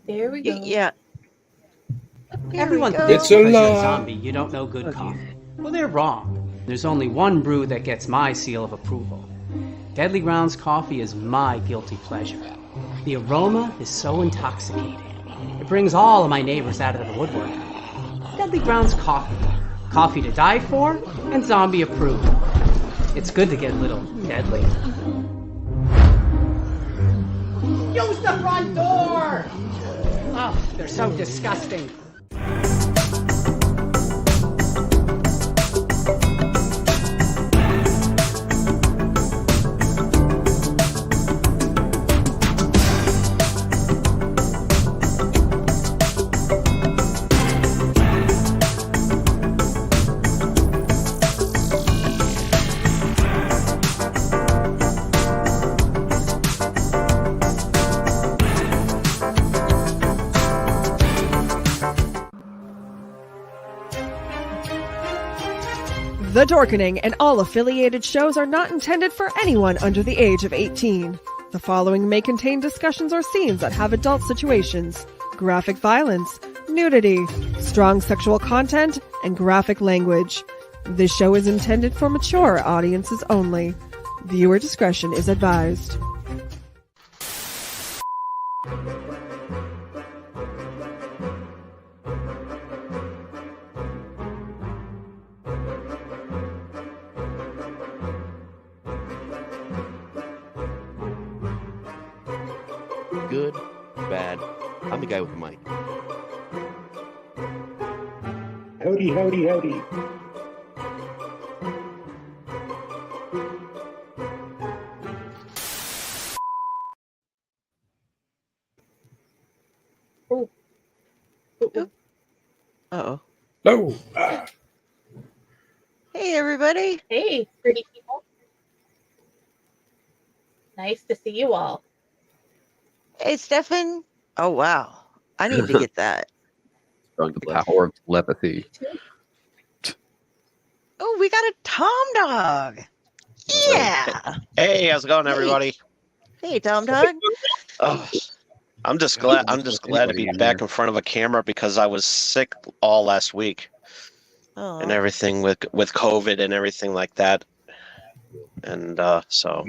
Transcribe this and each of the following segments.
There we go. Yeah. Here Everyone we go. thinks It's a because you're a lie. zombie, you don't know good coffee. Well, they're wrong. There's only one brew that gets my seal of approval. Deadly Grounds coffee is my guilty pleasure. The aroma is so intoxicating. It brings all of my neighbors out of the woodwork. Deadly Grounds coffee. Coffee to die for and zombie approved. It's good to get a little deadly. Use the front door! Oh, they're so disgusting. The Dorkening and all affiliated shows are not intended for anyone under the age of 18. The following may contain discussions or scenes that have adult situations, graphic violence, nudity, strong sexual content, and graphic language. This show is intended for mature audiences only. Viewer discretion is advised. Good, bad. I'm the guy with the mic. Howdy, howdy, howdy. Oh. Uh-oh. No. Hey, everybody. Hey, pretty people. Nice to see you all. Hey, Stefan. Oh, wow. I need to get that. The power of telepathy. Oh, we got a Tom Dog. Yeah. Hey, how's it going, everybody? Hey, Tom Dog. Oh, I'm just glad to be back in front of a camera because I was sick all last week Oh. and everything with COVID and everything like that, and so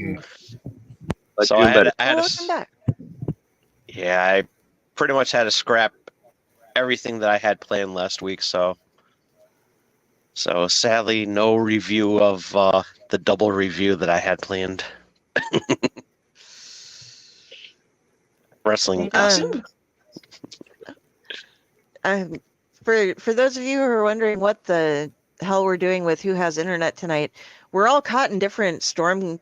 I had Welcome back. yeah, I pretty much had to scrap everything that I had planned last week. So sadly, no review of the double review that I had planned. Wrestling gossip. For those of you who are wondering what the hell we're doing with Who Has Internet tonight, we're all caught in different storm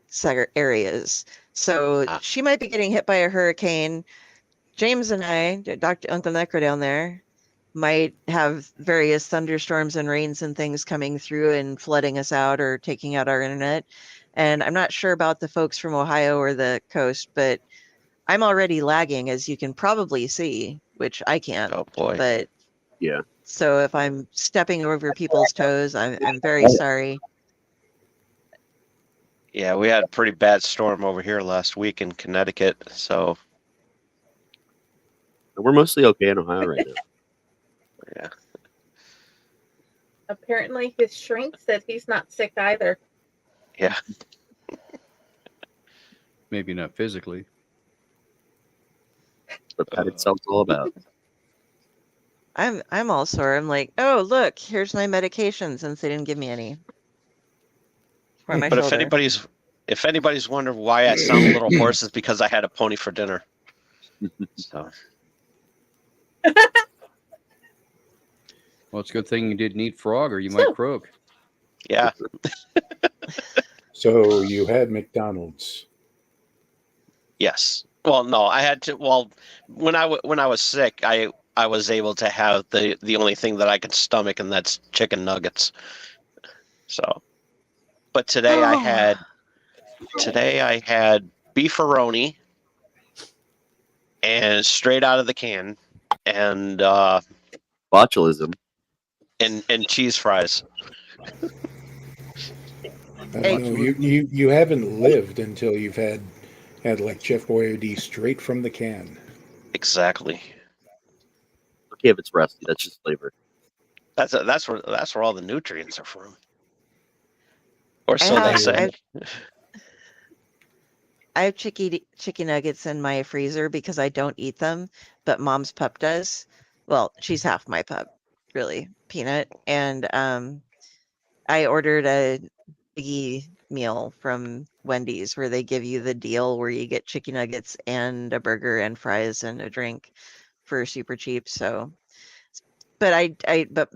areas. So she might be getting hit by a hurricane. James and I, Dr. Uncle Necro down there, might have various thunderstorms and rains and things coming through and flooding us out or taking out our internet. And I'm not sure about the folks from Ohio or the coast, but I'm already lagging, as you can probably see, which I can't. Oh boy. But Yeah. so if I'm stepping over people's toes, I'm very sorry. Yeah, we had a pretty bad storm over here last week in Connecticut, so We're mostly okay in Ohio right now. yeah. Apparently, his shrink said he's not sick either. Yeah. Maybe not physically. What that itself's all about. I'm all sore. I'm like, oh look, here's my medication since they didn't give me any. For my But shoulder. if anybody's wondering why I sound a little hoarse, it's because I had a pony for dinner. So Well, it's a good thing you didn't eat frog or you might croak. yeah. So you had McDonald's. Yes. Well, no, I had to. Well, when I was sick, I was able to have the only thing that I could stomach, and that's chicken nuggets. So, but today I had beefaroni, and straight out of the can, and Botulism. and cheese fries. I don't know, you haven't lived until you've had like Chef Boyardee straight from the can. Exactly. okay if it's rusty. That's just flavor. That's where all the nutrients are from. Or I so they have say. I have chicken nuggets in my freezer because I don't eat them, but Mom's pup does. Well, she's half my pup, really, Peanut. And I ordered a biggie meal from Wendy's where they give you the deal where you get chicken nuggets and a burger and fries and a drink for super cheap. So, but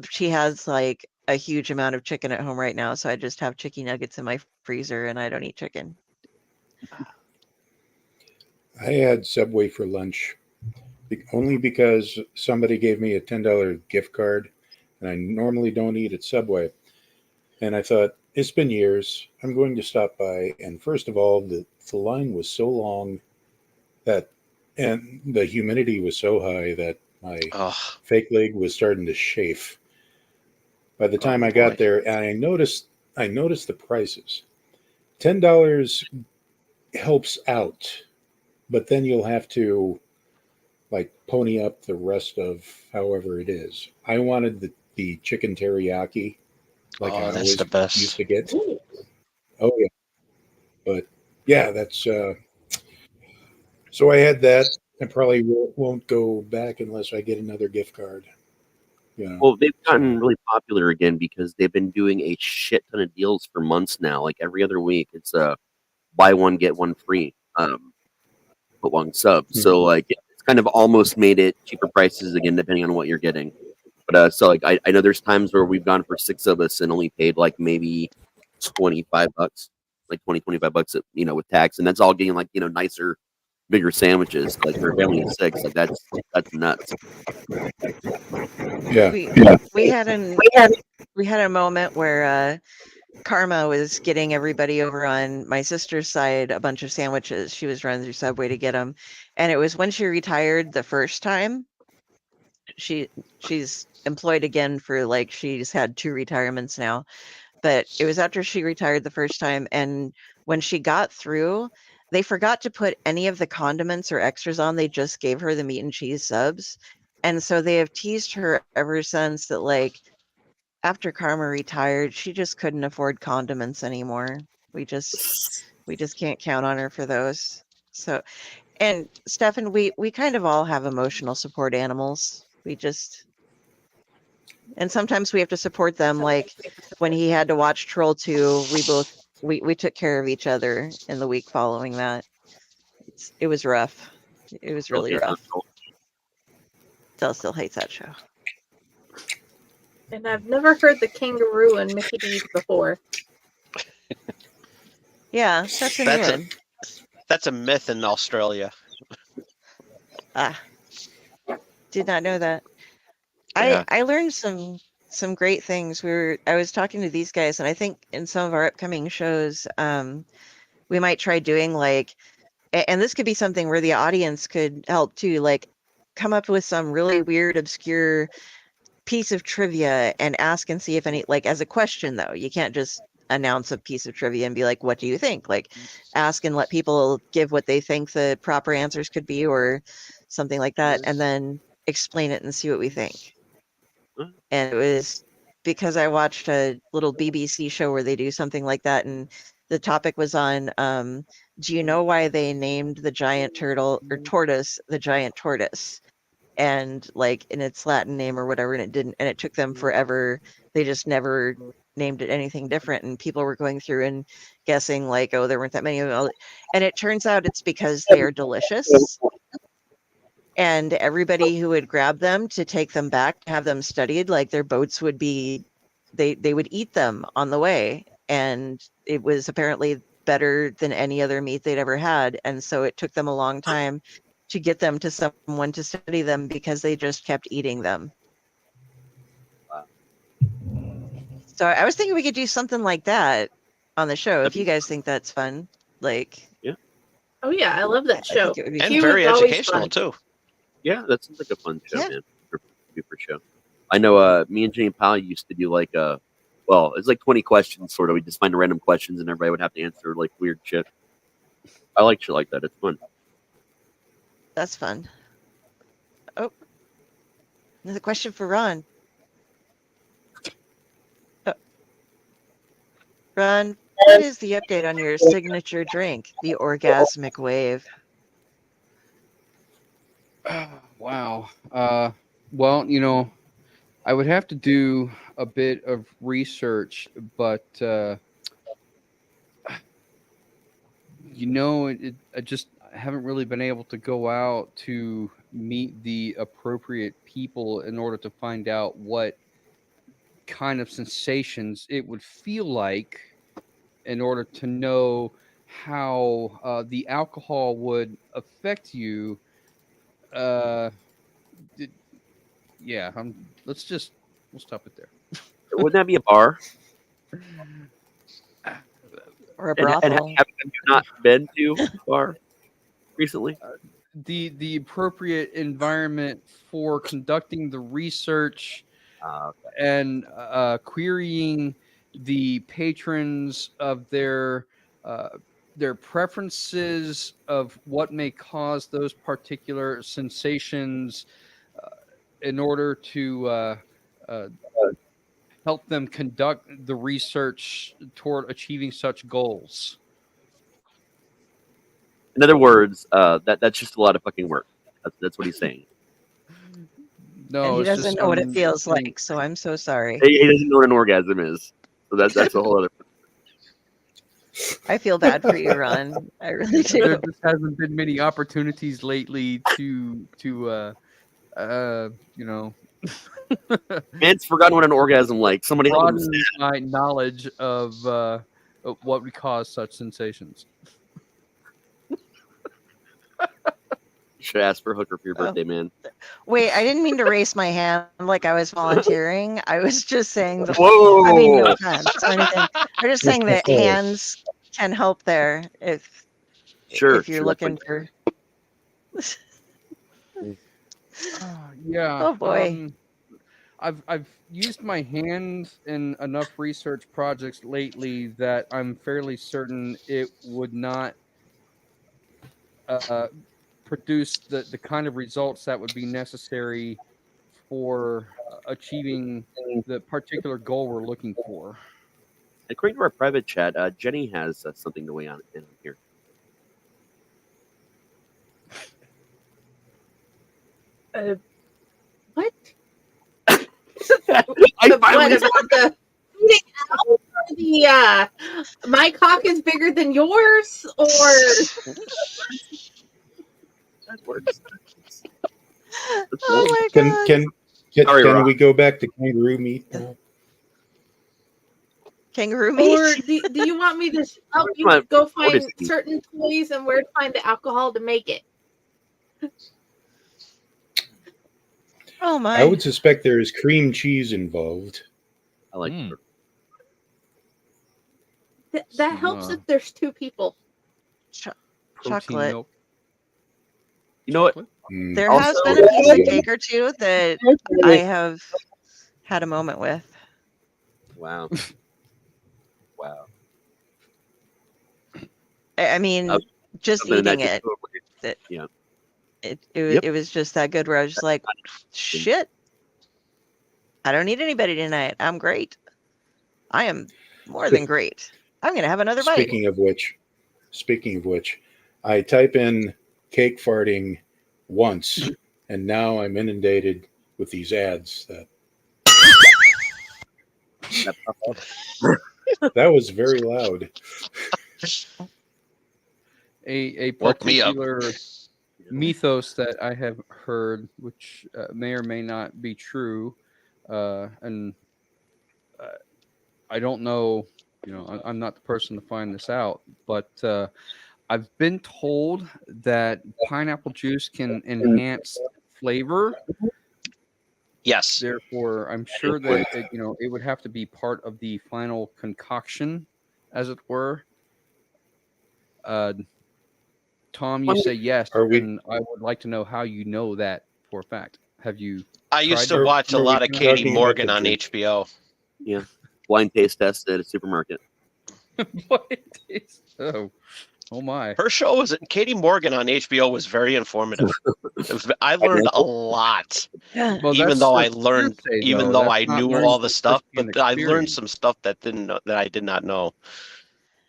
she has like a huge amount of chicken at home right now, so I just have chicken nuggets in my freezer and I don't eat chicken. I had Subway for lunch only because somebody gave me a $10 gift card, and I normally don't eat at Subway. And I thought, it's been years. I'm going to stop by. And first of all, the line was so long that, and the humidity was so high that my Oh, fake leg was starting to chafe. By the time I boy. got there, and I noticed the prices. $10 helps out, but then you'll have to like pony up the rest of however it is. I wanted the chicken teriyaki, like I That's always the best. used to get. Oh yeah, but yeah, that's so I had that. I probably won't go back unless I get another gift card. You know. Well, they've gotten So, really popular again because they've been doing a shit ton of deals for months now. Like every other week, it's buy one get one free. Put one sub. So like it's kind of almost made it cheaper prices again, depending on what you're getting. But so like I know there's times where we've gone for 6 of us and only paid like maybe $25, like 25 bucks, with tax, and that's all getting like nicer, bigger sandwiches. Like for a family of 6, like that's nuts. yeah. We had a moment where Karma was getting everybody over on my sister's side a bunch of sandwiches. She was running through Subway to get them, and it was when she retired the first time. She's employed again for like she's had 2 retirements now, but it was after she retired the first time, and when she got through, they forgot to put any of the condiments or extras on. They just gave her the meat and cheese subs, and so they have teased her ever since that like after Karma retired, she just couldn't afford condiments anymore. We just can't count on her for those. So, and Stefan, we kind of all have emotional support animals. And sometimes we have to support them. Like when he had to watch Troll 2, we took care of each other in the week following that. It was rough. It was really rough. Del still hates that show. And I've never heard the kangaroo and Mickey D's before. Yeah, that's a new one. That's a myth in Australia. Did not know that. Yeah. I learned some great things. I was talking to these guys, and I think in some of our upcoming shows, we might try doing like, and this could be something where the audience could help too, like come up with some really weird, obscure piece of trivia and ask and see if any, like as a question though, you can't just announce a piece of trivia and be like, what do you think? Like ask and let people give what they think the proper answers could be or something like that, and then explain it and see what we think. And it was because I watched a little BBC show where they do something like that, and the topic was on do you know why they named the giant turtle or tortoise the giant tortoise? And like in its Latin name or whatever, and it took them forever. They just never named it anything different, and people were going through and guessing like, oh, there weren't that many of them, and it turns out it's because they are delicious. And everybody who would grab them to take them back, have them studied, like their boats would be, they would eat them on the way. And it was apparently better than any other meat they'd ever had. And so it took them a long time to get them to someone to study them because they just kept eating them. So I was thinking we could do something like that on the show. If you guys think that's fun, like. Yeah. Oh yeah, I love that show. I think it would be And fun. very Q is always educational fun. too. Yeah, that sounds like a fun show, Yeah. man. For show. I know me and Jane Powell used to do like it's like 20 questions sort of. We just find random questions and everybody would have to answer like weird shit. I like shit like that. It's fun. That's fun. Oh. Another question for Ron. Ron, what is the update on your signature drink, the orgasmic wave? Wow. Well, I would have to do a bit of research, but I just haven't really been able to go out to meet the appropriate people in order to find out what kind of sensations it would feel like in order to know how the alcohol would affect you. Uh, d- yeah, we'll stop it there. Wouldn't that be a bar? Or a And brothel? have you not been to a bar recently? The appropriate environment for conducting the research Okay. and querying the patrons of their preferences of what may cause those particular sensations in order to uh, help them conduct the research toward achieving such goals. In other words, that's just a lot of fucking work. That's what he's saying. No, And he it's just doesn't know what it some- feels some- like, so I'm so sorry. He doesn't know what an orgasm is, so that's a whole other. I feel bad for you, Ron. I really There do. just hasn't been many opportunities lately to Man's forgotten what an orgasm like. Somebody help him. broaden my knowledge of what would cause such sensations. You should ask for a hooker for your Oh. birthday, man. Wait, I didn't mean to raise my hand like I was volunteering. I was just saying that. Whoa! I mean, no offense or anything. I'm just saying that hands can help there if Sure, you're sure, looking for. Yeah. Oh boy. I've used my hand in enough research projects lately that I'm fairly certain it would not produce the kind of results that would be necessary for achieving the particular goal we're looking for. According to our private chat, Jenny has something to weigh on in here. What? I What finally about the eating out or the my cock is bigger than yours, or that works. Oh my god. Can Rob. we go back to kangaroo meat now? Kangaroo meat? or do you want me to help you Come on, go what find is it? certain toys and where to find the alcohol to make it? Oh my. I would suspect there is cream cheese involved. I like Mm. That Some, helps if there's two people. protein Chocolate. milk. You know what? Chocolate? Mm. There Also- has been a piece of cake or two that I have had a moment with. Wow. Wow. I mean, Uh, just Something that eating it. just- yeah. It was just that good where I was just like, shit. I don't need anybody tonight. I'm great. I am more than great. I'm gonna have another bite. Speaking of which, I type in cake farting once, and now I'm inundated with these ads. That was very loud. A Woke me up. particular mythos that I have heard, which may or may not be true, and I don't know. I'm not the person to find this out, but I've been told that pineapple juice can enhance flavor. Yes. Therefore, I'm sure that it would have to be part of the final concoction, as it were. Tom, you say yes, Are we- and I would like to know how you know that for a fact. Have you? I used tried to it? watch a Are we lot of talking Katie about Morgan the on drink? HBO. Yeah. Blind taste test at a supermarket. What is? Oh, Oh my. Her show was Katie Morgan on HBO was very informative. I learned a lot, Well, even that's though the I learned, hearsay, even though. though That's I not knew learned all the from stuff, but firsthand I learned experience. some stuff that I did not know.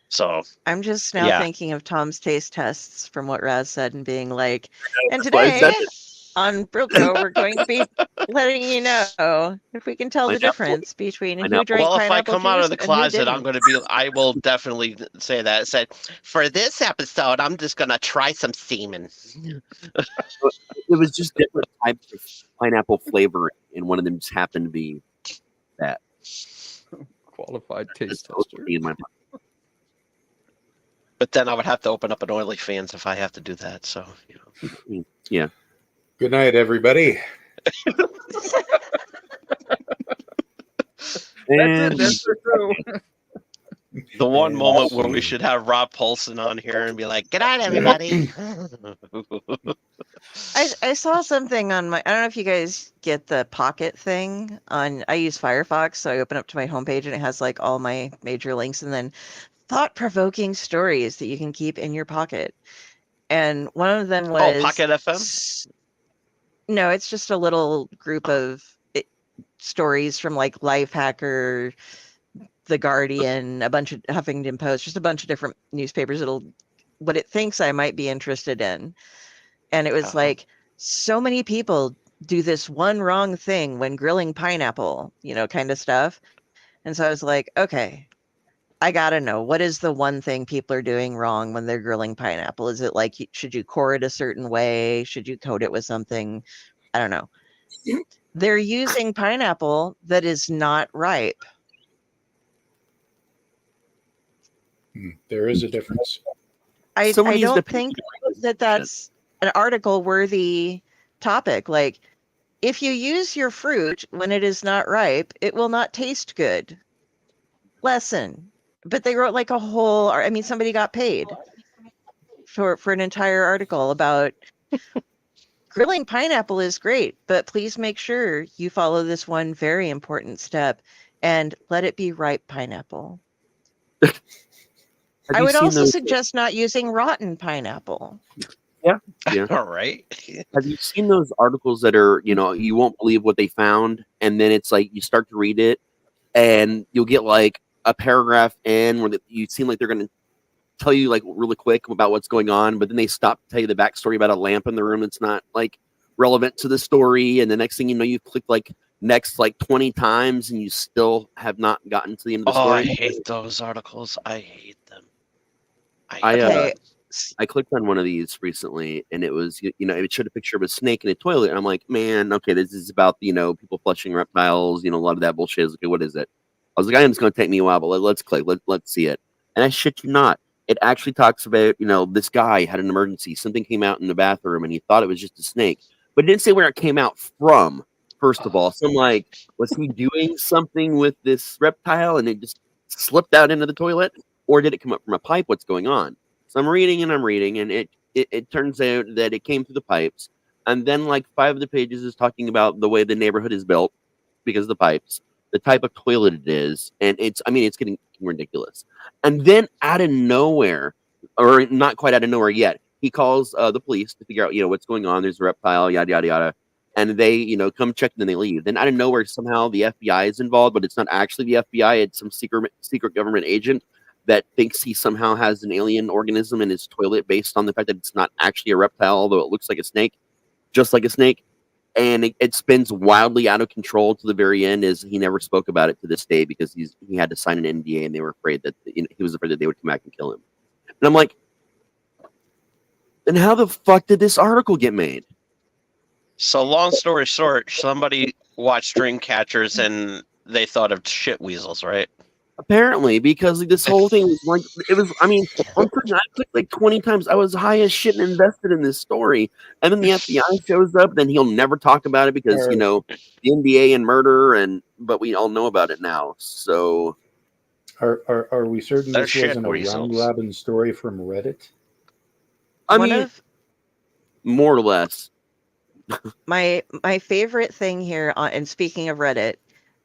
So I'm just now yeah, thinking of Tom's taste tests from what Raz said and being like, and That's why I said today it. on Brilco, we're going to be letting you know if we can tell the Pineapple. difference between who Pineapple. drank well, if I pineapple come out of juice the and who closet, I'm didn't. going to be. I will definitely say that. Said for this episode, I'm just going to try some semen. It was just different types of pineapple flavoring, and one of them just happened to be that. Qualified That's taste supposed to tester. be in my mind. But then I would have to open up an OnlyFans if I have to do that. So Yeah. Good night, everybody. And That's the show. the one And moment where we scene. should have Rob Paulson on here and be like, "Good night, everybody." I saw something on my, I don't know if you guys get the Pocket thing on, I use Firefox, so I open up to my homepage and it has like all my major links and then thought-provoking stories that you can keep in your pocket. And one of them Oh, was Pocket FM. No, it's just a little group of stories from like Lifehacker, The Guardian, a bunch of Huffington Post, just a bunch of different newspapers. It'll what it thinks I might be interested in. And it was like, so many people do this one wrong thing when grilling pineapple, kind of stuff. And so I was like, okay, I gotta know, what is the one thing people are doing wrong when they're grilling pineapple? Is it like, should you core it a certain way? Should you coat it with something? I don't know. They're using pineapple that is not ripe. There is a difference. someone I needs to don't pay think that that's an article worthy topic. Like, if you use your fruit when it is not ripe, it will not taste good. Lesson. But they wrote like a whole, I mean, somebody got paid for an entire article about grilling pineapple is great, but please make sure you follow this one very important step and let it be ripe pineapple. Have I you would seen also those? suggest not using rotten pineapple. Yeah. Yeah. All right. Have you seen those articles that are, you won't believe what they found, and then it's like you start to read it, and you'll get like a paragraph in where you seem like they're going to tell you like really quick about what's going on, but then they stop to tell you the backstory about a lamp in the room that's not like relevant to the story, and the next thing you know, you've clicked like next like 20 times, and you still have not gotten to the end of the Oh, I story. hate those articles. I hate them. Okay. I clicked on one of these recently, and it was, it showed a picture of a snake in a toilet. And I'm like, man, okay, this is about, people flushing reptiles, a lot of that bullshit. Okay, what is it? I was like, I am just going to take me a while, but let's click, let's see it. And I shit you not, it actually talks about, this guy had an emergency. Something came out in the bathroom, and he thought it was just a snake, but it didn't say where it came out from. First of all, so I'm like, was he doing something with this reptile, and it just slipped out into the toilet, or did it come up from a pipe? What's going on? So I'm reading, and it turns out that it came through the pipes. And then like 5 of the pages is talking about the way the neighborhood is built because of the pipes, the type of toilet it is, and it's getting ridiculous. And then out of nowhere, or not quite out of nowhere yet, he calls the police to figure out what's going on. There's a reptile, yada yada yada, and they come check, and then they leave. Then out of nowhere, somehow the FBI is involved, but it's not actually the FBI. It's some secret government agent that thinks he somehow has an alien organism in his toilet based on the fact that it's not actually a reptile, although it looks like a snake, just like a snake. And it spins wildly out of control to the very end, as he never spoke about it to this day because he had to sign an NDA, and they were afraid that he was afraid that they would come back and kill him. And I'm like, then how the fuck did this article get made? So long story short, somebody watched Dreamcatchers and they thought of shit weasels, right? Apparently, because this whole thing was like, it was, I clicked like 20 times. I was high as shit and invested in this story. And then the FBI shows up, then he'll never talk about it because, the NDA and murder, but we all know about it now. So. Are we certain They're this shit wasn't a weasels. round robin story from Reddit? More or less. My favorite thing here, and speaking of Reddit,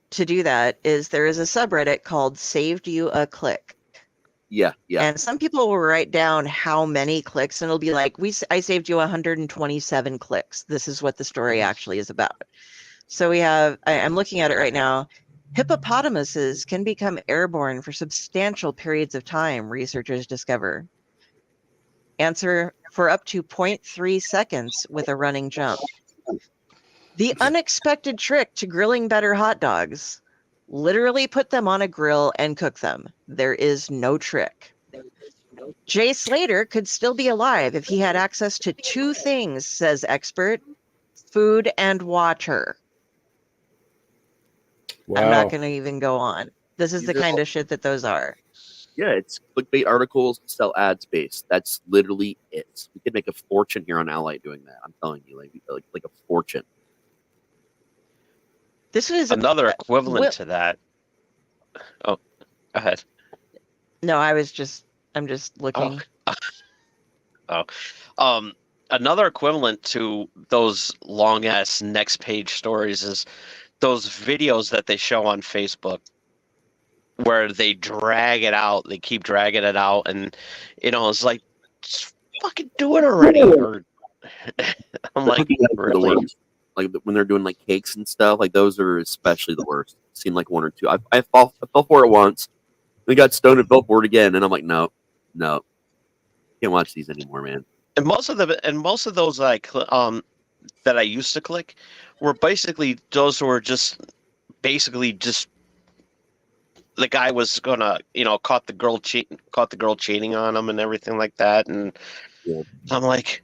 to do that is there is a subreddit called Saved You a Click. Yeah. And some people will write down how many clicks, and it'll be like, I saved you 127 clicks. This is what the story actually is about. So we have, I'm looking at it right now. Hippopotamuses can become airborne for substantial periods of time, researchers discover. Answer: for up to 0.3 seconds with a running jump. The unexpected trick to grilling better hot dogs: literally put them on a grill and cook them. There is no trick. Jay Slater could still be alive if he had access to two things, says expert: food and water. Wow. I'm not going to even go on. This is the kind of shit that those are. Yeah, it's clickbait articles to sell ad space. That's literally it. We could make a fortune here on Ally doing that. I'm telling you, like a fortune. This is Another equivalent to that. Oh, go ahead. No, I'm just looking. Another equivalent to those long ass next page stories is those videos that they show on Facebook where they drag it out. They keep dragging it out, and it's like, just fucking do it already. Or I'm like, really? Like when they're doing like cakes and stuff, like those are especially the worst. Seen like one or two. I fell for it once. Then got stoned and fell for it again, and I'm like, no, can't watch these anymore, man. And most of those like that I used to click were basically those who were just the guy was gonna caught the girl cheating on him and everything like that, and Yeah. I'm like,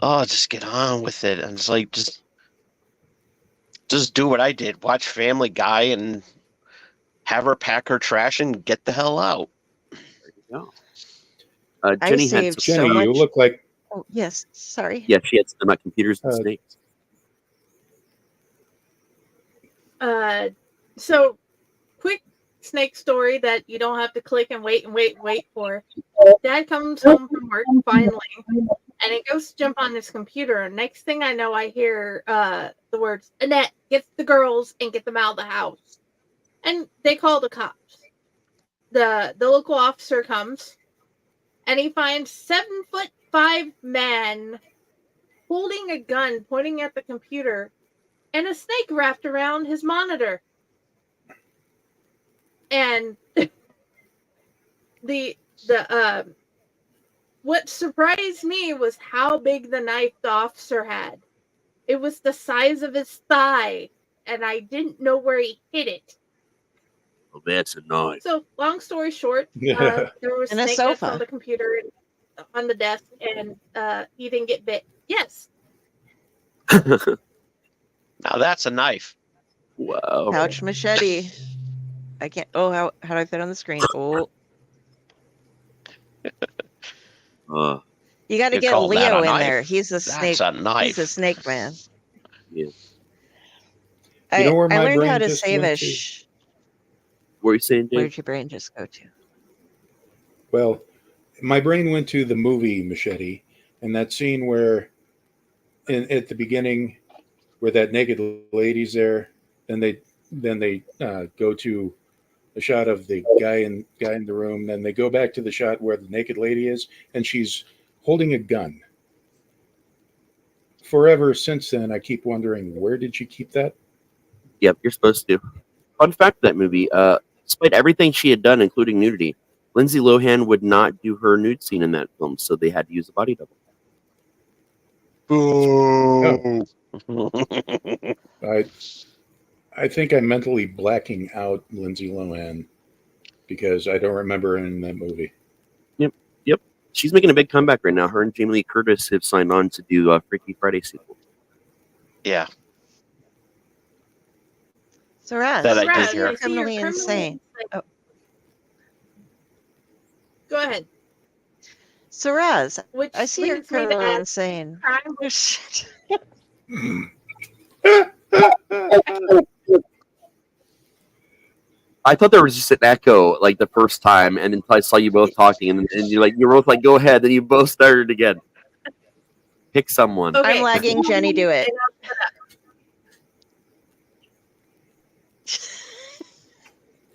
oh, just get on with it. And it's like, just do what I did, watch Family Guy and have her pack her trash and get the hell out. There you go. Jenny had saved Jenny, so much. you look like Oh, yes, sorry. Yeah, she had some computers and snakes. So quick snake story that you don't have to click and wait for. Dad comes home from work finally, and he goes to jump on his computer. And next thing I know, I hear the words, "Annette, get the girls and get them out of the house." And they call the cops. The local officer comes, and he finds 7'5" man holding a gun, pointing at the computer, and a snake wrapped around his monitor. And what surprised me was how big the knife the officer had. It was the size of his thigh, and I didn't know where he hid it. Oh, that's a knife. So, long story short, there was And a snake nets sofa. on the computer and on the desk, and he didn't get bit. Yes. Now that's a knife. Wow. Couch machete. I can't. Oh, how do I fit on the screen? Oh, you got to You get call that Leo a in knife? there. He's a snake. That's a knife. He's a snake man. Yeah. I, You know where I my learned how brain to just save went a. to? What are you saying, Dave? Where'd your brain just go to? Well, my brain went to the movie Machete, and that scene where, at the beginning, where that naked lady's there, then they go to a shot of the guy in the room, then they go back to the shot where the naked lady is, and she's holding a gun. Forever since then, I keep wondering, where did she keep that? Yep, you're supposed to. Fun fact of that movie, despite everything she had done, including nudity, Lindsay Lohan would not do her nude scene in that film, so they had to use a body double. I think I'm mentally blacking out Lindsay Lohan because I don't remember her in that movie. Yep. She's making a big comeback right now. Her and Jamie Lee Curtis have signed on to do a Freaky Friday sequel. Yeah. So Raz, That I did Raz, hear. I see you're criminally insane. Oh. Go ahead. So Raz, Which I see you're leads me to criminally ask, insane. crime Oh, shit. I thought there was just an echo like the first time, and then I saw you both talking, and you're both like, "Go ahead," then you both started again. Pick someone. Okay. I'm lagging. Jenny, do it.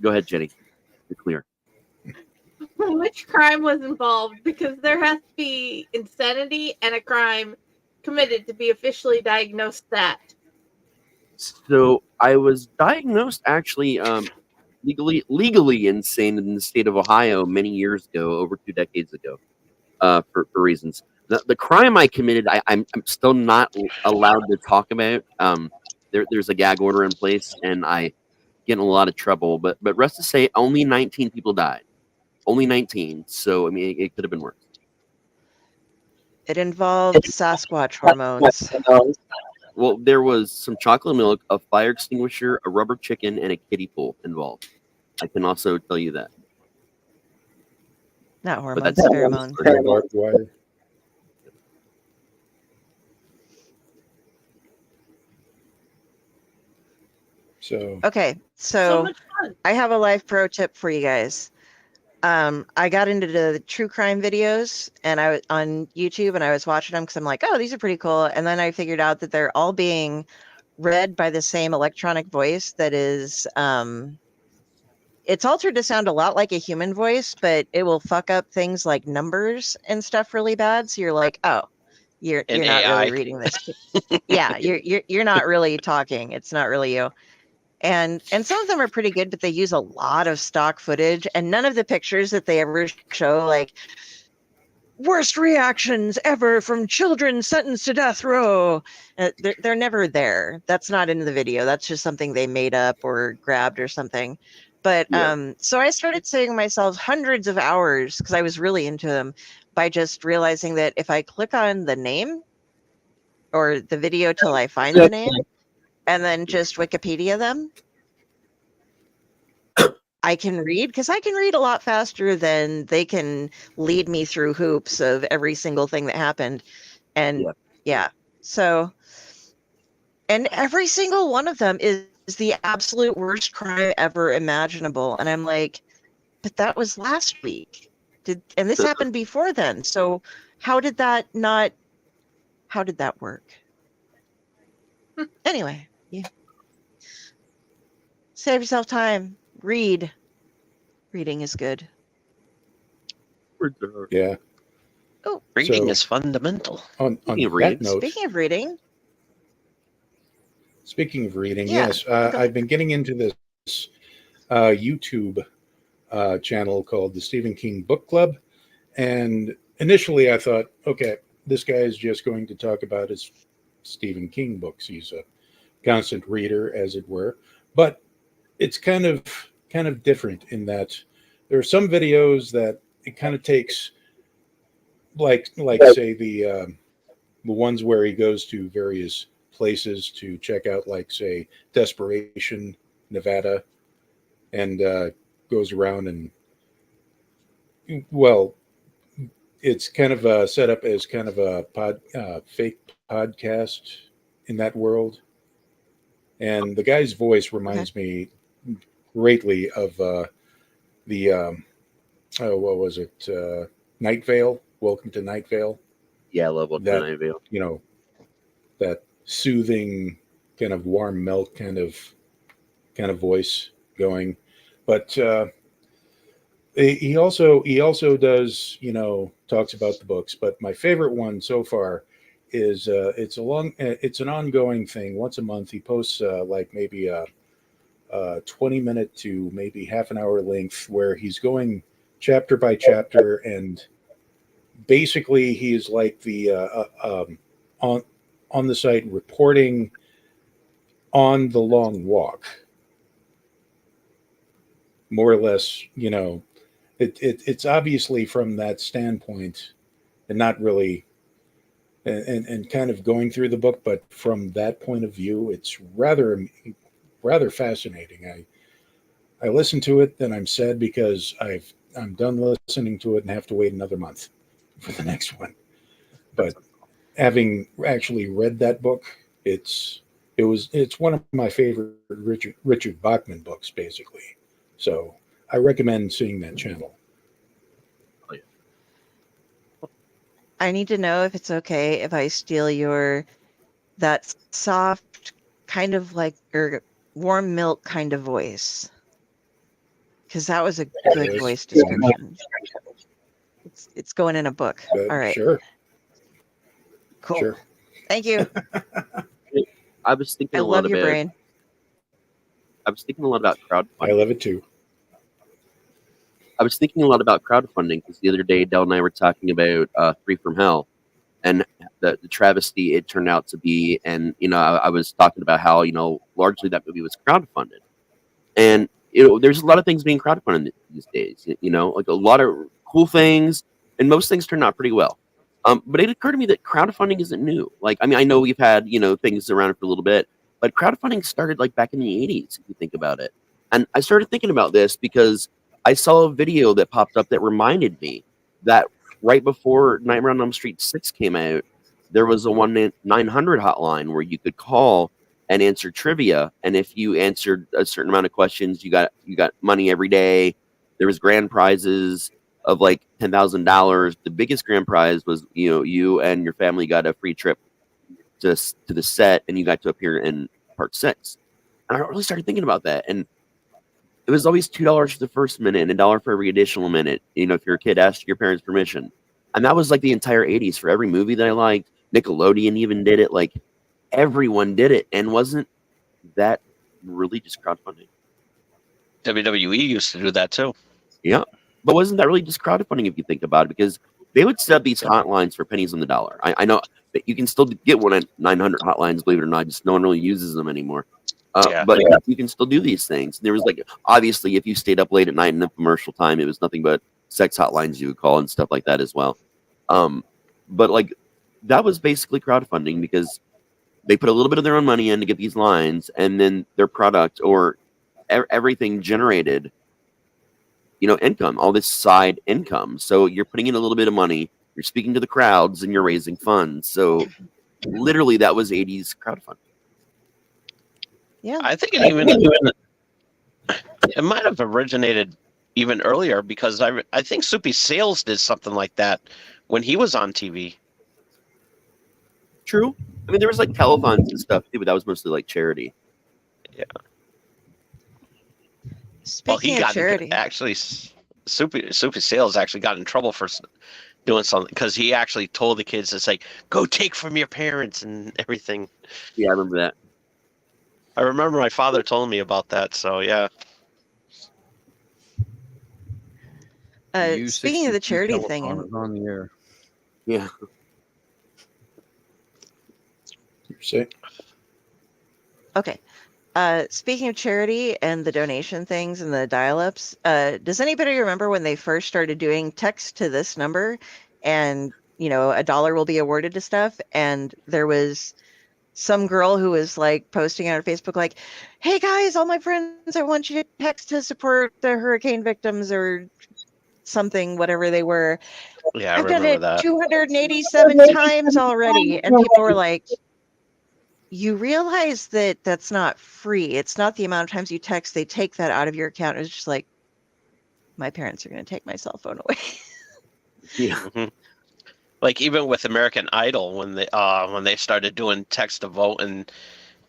Go ahead, Jenny. You're clear. which crime was involved, because there has to be insanity and a crime committed to be officially diagnosed that. So I was diagnosed actually legally insane in the state of Ohio many years ago, over 2 decades ago, for reasons. The crime I committed, I'm still not allowed to talk about. There's a gag order in place, and I get in a lot of trouble. But rest to say, only 19 people died. Only 19. So I mean, it could have been worse. It involved Sasquatch hormones. Well, there was some chocolate milk, a fire extinguisher, a rubber chicken, and a kiddie pool involved. I can also tell you that. Not But hormones, that's pheromones. Barbed wire. So Okay, So so much fun. I have a life pro tip for you guys. I got into the true crime videos and I was on YouTube and I was watching them because I'm like, oh, these are pretty cool. And then I figured out that they're all being read by the same electronic voice that is it's altered to sound a lot like a human voice, but it will fuck up things like numbers and stuff really bad. So you're like, oh, you're An not really AI. reading this. Yeah, you're not really talking. It's not really you. And some of them are pretty good, but they use a lot of stock footage, and none of the pictures that they ever show, like worst reactions ever from children sentenced to death row, they're never there. That's not in the video. That's just something they made up or grabbed or something. But Yeah. so I started saving myself hundreds of hours because I was really into them by just realizing that if I click on the name or the video till I find the name and then just Wikipedia them, I can read, because I can read a lot faster than they can lead me through hoops of every single thing that happened. And yeah, so, and every single one of them is the absolute worst crime ever imaginable. And I'm like, but that was last week. And this happened before then. So how did that work? Anyway, yeah. Save yourself time. Read. Reading is good. yeah. Oh, Reading So- is fundamental. On Speaking of that reading, note, speaking of reading, Yeah, yes, go ahead. I've been getting into this YouTube channel called the Stephen King Book Club. And initially I thought, okay, this guy is just going to talk about his Stephen King books. He's a constant reader, as it were. But it's kind of different in that there are some videos that it kind of takes, like say the ones where he goes to various places to check out, like say Desperation, Nevada, and goes around and, well, it's kind of set up as kind of a fake podcast in that world. And the guy's voice reminds me greatly of the what was it? Night Vale. Welcome to Night Vale. Yeah, I love what That- I feel. You know, that soothing kind of warm milk kind of voice going. But he also does, talks about the books. But my favorite one so far is it's an ongoing thing. Once a month he posts like maybe a 20-minute to maybe half an hour length where he's going chapter by chapter, and basically he's like the on the site reporting on the long walk, more or less. It's obviously from that standpoint and not really and kind of going through the book, but from that point of view it's rather fascinating. I listen to it, then I'm sad because I'm done listening to it and have to wait another month for the next one. But having actually read that book, it's one of my favorite Richard Bachman books, basically. So I recommend seeing that channel. I need to know if it's okay if I steal that soft kind of like, or warm milk kind of voice. because that was a It good is. voice description. It's going in a book. All right. Sure. Cool. Sure. Thank you. I was thinking I a lot love your about. brain. I was thinking a lot about I crowdfunding. love it too. I was thinking a lot about crowdfunding because the other day Dell and I were talking about Three from Hell and the travesty it turned out to be. And, I was talking about how, largely that movie was crowdfunded. And, there's a lot of things being crowdfunded these days, like a lot of cool things. And most things turn out pretty well. But it occurred to me that crowdfunding isn't new. Like, I mean, I know we've had, things around for a little bit, but crowdfunding started like back in the 80s, if you think about it. And I started thinking about this because I saw a video that popped up that reminded me that right before Nightmare on Elm Street 6 came out, there was a 1-900 hotline where you could call and answer trivia. And if you answered a certain amount of questions, you got money every day. There was grand prizes of like $10,000. The biggest grand prize was, you and your family got a free trip to the set, and you got to appear in part 6. And I really started thinking about that. And it was always $2 for the first minute and $1 for every additional minute. If you're a kid, ask your parents' permission. And that was like the entire 80s for every movie that I liked. Nickelodeon even did it. Like everyone did it. And wasn't that really just crowdfunding? WWE used to do that too. Yeah. But wasn't that really just crowdfunding if you think about it? Because they would set up these hotlines for pennies on the dollar. I know that you can still get one at 900 hotlines, believe it or not. Just no one really uses them anymore. But you can still do these things. There was like, obviously, if you stayed up late at night in the commercial time, it was nothing but sex hotlines you would call and stuff like that as well. But like that was basically crowdfunding because they put a little bit of their own money in to get these lines, and then their product or everything generated, income, all this side income. So you're putting in a little bit of money, you're speaking to the crowds, and you're raising funds. So literally, that was 80s crowdfunding. Yeah. I think it might have originated even earlier because I think Soupy Sales did something like that when he was on TV. True. I mean, there was like telethons and stuff too, but that was mostly like charity. Yeah. Speaking of charity, actually, Soupy Sales actually got in trouble for doing something because he actually told the kids, it's like, go take from your parents and everything. Yeah, I remember that. I remember my father told me about that. So yeah. Speaking of the charity thing, on the air. Yeah. You're sick. Okay. Speaking of charity and the donation things and the dial-ups, does anybody remember when they first started doing text to this number and, $1 will be awarded to stuff? And there was some girl who was like posting on her Facebook like, hey guys, all my friends, I want you to text to support the hurricane victims or something, whatever they were. Yeah, I've done it that. 287 times already. And people were like, you realize that that's not free. It's not the amount of times you text. They take that out of your account. It's just like, my parents are going to take my cell phone away. Yeah. Mm-hmm. Like even with American Idol, when they started doing text to vote, and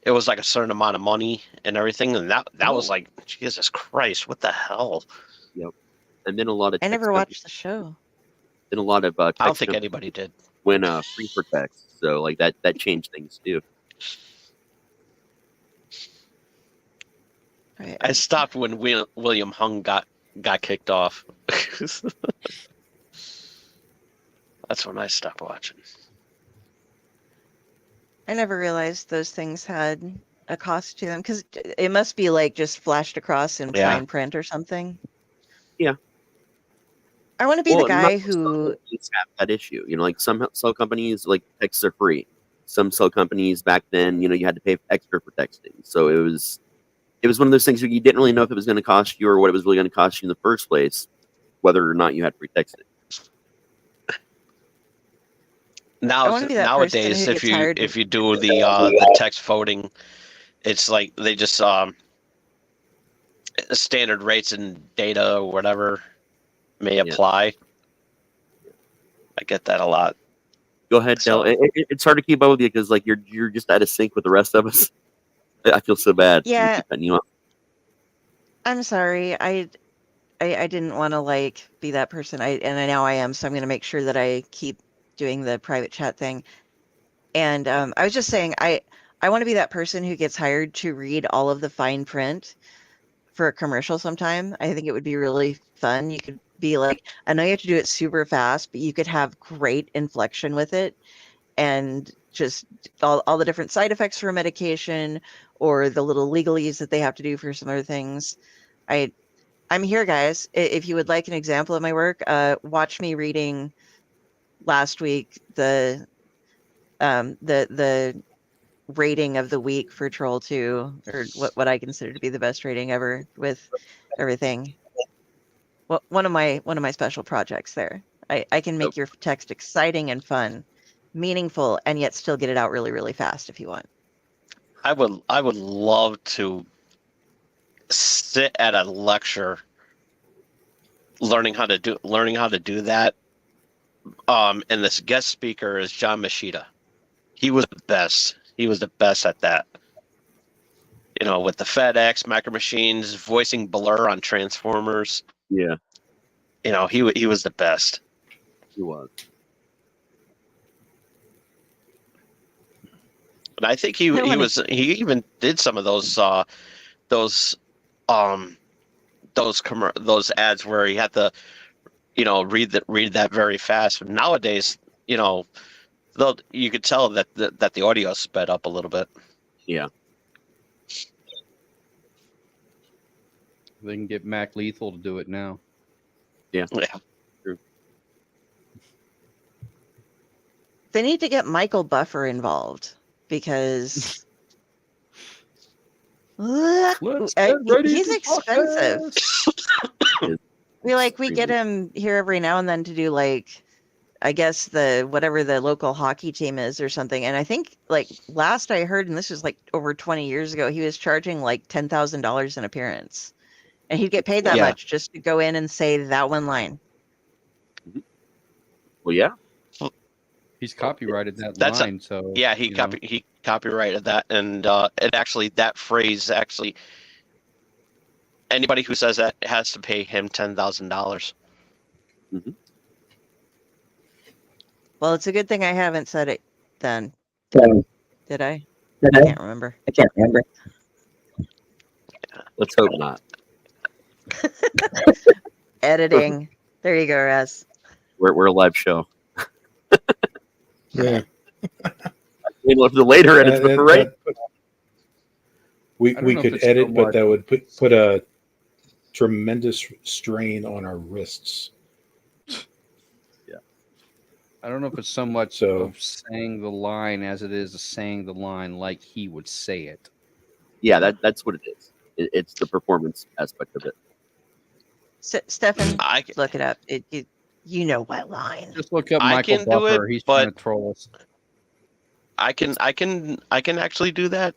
it was like a certain amount of money and everything, and that was like, Jesus Christ, what the hell? Yep. And then a lot of I never watched the show. Then a lot of I don't think anybody did. When free for text, so like that changed things too. Right. I stopped when William Hung got kicked off. That's when I stopped watching. I never realized those things had a cost to them because it must be like just flashed across in fine print or something. Yeah. I want to be the guy who have that issue. Like some cell companies, like texts are free. Some cell companies back then, you had to pay extra for texting. So it was one of those things where you didn't really know if it was going to cost you or what it was really going to cost you in the first place, whether or not you had free texting. Nowadays, if you do the text voting, it's like they just standard rates and data or whatever may apply. I get that a lot. Go ahead, Del. It's hard to keep up with you because like you're just out of sync with the rest of us. I feel so bad. Yeah. You off. I'm sorry. I didn't want to like be that person. I now I am, so I'm going to make sure that I keep doing the private chat thing. And I was just saying, I want to be that person who gets hired to read all of the fine print for a commercial sometime. I think it would be really fun. You could be like, I know you have to do it super fast, but you could have great inflection with it, and just all the different side effects for a medication or the little legalese that they have to do for some other things. I'm here, guys. If you would like an example of my work, watch me reading last week the rating of the week for Troll 2, or what I consider to be the best rating ever with everything. Well, one of my special projects there. I can make your text exciting and fun, meaningful, and yet still get it out really, really fast if you want. I would love to sit at a lecture learning how to do that. And this guest speaker is John Machida. He was the best. He was the best at that. You know, with the FedEx, Micro Machines, voicing Blur on Transformers. Yeah. You know, he was the best. He was. And I think he even did some of those ads where he had to, you know, read that very fast. Nowadays, you know, you could tell that the audio sped up a little bit. Yeah. They can get Mac Lethal to do it now. Yeah. Yeah. True. They need to get Michael Buffer involved because Let's get ready he's to expensive. We get him here every now and then to do like, I guess whatever the local hockey team is or something. And I think like last I heard, and this was like over 20 years ago, he was charging like $10,000 an appearance, and he'd get paid that Yeah. much just to go in and say that one line. Well, yeah. He's copyrighted that That's line, so Yeah, he copyrighted that, and that phrase anybody who says that has to pay him $10,000. Well, it's a good thing I haven't said it then. Did I? I can't remember. Let's hope not. Editing. There you go, Raz. We're a live show. Yeah. The later edits, but for right. We know if could it's edit, so but much. that would put a tremendous strain on our wrists. I don't know if it's so much So- of saying the line as it is saying the line like he would say it. Yeah, that's what it is. It's the performance aspect of it. Stefan, I look it up. You know what line. Just look up I Michael can do Buffer. it, He's but- trying to troll us. can actually do that,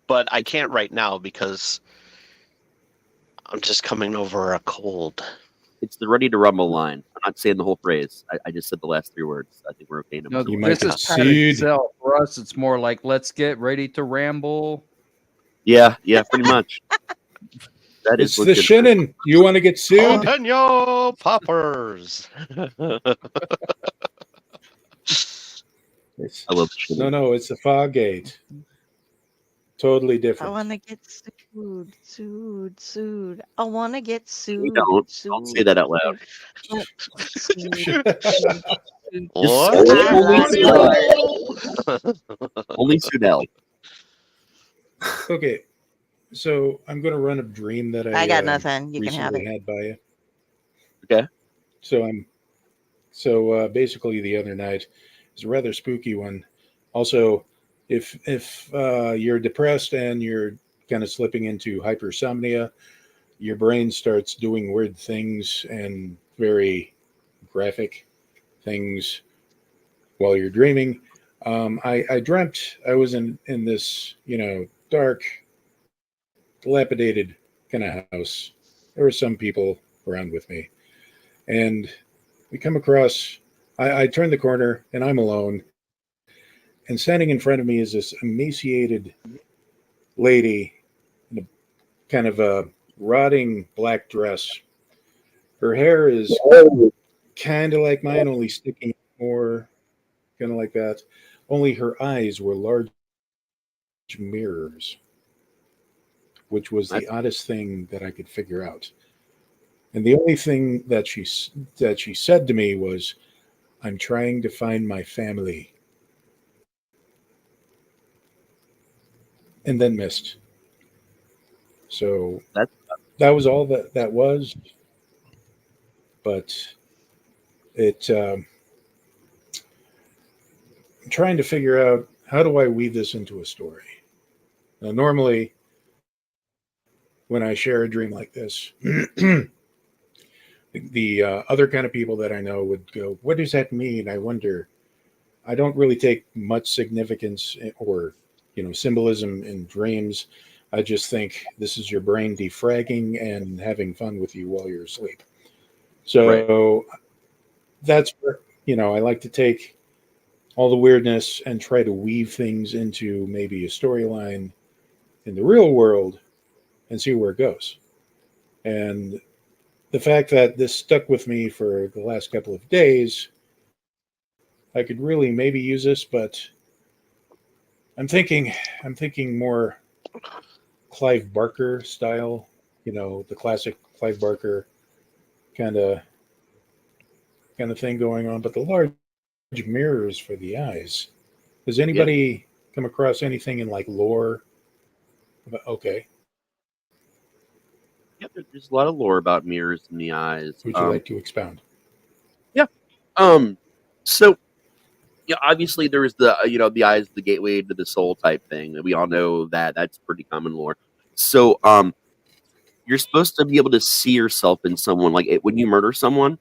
but I can't right now because I'm just coming over a cold. It's the ready to rumble line. I'm not saying the whole phrase. I just said the last 3 words. I think we're okay. No, You might this is concede. pattern itself. For us, it's more like let's get ready to ramble. Yeah, pretty much. That It's is the legit. Shannon. You want to get sued? Jalapeno poppers. It's- I love Shannon. no, it's the Foggate. Totally I different. want to get sued. I want to get sued. Don't say that out loud. What? Only Sudell. Okay, so I'm going to run a dream that I got nothing. You can have recently it. had by you. Okay. So basically the other night is a rather spooky one. Also, if you're depressed and you're kind of slipping into hypersomnia, your brain starts doing weird things and very graphic things while you're dreaming. I dreamt I was in this, dark, dilapidated kind of house. There were some people around with me. And we come across, I turn the corner and I'm alone. And standing in front of me is this emaciated lady in a kind of a rotting black dress. Her hair is kind of like mine, only sticking more, kind of like that. Only her eyes were large mirrors, which was the That's oddest thing that I could figure out. And the only thing that she said to me was, "I'm trying to find my family," and then missed. So that's that was all that was. But it I'm trying to figure out how do I weave this into a story. Now, normally when I share a dream like this, the other kind of people that I know would go, "What does that mean? I wonder." I don't really take much significance or symbolism in dreams. I just think this is your brain defragging and having fun with you while you're asleep. right. So that's where I like to take all the weirdness and try to weave things into maybe a storyline in the real world and see where it goes. And the fact that this stuck with me for the last couple of days, I could really maybe use this, but I'm thinking I'm thinking more Clive Barker style, the classic Clive Barker kind of kind of thing going on, but the large mirrors for the eyes. Does Yeah. anybody come across anything in like lore? Okay, Yeah. There's a lot of lore about mirrors in the eyes. would you like to expound? Yeah. Um. So yeah, obviously there is the the eyes, the gateway to the soul type thing. We all know that that's pretty common lore. So you're supposed to be able to see yourself in someone. Like when you murder someone,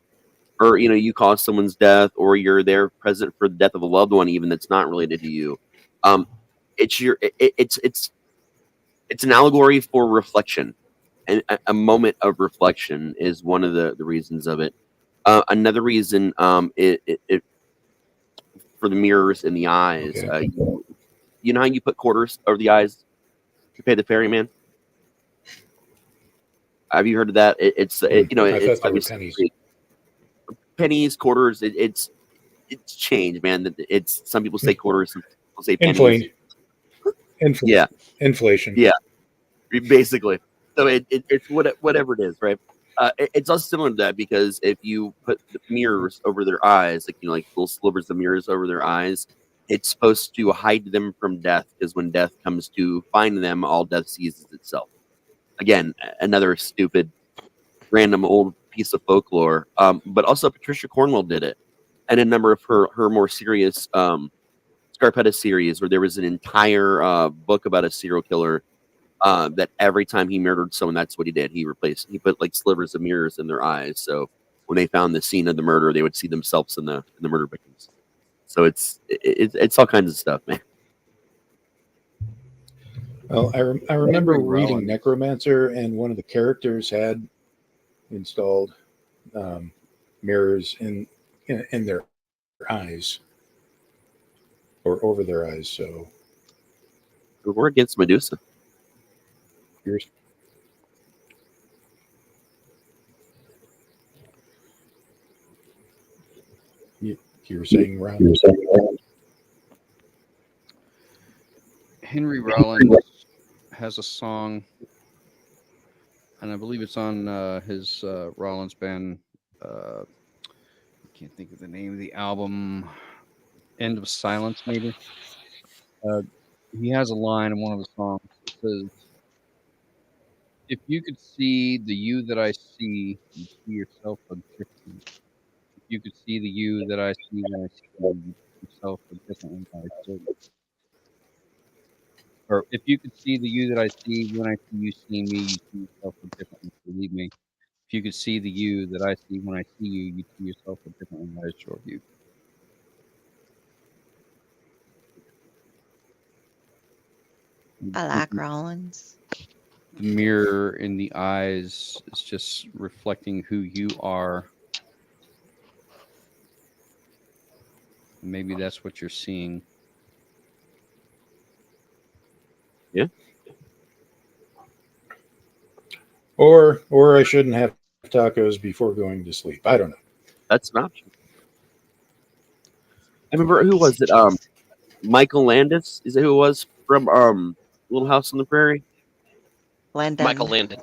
or you cause someone's death, or you're there present for the death of a loved one, even that's not related to you. Um, it's your it's an allegory for reflection, and a moment of reflection is one of the reasons of it. Another reason, for the mirrors in the eyes. Okay. You know how you put quarters over the eyes to pay the ferryman? Have you heard of that? I It's thought they were obviously pennies. pennies, quarters. It's changed, man. It's some people say quarters, some people say pennies. Inflation. Infl- Yeah, Inflation. yeah, basically. So it's whatever it is, right? It's also similar to that because if you put the mirrors over their eyes, like like little slivers of mirrors over their eyes, it's supposed to hide them from death. Because when death comes to find them, all death seizes itself. Again, another stupid, random old piece of folklore. But also Patricia Cornwell did it, and a number of her more serious Scarpetta series, where there was an entire book about a serial killer that every time he murdered someone, that's what he did. He put like slivers of mirrors in their eyes, so when they found the scene of the murder, they would see themselves in the murder victims. So it's all kinds of stuff, man. Well, I remember Henry reading Rollins Necromancer, and one of the characters had installed um, mirrors in their eyes or over their eyes. So We're against Medusa. you're you, you're saying Ron? Henry Rollins has a song, and I believe it's on his Rollins band. I can't think of the name of the album. End of Silence, maybe. Uh, he has a line in one of the songs that says, "If you could see the you that I see, you'd see yourself a different. If you could see the you that I see when I see you, you'd see yourself a different life." So, or if you could see the you that I see when I see you seeing me, you'd see yourself a different. Believe me. If you could see the you that I see when I see you, you'd see yourself a different life. Sure, you. I like Rollins. The mirror in the eyes is just reflecting who you are. Maybe that's what you're seeing. Yeah. Or I shouldn't have tacos before going to sleep. I don't know. That's an option. I remember who Piece was of it? cheese. Michael Landis. Is it who it was from Little House on the Prairie? Michael Landon. Landon.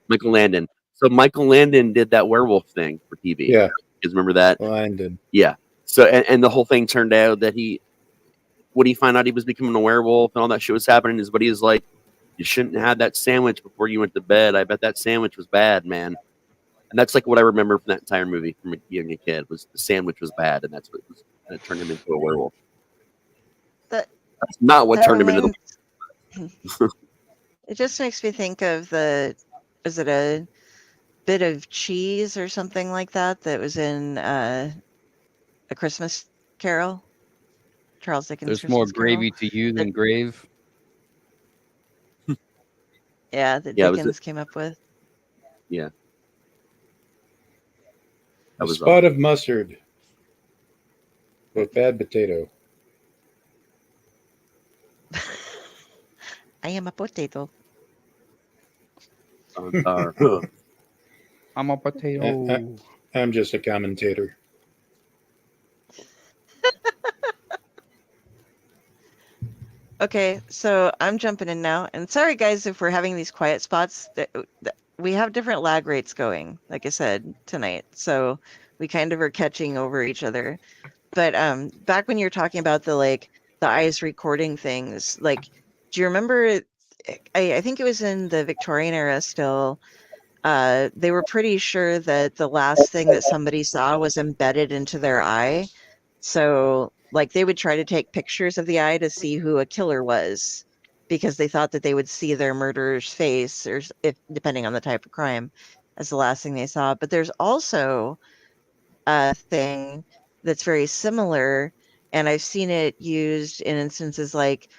Michael Landon. So Michael Landon did that werewolf thing for TV. Yeah, You guys remember that? Landon. Yeah. So and the whole thing turned out that when he found out he was becoming a werewolf and all that shit was happening, his buddy is like, "You shouldn't have had that sandwich before you went to bed. I bet that sandwich was bad, man." And that's like what I remember from that entire movie from being a kid was the sandwich was bad, and that's what was and it turned him into a werewolf. That That's not what that turned him into the. reminds. It just makes me think of the. Is it a bit of cheese or something like that that was in A Christmas Carol? Charles Dickens' There's more Christmas Carol. gravy to you That, than grave. yeah, that Yeah, it was Dickens came up with. yeah, A that was spot of mustard, but bad potato. I am a potato. I'm a I, potato. I'm just a commentator. Okay, so I'm jumping in now. And sorry, guys, if we're having these quiet spots. We have different lag rates going, like I said, tonight. So we kind of are catching over each other. But back when you were talking about the eyes recording things, like, do you remember? I think it was in the Victorian era still. They were pretty sure that the last thing that somebody saw was embedded into their eye. So, like, they would try to take pictures of the eye to see who a killer was because they thought that they would see their murderer's face, or if depending on the type of crime, as the last thing they saw. But there's also a thing that's very similar, and I've seen it used in instances like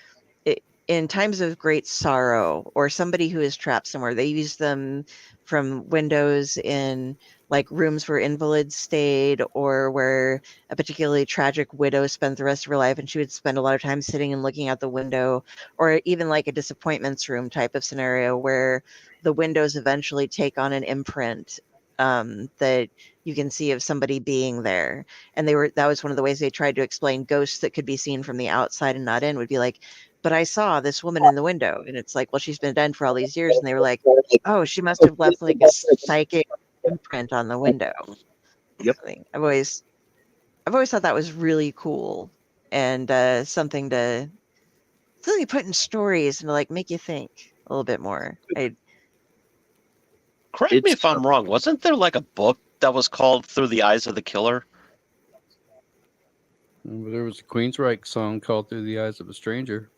in times of great sorrow or somebody who is trapped somewhere. They use them from windows in like rooms where invalids stayed, or where a particularly tragic widow spent the rest of her life and she would spend a lot of time sitting and looking out the window, or even like a disappointments room type of scenario where the windows eventually take on an imprint that you can see of somebody being there. And that was one of the ways they tried to explain ghosts that could be seen from the outside and not in, would be like, but I saw this woman in the window. And it's like, well, she's been dead for all these years. And they were like, oh, she must have left like a psychic imprint on the window. Yep. I've always thought that was really cool, and something to put in stories and to like make you think a little bit more. Correct me It's if I'm wrong. Wasn't there like a book that was called Through the Eyes of the Killer? There was a Queensryche song called "Through the Eyes of a Stranger."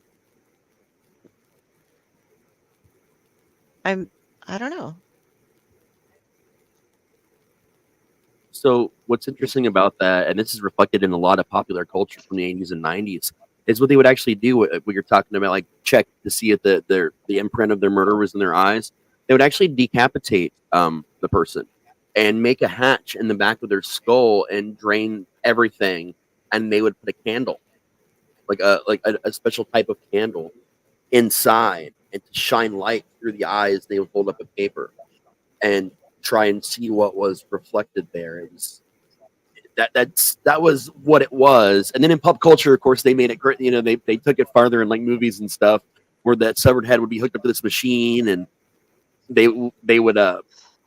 I don't know. So what's interesting about that, and this is reflected in a lot of popular culture from the 80s and 90s, is what they would actually do. What you're talking about, like check to see if the imprint of their murder was in their eyes. They would actually decapitate the person and make a hatch in the back of their skull and drain everything, and they would put a candle, a special type of candle, inside, and to shine light through the eyes. They would hold up a paper and try and see what was reflected there. It was that was what it was. And then in pop culture, of course, they made it great. You know, they took it farther in like movies and stuff, where that severed head would be hooked up to this machine, and they would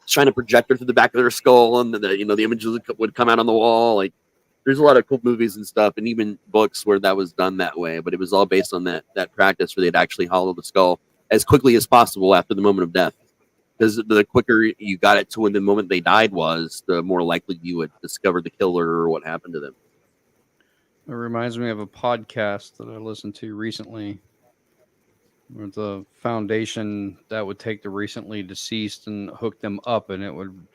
shine a projector through the back of their skull, and the images would come out on the wall. Like, there's a lot of cool movies and stuff, and even books where that was done that way. But it was all based on that practice where they'd actually hollow the skull as quickly as possible after the moment of death. Because the quicker you got it to when the moment they died was, the more likely you would discover the killer or what happened to them. It reminds me of a podcast that I listened to recently, where the foundation that would take the recently deceased and hook them up, and it would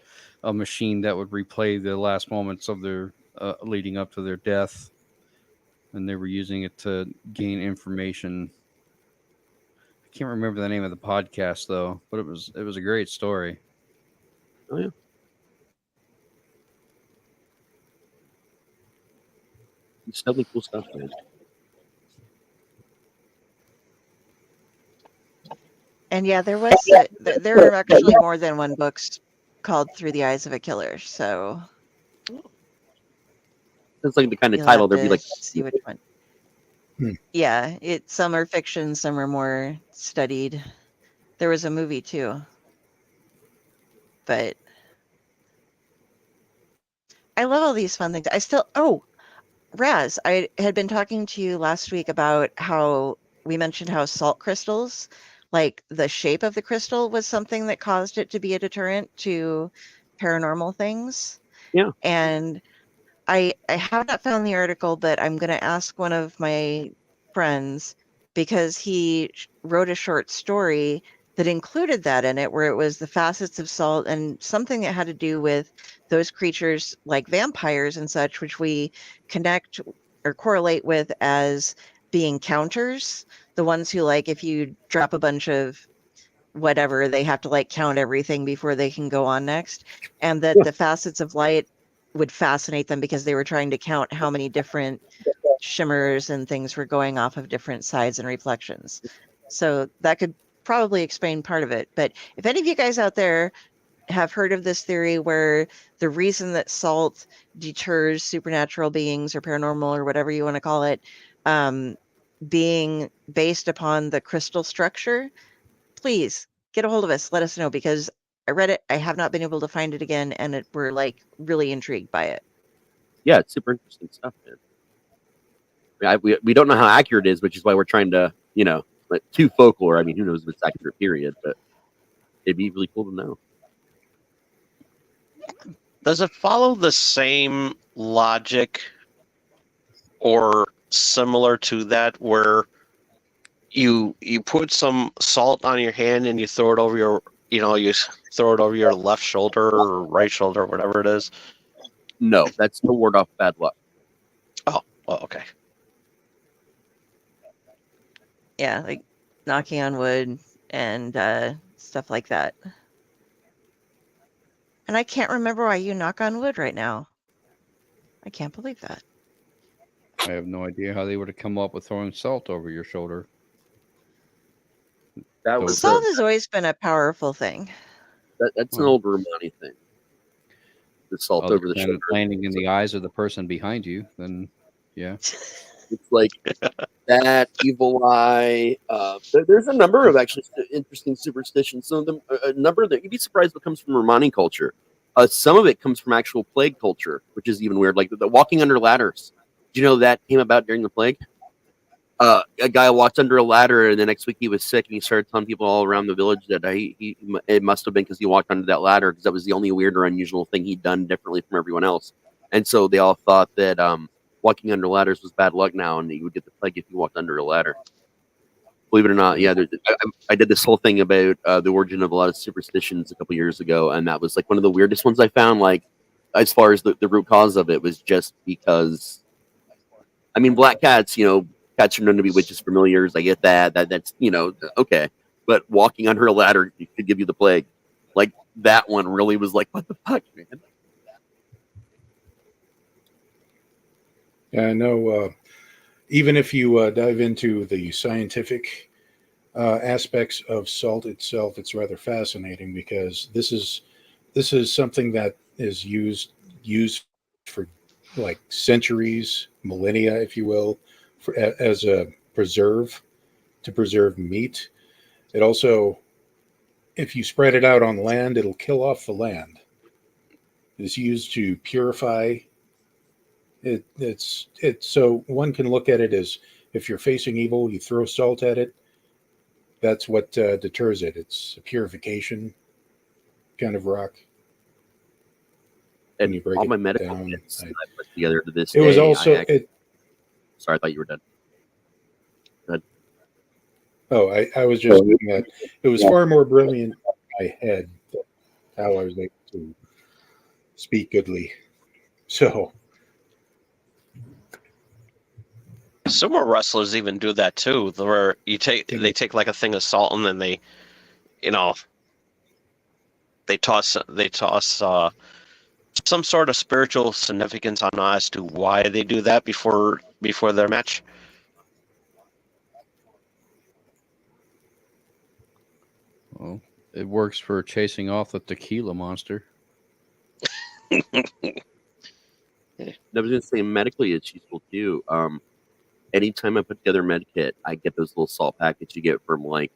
a machine that would replay the last moments of their leading up to their death, and they were using it to gain information. I can't remember the name of the podcast though, but it was a great story. Oh yeah. It's definitely cool stuff, man. And yeah, there are actually more than one books called Through the Eyes of a Killer. So It's like the kind of you'll title have there'd be to like, see which one. Hmm. Yeah, some are fiction, some are more studied. There was a movie too, but I love all these fun things. Raz, I had been talking to you last week about how we mentioned how salt crystals, like the shape of the crystal was something that caused it to be a deterrent to paranormal things. Yeah. And I have not found the article, but I'm going to ask one of my friends because he wrote a short story that included that in it, where it was the facets of salt and something that had to do with those creatures like vampires and such, which we connect or correlate with as being counters. The ones who, like, if you drop a bunch of whatever, they have to like count everything before they can go on next. And that the facets of light would fascinate them because they were trying to count how many different shimmers and things were going off of different sides and reflections. So that could probably explain part of it. But if any of you guys out there have heard of this theory where the reason that salt deters supernatural beings or paranormal or whatever you want to call it, being based upon the crystal structure, please get a hold of us. Let us know, because I read it. I have not been able to find it again, and we're like really intrigued by it. yeah, it's super interesting stuff, man. We don't know how accurate it is, which is why we're trying to, like, to folklore. I mean, who knows if it's accurate, period, but it'd be really cool to know. Does it follow the same logic or similar to that, where you put some salt on your hand and you throw it over your left shoulder or right shoulder, whatever it is? No, that's to ward off bad luck. Oh, well, okay. Yeah, like knocking on wood and stuff like that. And I can't remember why you knock on wood right now. I can't believe that. I have no idea how they would have come up with throwing salt over your shoulder. That So was Salt has always been a powerful thing. that's an old Romani thing. The salt other over the than shoulder. landing in the eyes of the person behind you, then yeah. It's like that evil eye. There's a number of actually interesting superstitions. Some of them, a number that you'd be surprised what comes from Romani culture. Some of it comes from actual plague culture, which is even weird. Like the walking under ladders. Do you know that came about during the plague? A guy walked under a ladder, and the next week he was sick, and he started telling people all around the village that it must have been because he walked under that ladder, because that was the only weird or unusual thing he'd done differently from everyone else. And so they all thought that walking under ladders was bad luck now, and that you would get the plague if you walked under a ladder. Believe it or not, yeah. I did this whole thing about the origin of a lot of superstitions a couple years ago, and that was like one of the weirdest ones I found. Like, as far as the root cause of it was just because, I mean, black cats, cats are known to be witches, familiars. I get that. That's okay. But walking under a ladder could give you the plague. Like, that one really was like, what the fuck, man? Yeah, I know. Even if you dive into the scientific aspects of salt itself, it's rather fascinating, because this is something that is used for like centuries, millennia, if you will, as a preserve, to preserve meat. It also, if you spread it out on land, it'll kill off the land. It's used to purify. It's so one can look at it as, if you're facing evil, you throw salt at it. That's what deters it. It's a purification kind of rock. And When you break all it my medical down, kits that I put together to this it day. was also Sorry, I thought you were done. Oh, I was just saying that it was far more brilliant in my head how I was able to speak goodly. So Sumo wrestlers even do that too, where they take like a thing of salt, and then they toss some sort of spiritual significance on as to why they do that before their match. It works for chasing off the tequila monster. I was gonna say medically it's useful too. Anytime I put together a med kit, I get those little salt packets you get from like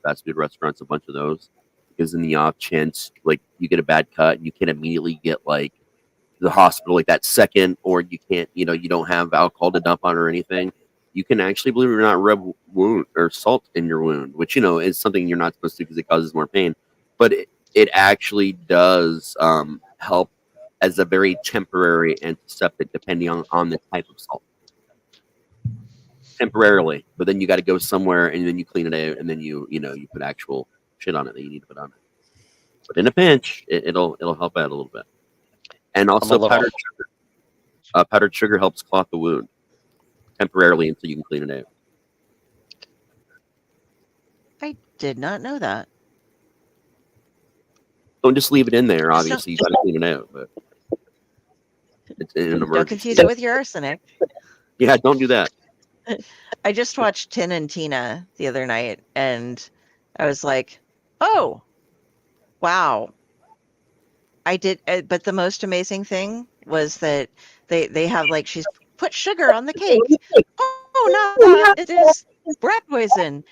fast food restaurants, a bunch of those. Because in the off chance like you get a bad cut and you can't immediately get like to the hospital like that second, or you can't, you don't have alcohol to dump on or anything. You can actually, believe it or not, rub wound or salt in your wound, which is something you're not supposed to because it causes more pain. But it actually does help as a very temporary antiseptic, depending on the type of salt. Temporarily, but then you got to go somewhere and then you clean it out and then you put actual shit on it that you need to put on it. But in a pinch, it'll help out a little bit. And also powdered sugar. Powdered sugar helps clot the wound temporarily until you can clean it out. I did not know that. Don't just leave it in there. Obviously, you got to clean it out. But it's in an emergency. Don't confuse it with your arsenic. Yeah, don't do that. I just watched Tin and Tina the other night, and I was like, "Oh, wow!" I did, but the most amazing thing was that they have like she's put sugar on the cake. Oh, not that! It is rat poison.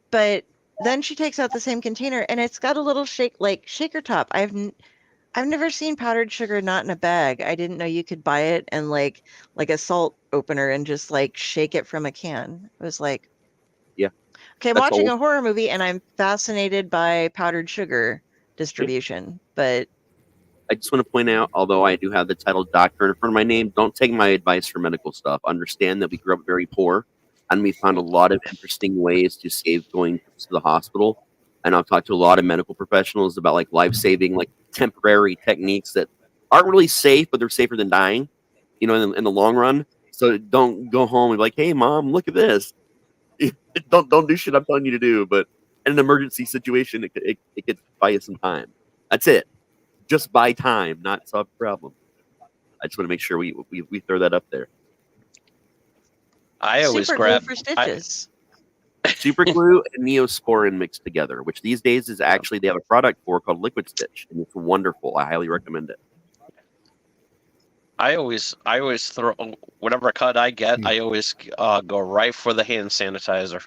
But then she takes out the same container, and it's got a little shaker top. I've never seen powdered sugar not in a bag. I didn't know you could buy it and like a salt opener and just like shake it from a can. It was like, yeah. Okay, I'm watching a horror movie and I'm fascinated by powdered sugar distribution. But I just want to point out, although I do have the title doctor in front of my name, don't take my advice for medical stuff. Understand that we grew up very poor and we found a lot of interesting ways to save going to the hospital. And I've talked to a lot of medical professionals about like life-saving, like temporary techniques that aren't really safe, but they're safer than dying, in the long run. So don't go home and be like, hey, mom, look at this. don't do shit I'm telling you to do. But in an emergency situation, it could buy you some time. That's it. Just buy time, not solve the problem. I just want to make sure we throw that up there. I always super grab glue for stitches. Super glue and Neosporin mixed together, which these days is actually they have a product for called Liquid Stitch, and it's wonderful. I highly recommend it. I always throw whatever cut I get. I always go right for the hand sanitizer.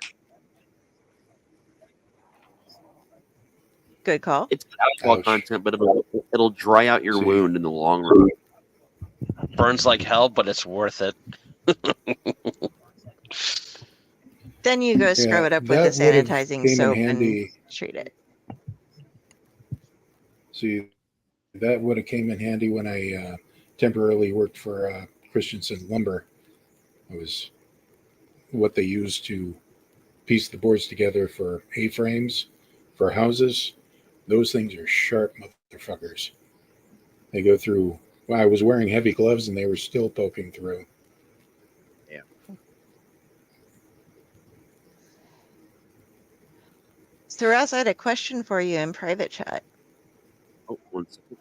Good call. It's alcohol content, but it'll dry out your wound in the long run. Burns like hell, but it's worth it. Then you go scrub it up with the sanitizing soap and treat it. See, that would have came in handy when I temporarily worked for Christensen Lumber. It was what they used to piece the boards together for A-frames for houses. Those things are sharp motherfuckers. They go through. Well, I was wearing heavy gloves and they were still poking through. Yeah. So, Ross, I had a question for you in private chat. Oh, 1 second.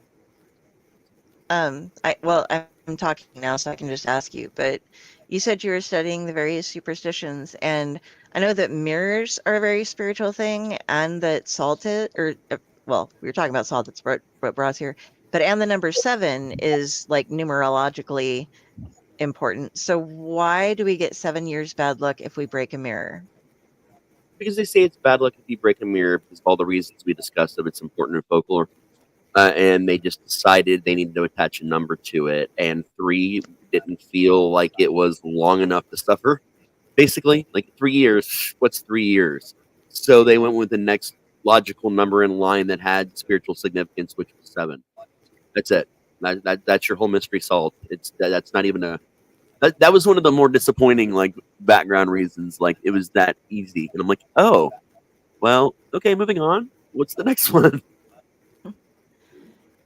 I'm talking now, so I can just ask you. But you said you were studying the various superstitions, and I know that mirrors are a very spiritual thing, and that we were talking about salt. That's what brought us here. But and the number 7 is like numerologically important. So why do we get 7 years bad luck if we break a mirror? Because they say it's bad luck if you break a mirror because of all the reasons we discussed of it's important in folklore. And they just decided they needed to attach a number to it. And 3 didn't feel like it was long enough to suffer. Basically, like 3 years. What's 3 years? So they went with the next logical number in line that had spiritual significance, which was 7. That's it. That's your whole mystery solved. That's not even that was one of the more disappointing like background reasons. Like it was that easy, and I'm like, oh, well, okay, moving on. What's the next one?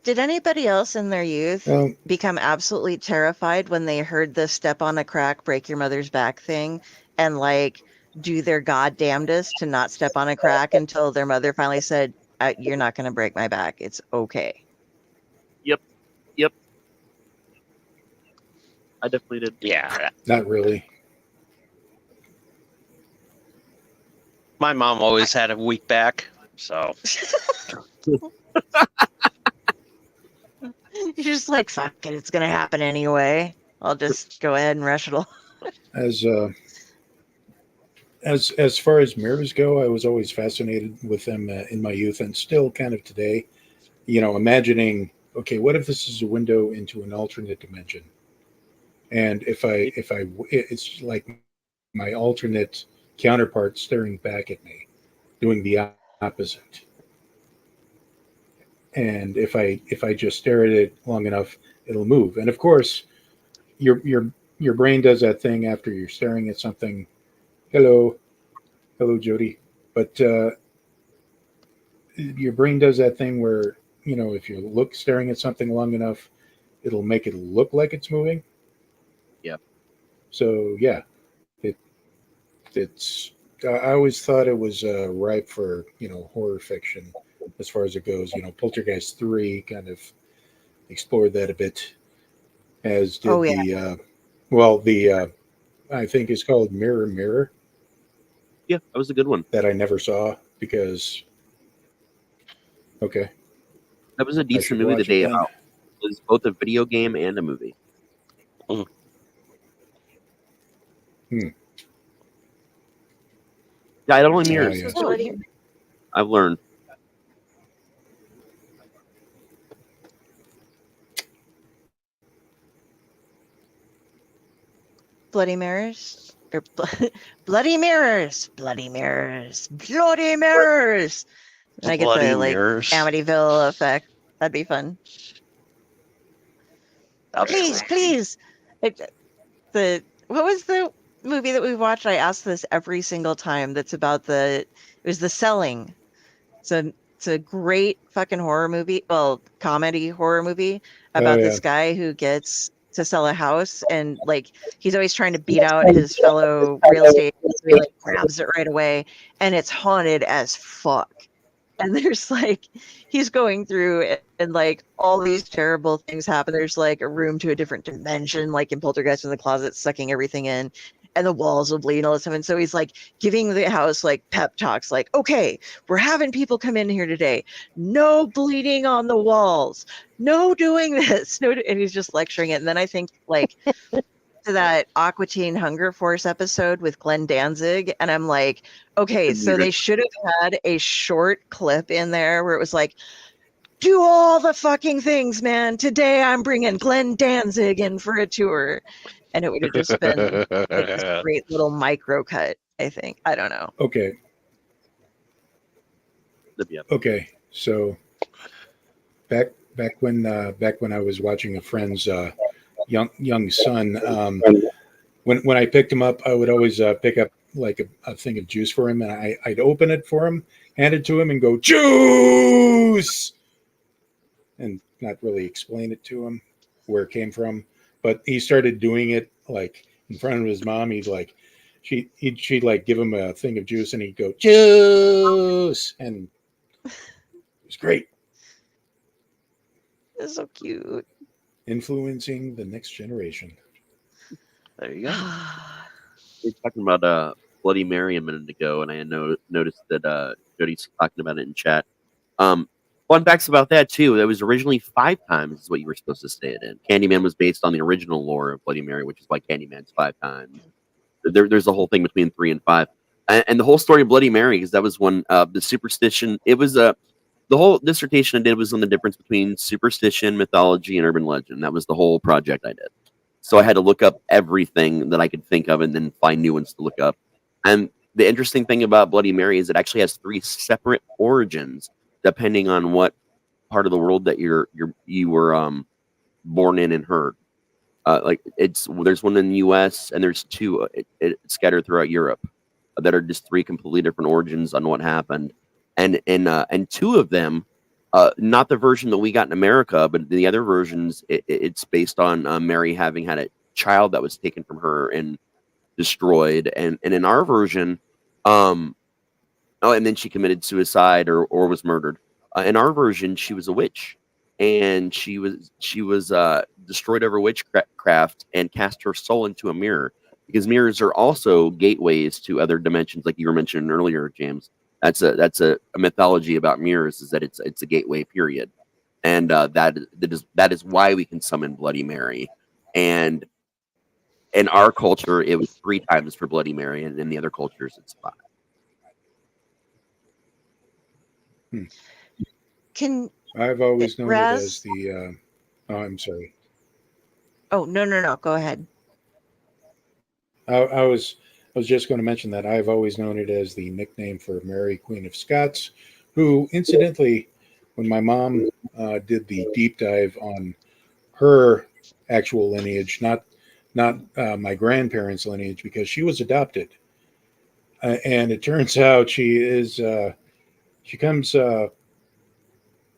Did anybody else in their youth become absolutely terrified when they heard the step on a crack, break your mother's back thing, and like do their goddamnedest to not step on a crack until their mother finally said, "You're not going to break my back. It's okay." Yep. I definitely did. Yeah. Not really. My mom always had a weak back. So You're just like, fuck it, it's gonna happen anyway. I'll just go ahead and rush it all. As as far as mirrors go, I was always fascinated with them in my youth, and still kind of today. You know, imagining, okay, what if this is a window into an alternate dimension? And it's like my alternate counterpart staring back at me, doing the opposite. And if I just stare at it long enough, it'll move. And of course, your brain does that thing after you're staring at something. Hello, hello, Jody. But your brain does that thing where, if you look staring at something long enough, it'll make it look like it's moving. Yep. So yeah, it's. I always thought it was ripe for horror fiction, as far as it goes. Poltergeist 3 kind of explored that a bit, as did Oh, yeah. the I think it's called Mirror Mirror, Yeah, that was a good one. that I never saw because. Okay, That was a I decent should movie watch that they it then. it was both a video game and a movie. Hmm. Yeah, I don't know Oh, mirrors. yeah. Bloody, I've learned. bloody mirrors. Or bloody mirrors. Bloody mirrors. Bloody mirrors. And I get bloody the mirrors. Amityville effect. That'd be fun. That'd be Please, cool. please. What was the movie that we watched? I ask this every single time. That's about it was The Selling. It's a great fucking horror movie. Well, comedy horror movie Oh about yeah. this guy who gets to sell a house, and he's always trying to beat out his fellow real estate. So he grabs it right away, and it's haunted as fuck. And there's he's going through and all these terrible things happen. There's a room to a different dimension, like in Poltergeist, in the closet, sucking everything in, and the walls will bleed and all this stuff. And so he's giving the house pep talks, okay, we're having people come in here today. No bleeding on the walls. No doing this. No, and he's just lecturing it. And then I think to that Aqua Teen Hunger Force episode with Glenn Danzig, and I'm like, okay, so they should have had a short clip in there where it was do all the fucking things, man. Today I'm bringing Glenn Danzig in for a tour. And it would have just been this great little micro cut, I think. I don't know. Okay. Yeah. Okay. So back when I was watching a friend's young son, when I picked him up, I would always pick up a thing of juice for him, and I'd open it for him, hand it to him, and go juice, and not really explain it to him where it came from. But he started doing it in front of his mom. He'd she'd give him a thing of juice, and he'd go juice, and it was great. It's so cute. Influencing the next generation. There you go. We were talking about Bloody Mary a minute ago, and I had noticed that Jody's talking about it in chat. Fun facts about that too. That was originally 5 times is what you were supposed to say it in. Candyman was based on the original lore of Bloody Mary, which is why Candyman's 5 times. There's a whole thing between 3 and 5, and the whole story of Bloody Mary, because that was one the superstition. It was the whole dissertation I did was on the difference between superstition, mythology, and urban legend. That was the whole project I did. So I had to look up everything that I could think of and then find new ones to look up. And the interesting thing about Bloody Mary is it actually has 3 separate origins, depending on what part of the world that you were born in and heard. There's one in the U.S. and there's 2 scattered throughout Europe that are just 3 completely different origins on what happened. And 2 of them, not the version that we got in America, but the other versions, it's based on Mary having had a child that was taken from her and destroyed. And in our version, and then she committed suicide or was murdered. In our version, she was a witch, and she was destroyed over witchcraft and cast her soul into a mirror, because mirrors are also gateways to other dimensions, like you were mentioning earlier, James. That's a mythology about mirrors, is that it's a gateway period, and that is why we can summon Bloody Mary. And in our culture, it was 3 times for Bloody Mary, and in the other cultures, it's 5. Can I've always known it as Raz? the. Oh, I'm sorry. Oh, no. Go ahead. I was just going to mention that I've always known it as the nickname for Mary, Queen of Scots, who, incidentally, when my mom did the deep dive on her actual lineage, not my grandparents' lineage, because she was adopted, and it turns out she comes.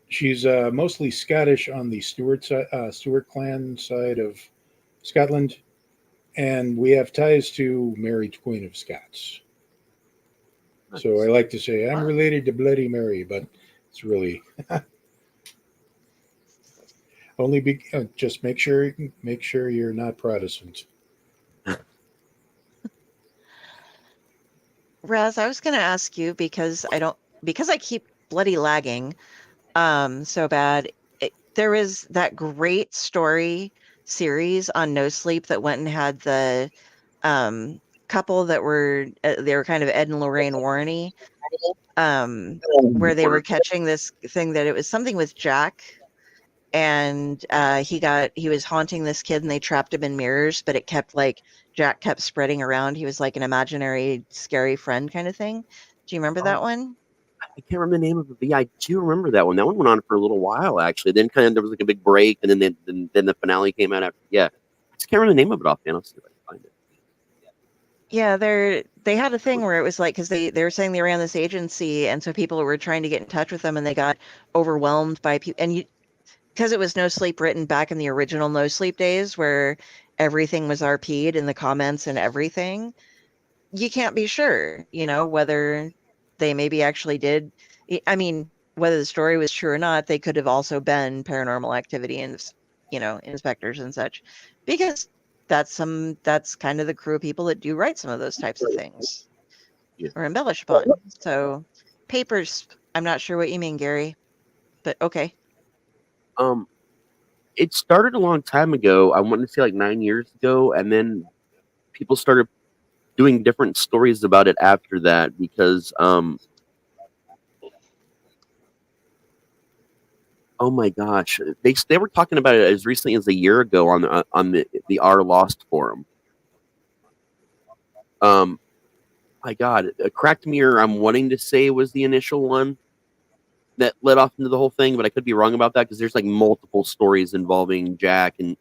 She's mostly Scottish on the Stuart clan side of Scotland, and we have ties to Mary, Queen of Scots. So I like to say I'm related to Bloody Mary, but it's really just make sure you're not Protestant. Raz, I was going to ask you because I keep bloody lagging so bad. There was that great story series on No Sleep that went and had the couple that were they were kind of Ed and Lorraine Warreny, where they were catching this thing that it was something with Jack, and he was haunting this kid, and they trapped him in mirrors, but Jack kept spreading around. He was like an imaginary scary friend kind of thing. Do you remember that one? I can't remember the name of it, but yeah, I do remember that one. That one went on for a little while, actually. Then there was like a big break, and then the finale came out after. Yeah, I just can't remember the name of it offhand. I'll see if I can find it. Yeah, they had a thing where it was like, because they were saying they ran this agency, and so people were trying to get in touch with them, and they got overwhelmed by people. And because it was No Sleep written back in the original No Sleep days, where everything was RP'd in the comments and everything, you can't be sure, whether they maybe actually did. I mean, whether the story was true or not, they could have also been paranormal activity and, inspectors and such, because that's kind of the crew of people that do write some of those types of things or embellish upon. So papers, I'm not sure what you mean, Gary, but okay. It started a long time ago. I want to say like 9 years ago, and then people started doing different stories about it after that because oh my gosh, they were talking about it as recently as a year ago on the R Lost forum. My God, a cracked mirror. I'm wanting to say was the initial one that led off into the whole thing, but I could be wrong about that because there's like multiple stories involving Jack and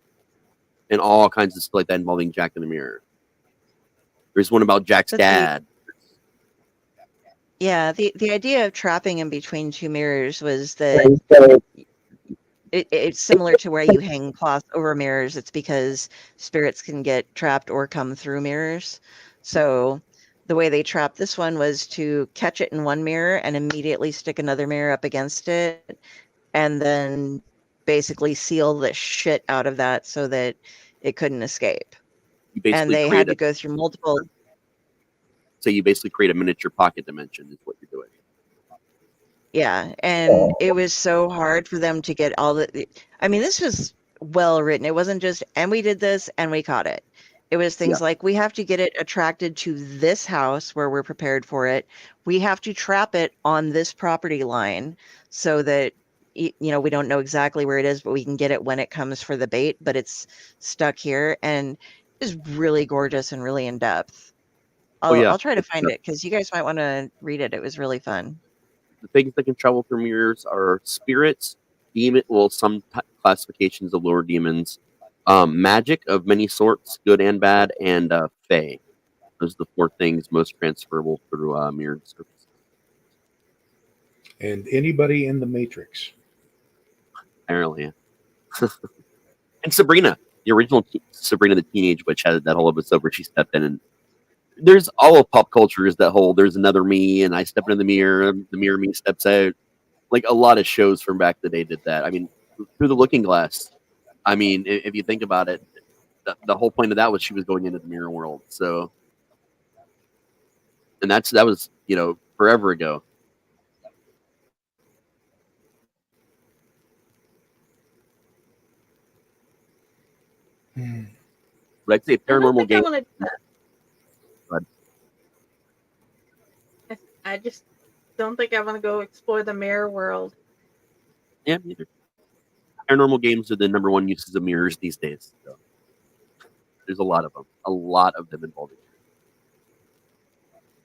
all kinds of stuff like that involving Jack in the mirror. There's one about Jack's dad. Yeah, the idea of trapping in between two mirrors was that it's similar to where you hang cloth over mirrors. It's because spirits can get trapped or come through mirrors. So the way they trapped this one was to catch it in one mirror and immediately stick another mirror up against it, and then basically seal the shit out of that so that it couldn't escape. And they had to go through multiple. So you basically create a miniature pocket dimension is what you're doing. Yeah, and it was so hard for them to get all the. I mean, this was well written. It wasn't just, and we did this and we caught it. It was things like, we have to get it attracted to this house where we're prepared for it. We have to trap it on this property line so that, we don't know exactly where it is, but we can get it when it comes for the bait, but it's stuck here. And it's really gorgeous and really in depth. I'll try to find it because you guys might want to read it. It was really fun. The things that can travel through mirrors are spirits, some classifications of lower demons, magic of many sorts, good and bad, and fae. Those are the 4 things most transferable through mirrored surfaces. And anybody in the Matrix. Apparently. And Sabrina, the original Sabrina the Teenage Witch, had that whole episode where she stepped in, and there's all of pop culture is that whole there's another me and I step into the mirror me steps out. Like a lot of shows from back in the day did that. I mean, Through the Looking Glass. I mean, if you think about it, the whole point of that was she was going into the mirror world. So, and that was forever ago. But I'd say I don't paranormal think I games. want to do But that. I just don't think I want to go explore the mirror world. yeah, neither. Paranormal games are the number one uses of mirrors these days. So there's a lot of them involving.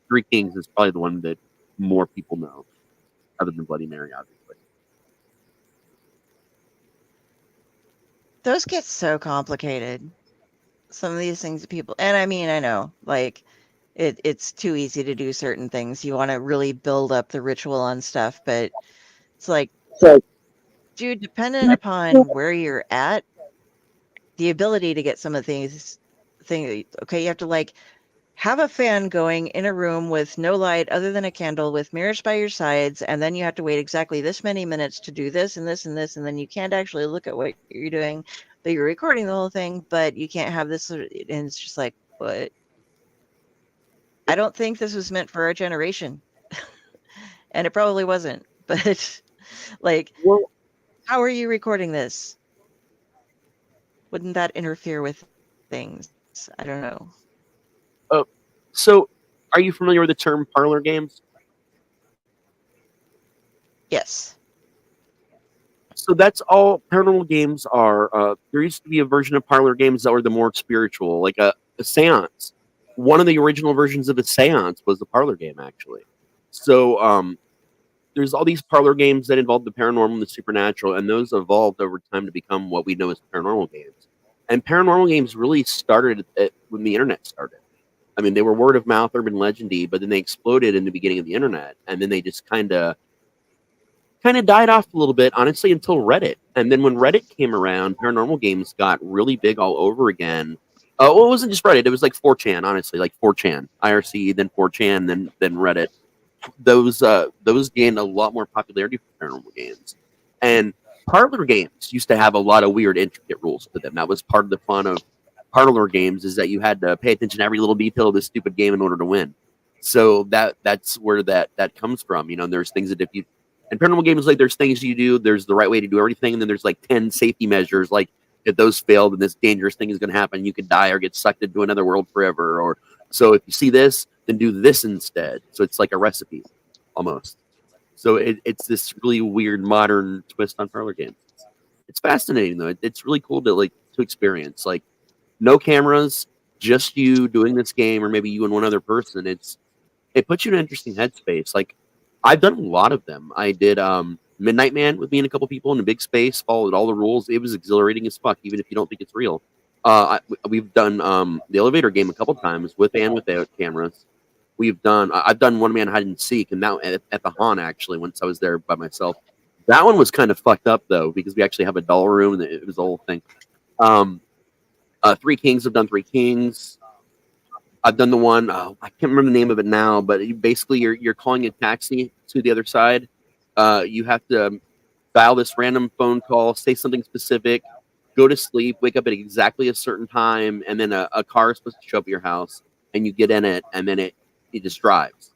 Three Kings is probably the one that more people know, other than Bloody Mary, obviously. Those get so complicated. Some of these things that people, and I mean, I know, like, it's too easy to do certain things. You want to really build up the ritual on stuff, but it's like, dude, dependent upon where you're at, the ability to get some of these things, okay, you have to like have a fan going in a room with no light other than a candle with mirrors by your sides, and then you have to wait exactly this many minutes to do this and this and this, and then you can't actually look at what you're doing, but you're recording the whole thing, but you can't have this, and it's just like, what? I don't think this was meant for our generation. And it probably wasn't, but like, Well, how are you recording this? Wouldn't that interfere with things? I don't know. so are you familiar with the term parlor games? Yes. So that's all paranormal games are. There used to be a version of parlor games that were the more spiritual, like a seance. One of the original versions of a seance was the parlor game, actually. So there's all these parlor games that involve the paranormal and the supernatural, and those evolved over time to become what we know as paranormal games. And paranormal games really started when the internet started. I mean, they were word of mouth, urban legendy, but then they exploded in the beginning of the internet, and then they just kind of died off a little bit, honestly, until Reddit. And then when Reddit came around, paranormal games got really big all over again. Well, it wasn't just Reddit; it was like 4chan, honestly, like 4chan, IRC, then 4chan, then Reddit. Those gained a lot more popularity for paranormal games, and parlor games used to have a lot of weird, intricate rules to them. That was part of the fun of parlor games, is that you had to pay attention to every little detail of this stupid game in order to win. So that's where that comes from. You know, there's things that if you in paranormal games, like, there's things you do, there's the right way to do everything, and then there's like 10 safety measures. Like, if those fail, then this dangerous thing is going to happen. You could die or get sucked into another world forever. Or so if you see this, then do this instead. So it's like a recipe, almost. So it's this really weird modern twist on parlor games. It's fascinating though. It's really cool to experience. Like, no cameras, just you doing this game, or maybe you and one other person. It puts you in an interesting headspace. Like, I've done a lot of them. I did Midnight Man with me and a couple people in a big space, followed all the rules. It was exhilarating as fuck, even if you don't think it's real. We've done the elevator game a couple times with and without cameras. I've done one man hide and seek, and now at the haunt, actually, once I was there by myself. That one was kind of fucked up though, because we actually have a doll room, and it was the whole thing. Three Kings, I've done Three Kings. I've done the one, I can't remember the name of it now, but basically you're calling a taxi to the other side. You have to dial this random phone call, say something specific, go to sleep, wake up at exactly a certain time, and then a car is supposed to show up at your house, and you get in it, and then it just drives.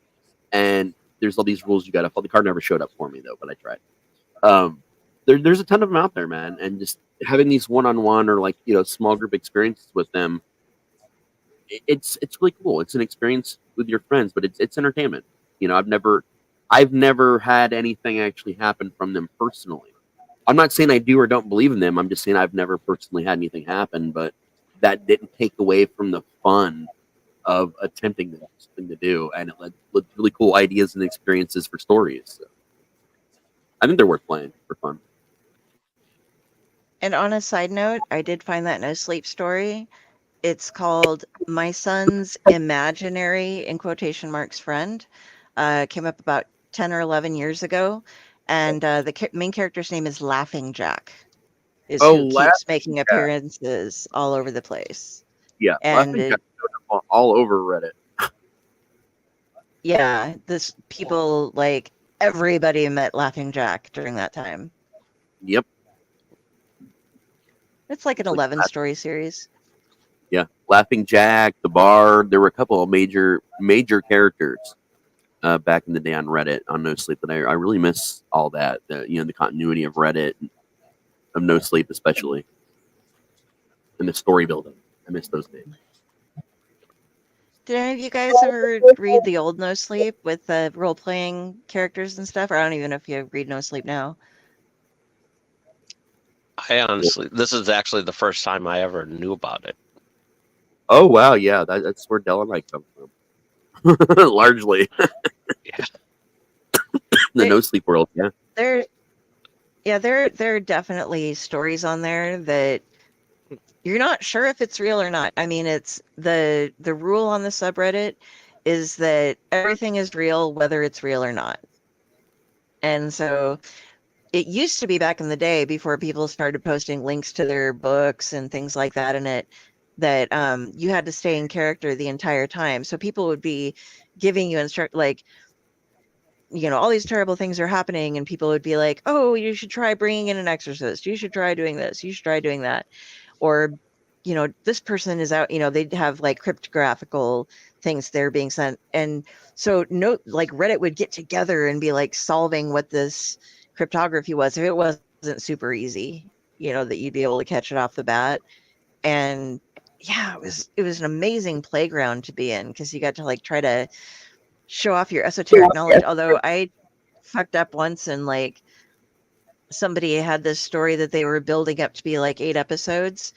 And there's all these rules you got to follow. The car never showed up for me though, but I tried. There's a ton of them out there, man, and just having these one-on-one or like small group experiences with them. It's really cool. It's an experience with your friends, but it's entertainment. I've never had anything actually happen from them personally. I'm not saying I do or don't believe in them. I'm just saying I've never personally had anything happen, but that didn't take away from the fun of attempting something to do, and it led really cool ideas and experiences for stories. So I think they're worth playing for fun. And on a side note, I did find that No Sleep story. It's called My Son's Imaginary, in quotation marks, Friend. Came up about 10 or 11 years ago. And the main character's name is Laughing Jack, is who keeps making appearances all over the place. Yeah, and Jack showed up all over Reddit. Yeah, people, like, everybody met Laughing Jack during that time. Yep. It's like an 11-story series. Yeah, Laughing Jack, the Bard. There were a couple of major characters back in the day on Reddit on No Sleep, but I really miss all that. The continuity of Reddit, of No Sleep especially. and the story building. I miss those days. Did any of you guys ever read the old No Sleep with the role playing characters and stuff? Or I don't even know if you read No Sleep now. I honestly, this is actually the first time I ever knew about it. Oh wow, yeah, that's where Dell and I come from, largely. Yeah. The No Sleep world, yeah. There are definitely stories on there that you're not sure if it's real or not. I mean, it's the rule on the subreddit is that everything is real, whether it's real or not. And so it used to be back in the day before people started posting links to their books and things like that in it, that you had to stay in character the entire time. So people would be giving you like, all these terrible things are happening, and people would be like, oh, you should try bringing in an exorcist. You should try doing this. You should try doing that. Or, this person is out, they'd have like cryptographical things they're being sent. And so like Reddit would get together and be like solving what this cryptography was, if it wasn't super easy, that you'd be able to catch it off the bat. And yeah, it was an amazing playground to be in, because you got to like try to show off your esoteric knowledge. Although I fucked up once, and like somebody had this story that they were building up to be like 8 episodes,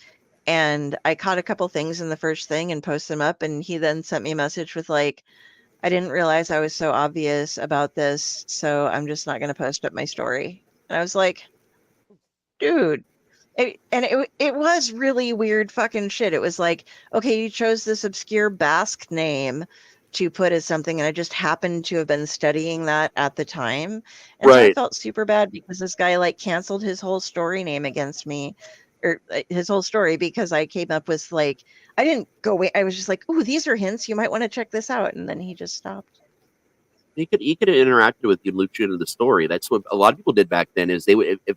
and I caught a couple things in the first thing and posted them up, and he then sent me a message with like, I didn't realize I was so obvious about this, so I'm just not going to post up my story. And I was like, dude. It was really weird fucking shit. It was like, okay, you chose this obscure Basque name to put as something, and I just happened to have been studying that at the time. And so I Right. felt super bad because this guy like canceled his whole story name against me, or his whole story, because I came up with like, I didn't go away. I was just like, oh, these are hints. You might want to check this out. And then he just stopped. He could have interacted with you and looped you into the story. That's what a lot of people did back then. Is they would, if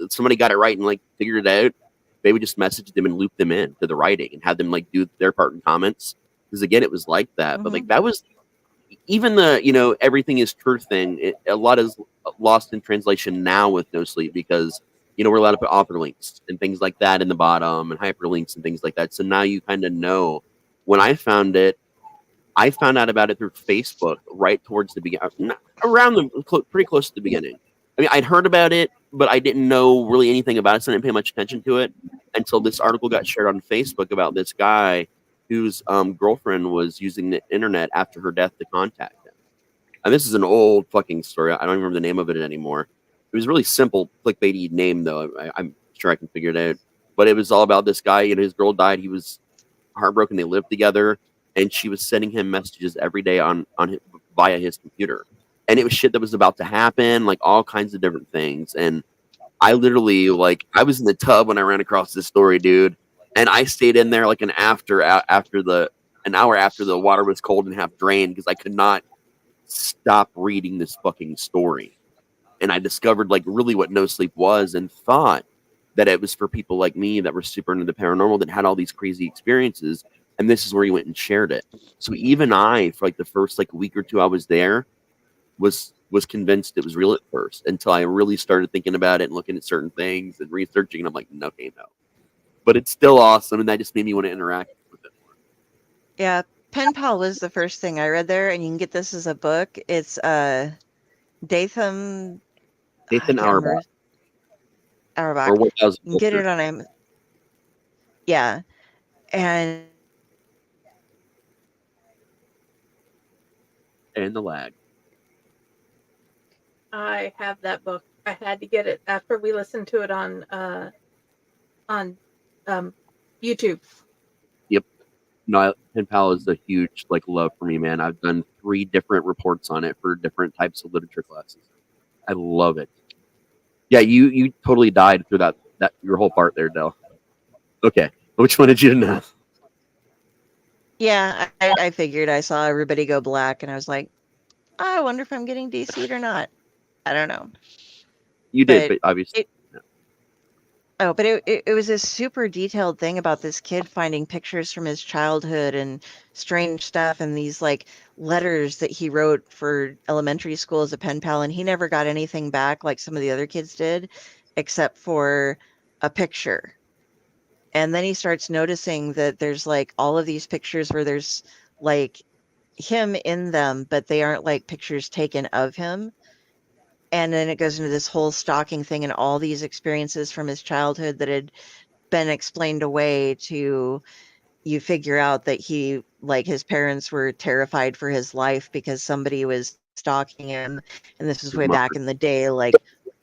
somebody got it right and like figured it out, they would just message them and loop them in to the writing and have them like do their part in comments. Because again, it was like that. But like that was even the everything is truth thing. A lot is lost in translation now with No Sleep, because we're allowed to put author links and things like that in the bottom and hyperlinks and things like that. So now you kind of know. When I found it, I found out about it through Facebook right towards the beginning, pretty close to the beginning. I mean, I'd heard about it, but I didn't know really anything about it, so I didn't pay much attention to it until this article got shared on Facebook about this guy whose girlfriend was using the internet after her death to contact him. And this is an old fucking story. I don't even remember the name of it anymore. It was a really simple, clickbaity name, though. I'm sure I can figure it out. But it was all about this guy. His girl died. He was heartbroken. They lived together. And she was sending him messages every day via his computer. And it was shit that was about to happen, like all kinds of different things. And I literally, I was in the tub when I ran across this story, dude. And I stayed in there like an hour after the water was cold and half drained, because I could not stop reading this fucking story. And I discovered like really what No Sleep was, and thought that it was for people like me that were super into the paranormal, that had all these crazy experiences. And this is where he went and shared it. So even I, for like the first like week or two I was there, was convinced it was real at first, until I really started thinking about it and looking at certain things and researching. And I'm like, okay, no. But it's still awesome, and that just made me want to interact with it more. Yeah, Pen Pal was the first thing I read there, and you can get this as a book. It's Dathan Auerbach. Auerbach. Or what You can get it on Amazon. Yeah, and the lag. I have that book. I had to get it after we listened to it on YouTube. Yep. No, Pen Pal is a huge love for me, man. I've done 3 different reports on it for different types of literature classes. I love it. Yeah, you totally died through that your whole part there, Del. Okay, which one did you know? Yeah, I figured. I saw everybody go black, and I was like, I wonder if I'm getting DC'd or not. I don't know. You did, but obviously. But it was a super detailed thing about this kid finding pictures from his childhood and strange stuff, and these letters that he wrote for elementary school as a pen pal, and he never got anything back like some of the other kids did, except for a picture. And then he starts noticing that there's like all of these pictures where there's like him in them, but they aren't like pictures taken of him. And then it goes into this whole stalking thing and all these experiences from his childhood that had been explained away to you figure out that he like his parents were terrified for his life because somebody was stalking him, and this was His way mother. back in the day, like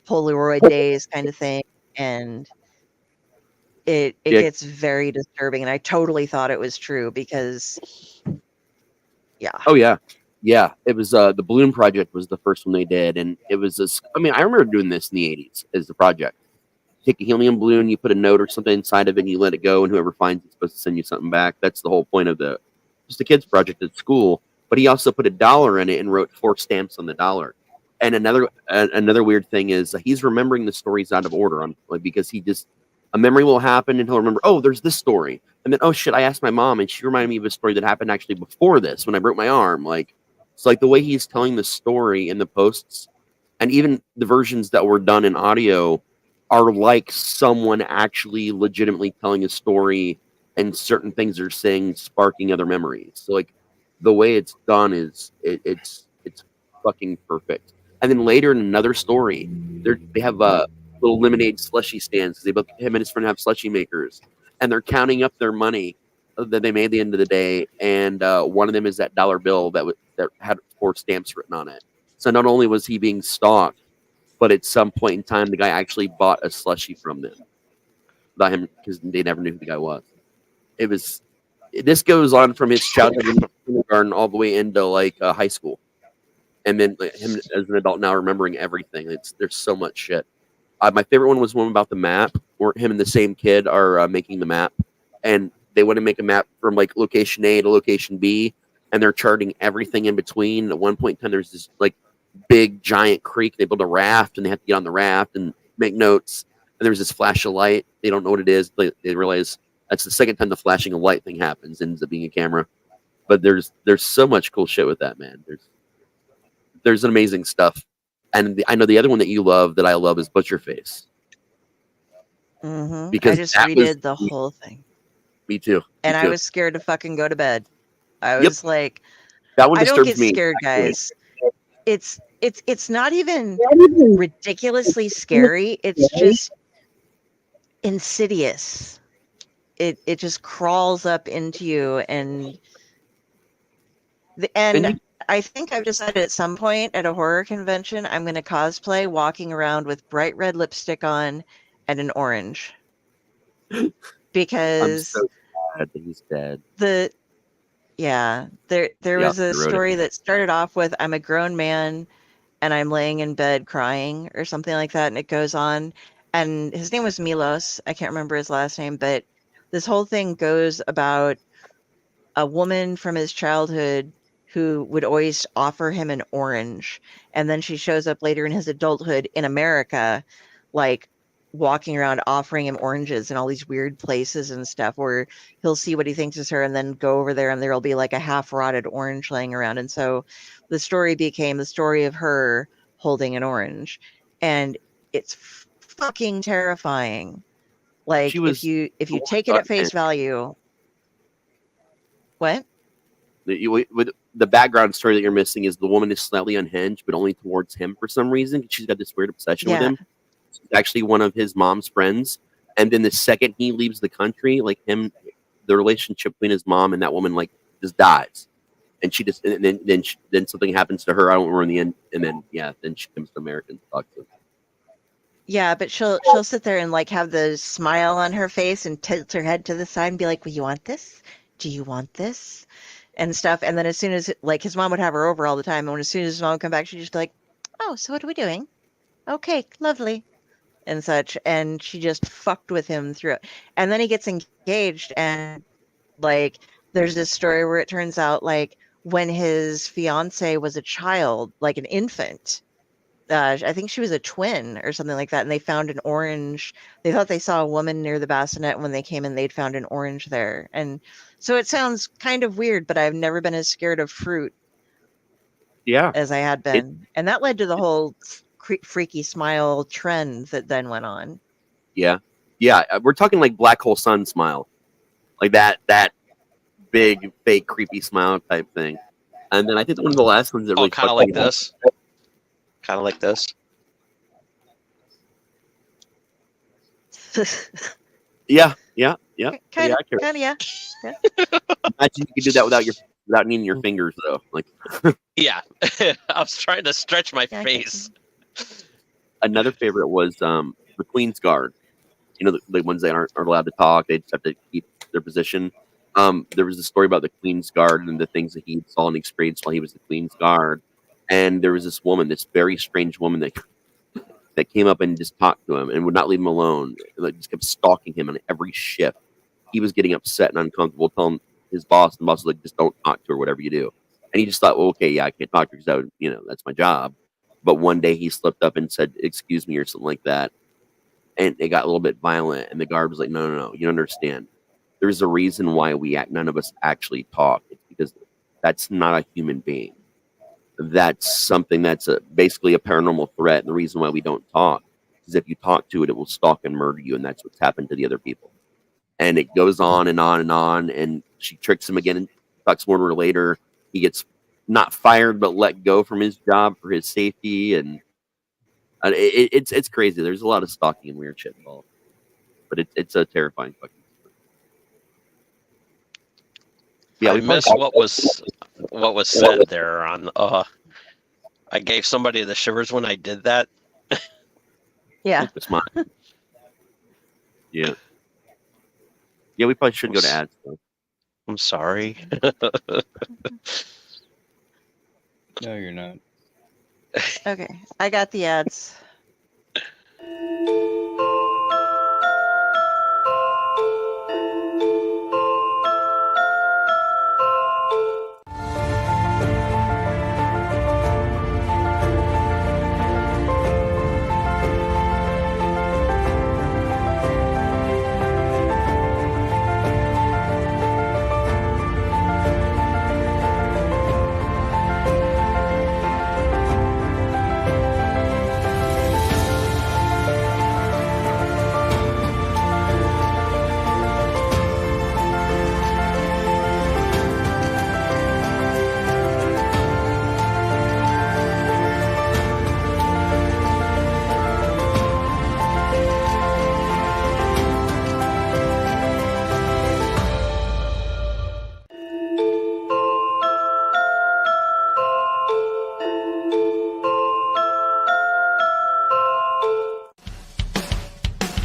Polaroid days kind of thing. And it Yeah. gets very disturbing, and I totally thought it was true because yeah. Oh yeah, yeah. It was the Balloon Project was the first one they did, and it was this. I mean, I remember doing this in the '80s as the project. Take a helium balloon, you put a note or something inside of it, and you let it go, and whoever finds it's supposed to send you something back. That's the whole point of the just a kid's project at school. But he also put $1 in it and wrote 4 stamps on the dollar. And another weird thing is he's remembering the stories out of order on like because he just a memory will happen and he'll remember, oh, there's this story. And then, oh shit, I asked my mom and she reminded me of a story that happened actually before this when I broke my arm. Like it's like the way he's telling the story in the posts and even the versions that were done in audio are like someone actually legitimately telling a story and certain things they're saying sparking other memories. So like the way it's done is it's fucking perfect. And then later in another story, they have little lemonade slushy stands because they both him and his friend have slushy makers, and they're counting up their money that they made at the end of the day. And one of them is that dollar bill that had 4 stamps written on it. So not only was he being stalked, but at some point in time, the guy actually bought a slushy from them. Not him because they never knew who the guy was. It was. This goes on from his childhood in kindergarten all the way into like high school, and then like, him as an adult now remembering everything. There's so much shit. My favorite one was one about the map, where him and the same kid are making the map, and they want to make a map from like location A to location B, and they're charting everything in between. At one point in time, there's this like big giant creek. They build a raft, and they have to get on the raft and make notes. And there's this flash of light. They don't know what it is. They realize that's the second time the flashing of light thing happens. Ends up being a camera. But there's so much cool shit with that, man. There's amazing stuff. And I know the other one that you love that I love is Butcherface. Mm-hmm. Because I just that was redid the whole thing. Me too. And Me I too. was scared to fucking go to bed. I Yep. was like, That one I don't disturbs get me. scared, actually. guys. It's not even ridiculously scary. It's just insidious. It just crawls up into you, and And you, I think I've decided at some point at a horror convention I'm going to cosplay walking around with bright red lipstick on and an orange. I'm Because so sad that he's dead. there Yeah, was a I wrote it. story that started off with I'm a grown man and I'm laying in bed crying or something like that, and it goes on. And his name was Milos. I can't remember his last name, but this whole thing goes about a woman from his childhood who would always offer him an orange. And then she shows up later in his adulthood in America, like walking around offering him oranges in all these weird places and stuff, where he'll see what he thinks is her and then go over there and there'll be like a half rotted orange laying around. And so the story became the story of her holding an orange. And it's fucking terrifying. Like She was if you take it at face value. What? with the background story that you're missing is the woman is slightly unhinged, but only towards him for some reason. She's got this weird obsession with him. She's actually one of his mom's friends. And then the second he leaves the country, like the relationship between his mom and that woman, like just dies. And she just, and then something happens to her. I don't remember in the end. And then, then she comes to America and talks to him. Yeah, but she'll sit there and like have the smile on her face and tilt her head to the side and be like, "Well, you want this? Do you want this?" and stuff. And then as soon as like his mom would have her over all the time, and as soon as his mom would come back, she'd just be like, "Oh, so what are we doing? Okay, lovely," and such. And she just fucked with him through it. And then he gets engaged, and like there's this story where it turns out like when his fiance was a child, like an infant. I think she was a twin or something like that, and they found an orange. They thought they saw a woman near the bassinet. When they came in, they'd found an orange there. And so it sounds kind of weird, but I've never been as scared of fruit as I had been. And that led to the whole freaky smile trend that then went on. Yeah. Yeah, we're talking like black hole sun smile, like that big fake creepy smile type thing. And then I think one of the last ones that really kind of like this. Kind of like this. Yeah. Kind of, accurate. yeah. Imagine you could do that without needing your fingers though. Like, Yeah, I was trying to stretch my Yeah, I face. another favorite was the Queen's Guard. You know, the ones that aren't allowed to talk; they just have to keep their position. There was a story about the Queen's Guard and the things that he saw and experienced while he was the Queen's Guard. And there was this woman, this very strange woman that came up and just talked to him and would not leave him alone. Like, just kept stalking him on every shift. He was getting upset and uncomfortable, telling his boss, and the boss was like, just don't talk to her, whatever you do. And he just thought, well, okay, yeah, I can't talk to her because that's my job. But one day he slipped up and said, excuse me, or something like that. And it got a little bit violent. And the guard was like, no, you don't understand. There's a reason why none of us actually talk. It's because that's not a human being. That's something that's basically a paranormal threat. And the reason why we don't talk is if you talk to it, it will stalk and murder you. And that's what's happened to the other people. And it goes on and on and on. And she tricks him again and talks more to her later. He gets not fired, but let go from his job for his safety. And it's crazy. There's a lot of stalking and weird shit involved. But it's a terrifying fucking story. Yeah, I missed what was said there on. I gave somebody the shivers when I did that. Yeah. It's mine. Yeah. Yeah, we probably should go to ads though. I'm sorry. No, you're not. Okay, I got the ads.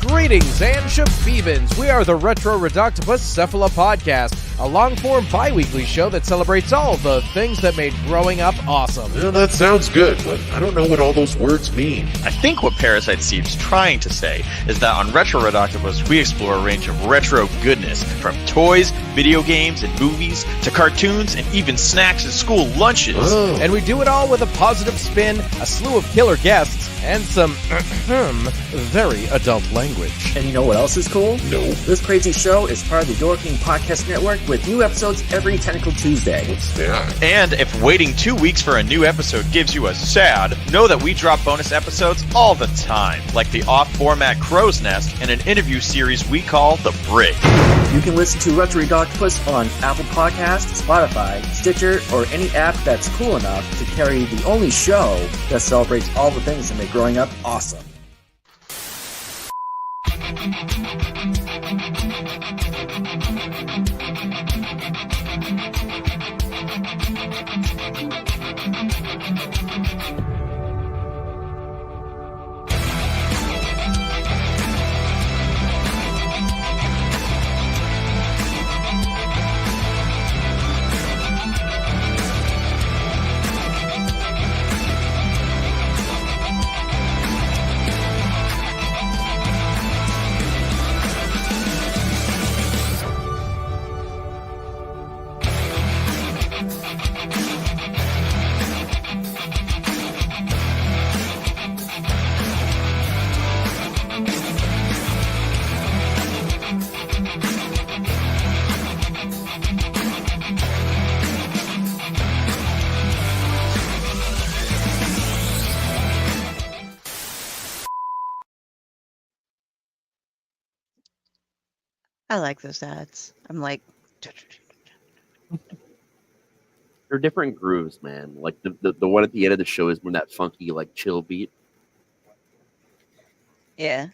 Greetings and shabebans. We are the Retro Redoctopus Cephala Podcast, a long-form bi-weekly show that celebrates all the things that made growing up awesome. Yeah, that sounds good, but I don't know what all those words mean. I think what Parasite seems trying to say is that on Retro Redoctopus, we explore a range of retro goodness, from toys, video games, and movies, to cartoons, and even snacks and school lunches. Oh. And we do it all with a positive spin, a slew of killer guests, and some very adult language. And you know what else is cool? No. This crazy show is part of the Door King Podcast Network with new episodes every Tentacle Tuesday. What's that? And if waiting 2 weeks for a new episode gives you a sad, know that we drop bonus episodes all the time, like the off-format Crow's Nest and an interview series we call The Brig. You can listen to Retro Redoctopus on Apple Podcasts, Spotify, Stitcher, or any app that's cool enough to carry the only show that celebrates all the things that make growing up awesome. I like those ads. I'm like, They're different grooves, man. Like the one at the end of the show is when that funky like chill beat. yeah.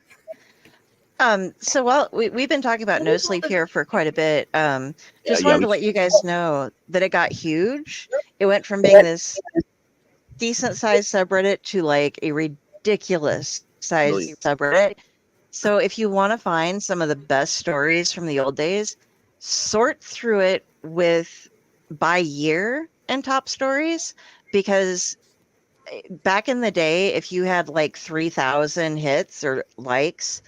So while we've been talking about no sleep here for quite a bit, just Yeah, wanted to let you guys know that it got huge. It went from being this decent sized subreddit to like a ridiculous sized subreddit. So if you want to find some of the best stories from the old days, sort through it with by year and top stories, because back in the day, if you had like 3,000 hits or likes,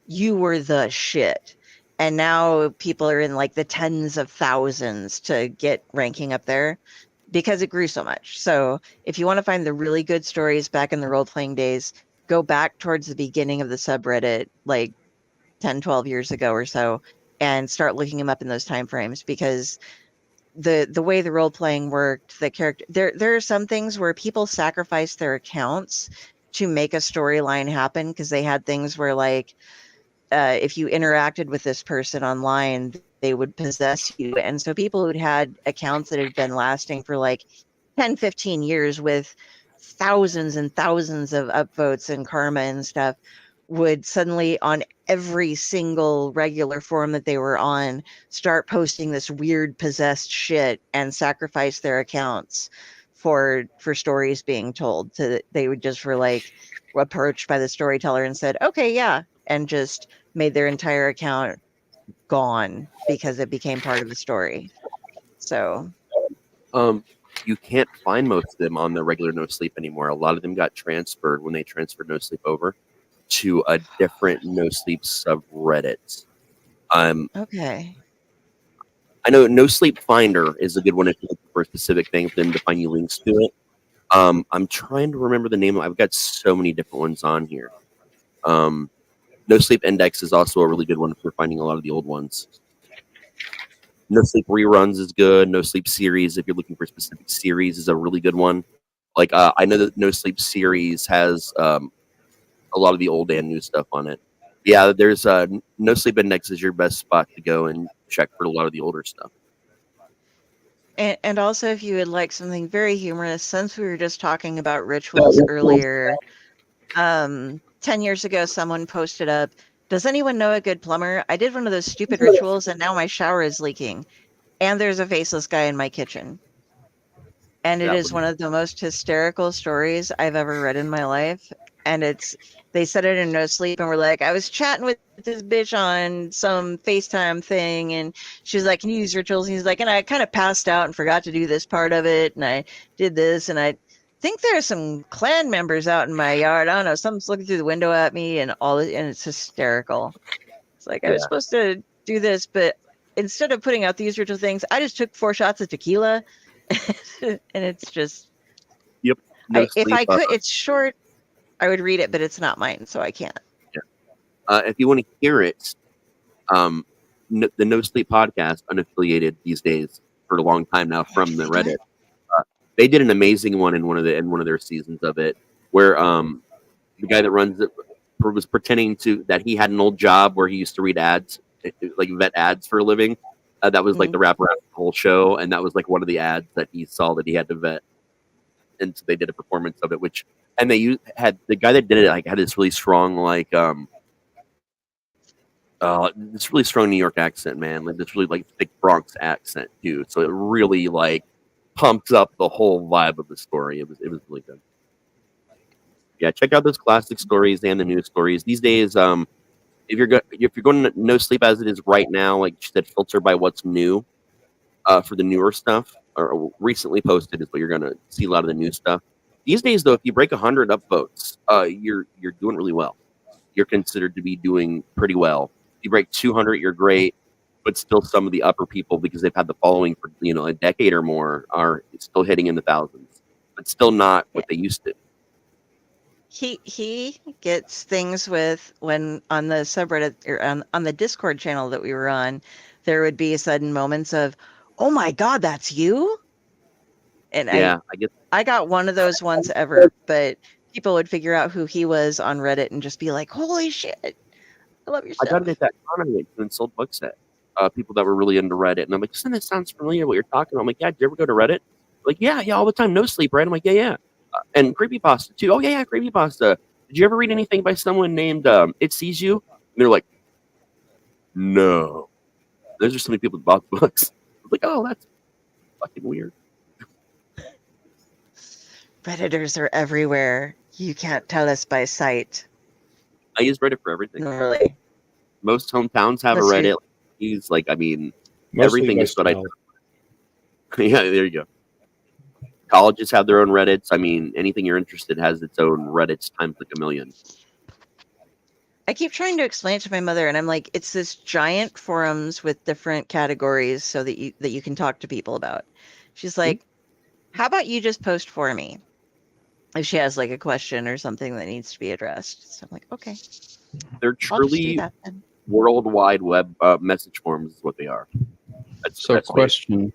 you were the shit. And now people are in like the tens of thousands to get ranking up there because it grew so much. So if you want to find the really good stories back in the role playing days, go back towards the beginning of the subreddit, like 10, 12 years ago or so, and start looking them up in those time frames, because the way the role playing worked, the character, there are some things where people sacrifice their accounts to make a storyline happen, because they had things where like if you interacted with this person online, they would possess you. And so people who'd had accounts that had been lasting for like 10, 15 years with thousands and thousands of upvotes and karma and stuff would suddenly, on every single regular forum that they were on, start posting this weird possessed shit and sacrifice their accounts for stories being told. So they would just were like approached by the storyteller and said, okay, yeah, and just made their entire account gone because it became part of the story. So You can't find most of them on the regular No Sleep anymore. A lot of them got transferred when they transferred No Sleep over to a different No Sleep subreddit. Okay. I know No Sleep Finder is a good one if you're looking for a specific thing for them to find you links to it. I'm trying to remember the name. I've got so many different ones on here. No Sleep Index is also a really good one for finding a lot of the old ones. No Sleep Reruns is good. No Sleep Series, if you're looking for a specific series, is a really good one. Like I know that No Sleep Series has a lot of the old and new stuff on it. Yeah, there's No Sleep Index is your best spot to go and check for a lot of the older stuff. And also, if you would like something very humorous, since we were just talking about rituals earlier, 10 years ago, someone posted up, does anyone know a good plumber? I did one of those stupid rituals and now my shower is leaking. And there's a faceless guy in my kitchen. And it is one of the most hysterical stories I've ever read in my life. And they said it in No Sleep and were like, I was chatting with this bitch on some FaceTime thing, and she was like, can you use rituals? And he's like, and I kind of passed out and forgot to do this part of it, and I did this, and I think there are some clan members out in my yard. I don't know, something's looking through the window at me, and it's hysterical. It's like, I was supposed to do this, but instead of putting out these ritual things, I just took 4 shots of tequila. And it's just, yep. If I could, it's short, I would read it, but it's not mine, so I can't. Yeah. If you want to hear it, the No Sleep podcast, unaffiliated these days for a long time now from the Reddit, they did an amazing one in one of their seasons of it, where the guy that runs it was pretending that he had an old job where he used to read ads, like vet ads for a living. That was like the wraparound of the whole show, and that was like one of the ads that he saw that he had to vet, and so they did a performance of it. And they had the guy that did it like had this really strong this really strong New York accent, man, like this really like thick Bronx accent too. So it really like pumps up the whole vibe of the story. It was really good. Yeah, check out those classic stories and the new stories these days. If you're going to No Sleep as it is right now, like you said, filter by what's new for the newer stuff, or recently posted is what you're going to see a lot of the new stuff. These days, though, if you break 100 upvotes, you're doing really well. You're considered to be doing pretty well. If you break 200, you're great, but still some of the upper people, because they've had the following for a decade or more, are still hitting in the thousands, but still not what they used to. He gets things with when on the subreddit or on the Discord channel that we were on, there would be sudden moments of, oh my God, that's you. And yeah, I got one of those ones ever, but people would figure out who he was on Reddit and just be like, holy shit. I love your I show. got it at that con I went to and sold books at. People that were really into Reddit. And I'm like, doesn't that sounds familiar what you're talking about? I'm like, yeah, did you ever go to Reddit? Like, yeah, all the time. No sleep, right? I'm like, yeah. And creepypasta, too. Oh, yeah, creepypasta. Did you ever read anything by someone named It Sees You? And they're like, no. There's just so many people that bought the books. I was like, oh, that's fucking weird. Redditors are everywhere. You can't tell us by sight. I use Reddit for everything. No, really. Most hometowns have a Let's see. Reddit. Use Mostly everything by is what I smell. Yeah, there you go. Colleges have their own Reddits. I mean, anything you're interested in has its own Reddits times like a million. I keep trying to explain it to my mother, and I'm like, it's this giant forums with different categories so that you can talk to people about. She's like, how about you just post for me if she has like a question or something that needs to be addressed. So I'm like, okay, They're I'll just do truly that then. worldwide web message forums is what they are. That's So, the best way. question.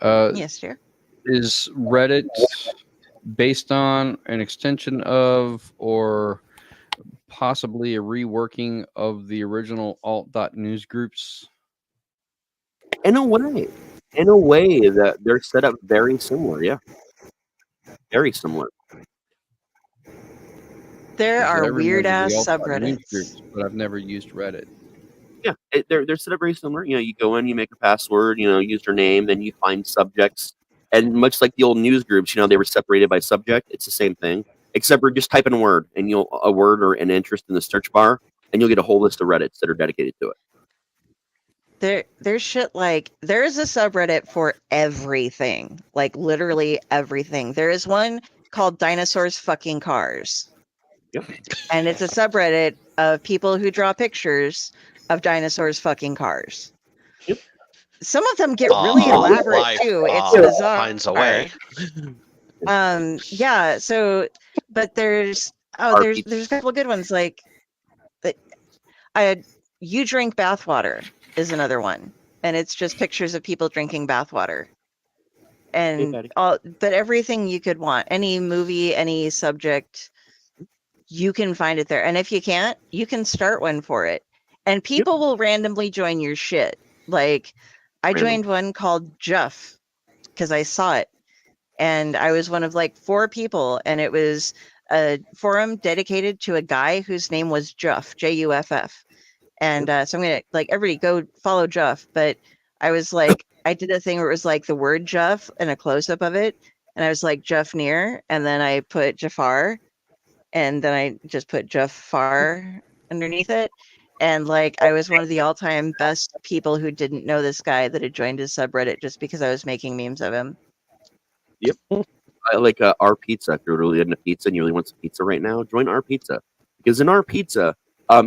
Yes, dear. Is Reddit based on an extension of or possibly a reworking of the original alt.news groups? In a way that they're set up very similar. Yeah, very similar. There Because I are weird remember the ass alt.news subreddits. groups, but I've never used Reddit. Yeah, they're set up very similar. You know, you go in, you make a password, username, then you find subjects, and much like the old news groups, they were separated by subject. It's the same thing, except for just type in a word, and a word or an interest in the search bar, and you'll get a whole list of Reddits that are dedicated to it. There's shit like there is a subreddit for everything, like literally everything. There is one called Dinosaurs Fucking Cars. Yep. And it's a subreddit of people who draw pictures of dinosaurs fucking cars. Yep. Some of them get really elaborate life, too. It's bizarre. finds a way. Yeah. So, but there's a couple of good ones like you drink bathwater is another one, and it's just pictures of people drinking bathwater. And but everything you could want, any movie, any subject, you can find it there. And if you can't, you can start one for it. And people will randomly join your shit. Like I joined one called Juff because I saw it. And I was one of like 4 people. And it was a forum dedicated to a guy whose name was Juff, Juff. And so I'm going to everybody go follow Juff. But I was like, I did a thing where it was like the word Juff and a close up of it. And I was like Juff near. And then I put Jafar. And then I just put Jafar underneath it. And I was one of the all-time best people who didn't know this guy that had joined his subreddit just because I was making memes of him. Yep. I like our pizza. If you're really into pizza and you really want some pizza right now, join our pizza. Because in our pizza,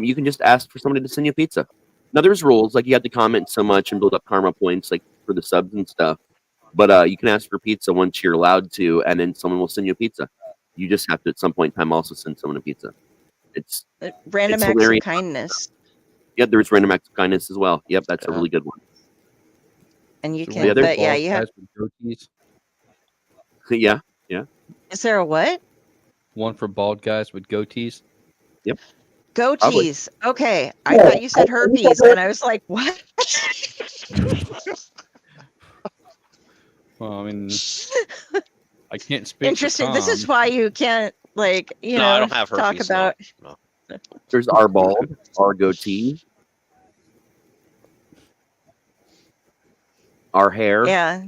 you can just ask for somebody to send you pizza. Now there's rules, like you have to comment so much and build up karma points for the subs and stuff. But you can ask for pizza once you're allowed to, and then someone will send you a pizza. You just have to, at some point in time, also send someone a pizza. It's random it's acts hilarious. of kindness. Yep, there's random acts of kindness as well. Yep, that's a really good one. And you So can, but yeah, you have. Yeah. Is there a what? One for bald guys with goatees. Yep. Goatees. Okay, I thought you said herpes, and I was like, what? Well, I mean, I can't speak. Interesting. This is why you can't I don't have talk herpes, about. no. There's our bald, our goatee, our hair, Yeah,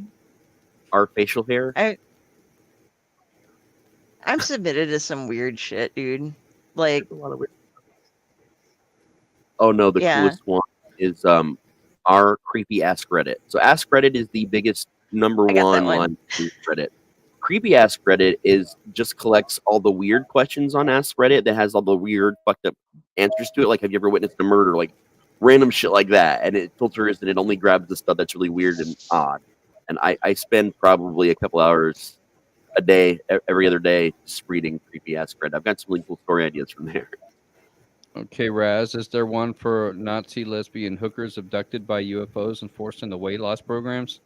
our facial hair. I'm submitted to some weird shit, dude. Like, a lot of weird. Oh no, the Yeah. coolest one is our creepy Ask Reddit. So Ask Reddit is the biggest number I got that one one. on Reddit. Creepy Ask Reddit just collects all the weird questions on Ask Reddit that has all the weird fucked up answers to it. Like, have you ever witnessed a murder? Like random shit like that. And it filters and it only grabs the stuff that's really weird and odd. And I spend probably a couple hours a day, every other day, just reading Creepy Ask Reddit. I've got some really cool story ideas from there. Okay, Raz, is there one for Nazi lesbian hookers abducted by UFOs and forced into weight loss programs?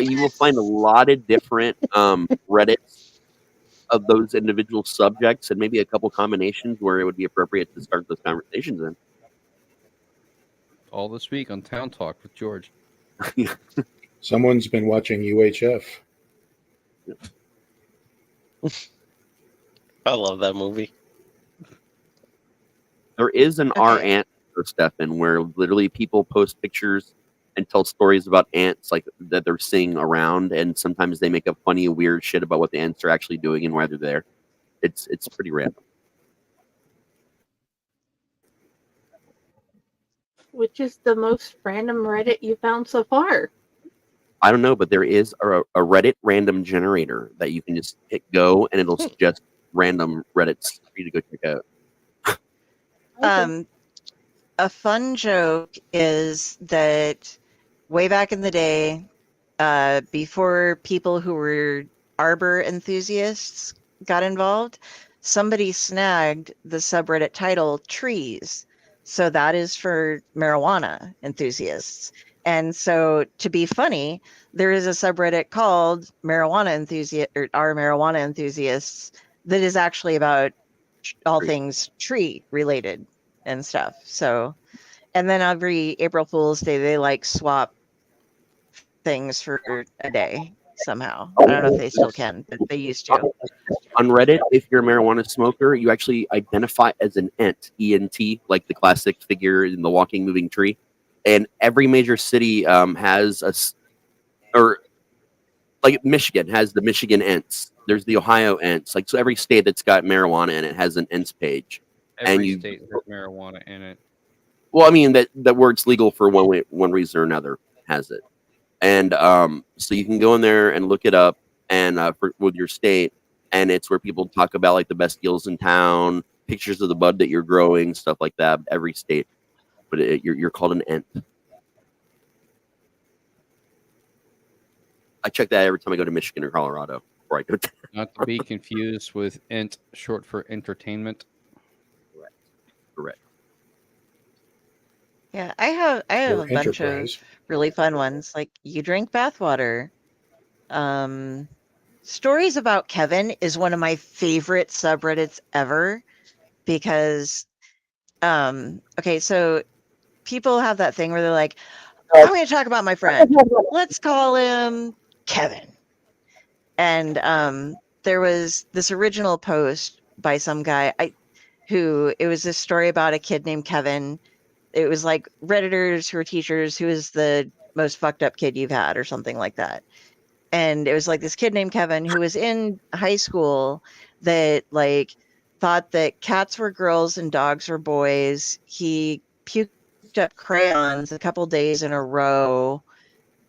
You will find a lot of different Reddits of those individual subjects and maybe a couple combinations where it would be appropriate to start those conversations in. All this week on Town Talk with George. Someone's been watching UHF. I love that movie. There is an Our Ant stuff in where literally people post pictures and tell stories about ants like that they're seeing around, and sometimes they make up funny, weird shit about what the ants are actually doing and why they're there. It's pretty random. Which is the most random Reddit you found so far? I don't know, but there is a Reddit random generator that you can just hit go and it'll suggest random Reddits for you to go check out. A fun joke is that way back in the day, before people who were arbor enthusiasts got involved, somebody snagged the subreddit title Trees. So that is for marijuana enthusiasts. And so to be funny, there is a subreddit called Marijuana Enthusiast or Our Marijuana Enthusiasts that is actually about all things tree related and stuff. So, and then every April Fool's Day, they like swap things for a day somehow. I don't know if they still can, but they used to. On Reddit, if you're a marijuana smoker, you actually identify as an ent, E-N-T, like the classic figure in the walking, moving tree. And every major city has or like Michigan has the Michigan Ents. There's the Ohio Ents. Like, so every state that's got marijuana in it has an Ents page. Every state has marijuana in it. Well, I mean that where it's legal for one reason or another has it. And so you can go in there and look it up and with your state, and it's where people talk about like the best deals in town, pictures of the bud that you're growing, stuff like that. Every state, but you're called an ent. I check that every time I go to Michigan or Colorado before I go. Not to be confused with ent, short for entertainment. Correct. Yeah, I have Or a bunch of Enterprise. really fun ones. Like you drink bathwater. Stories about Kevin is one of my favorite subreddits ever because okay, so people have that thing where they're like, I'm going to talk about my friend. Let's call him Kevin. And there was this original post by some guy who it was this story about a kid named Kevin. It was like Redditors who are teachers, who is the most fucked up kid you've had or something like that. And it was like this kid named Kevin who was in high school that like thought that cats were girls and dogs were boys. He puked up crayons a couple days in a row.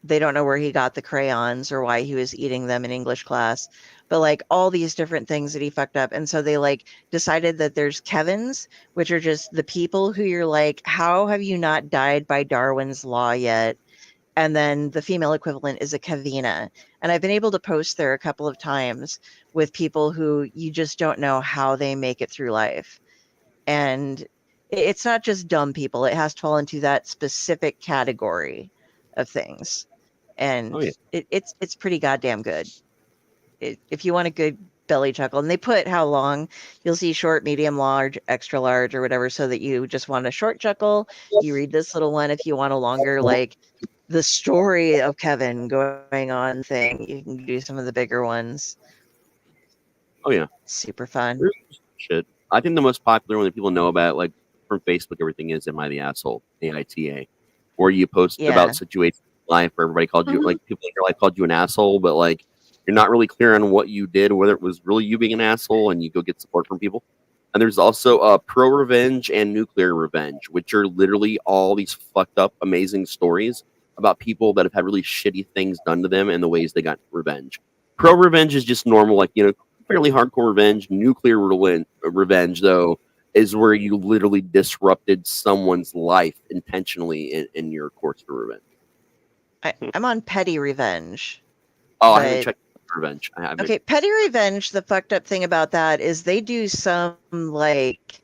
They don't know where he got the crayons or why he was eating them in English class, but like all these different things that he fucked up. And so they like decided that there's Kevins, which are just the people who you're like, how have you not died by Darwin's law yet? And then the female equivalent is a Kevina. And I've been able to post there a couple of times with people who you just don't know how they make it through life. And it's not just dumb people. It has to fall into that specific category of things. And it's pretty goddamn good. If you want a good belly chuckle, and they put how long, you'll see short, medium, large, extra large, or whatever, so that you just want a short chuckle. You read this little one. If you want a longer, like the story of Kevin going on thing, you can do some of the bigger ones. Oh yeah, super fun. Shit, I think the most popular one that people know about, like from Facebook, everything is "Am I the Asshole?" AITA, where you post about situations in life where everybody called you, like people in your life called you an asshole, but like you're not really clear on what you did, whether it was really you being an asshole, and you go get support from people. And there's also pro revenge and nuclear revenge, which are literally all these fucked up, amazing stories about people that have had really shitty things done to them and the ways they got revenge. Pro revenge is just normal, like, you know, fairly hardcore revenge. Nuclear revenge, though, is where you literally disrupted someone's life intentionally in your course for revenge. I'm on petty revenge. Oh, I haven't checked revenge. Okay, petty revenge, the fucked up thing about that is they do some, like,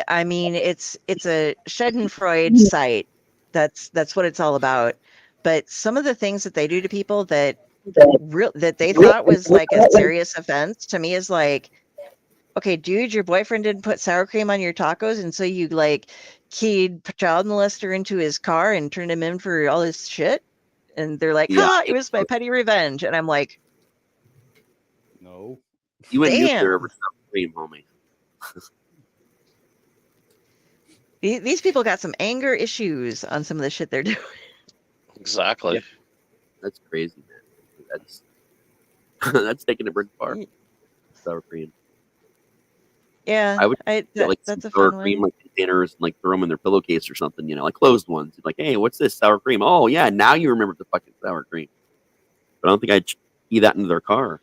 I mean, it's a Schadenfreude site. That's what it's all about. But some of the things that they do to people that that they thought was like a serious offense to me is like, okay, dude, your boyfriend didn't put sour cream on your tacos, and so you like keyed child molester into his car and turned him in for all this shit. And they're like, Yeah. it was my petty revenge. And I'm like, No. You went nuclear damn. over sour cream, homie. These people got some anger issues on some of the shit they're doing. Exactly. Yeah. That's crazy, man. That's that's taking it pretty far. Sour cream. Yeah, I would get like that's some a sour fun cream one. like containers and like throw them in their pillowcase or something, you know, like closed ones. Like, hey, what's this sour cream? Oh yeah, now you remember the fucking sour cream. But I don't think I'd eat that into their car.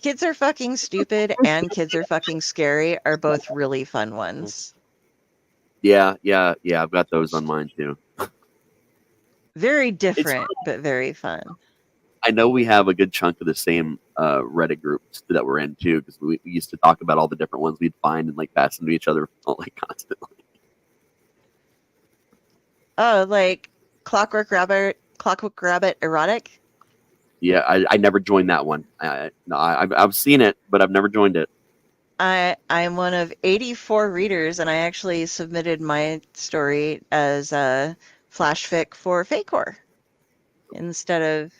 Kids Are Fucking Stupid and Kids Are Fucking Scary are both really fun ones. Yeah. I've got those on mine too. Very different, but very fun. I know we have a good chunk of the same Reddit groups that we're in too, because we used to talk about all the different ones we'd find and like pass them to each other like constantly. Oh, like Clockwork Rabbit erotic. Yeah, I never joined that one. No, I've seen it, but I've never joined it. I'm one of 84 readers, and I actually submitted my story as a flash fic for Fakor instead of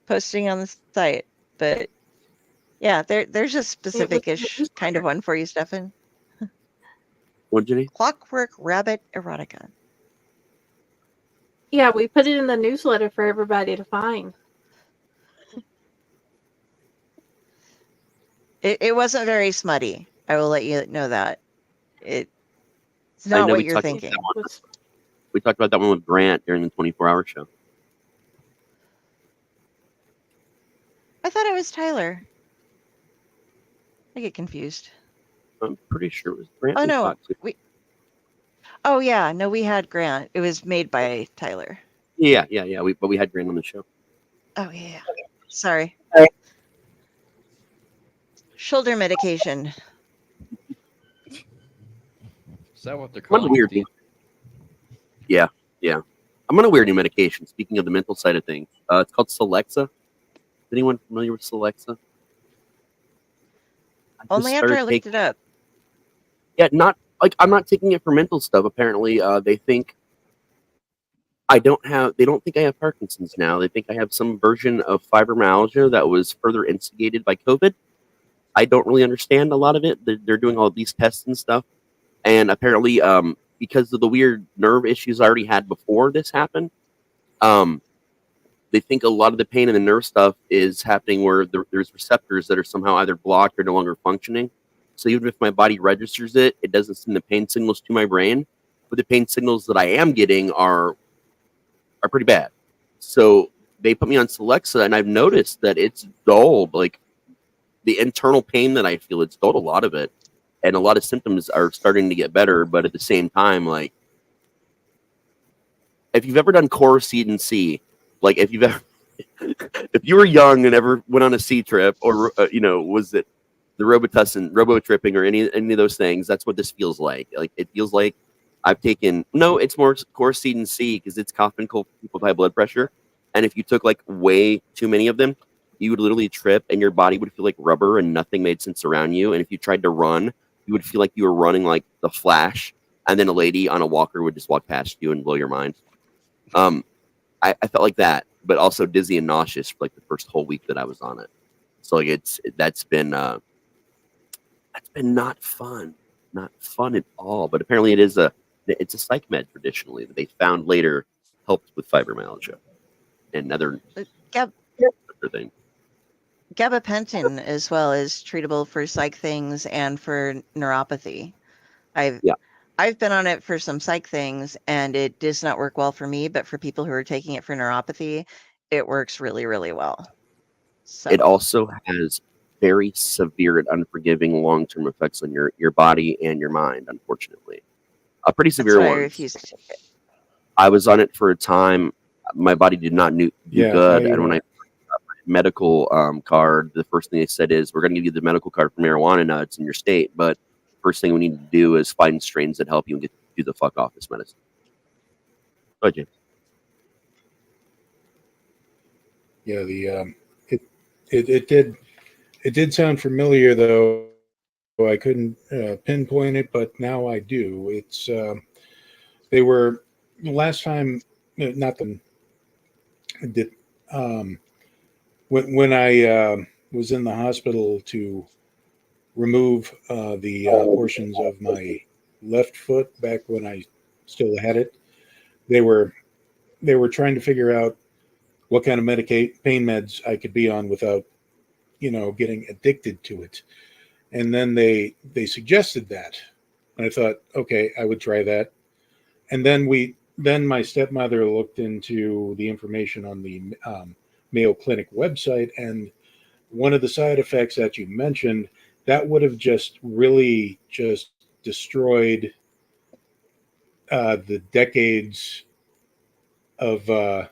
posting on the site. But yeah, there's a specific-ish kind of one for you, Stefan. What, Jenny? Clockwork Rabbit erotica. Yeah, we put it in the newsletter for everybody to find. It wasn't very smutty. I will let you know that. It's I not know what we you're talked thinking. about that one. We talked about that one with Grant during the 24-hour show. I thought it was Tyler. I get confused. I'm pretty sure it was Grant. Oh we no, talked to. Oh yeah, no, we had Grant. It was made by Tyler. Yeah. But we had Grant on the show. Oh yeah. Sorry. Shoulder medication. Is that what they're I'm on a calling weird. it? Yeah. I'm on a weird new medication. Speaking of the mental side of things, it's called Celexa. Is anyone familiar with Celexa? Only after I looked it up. Yeah, not like I'm not taking it for mental stuff. Apparently, they think I don't have. They don't think I have Parkinson's now. They think I have some version of fibromyalgia that was further instigated by COVID. I don't really understand a lot of it. They're doing all these tests and stuff, and apparently, because of the weird nerve issues I already had before this happened, they think a lot of the pain in the nerve stuff is happening where there's receptors that are somehow either blocked or no longer functioning. So even if my body registers it, it doesn't send the pain signals to my brain. But the pain signals that I am getting are pretty bad. So they put me on Celexa, and I've noticed that it's dulled. Like the internal pain that I feel, it's dulled a lot of it, and a lot of symptoms are starting to get better. But at the same time, like if you've ever done core seed and sea, like if you were young and ever went on a sea trip, or was it the robo tripping or any of those things, that's what this feels like. Like it feels like I've taken it's more core seed and sea because it's cough and cold people with high blood pressure, and if you took like way too many of them, you would literally trip and your body would feel like rubber and nothing made sense around you. And if you tried to run, you would feel like you were running like the Flash, and then a lady on a walker would just walk past you and blow your mind. I felt like that, but also dizzy and nauseous for like the first whole week that I was on it. So like that's been not fun at all. But apparently it's a psych med traditionally that they found later helped with fibromyalgia and other things. Gabapentin as well is treatable for psych things and for neuropathy. I've been on it for some psych things, and it does not work well for me, but for people who are taking it for neuropathy, it works really, really well. So. It also has very severe and unforgiving long-term effects on your body and your mind, unfortunately. Pretty severe ones. I refuse to take it. I was on it for a time. My body did not do good, and when I got my medical card, the first thing they said is, we're going to give you the medical card for marijuana now it's in your state, but first thing we need to do is find strains that help you and get you the fuck off this medicine. Go ahead, James. Yeah, it did sound familiar though. I couldn't pinpoint it, but now I do. They were last time, not the did um, when I was in the hospital to remove the portions of my left foot back when I still had it. They were they were trying to figure out what kind of pain meds I could be on without getting addicted to it. And then they suggested that, and I thought, okay, I would try that. And then my stepmother looked into the information on the Mayo Clinic website, and one of the side effects that you mentioned that would have just really just destroyed the decades of uh,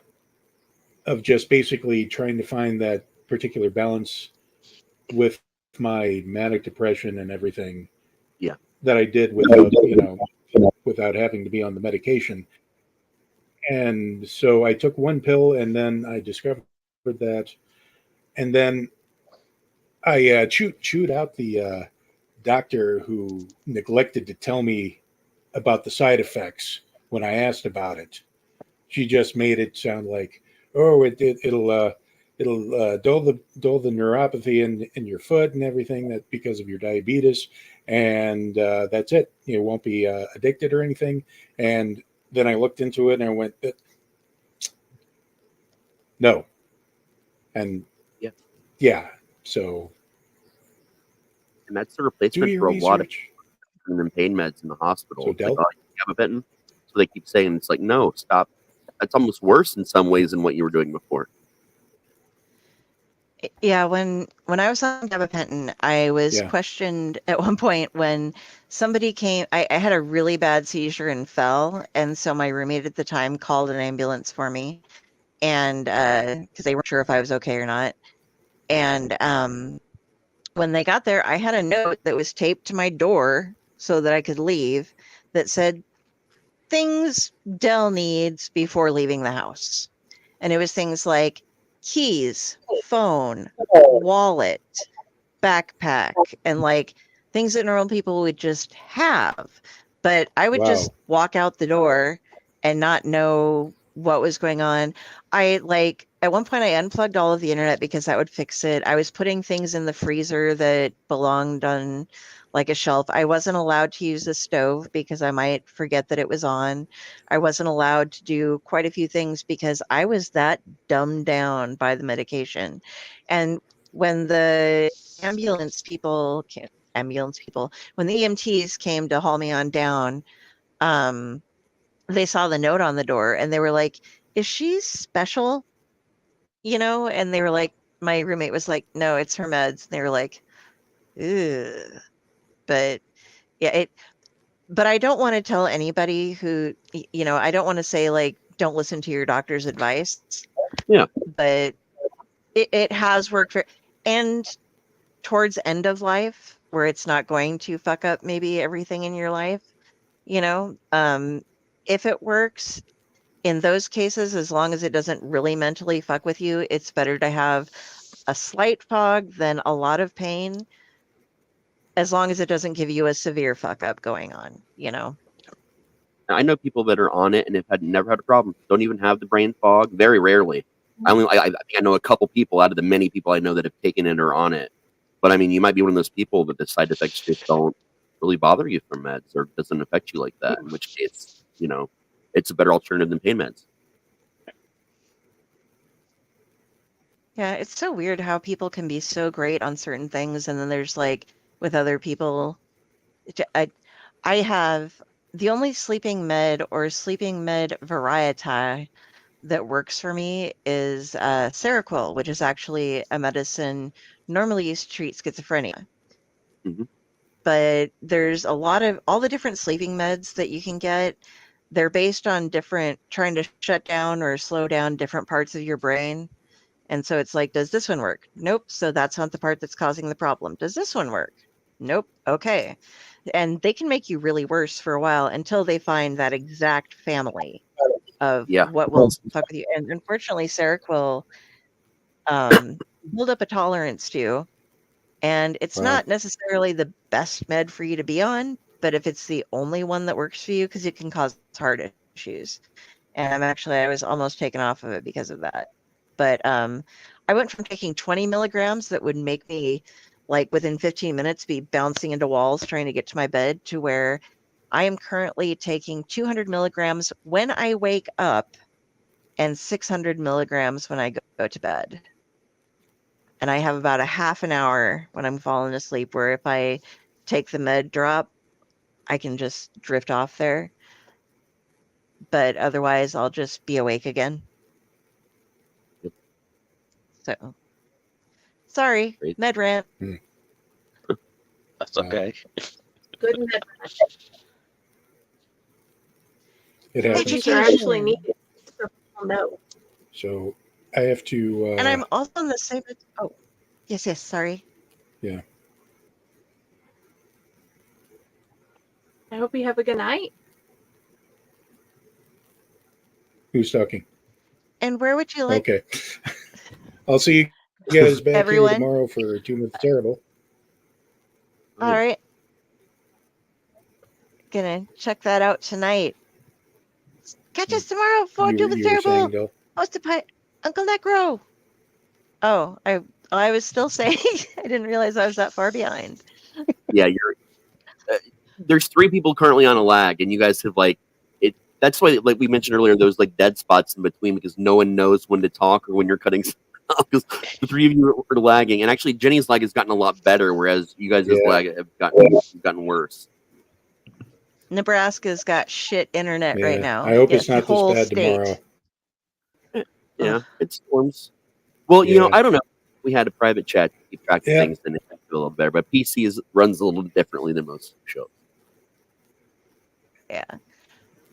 of just basically trying to find that particular balance with my manic depression and everything Yeah. that I did without having to be on the medication. And so I took one pill, and then I discovered that, and then I chewed out the doctor who neglected to tell me about the side effects when I asked about it. She just made it sound like, oh, it'll dull the neuropathy in your foot and everything that because of your diabetes, and that's it. You won't be addicted or anything. And then I looked into it and I went, no, and Yeah. yeah. So And that's the do replacement your for a lot of research. pain meds in the hospital. So It's like, Del, oh, you have a gabapentin. So they keep saying, it's like, no, stop. That's almost worse in some ways than what you were doing before. Yeah, when I was on gabapentin, I was yeah, questioned at one point when somebody came. I had a really bad seizure and fell, and so my roommate at the time called an ambulance for me, and because they weren't sure if I was okay or not. And when they got there, I had a note that was taped to my door so that I could leave that said things Dell needs before leaving the house. And it was things like keys, phone, wallet, backpack, and like things that normal people would just have. But I would just wow, walk out the door and not know what was going on. I like at one point I unplugged all of the internet because that would fix it. I was putting things in the freezer that belonged on like a shelf. I wasn't allowed to use the stove because I might forget that it was on. I wasn't allowed to do quite a few things because I was that dumbed down by the medication. And when the ambulance people, when the EMTs came to haul me on down, um, they saw the note on the door and they were like, "Is she special?" And they were like, my roommate was like, "No, it's her meds." And they were like, "Ugh." But yeah, but I don't want to tell anybody who, I don't want to say like, don't listen to your doctor's advice. Yeah. But it has worked and towards end of life where it's not going to fuck up maybe everything in your life, you know, um, if it works in those cases, as long as it doesn't really mentally fuck with you, it's better to have a slight fog than a lot of pain, as long as it doesn't give you a severe fuck up going on. I know people that are on it and have never had a problem. Don't even have the brain fog. Very rarely. I think I know a couple people out of the many people I know that have taken it or on it. But I mean, you might be one of those people that the side effects just don't really bother you from meds or doesn't affect you like that. In which case, it's a better alternative than pain meds. Yeah, it's so weird how people can be so great on certain things, and then there's like with other people. I have the only sleeping med or sleeping med variety that works for me is Seroquel, which is actually a medicine normally used to treat schizophrenia. Mm-hmm. But there's a lot of all the different sleeping meds that you can get. They're based on trying to shut down or slow down different parts of your brain. And so it's like, does this one work? Nope. So that's not the part that's causing the problem. Does this one work? Nope. Okay. And they can make you really worse for a while until they find that exact family of Yeah. what will fuck with you. And unfortunately, Seroquel build up a tolerance to. And it's not necessarily the best med for you to be on, but if it's the only one that works for you, because it can cause heart issues. And I was almost taken off of it because of that. But I went from taking 20 milligrams that would make me, like, within 15 minutes be bouncing into walls trying to get to my bed, to where I am currently taking 200 milligrams when I wake up and 600 milligrams when I go to bed. And I have about a half an hour when I'm falling asleep where if I take the med drop, I can just drift off there. But otherwise, I'll just be awake again. So, sorry, med rant. That's okay. Good med rant. It happens. These are actually needed, so people know. So I have to. And I'm also on the same. Oh, yes, sorry. Yeah. I hope you have a good night. Who's talking? And where would you like? Okay. I'll see you guys back Everyone? here tomorrow for 2 Minutes Terrible. All right. Gonna check that out tonight. Catch us tomorrow for You Do were with saying, Terrible, Del? hosted by Uncle Necro. Oh, I was still saying. I didn't realize I was that far behind. Yeah, you're. There's 3 people currently on a lag, and you guys have like it. That's why, like we mentioned earlier, those like dead spots in between because no one knows when to talk or when you're cutting stuff. Because the 3 of you are lagging, and actually Jenny's lag has gotten a lot better, whereas you guys' lag have gotten worse. Nebraska's got shit internet Yeah, right now. I hope it's The not this whole bad state. tomorrow. Yeah, it storms. Well, you know, Yeah. I don't know. We had a private chat to keep track of Yeah. things, and it might feel a little better. But PC runs a little differently than most shows. Yeah.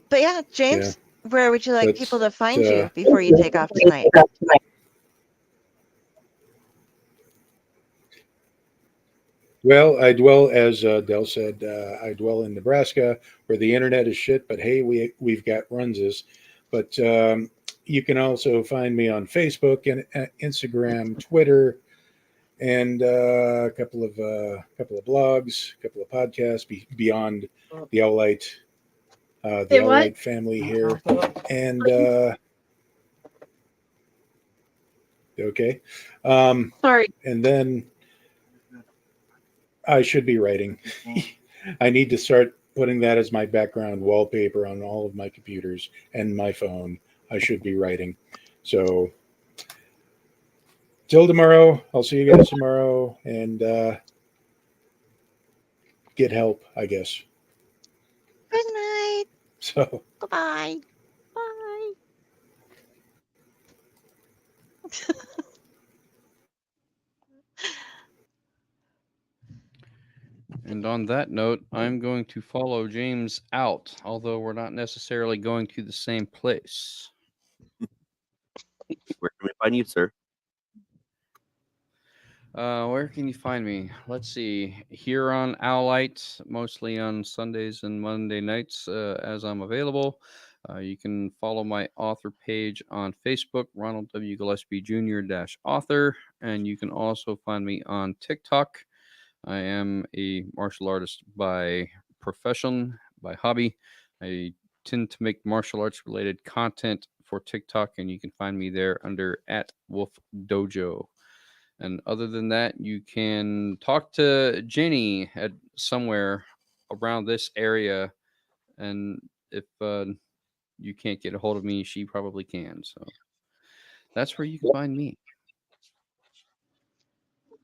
But yeah, James, where would you like Let's, people to find you before you take off tonight? Well, I dwell, as Del said, I dwell in Nebraska where the internet is shit, but hey, we've got runses. But you can also find me on Facebook and Instagram, Twitter, and a couple of blogs, a couple of podcasts beyond the Owlite, Say what? Owlite family here, and okay, Sorry. and then I should be writing. I need to start putting that as my background wallpaper on all of my computers and my phone. I should be writing. So till tomorrow, I'll see you guys tomorrow and get help, I guess. Good night. So Goodbye. Bye. And on that note, I'm going to follow James out, although we're not necessarily going to the same place. Where can we find you, sir? Where can you find me? Let's see. Here on Owlite, mostly on Sundays and Monday nights as I'm available. You can follow my author page on Facebook, Ronald W. Gillespie Jr. author. And you can also find me on TikTok. I am a martial artist by profession, by hobby. I tend to make martial arts related content for TikTok, and you can find me there under @WolfDojo. And other than that, you can talk to Jenny at somewhere around this area. And if you can't get a hold of me, she probably can. So that's where you can find me.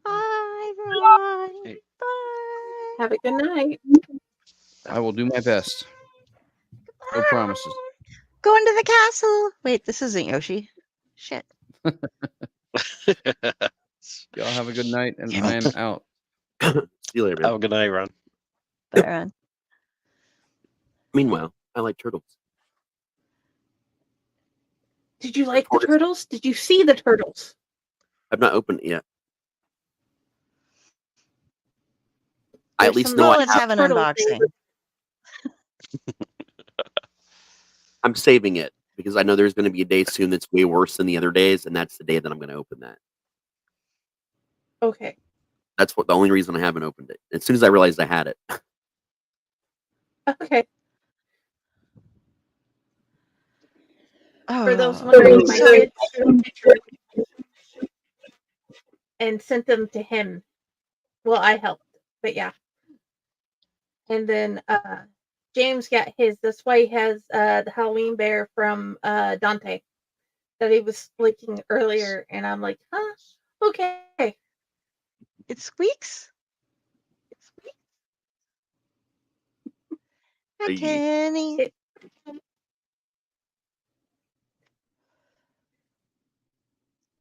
Bye, everyone. Hey. Bye. Have a good night. I will do my best. No promises. Going to the castle. Wait, this isn't Yoshi. Shit. Y'all have a good night, and Damn it. I am out. See you later, man. Have a good night, Ron. Bye, Ron. Meanwhile, I like turtles. Did you like the turtles? Did you see the turtles? I've not opened it yet. I There's at least some know I Let's have an turtle unboxing. I'm saving it because I know there's going to be a day soon that's way worse than the other days, and that's the day that I'm going to open that. Okay. That's the only reason I haven't opened it. As soon as I realized I had it. Okay. Oh, For those wondering, my so kids took a picture and sent them to him. Well, I helped, but yeah. And then James got his. That's why he has the Halloween bear from Dante that he was licking earlier. And I'm like, huh? Okay. it squeaks. Hi, Kenny. It,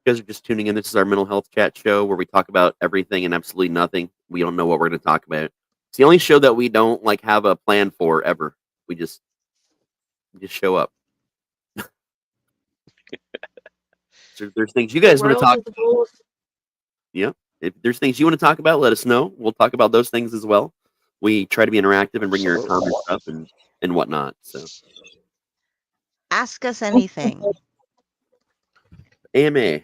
You guys are just tuning in. This is our mental health chat show where we talk about everything and absolutely nothing. We don't know what we're going to talk about. It's the only show that we don't like have a plan for ever. We just show up. So if there's things you guys want to talk about. Yeah. If there's things you want to talk about, let us know. We'll talk about those things as well. We try to be interactive and bring your comments up and whatnot. So Ask us anything. AMA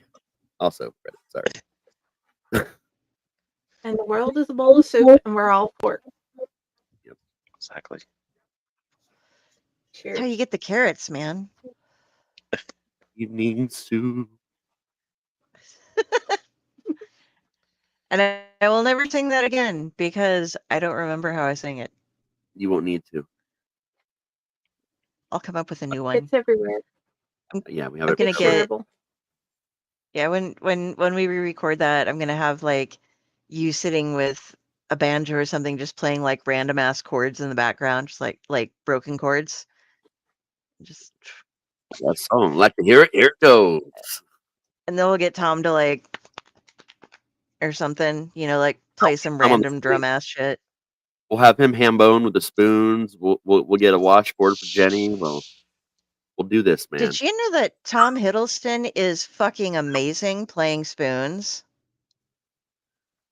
also Reddit, sorry. and the world is a bowl of soup, and we're all for it. Yep. Exactly. That's how you get the carrots, man. Evening soup. And I will never sing that again because I don't remember how I sang it. You won't need to. I'll come up with a new one. It's everywhere. Yeah, we have I'm it. gonna get. Shareable. Yeah, when we re-record that, I'm gonna have like you sitting with a banjo or something, just playing like random ass chords in the background, just like broken chords. Just. That's song. Like to hear it. Here it goes. And then we'll get Tom to like or something, like play some Drum on the random drum ass shit. We'll have him hambone with the spoons. We'll get a washboard for Jenny. We'll do this, man. Did you know that Tom Hiddleston is fucking amazing playing spoons?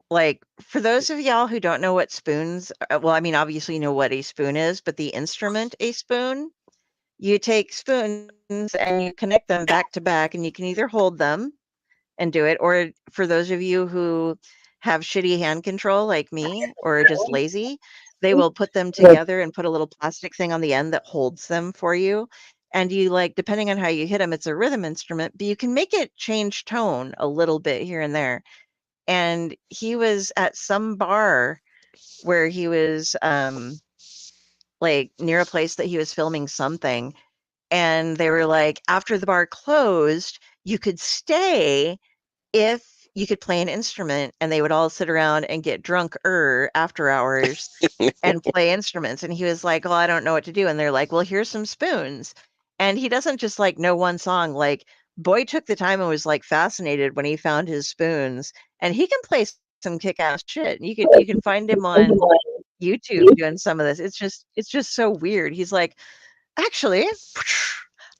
Like, for those of y'all who don't know what spoons, well, I mean, obviously you know what a spoon is, but the instrument a spoon, you take spoons and you connect them back to back, and you can either hold them and do it, or for those of you who have shitty hand control like me or are just lazy, they will put them together and put a little plastic thing on the end that holds them for you. And you like, depending on how you hit them, it's a rhythm instrument, but you can make it change tone a little bit here and there. And he was at some bar where he was like near a place that he was filming something. And they were like, after the bar closed, you could stay if you could play an instrument, and they would all sit around and get drunk after hours and play instruments. And he was like, "Well, I don't know what to do." And they're like, "Well, here's some spoons." And he doesn't just like know one song. Like, boy took the time and was like fascinated when he found his spoons, and he can play some kick-ass shit. And you can find him on YouTube doing some of this. It's just so weird. He's like, actually,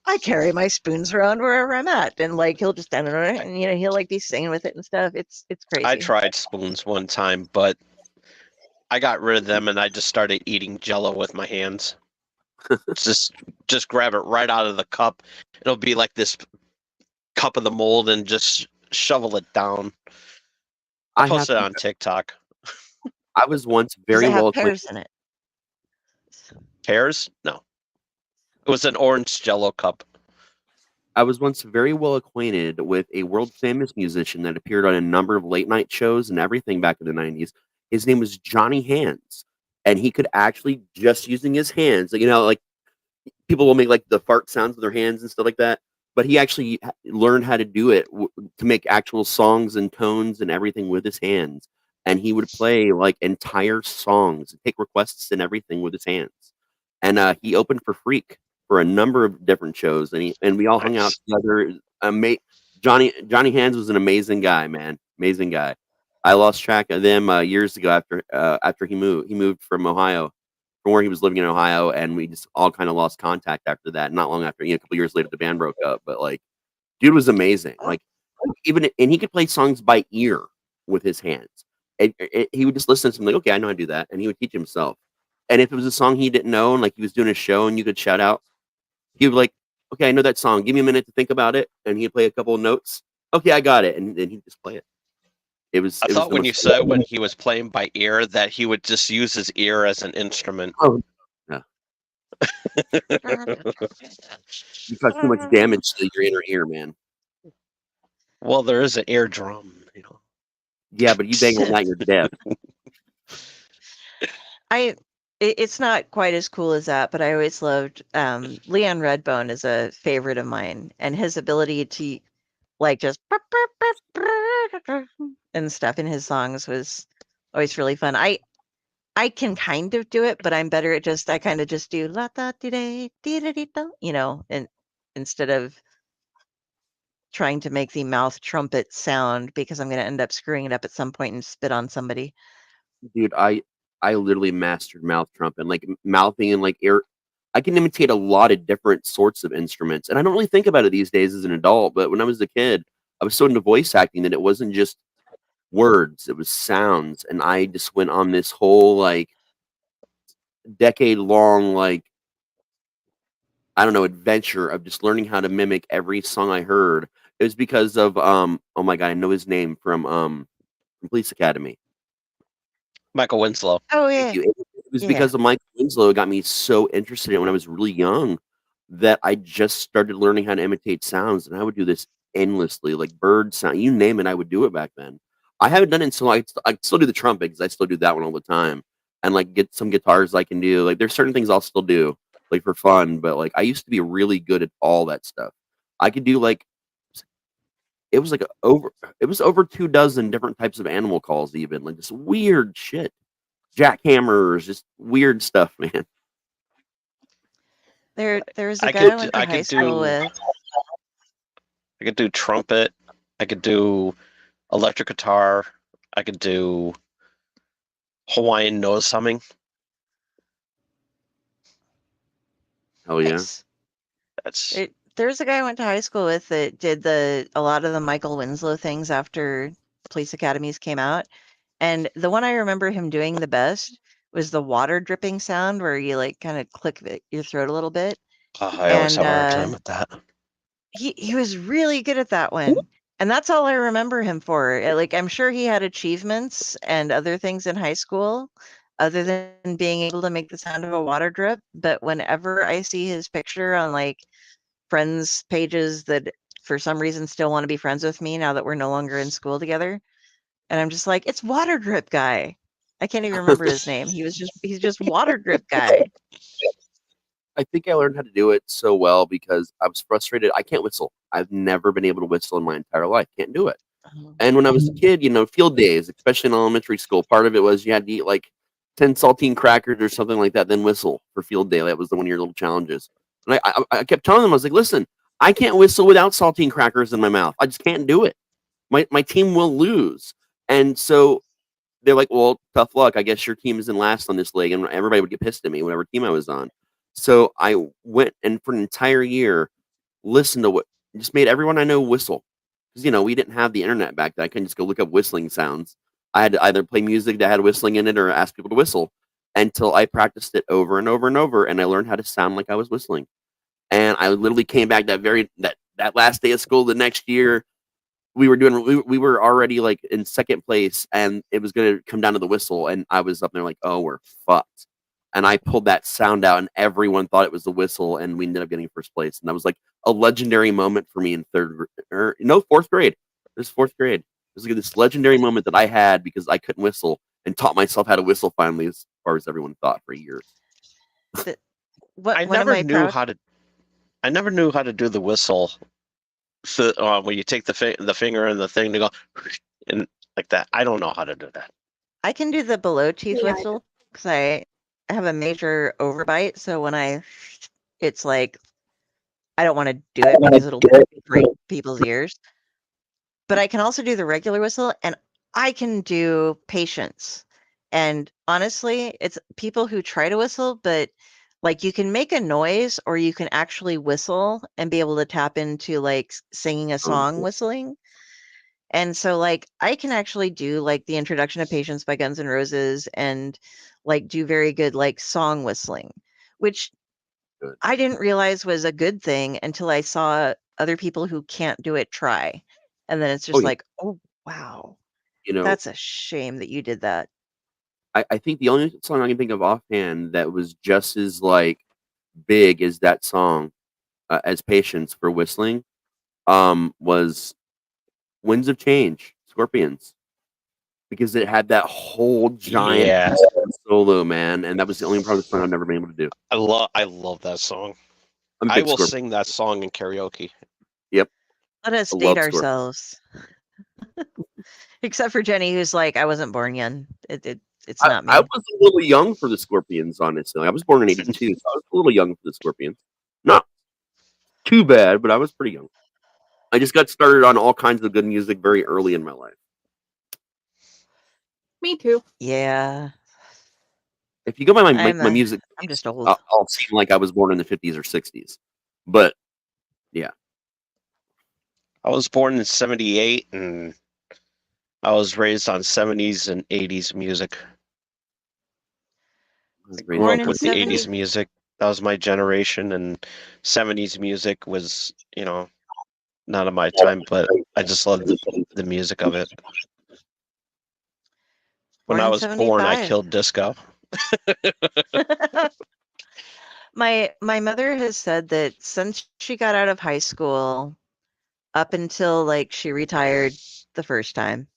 I carry my spoons around wherever I'm at, and like he'll just stand on it, and he'll like be singing with it and stuff. It's crazy. I tried spoons one time, but I got rid of them and I just started eating Jello with my hands. just grab it right out of the cup. It'll be like this cup of the mold, and just shovel it down. I posted it on TikTok. I was once very Does it have well pears in it? Pears? No. It was an orange Jello cup. I was once very well acquainted with a world famous musician that appeared on a number of late night shows and everything back in the 90s. His name was Johnny Hands. And he could actually, just using his hands, like people will make like the fart sounds with their hands and stuff like that. But he actually learned how to do it to make actual songs and tones and everything with his hands. And he would play like entire songs, take requests and everything with his hands. And he opened for Freak for a number of different shows, and we all hung out together. Johnny Hands was an amazing guy, man, amazing guy. I lost track of them years ago after he moved. He moved from Ohio, from where he was living in Ohio, and we just all kind of lost contact after that. Not long after, a couple years later, the band broke up. But like, dude was amazing. Like, and he could play songs by ear with his hands. He would just listen to something like, okay, I know how to do that, and he would teach himself. And if it was a song he didn't know, and like he was doing a show, and you could shout out, he would be like, okay, I know that song. Give me a minute to think about it. And he'd play a couple of notes. Okay, I got it. And then he'd just play it. It was. I It was thought the when you most. said when he was playing by ear that he would just use his ear as an instrument. Oh, yeah. You cause too much damage to your inner ear, man. Well, there is an eardrum, you know. Yeah, but you bang on that, you're deaf. It's not quite as cool as that, but I always loved Leon Redbone is a favorite of mine, and his ability to like just and stuff in his songs was always really fun. I can kind of do it, but I'm better at I kind of just do la da di day di da di da, and instead of trying to make the mouth trumpet sound because I'm going to end up screwing it up at some point and spit on somebody. Dude, I literally mastered mouth trumpet, like mouthing and like air. I can imitate a lot of different sorts of instruments, and I don't really think about it these days as an adult. But when I was a kid, I was so into voice acting that it wasn't just words; it was sounds, and I just went on this whole like decade long like I don't know adventure of just learning how to mimic every song I heard. It was because of oh my god, I know his name from Police Academy. Michael Winslow. Oh Thank yeah, you. It was because of Michael Winslow got me so interested in it when I was really young that I just started learning how to imitate sounds, and I would do this endlessly, like bird sound, you name it, I would do it back then. I haven't done it, so I still do the trumpet because I still do that one all the time, and like get some guitars I can do. Like there's certain things I'll still do like for fun, but like I used to be really good at all that stuff. I could do like it was like over 2 dozen different types of animal calls, even like this weird shit jackhammers, just weird stuff, man. there was a I guy I could went to I high could school do with. I could do trumpet. I could do electric guitar. I could do Hawaiian nose humming. Hell yeah. Nice. That's There's a guy I went to high school with that did a lot of the Michael Winslow things after Police Academies came out. And the one I remember him doing the best was the water dripping sound where you like kind of click your throat a little bit. I always And have a hard time with that. he was really good at that one. And that's all I remember him for. Like I'm sure he had achievements and other things in high school other than being able to make the sound of a water drip. But whenever I see his picture on like friends pages that for some reason still want to be friends with me now that we're no longer in school together, and I'm just like, it's water drip guy. I can't even remember his name. He's just water drip guy. I think I learned how to do it so well because I was frustrated. I can't whistle. I've never been able to whistle in my entire life. Can't do it. And when I was a kid, field days, especially in elementary school, part of it was you had to eat like 10 saltine crackers or something like that, then whistle for field day. That was one of your little challenges. And I kept telling them, I was like, listen, I can't whistle without saltine crackers in my mouth. I just can't do it. My team will lose. And so they're like, well, tough luck. I guess your team is in last on this league. And everybody would get pissed at me, whatever team I was on. So I went and for an entire year, listened to what just made everyone I know whistle. Because, we didn't have the internet back then. I couldn't just go look up whistling sounds. I had to either play music that had whistling in it or ask people to whistle until I practiced it over and over and over. And I learned how to sound like I was whistling. And I literally came back that last day of school the next year. We were already like in second place and it was going to come down to the whistle. And I was up there like, oh, we're fucked. And I pulled that sound out and everyone thought it was the whistle and we ended up getting first place. And that was like a legendary moment for me in fourth grade. It was fourth grade. It was like this legendary moment that I had because I couldn't whistle and taught myself how to whistle finally as far as everyone thought for years. I never knew how to do the whistle. So, when you take the finger and the thing to go and like that. I don't know how to do that. I can do the below teeth whistle because I have a major overbite. So when it's like, I don't want to do it because it'll break people's ears. But I can also do the regular whistle and I can do patience. And honestly, it's people who try to whistle, but like you can make a noise or you can actually whistle and be able to tap into like singing a song whistling. And so like I can actually do like the introduction of Patience by Guns N' Roses and like do very good like song whistling, which I didn't realize was a good thing until I saw other people who can't do it try. And then it's just like, oh wow. You know, That's a shame that you did that. I think the only song I can think of offhand that was just as like big as that song as Patience for whistling was Winds of Change, Scorpions, because it had that whole giant Yeah, solo, man, and that was the only part of the song I've never been able to do. I love that song. I'm a I big will Scorpion. sing that song in karaoke. Yep, Let us I date love Scorpion. ourselves. Except for Jenny, who's like, I wasn't born yet. It's not I me. was a little young for the Scorpions, honestly. I was born in '82, so I was a little young for the Scorpions. Not too bad, but I was pretty young. I just got started on all kinds of good music very early in my life. Me too. Yeah. If you go by my I'm music, I'm just old. I'll seem like I was born in the '50s or '60s. But yeah, I was born in '78, and I was raised on '70s and '80s music. I grew Born up in with the '80s 70. music. That was my generation, and '70s music was, not of my time, but I just loved the music of it. When Born I in was born, I 75. killed disco. My mother has said that since she got out of high school up until like she retired the first time,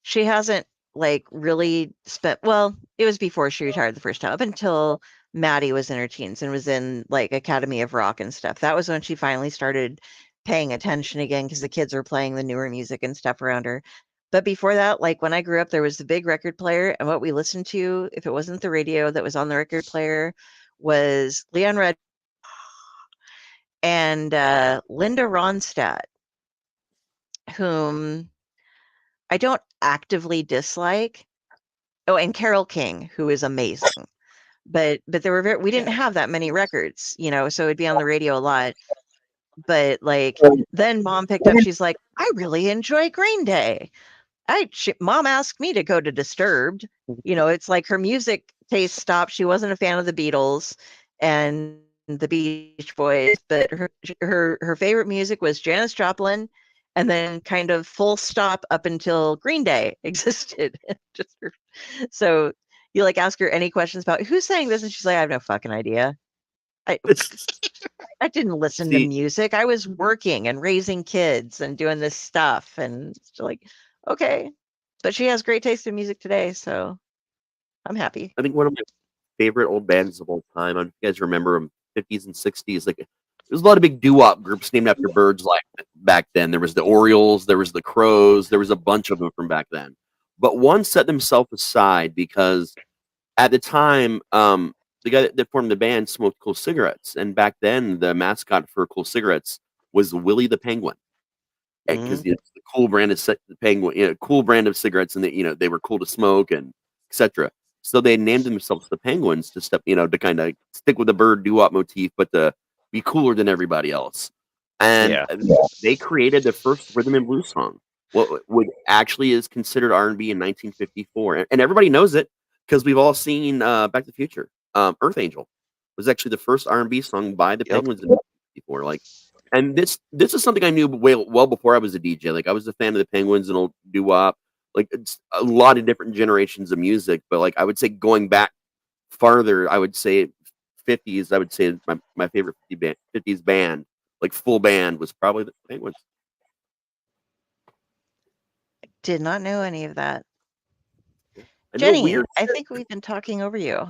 she hasn't like really spent, well, it was before she retired the first time, up until Maddie was in her teens and was in like Academy of Rock and stuff. That was when she finally started paying attention again because the kids were playing the newer music and stuff around her. But before that, like when I grew up, there was the big record player, and what we listened to, if it wasn't the radio that was on the record player, was Leon Red and Linda Ronstadt, whom I don't actively dislike. Oh, and Carole King, who is amazing. But there were we didn't have that many records, so it'd be on the radio a lot. But like then mom picked up, she's like, I really enjoy Green Day. Mom asked me to go to Disturbed. It's like her music taste stopped. She wasn't a fan of the Beatles and the Beach Boys, but her favorite music was Janis Joplin, and then kind of full stop up until Green Day existed. So you like ask her any questions about who's saying this, and she's like, I have no fucking idea. I didn't listen to see, music. I was working and raising kids and doing this stuff, and she's like, okay. But she has great taste in music today, so I'm happy. I think one of my favorite old bands of all time. I don't know if you guys remember them, '50s and '60s. Like there's a lot of big doo-wop groups named after birds like back then. There was the Orioles, there was the Crows, there was a bunch of them from back then. But one set themselves aside because at the time, the guy that formed the band smoked cool cigarettes, and back then the mascot for cool cigarettes was Willie the Penguin, because it's the cool brand of the penguin, cool brand of cigarettes, and they were cool to smoke and etc. So they named themselves the Penguins to to kind of stick with the bird doo-wop motif, but to be cooler than everybody else. And Yeah. they created the first rhythm and blues song, what actually is considered R&B in 1954, and everybody knows it because we've all seen Back to the Future. Earth Angel was actually the first R&B song by the Penguins in 1954. Like, and this is something I knew well before I was a DJ. Like I was a fan of the Penguins and old doo-wop. Like it's a lot of different generations of music, but like I would say going back farther, I would say 50s. I would say my favorite 50s band, like full band, was probably the Penguins. Did not know any of that. I know Jenny, weird. I think we've been talking over you.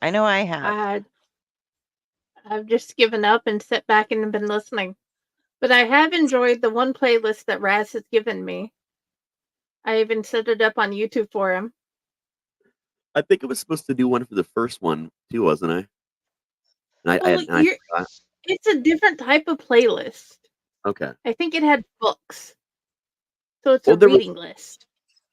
I know I have. I've just given up and sat back and been listening. But I have enjoyed the one playlist that Raz has given me. I even set it up on YouTube for him. I think I was supposed to do one for the first one too, wasn't I? And it's a different type of playlist. Okay. I think it had books. So it's a reading list.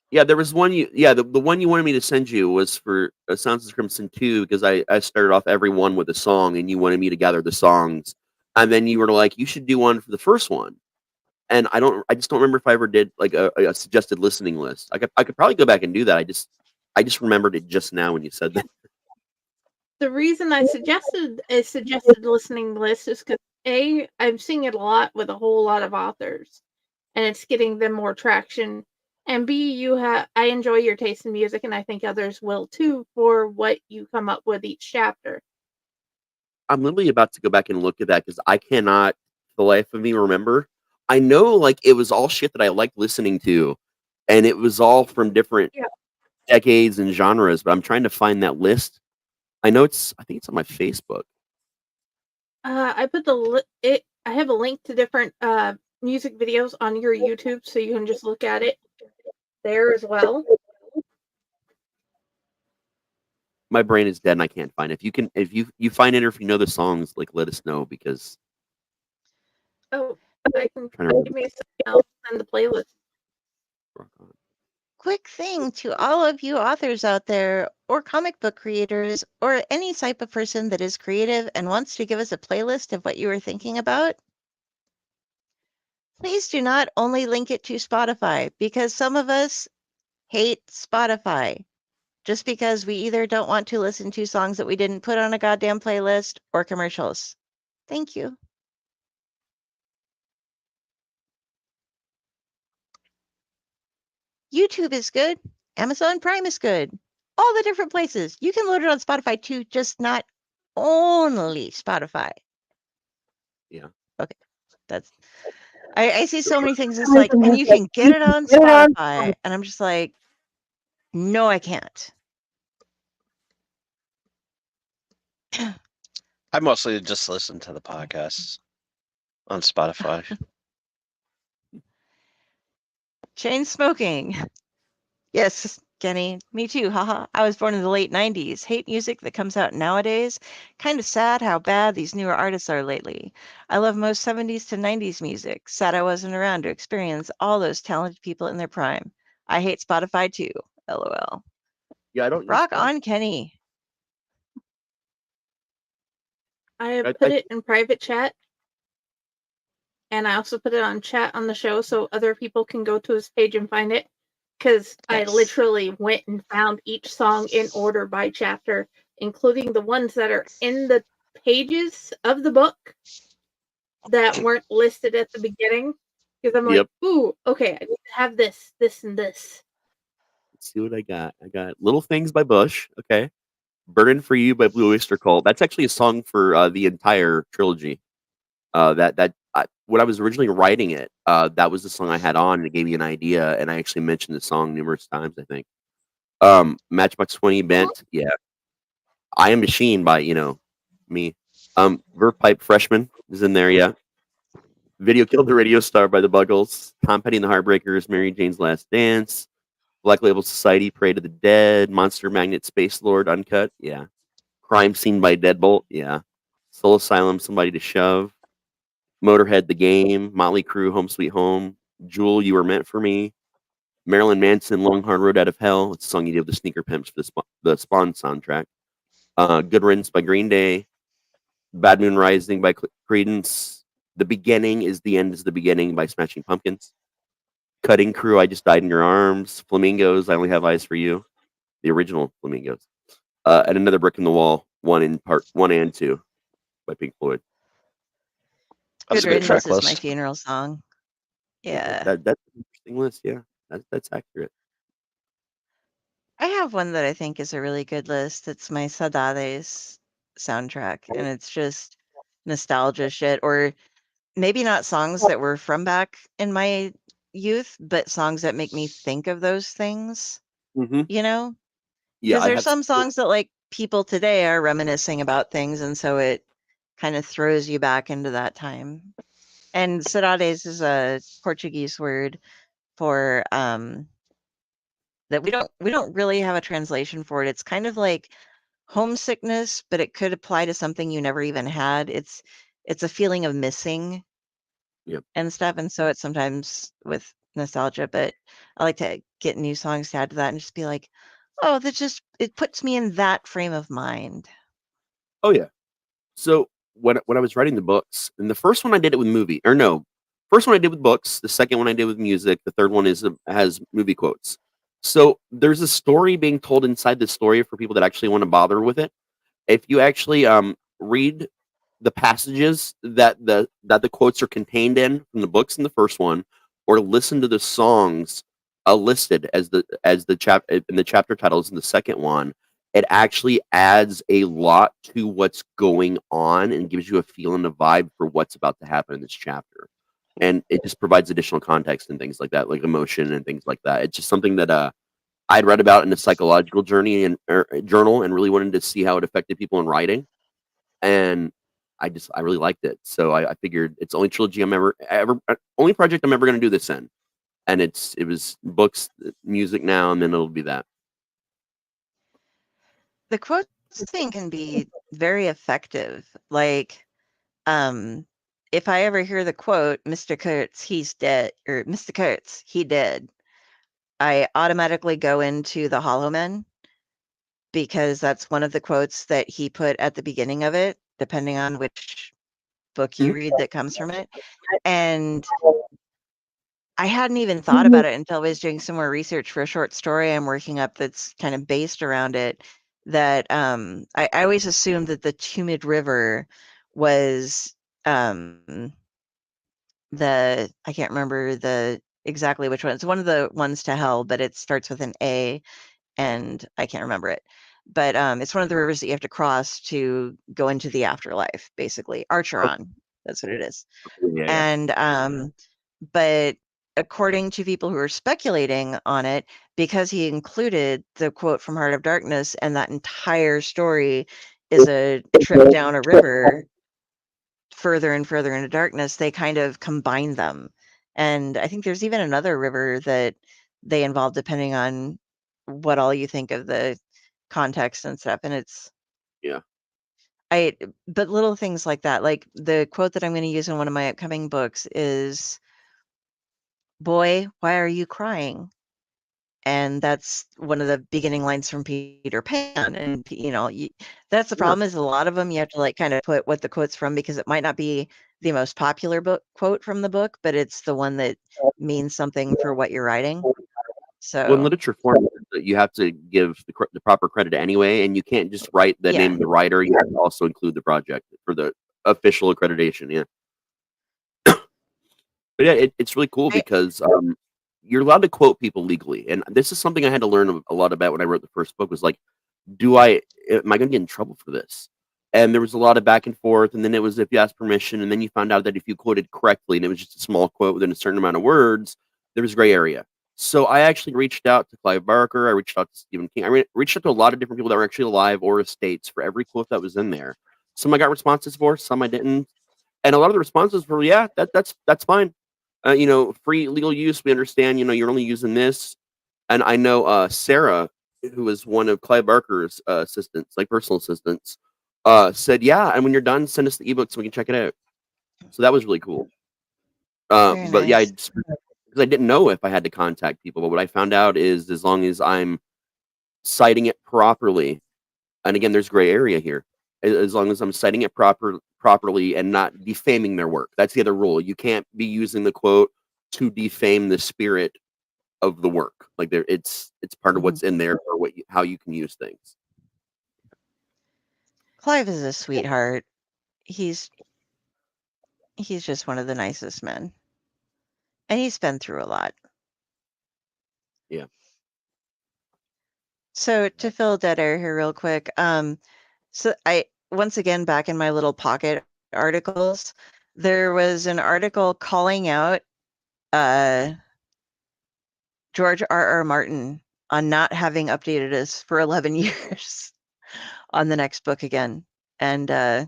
Yeah, there was one the one you wanted me to send you was for Sounds of Crimson 2, because I started off every one with a song, and you wanted me to gather the songs, and then you were like, you should do one for the first one. And I just don't remember if I ever did like a suggested listening list. I could probably go back and do that. I just remembered it just now when you said that. The reason I suggested a suggested listening list is because I'm seeing it a lot with a whole lot of authors. and it's getting them more traction. And B, I enjoy your taste in music, and I think others will too, for what you come up with each chapter. I'm literally about to go back and look at that because I cannot, for the life of me, remember. I know, like, it was all shit that I liked listening to, and it was all from different Yeah. decades and genres. But I'm trying to find that list. I know I think it's on my Facebook. I put I have a link to different music videos on your YouTube, so you can just look at it there as well. My brain is dead and I can't find it. If you find it or if you know the songs, like, let us know because Oh, I can trying to give me a second. I'll send the playlist. Quick thing to all of you authors out there, or comic book creators, or any type of person that is creative and wants to give us a playlist of what you were thinking about. Please do not only link it to Spotify, because some of us hate Spotify just because we either don't want to listen to songs that we didn't put on a goddamn playlist or commercials. Thank you. YouTube is good. Amazon Prime is good. All the different places. You can load it on Spotify too, just not only Spotify. Yeah. Okay. I see so many things. It's like, and you can get it on Spotify. And I'm just like, no, I can't. I mostly just listen to the podcasts on Spotify. Chain smoking. Yes, Kenny. Me too. Haha. I was born in the late 90s. Hate music that comes out nowadays. Kind of sad how bad these newer artists are lately. I love most 70s to 90s music. Sad I wasn't around to experience all those talented people in their prime. I hate Spotify too. LOL. Yeah, I don't use Rock Spotify. on, Kenny. I have put it in private chat, and I also put it on chat on the show so other people can go to his page and find it. Because I literally went and found each song in order by chapter, including the ones that are in the pages of the book that weren't listed at the beginning. Because I'm like, ooh, okay, I need to have this, this, and this. Let's see what I got. I got Little Things by Bush. Okay. Burden for You by Blue Oyster Cult. That's actually a song for the entire trilogy. When I was originally writing it, that was the song I had on, and it gave me an idea, and I actually mentioned the song numerous times, I think. Matchbox 20 Bent, yeah. I Am Machine by, me. Verve Pipe Freshman is in there, yeah. Video Killed the Radio Star by the Buggles. Tom Petty and the Heartbreakers, Mary Jane's Last Dance. Black Label Society, Parade of the Dead. Monster Magnet, Space Lord, Uncut, yeah. Crime Scene by Deadbolt, yeah. Soul Asylum, Somebody to Shove. Motorhead, The Game. Motley Crue, Home Sweet Home. Jewel, You Were Meant for Me. Marilyn Manson, Long Hard Road Out of Hell. It's a song you did with the Sneaker Pimps for the Spawn soundtrack. Good Riddance by Green Day. Bad Moon Rising by Creedence. The Beginning is the End is the Beginning by Smashing Pumpkins. Cutting Crew, I Just Died in Your Arms. Flamingos, I Only Have Eyes for You. The original Flamingos. And Another Brick in the Wall, part 1 and 2 by Pink Floyd. Good Riddance is my funeral song. Yeah. That's an interesting list, yeah. That's accurate. I have one that I think is a really good list. It's my Saudades soundtrack, and it's just nostalgia shit, or maybe not songs that were from back in my youth, but songs that make me think of those things. Mm-hmm. You know? Yeah, Because there's some songs that like people today are reminiscing about things, and so it kind of throws you back into that time. And saudades is a Portuguese word for that we don't really have a translation for it. It's kind of like homesickness, but it could apply to something you never even had. It's a feeling of missing and stuff. And so it's sometimes with nostalgia, but I like to get new songs to add to that and just be like, oh, it puts me in that frame of mind. Oh yeah. So when I was writing the books, and the first one I did it with first one I did with books, the second one I did with music, the third one has movie quotes. So there's a story being told inside the story for people that actually want to bother with it. If you actually read the passages that the quotes are contained in from the books in the first one, or listen to the songs listed as the chapter titles in the second one, it actually adds a lot to what's going on and gives you a feel and a vibe for what's about to happen in this chapter. And it just provides additional context and things like that, like emotion and things like that. It's just something that I'd read about in a psychological journey and journal, and really wanted to see how it affected people in writing. And I really liked it. So I figured it's the only trilogy I'm ever only project I'm ever going to do this in. And it was books, music now, and then it'll be that. The quotes thing can be very effective. Like, if I ever hear the quote, Mr. Kurtz, he's dead, or Mr. Kurtz, he dead, I automatically go into the Hollow Men, because that's one of the quotes that he put at the beginning of it, depending on which book you read that comes from it. And I hadn't even thought about it until I was doing some more research for a short story I'm working up that's kind of based around it. That I always assumed that the Tumid River was I can't remember exactly which one. It's one of the ones to hell, but it starts with an A, and I can't remember it. But it's one of the rivers that you have to cross to go into the afterlife, basically. Archeron, that's what it is. Yeah. And but according to people who are speculating on it, because he included the quote from Heart of Darkness, and that entire story is a trip down a river further and further into darkness, they kind of combine them. And I think there's even another river that they involve, depending on what all you think of the context and stuff. And it's Yeah. But little things like that, like the quote that I'm going to use in one of my upcoming books is, "Boy, why are you crying?" And that's one of the beginning lines from Peter Pan. And that's the problem, is a lot of them you have to like kind of put what the quote's from, because it might not be the most popular book quote from the book, but it's the one that means something for what you're writing. Well, in So literature form, you have to give the proper credit anyway, and you can't just write the name of the writer. You have to also include the project for the official accreditation. Yeah. But yeah, it's really cool because you're allowed to quote people legally, and this is something I had to learn a lot about when I wrote the first book. Was like, am I going to get in trouble for this? And there was a lot of back and forth, and then it was if you asked permission, and then you found out that if you quoted correctly, and it was just a small quote within a certain amount of words, there was gray area. So I actually reached out to Clive Barker. I reached out to Stephen King. I reached out to a lot of different people that were actually alive or estates for every quote that was in there. Some I got responses for, some I didn't, and a lot of the responses were, "Yeah, that's fine. Free legal use. We understand. You're only using this." And I know Sarah, who was one of Clive Barker's assistants, like personal assistants, said, "Yeah, and when you're done, send us the ebook so we can check it out." So that was really cool. Very But yeah, nice. because I didn't know if I had to contact people. But what I found out is, as long as I'm citing it properly, and again, there's gray area here, as long as I'm citing it properly and not defaming their work. That's the other rule. You can't be using the quote to defame the spirit of the work. Like it's part of what's in there, or how you can use things. Clive is a sweetheart. He's just one of the nicest men, and he's been through a lot. Yeah. So to fill dead air here real quick, so I once again, back in my little pocket articles, there was an article calling out George R.R. Martin on not having updated us for 11 years on the next book again. And I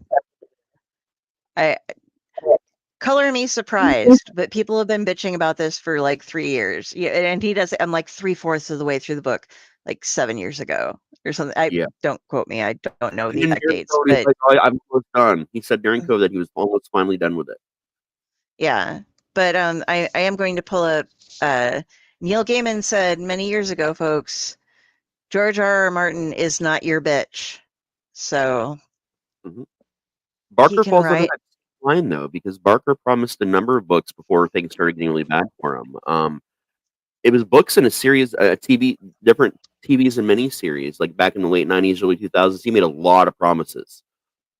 color me surprised, but people have been bitching about this for like 3 years. Yeah, and he does. I'm like 3/4 of the way through the book, like 7 years ago or something. Don't quote me. I don't know the exact dates, but I'm almost done. He said during COVID that he was almost finally done with it. yeah. But I am going to pull up. Neil Gaiman said many years ago, folks, George R.R. Martin is not your bitch. So Barker can falls under write. that line though, because Barker promised a number of books before things started getting really bad for him. It was books in a series, different TVs and miniseries, like back in the late '90s, early 2000s. He made a lot of promises,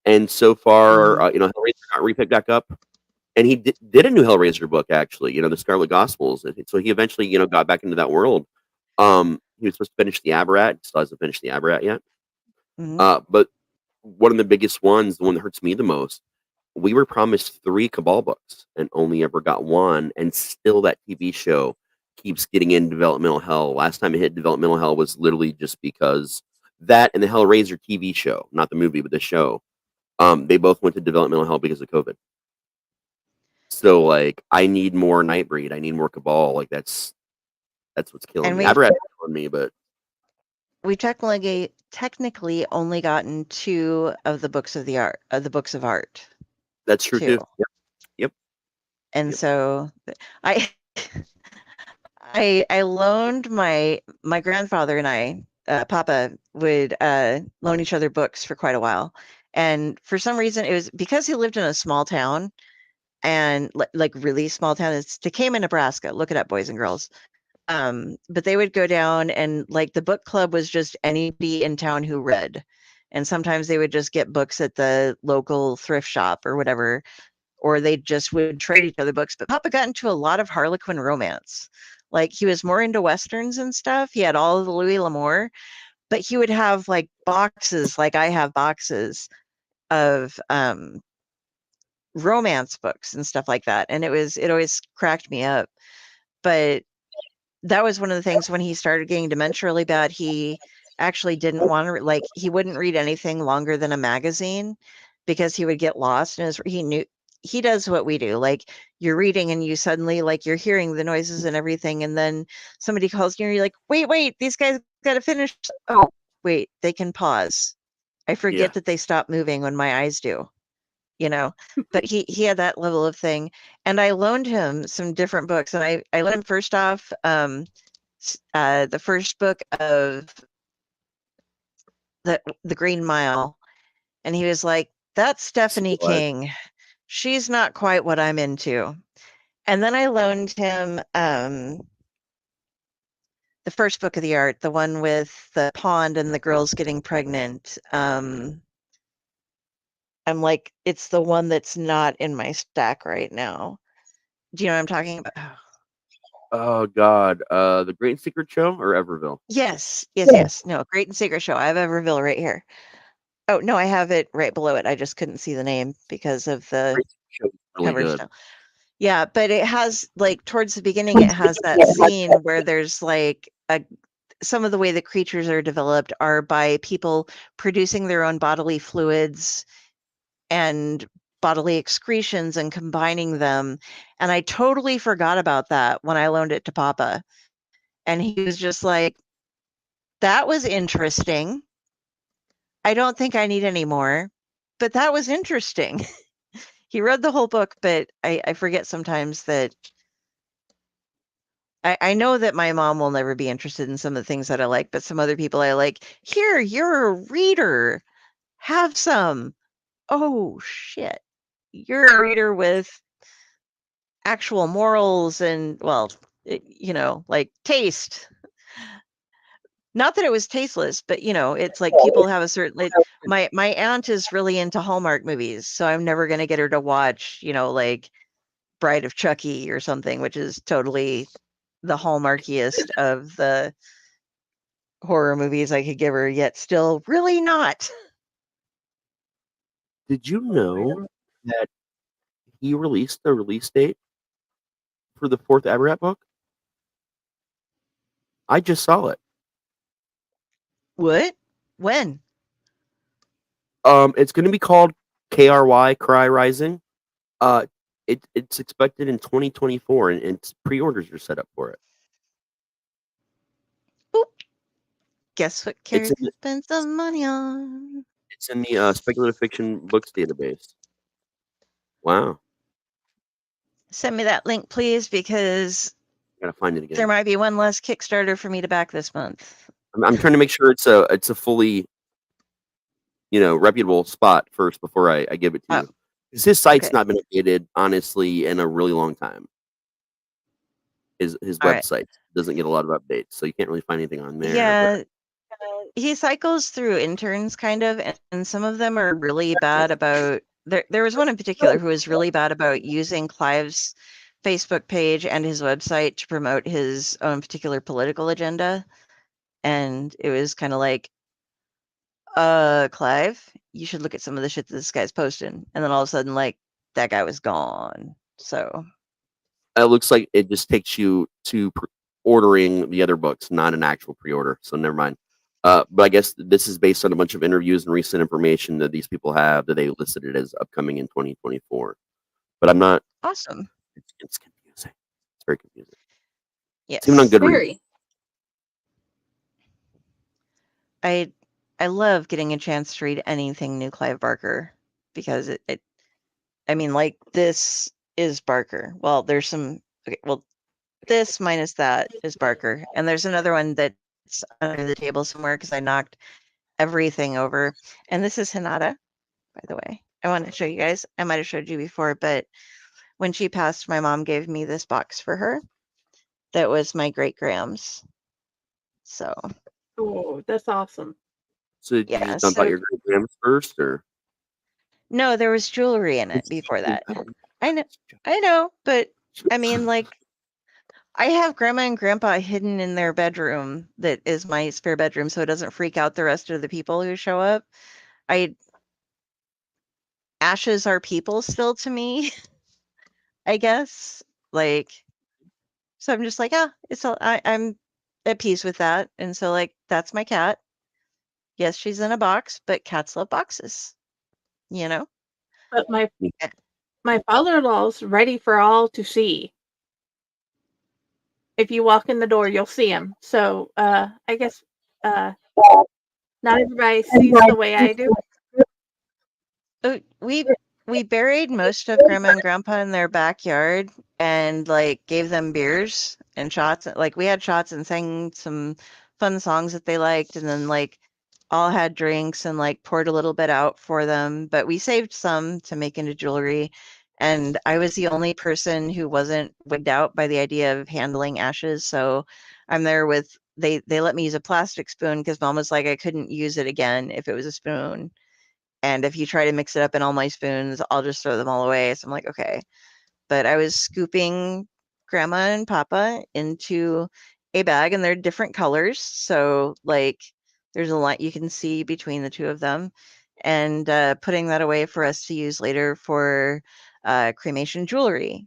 and so far, Hellraiser got repicked back up, and he did a new Hellraiser book, actually, the Scarlet Gospels. And so he eventually, got back into that world. He was supposed to finish the Aberrat. Still hasn't finished the Aberrat yet. But one of the biggest ones, the one that hurts me the most, we were promised 3 Cabal books and only ever got 1. And still that TV show keeps getting in developmental hell. Last time it hit developmental hell was literally just because that and the Hellraiser TV show, not the movie, but the show, they both went to developmental hell because of COVID. So, like, I need more Nightbreed. I need more Cabal. Like, that's what's killing And me. we Aberrat's killing me, but we technically only gotten 2 of the books of art. that's true too. 2. Yep. And so I I loaned my grandfather and I, Papa would loan each other books for quite a while. And for some reason, it was because he lived in a small town, and like really small town. It's Tekamah, Nebraska. Look it up, boys and girls. But they would go down, and like the book club was just anybody in town who read. And sometimes they would just get books at the local thrift shop or whatever, or they just would trade each other books. But Papa got into a lot of Harlequin romance. Like he was more into Westerns and stuff. He had all of the Louis L'Amour, but he would have like boxes, like I have boxes of romance books and stuff like that. And it always cracked me up. But that was one of the things when he started getting dementia really bad, he actually didn't want to, he wouldn't read anything longer than a magazine because he would get lost. And he does what we do. Like you're reading and you suddenly, like, you're hearing the noises and everything. And then somebody calls you and you're like, wait, these guys got to finish. Oh, wait, they can pause. I forget that they stop moving when my eyes do. But he had that level of thing. And I loaned him some different books. And I loaned him first off the first book of the Green Mile. And he was like, that's Stephanie King. She's not quite what I'm into. And then I loaned him the first book of the art, the one with the pond and the girls getting pregnant. I'm like, it's the one that's not in my stack right now. Do you know what I'm talking about? Oh God, the Great Secret Show or Everville? Yes. No, Great and Secret Show. I have Everville right here. Oh no, I have it right below it. I just couldn't see the name because of the cover style. Yeah, but it has, like, towards the beginning, it has that scene where there's like some of the way the creatures are developed are by people producing their own bodily fluids and bodily excretions and combining them. And I totally forgot about that when I loaned it to Papa. And he was just like, that was interesting. I don't think I need any more, but that was interesting. He read the whole book, but I forget sometimes that I know that my mom will never be interested in some of the things that I like, but some other people I like. Here, you're a reader. Have some. Oh, shit. You're a reader with actual morals and, well, like taste. Not that it was tasteless, but it's like people have a certain, like, my aunt is really into Hallmark movies, so I'm never going to get her to watch, like Bride of Chucky or something, which is totally the Hallmarkiest of the horror movies I could give her, yet still really not. Did you know that he released the release date for the 4th Aberrat book? I just saw it. What? When? It's going to be called KRY Cry Rising. It's expected in 2024, and pre-orders are set up for it. Oop. Guess what Carrie spent some money on? It's in the speculative fiction books database. Wow. Send me that link, please, because Gotta find it again. there might be one less Kickstarter for me to back this month. I'm trying to make sure it's a fully, reputable spot first before I give it to you. Because his site's not been updated, honestly, in a really long time. His website doesn't get a lot of updates, so you can't really find anything on there. Yeah, he cycles through interns, kind of, and some of them are really bad about there was one in particular who was really bad about using Clive's Facebook page and his website to promote his own particular political agenda. And it was kind of like, Clive, you should look at some of the shit that this guy's posting. And then all of a sudden, like, that guy was gone. So It looks like it just takes you to ordering the other books, not an actual pre-order. So never mind. But I guess this is based on a bunch of interviews and recent information that these people have that they listed it as upcoming in 2024. But I'm not. awesome. It's confusing. It's very confusing. Yes. It's even on Goodreads. Very. I love getting a chance to read anything new Clive Barker because I mean, like, this is Barker. Well, there's some, okay, well, this minus that is Barker. And there's another one that's under the table somewhere because I knocked everything over. And this is Hinata, by the way. I want to show you guys. I might have showed you before, but when she passed, my mom gave me this box for her. That was my great Graham's. So. Oh, that's awesome. So did you just dump out your great grams first, or? No, there was jewelry in it before that. I know, but I mean, like, I have Grandma and Grandpa hidden in their bedroom that is my spare bedroom, so it doesn't freak out the rest of the people who show up. Ashes are people still to me, I guess. Like, so I'm just like, I'm at peace with that, and so like that's my cat. Yes, she's in a box, but cats love boxes, you know. But my father-in-law's ready for all to see. If you walk in the door, you'll see him. So I guess not everybody sees the way I do. We buried most of Grandma and Grandpa in their backyard and like gave them beers and shots. Like we had shots and sang some fun songs that they liked, and then like all had drinks and like poured a little bit out for them. But we saved some to make into jewelry. And I was the only person who wasn't wigged out by the idea of handling ashes. So I'm there with they let me use a plastic spoon because Mom was like I couldn't use it again if it was a spoon. And if you try to mix it up in all my spoons, I'll just throw them all away. So I'm like, okay. But I was scooping Grandma and Papa into a bag, and they're different colors. So, like, there's a lot you can see between the two of them. And putting that away for us to use later for cremation jewelry.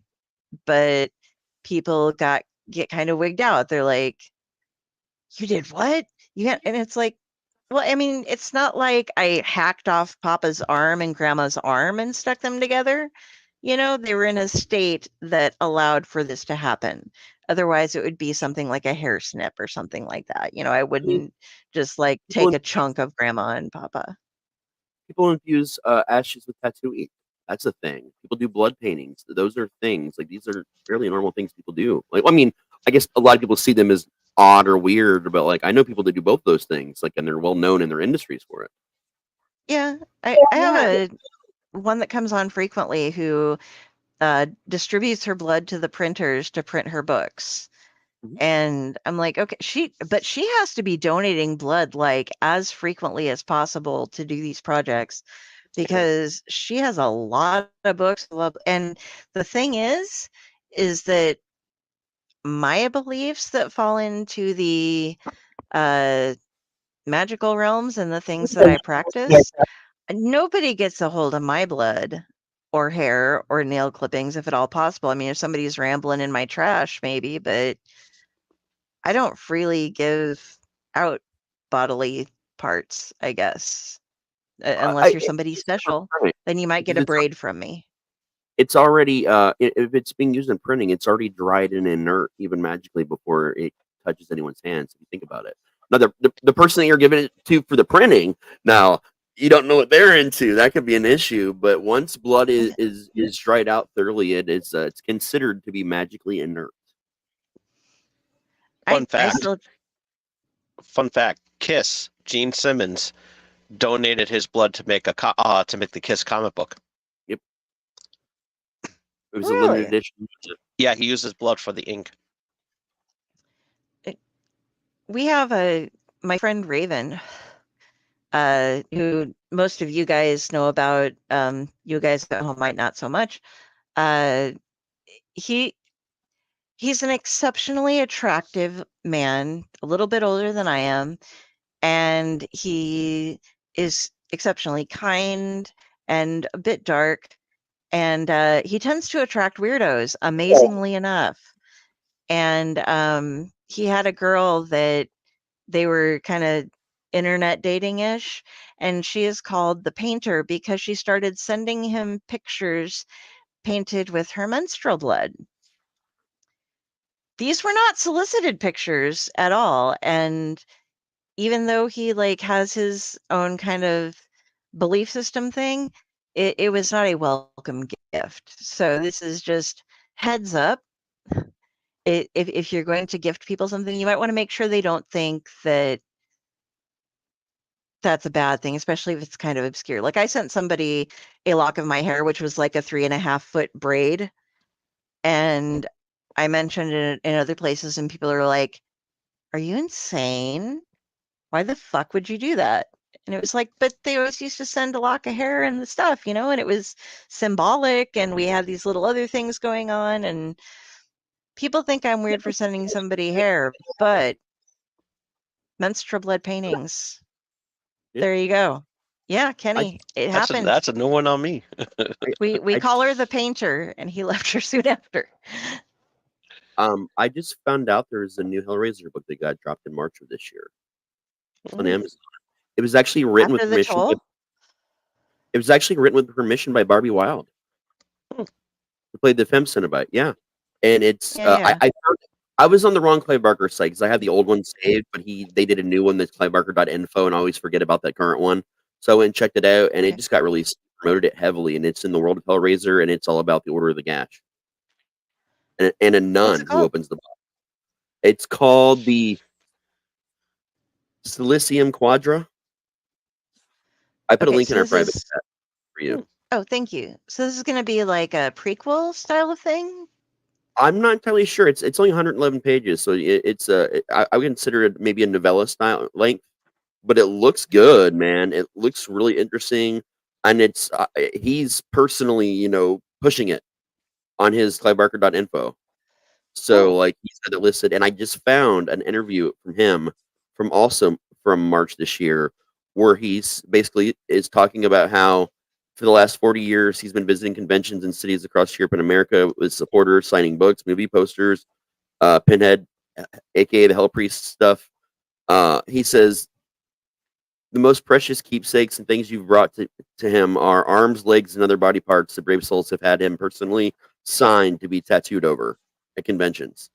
But people get kind of wigged out. They're like, you did what? And it's like, well, I mean, it's not like I hacked off Papa's arm and Grandma's arm and stuck them together. You know, they were in a state that allowed for this to happen. Otherwise, it would be something like a hair snip or something like that. You know, I wouldn't just like take a chunk of Grandma and Papa. People infuse ashes with tattoo ink. That's a thing. People do blood paintings. Those are things. Like, these are fairly normal things people do. Like, I mean, I guess a lot of people see them as odd or weird, but like I know people that do both those things, like, and they're well known in their industries for it. Yeah, I have one that comes on frequently who distributes her blood to the printers to print her books. And I'm like, okay, she has to be donating blood like as frequently as possible to do these projects because she has a lot of books. And the thing is that my beliefs that fall into the magical realms and the things that I practice, nobody gets a hold of my blood or hair or nail clippings if at all possible. I mean, if somebody's rambling in my trash, maybe, but I don't freely give out bodily parts, I guess, unless you're somebody special. Then you might get a braid from me. It's already if it's being used in printing, it's already dried and inert, even magically, before it touches anyone's hands. If you think about it. Now, the person that you're giving it to for the printing, now you don't know what they're into. That could be an issue. But once blood is dried out thoroughly, it's considered to be magically inert. Fun fact: Kiss, Gene Simmons donated his blood to make the Kiss comic book. Yep. It was a limited edition. Yeah, he used his blood for the ink. We have my friend Raven. who most of you guys know about. You guys at home might not so much. He's an exceptionally attractive man, a little bit older than I am, and he is exceptionally kind and a bit dark, and he tends to attract weirdos, amazingly enough. And he had a girl that they were kind of internet dating-ish, and she is called the Painter because she started sending him pictures painted with her menstrual blood. These were not solicited pictures at all, and even though he like has his own kind of belief system thing, it was not a welcome gift. So this is just heads up. If you're going to gift people something, you might want to make sure they don't think that that's a bad thing, especially if it's kind of obscure. Like I sent somebody a lock of my hair, which was like a 3.5-foot braid. And I mentioned it in other places, and people are like, "Are you insane? Why the fuck would you do that?" And it was like, but they always used to send a lock of hair and the stuff, you know, and it was symbolic, and we had these little other things going on, and people think I'm weird for sending somebody hair, but menstrual blood paintings. Yeah. There you go. Yeah, Kenny, it happened. That's a new one on me. We call her the Painter, and he left her soon after. I just found out there's a new Hellraiser book that got dropped in March of this year. It's on Amazon. It was actually written After with the permission. troll? It was actually written with permission by Barbie Wilde, who played the Femme Cenobite. Yeah, and it's Yeah. I was on the wrong Clive Barker site because I had the old one saved, but they did a new one that's clivebarker.info, and I always forget about that current one. So I went and checked it out, and it just got released. Promoted it heavily, and it's in the world of Hellraiser, and it's all about the Order of the Gash and a nun who opens the box. It's called the Silicium Quadra. I put a link in our private chat for you. Oh, thank you. So this is going to be like a prequel style of thing? I'm not entirely sure. It's only 111 pages, so it's I would consider it maybe a novella style length, but it looks good, man. It looks really interesting, and it's he's personally, pushing it on his clivebarker.info. So like he's got it listed, and I just found an interview from him from March this year, where he's basically is talking about how for the last 40 years he's been visiting conventions in cities across Europe and America with supporters, signing books, movie posters, Pinhead, aka the Hell Priest stuff. He says the most precious keepsakes and things you've brought to him are arms, legs, and other body parts that brave souls have had him personally signed to be tattooed over at conventions.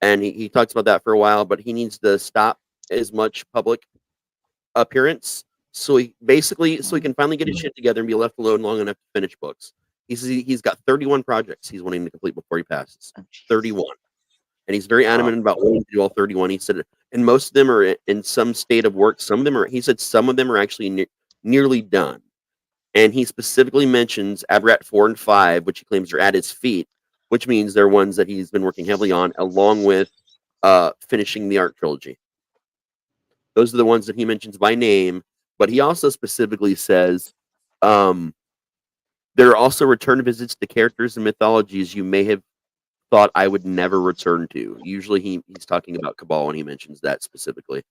And he talks about that for a while, but he needs to stop as much public appearance so he can finally get his shit together and be left alone long enough to finish books. He says he's got 31 projects he's wanting to complete before he passes. 31. And he's very adamant about wanting to do all 31. He said, and most of them are in some state of work. Some of them are actually nearly done. And he specifically mentions Abrat 4 and 5, which he claims are at his feet, which means they're ones that he's been working heavily on, along with finishing the Ark trilogy. Those are the ones that he mentions by name, but he also specifically says there are also return visits to characters and mythologies you may have thought I would never return to. Usually he's talking about Cabal when he mentions that specifically.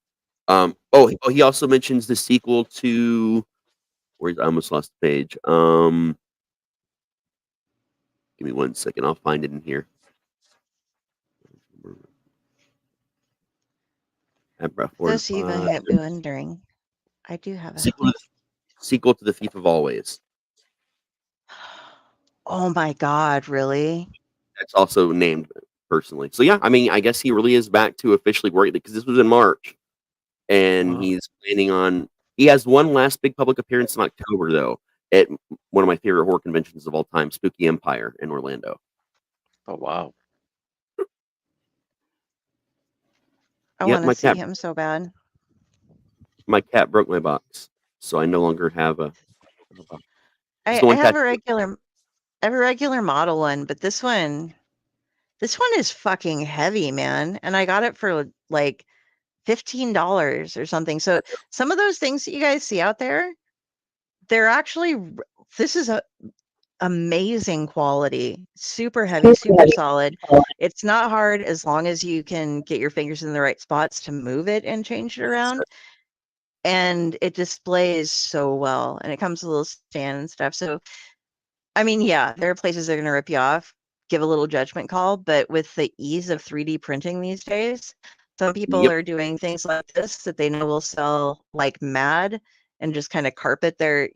He also mentions the sequel to I almost lost the page. Give me 1 second. I'll find it in here. Those of you who have been wondering, I do have a sequel to The Thief of Always. Oh my God, really? That's also named personally. So yeah, I mean, I guess he really is back to officially working because this was in March, and he's planning on. He has one last big public appearance in October, though, at one of my favorite horror conventions of all time, Spooky Empire in Orlando. Oh wow! I want to see him so bad. My cat broke my box, so I no longer have a. I have a regular model one, but this one is fucking heavy, man. And I got it for like $15 or something. So some of those things that you guys see out there, they're actually, this is a amazing quality, super heavy, super solid. It's not hard as long as you can get your fingers in the right spots to move it and change it around. And it displays so well, and it comes with a little stand and stuff. So, I mean, yeah, there are places that are going to rip you off, give a little judgment call, but with the ease of 3D printing these days, some people are doing things like this that they know will sell like mad and just kind of carpet their,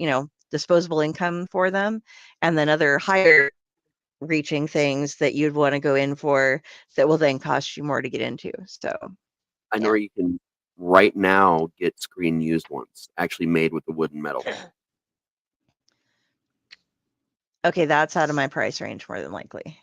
disposable income for them. And then other higher reaching things that you'd want to go in for that will then cost you more to get into. So I know where you can right now get screen used ones actually made with the wood and metal. okay, that's out of my price range more than likely.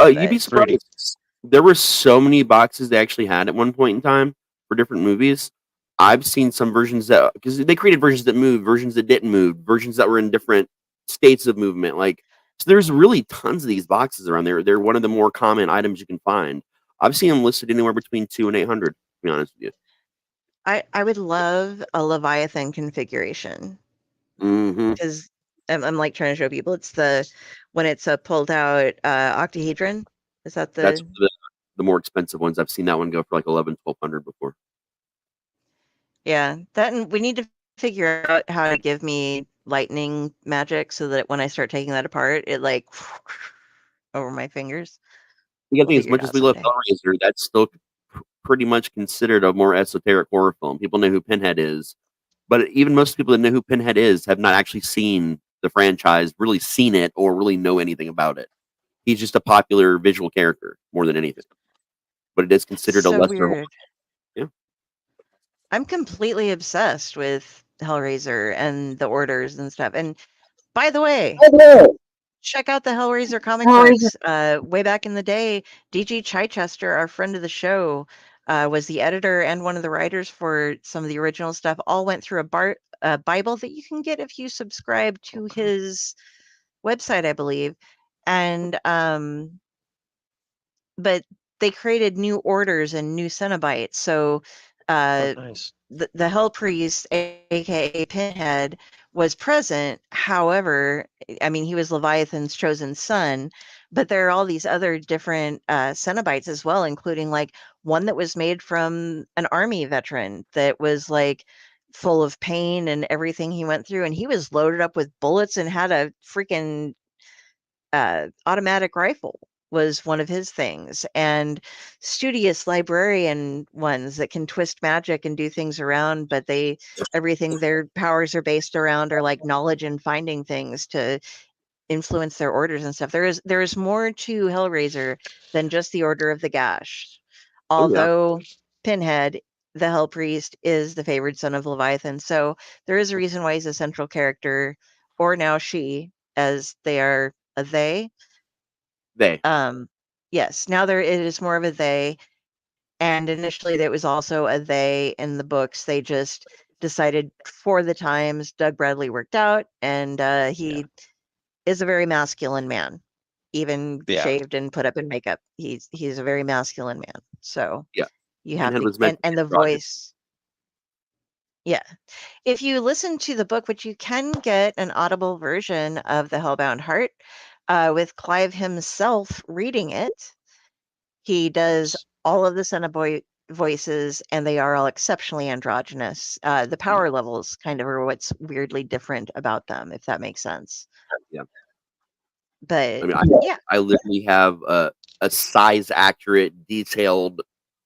You'd be surprised. There were so many boxes they actually had at one point in time for different movies. I've seen some versions that, because they created versions that moved, versions that didn't move, versions that were in different states of movement. Like, so there's really tons of these boxes around there. They're one of the more common items you can find. I've seen them listed anywhere between $200 and $800, to be honest with you. I would love a Leviathan configuration. Because I'm like trying to show people it's when it's a pulled out octahedron. Is that that's the more expensive ones? I've seen that one go for like $1,100-$1,200 before. Yeah, and we need to figure out how to give me lightning magic so that when I start taking that apart, it like over my fingers. You gotta think, as much as we love Hellraiser, that's still pretty much considered a more esoteric horror film. People know who Pinhead is, but even most people that know who Pinhead is have not actually seen the franchise, really seen it, or really know anything about it. He's just a popular visual character more than anything. But it is considered a lesser horror. Yeah. I'm completely obsessed with Hellraiser and the orders and stuff. And by the way, check out the Hellraiser comic books. Way back in the day, D.G. Chichester, our friend of the show, was the editor and one of the writers for some of the original stuff. All went through a Bible that you can get if you subscribe to his website, I believe. And but they created new orders and new Cenobites. So nice. the Hell Priest, aka Pinhead, was present. However, I mean, he was Leviathan's chosen son, but there are all these other different Cenobites as well, including like one that was made from an army veteran that was like full of pain and everything he went through, and he was loaded up with bullets and had a freaking automatic rifle was one of his things, and studious librarian ones that can twist magic and do things around, but everything their powers are based around are like knowledge and finding things to influence their orders and stuff. There is more to Hellraiser than just the Order of the Gash. Although Pinhead, the Hell Priest, is the favored son of Leviathan, so there is a reason why he's a central character, or now she, as they are a they. Yes, now it is more of a they, and initially there was also a they in the books. They just decided for the times Doug Bradley worked out, and he is a very masculine man, even shaved and put up in makeup. He's a very masculine man. So you have to, and the voice. Yeah. If you listen to the book, which you can get an audible version of The Hellbound Heart, with Clive himself reading it, he does all of the Cenobites voices, and they are all exceptionally androgynous. The power levels kind of are what's weirdly different about them, if that makes sense. Yeah. But I mean, I literally have a size accurate, detailed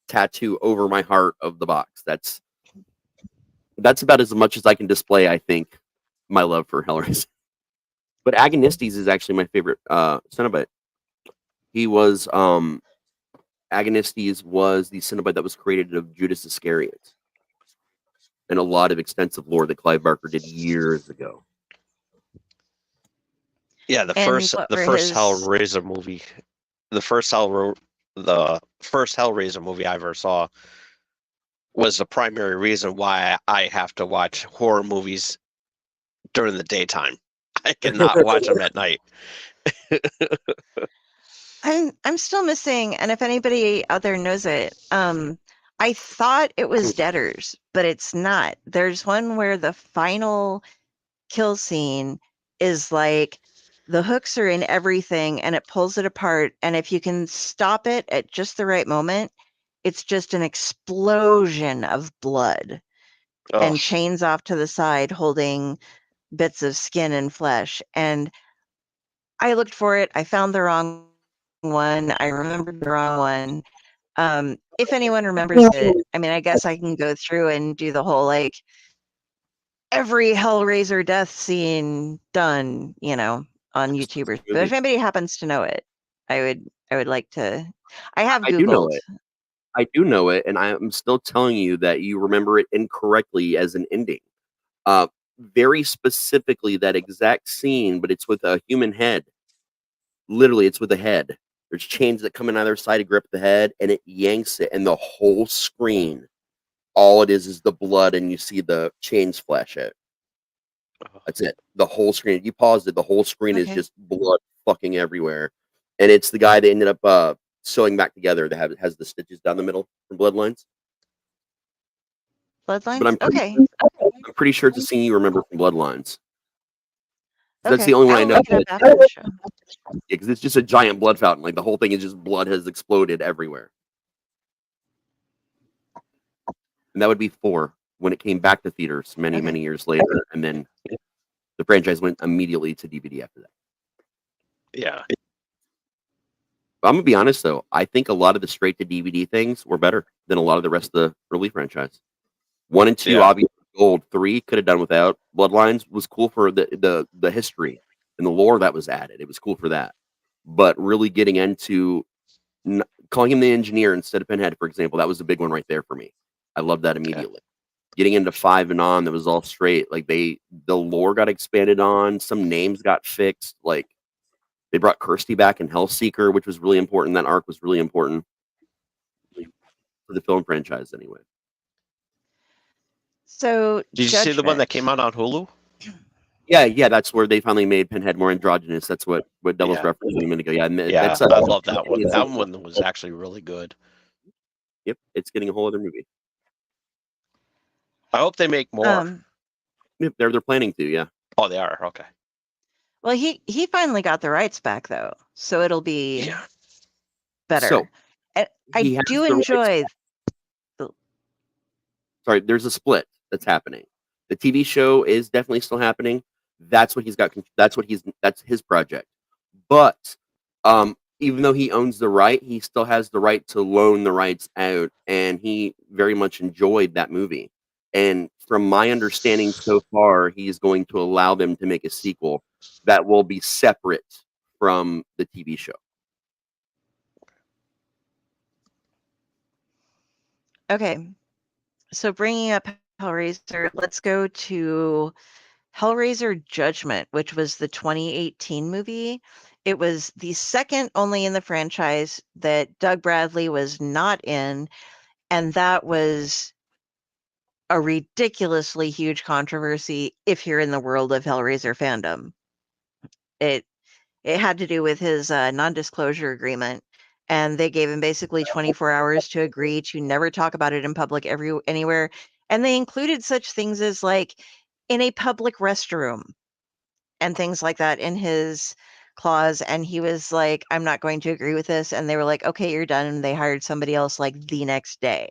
tattoo over my heart of the box. That's about as much as I can display, I think, my love for Hellraiser. But Agonistes is actually my favorite Cenobite. He was Agonistes was the Cenobite that was created of Judas Iscariot, and a lot of extensive lore that Clive Barker did years ago. Yeah, the first Hellraiser movie, the first Hellraiser movie I ever saw was the primary reason why I have to watch horror movies during the daytime. I cannot watch them at night. I'm still missing, and if anybody out there knows it, I thought it was Debtors, but it's not. There's one where the final kill scene is like the hooks are in everything and it pulls it apart. And if you can stop it at just the right moment, it's just an explosion of blood and chains off to the side holding bits of skin and flesh. And I looked for it. I found the wrong one. I remembered the wrong one. If anyone remembers it, I mean, I guess I can go through and do the whole like every Hellraiser death scene done, on YouTube. But if anybody happens to know it, I would like to. I have I do know Googled. it. I do know it, and I'm still telling you that you remember it incorrectly as an ending. Very specifically, that exact scene, but it's with a human head. Literally, it's with a head. There's chains that come in either side to grip the head, and it yanks it, and the whole screen, all it is the blood, and you see the chains flash out. That's it. The whole screen. If you paused it, the whole screen is just blood fucking everywhere. And it's the guy that ended up sewing back together that has the stitches down the middle from Bloodlines. Bloodlines? But I'm pretty sure it's a scene you remember from Bloodlines. That's the only one I know. Yeah, because it's just a giant blood fountain. Like the whole thing is just blood has exploded everywhere. And that would be 4 when it came back to theaters many years later, and then the franchise went immediately to DVD after that. Yeah. I'm gonna be honest though, I think a lot of the straight to DVD things were better than a lot of the rest of the early franchise. 1 and 2, obviously gold. 3 could have done without. Bloodlines was cool for the history and the lore that was added. It was cool for that. But really getting into calling him the engineer instead of Pinhead, for example, that was a big one right there for me. I loved that immediately. Getting into 5 and on, that was all straight. Like the lore got expanded on, some names got fixed. Like they brought Kirsty back in Hellseeker, which was really important. That arc was really important for the film franchise, anyway. So, did you see the one that came out on Hulu? Yeah, that's where they finally made Pinhead more androgynous. That's what Devil's referenced a minute ago. Yeah, I love that one. That one was actually really good. Yep, it's getting a whole other movie. I hope they make more. Yep, they're planning to. Yeah. Oh, they are. Okay. Well, he finally got the rights back though, so it'll be better. So and I do enjoy. Sorry, there's a split that's happening. The TV show is definitely still happening. That's what he's got. That's his project. But even though he owns the right, he still has the right to loan the rights out, and he very much enjoyed that movie. And from my understanding so far, he is going to allow them to make a sequel that will be separate from the TV show. Okay, so bringing up Hellraiser, let's go to Hellraiser Judgment, which was the 2018 movie. It was the second only in the franchise that Doug Bradley was not in, and that was a ridiculously huge controversy if you're in the world of Hellraiser fandom. It had to do with his non-disclosure agreement, and they gave him basically 24 hours to agree to never talk about it in public anywhere. And they included such things as like in a public restroom and things like that in his clause. And he was like, I'm not going to agree with this. And they were like, okay, you're done. And they hired somebody else like the next day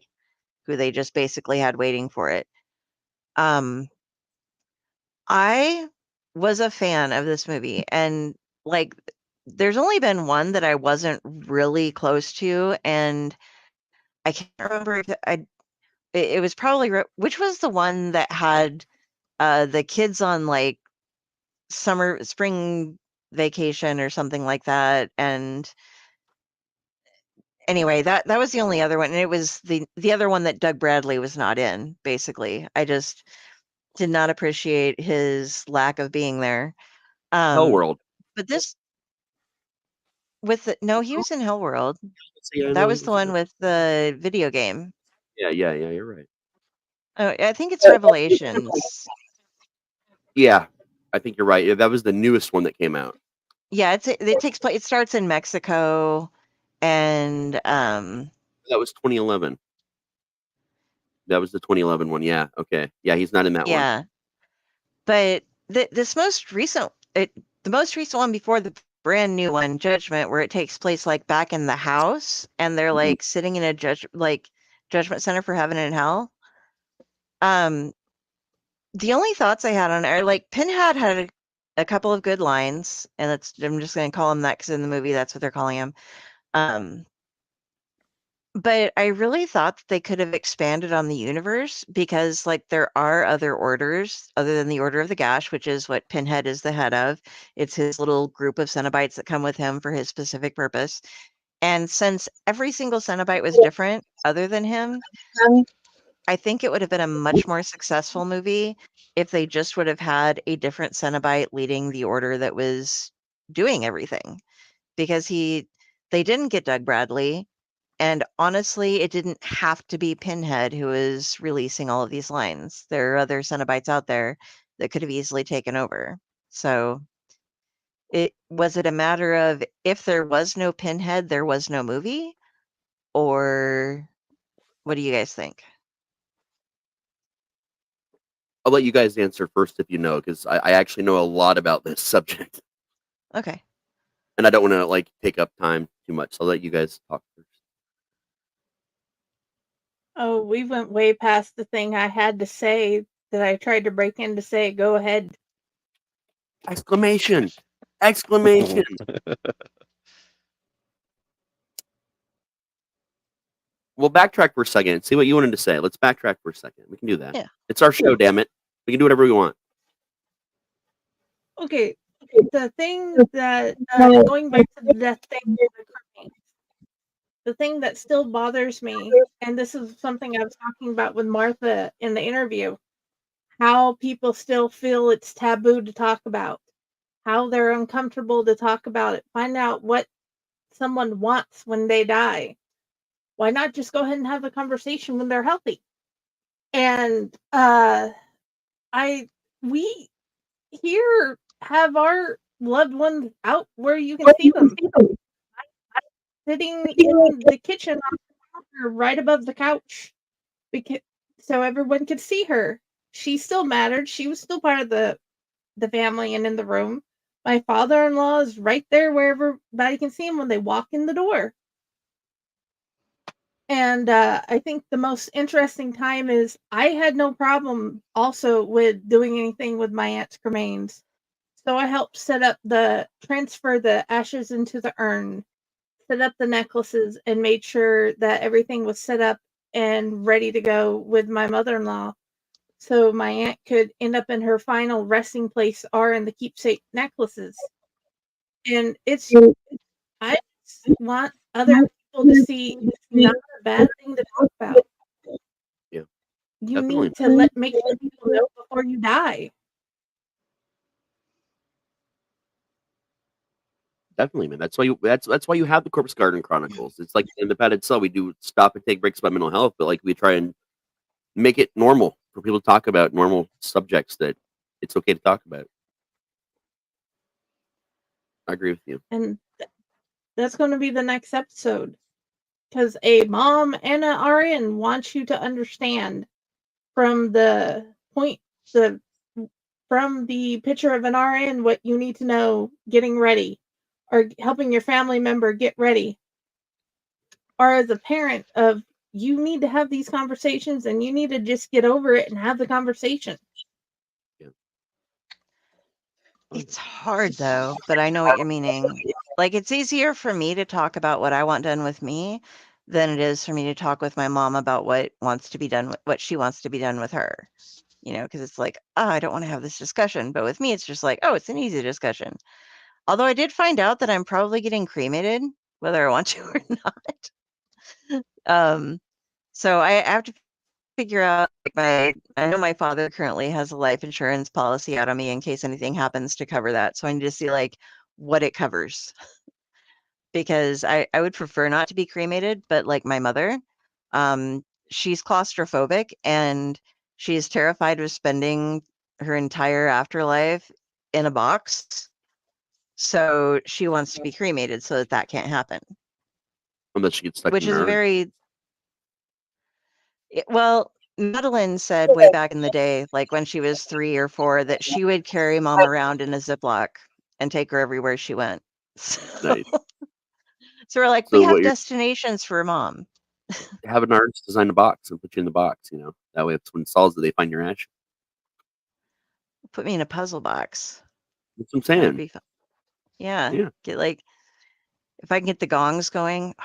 who they just basically had waiting for it. I was a fan of this movie, and like there's only been one that I wasn't really close to, and I can't remember if it was probably which was the one that had the kids on like spring vacation or something like that. And anyway, that was the only other one, and it was the other one that Doug Bradley was not in. Basically, I just did not appreciate his lack of being there. Hellworld. But this no, he was in Hellworld. Yeah, that was the one with the video game. Yeah, you're right. Oh, I think it's Revelations. Yeah, I think you're right. Yeah, that was the newest one that came out. Yeah, it takes place. It starts in Mexico, and that was 2011. That was the 2011 one. Yeah. Okay. Yeah, he's not in that one. Yeah. But the most recent one before the brand new one, Judgment, where it takes place like back in the house, and they're like sitting in a judgment center for heaven and hell. The only thoughts I had on it are like Pinhead had a couple of good lines, and I'm just going to call him that because in the movie that's what they're calling him. But I really thought that they could have expanded on the universe because, like, there are other orders other than the Order of the Gash, which is what Pinhead is the head of. It's his little group of Cenobites that come with him for his specific purpose. And since every single Cenobite was different other than him, I think it would have been a much more successful movie if they just would have had a different Cenobite leading the order that was doing everything. Because they didn't get Doug Bradley. And honestly, it didn't have to be Pinhead who is releasing all of these lines. There are other Cenobites out there that could have easily taken over. So was it a matter of if there was no Pinhead, there was no movie? Or what do you guys think? I'll let you guys answer first if you know, because I actually know a lot about this subject. Okay. And I don't want to like take up time too much. So I'll let you guys talk first. Oh, we went way past the thing I had to say that I tried to break in to say. Go ahead. Exclamation! Exclamation! We'll backtrack for a second and see what you wanted to say. Let's backtrack for a second. We can do that. Yeah. It's our show, damn it. We can do whatever we want. Okay. The thing that going back to the death thing, the thing that still bothers me, and this is something I was talking about with Martha in the interview, how people still feel it's taboo to talk about, how they're uncomfortable to talk about it, find out what someone wants when they die. Why not just go ahead and have a conversation when they're healthy? And we here have our loved ones out where you can see them. Sitting in the kitchen right above the couch, because so everyone could see her. She still mattered. She was still part of the family and in the room. My father-in-law is right there where everybody can see him when they walk in the door. And I think the most interesting time is I had no problem also with doing anything with my aunt's cremains. So I helped transfer the ashes into the urn, set up the necklaces, and made sure that everything was set up and ready to go with my mother-in-law. So my aunt could end up in her final resting place or in the keepsake necklaces. And I just want other people to see it's not a bad thing to talk about. Yeah. You Definitely. need to make sure people know before you die. Definitely, man. That's why you have the Corpse Garden Chronicles. It's like in the Padded Cell, we do stop and take breaks about mental health, but like we try and make it normal for people to talk about normal subjects that it's okay to talk about. I agree with you. And that's going to be the next episode. Because a mom and an RN want you to understand from the picture of an RN what you need to know getting ready or helping your family member get ready. Or as a parent of you need to have these conversations and you need to just get over it and have the conversation. It's hard though, but I know what you're meaning. Like it's easier for me to talk about what I want done with me than it is for me to talk with my mom about what she wants to be done with her. You know, because it's like, oh, I don't want to have this discussion. But with me, it's just like, oh, it's an easy discussion. Although I did find out that I'm probably getting cremated, whether I want to or not. So I have to figure out I know my father currently has a life insurance policy out on me in case anything happens to cover that. So I need to see like what it covers. Because I would prefer not to be cremated, but like my mother, she's claustrophobic and she is terrified of spending her entire afterlife in a box. So she wants to be cremated so that can't happen. Unless she gets stuck Which in is an urn. well, Madeline said way back in the day, like when she was 3 or 4, that she would carry mom around in a Ziploc and take her everywhere she went. So, Nice. so we're like, So we have what you're destinations for mom. have an artist design a box and put you in the box. That way, if someone solves it, they find your ash. Put me in a puzzle box. That's what I'm That would saying. be fun. Yeah. Yeah. Get like, if I can get the gongs going,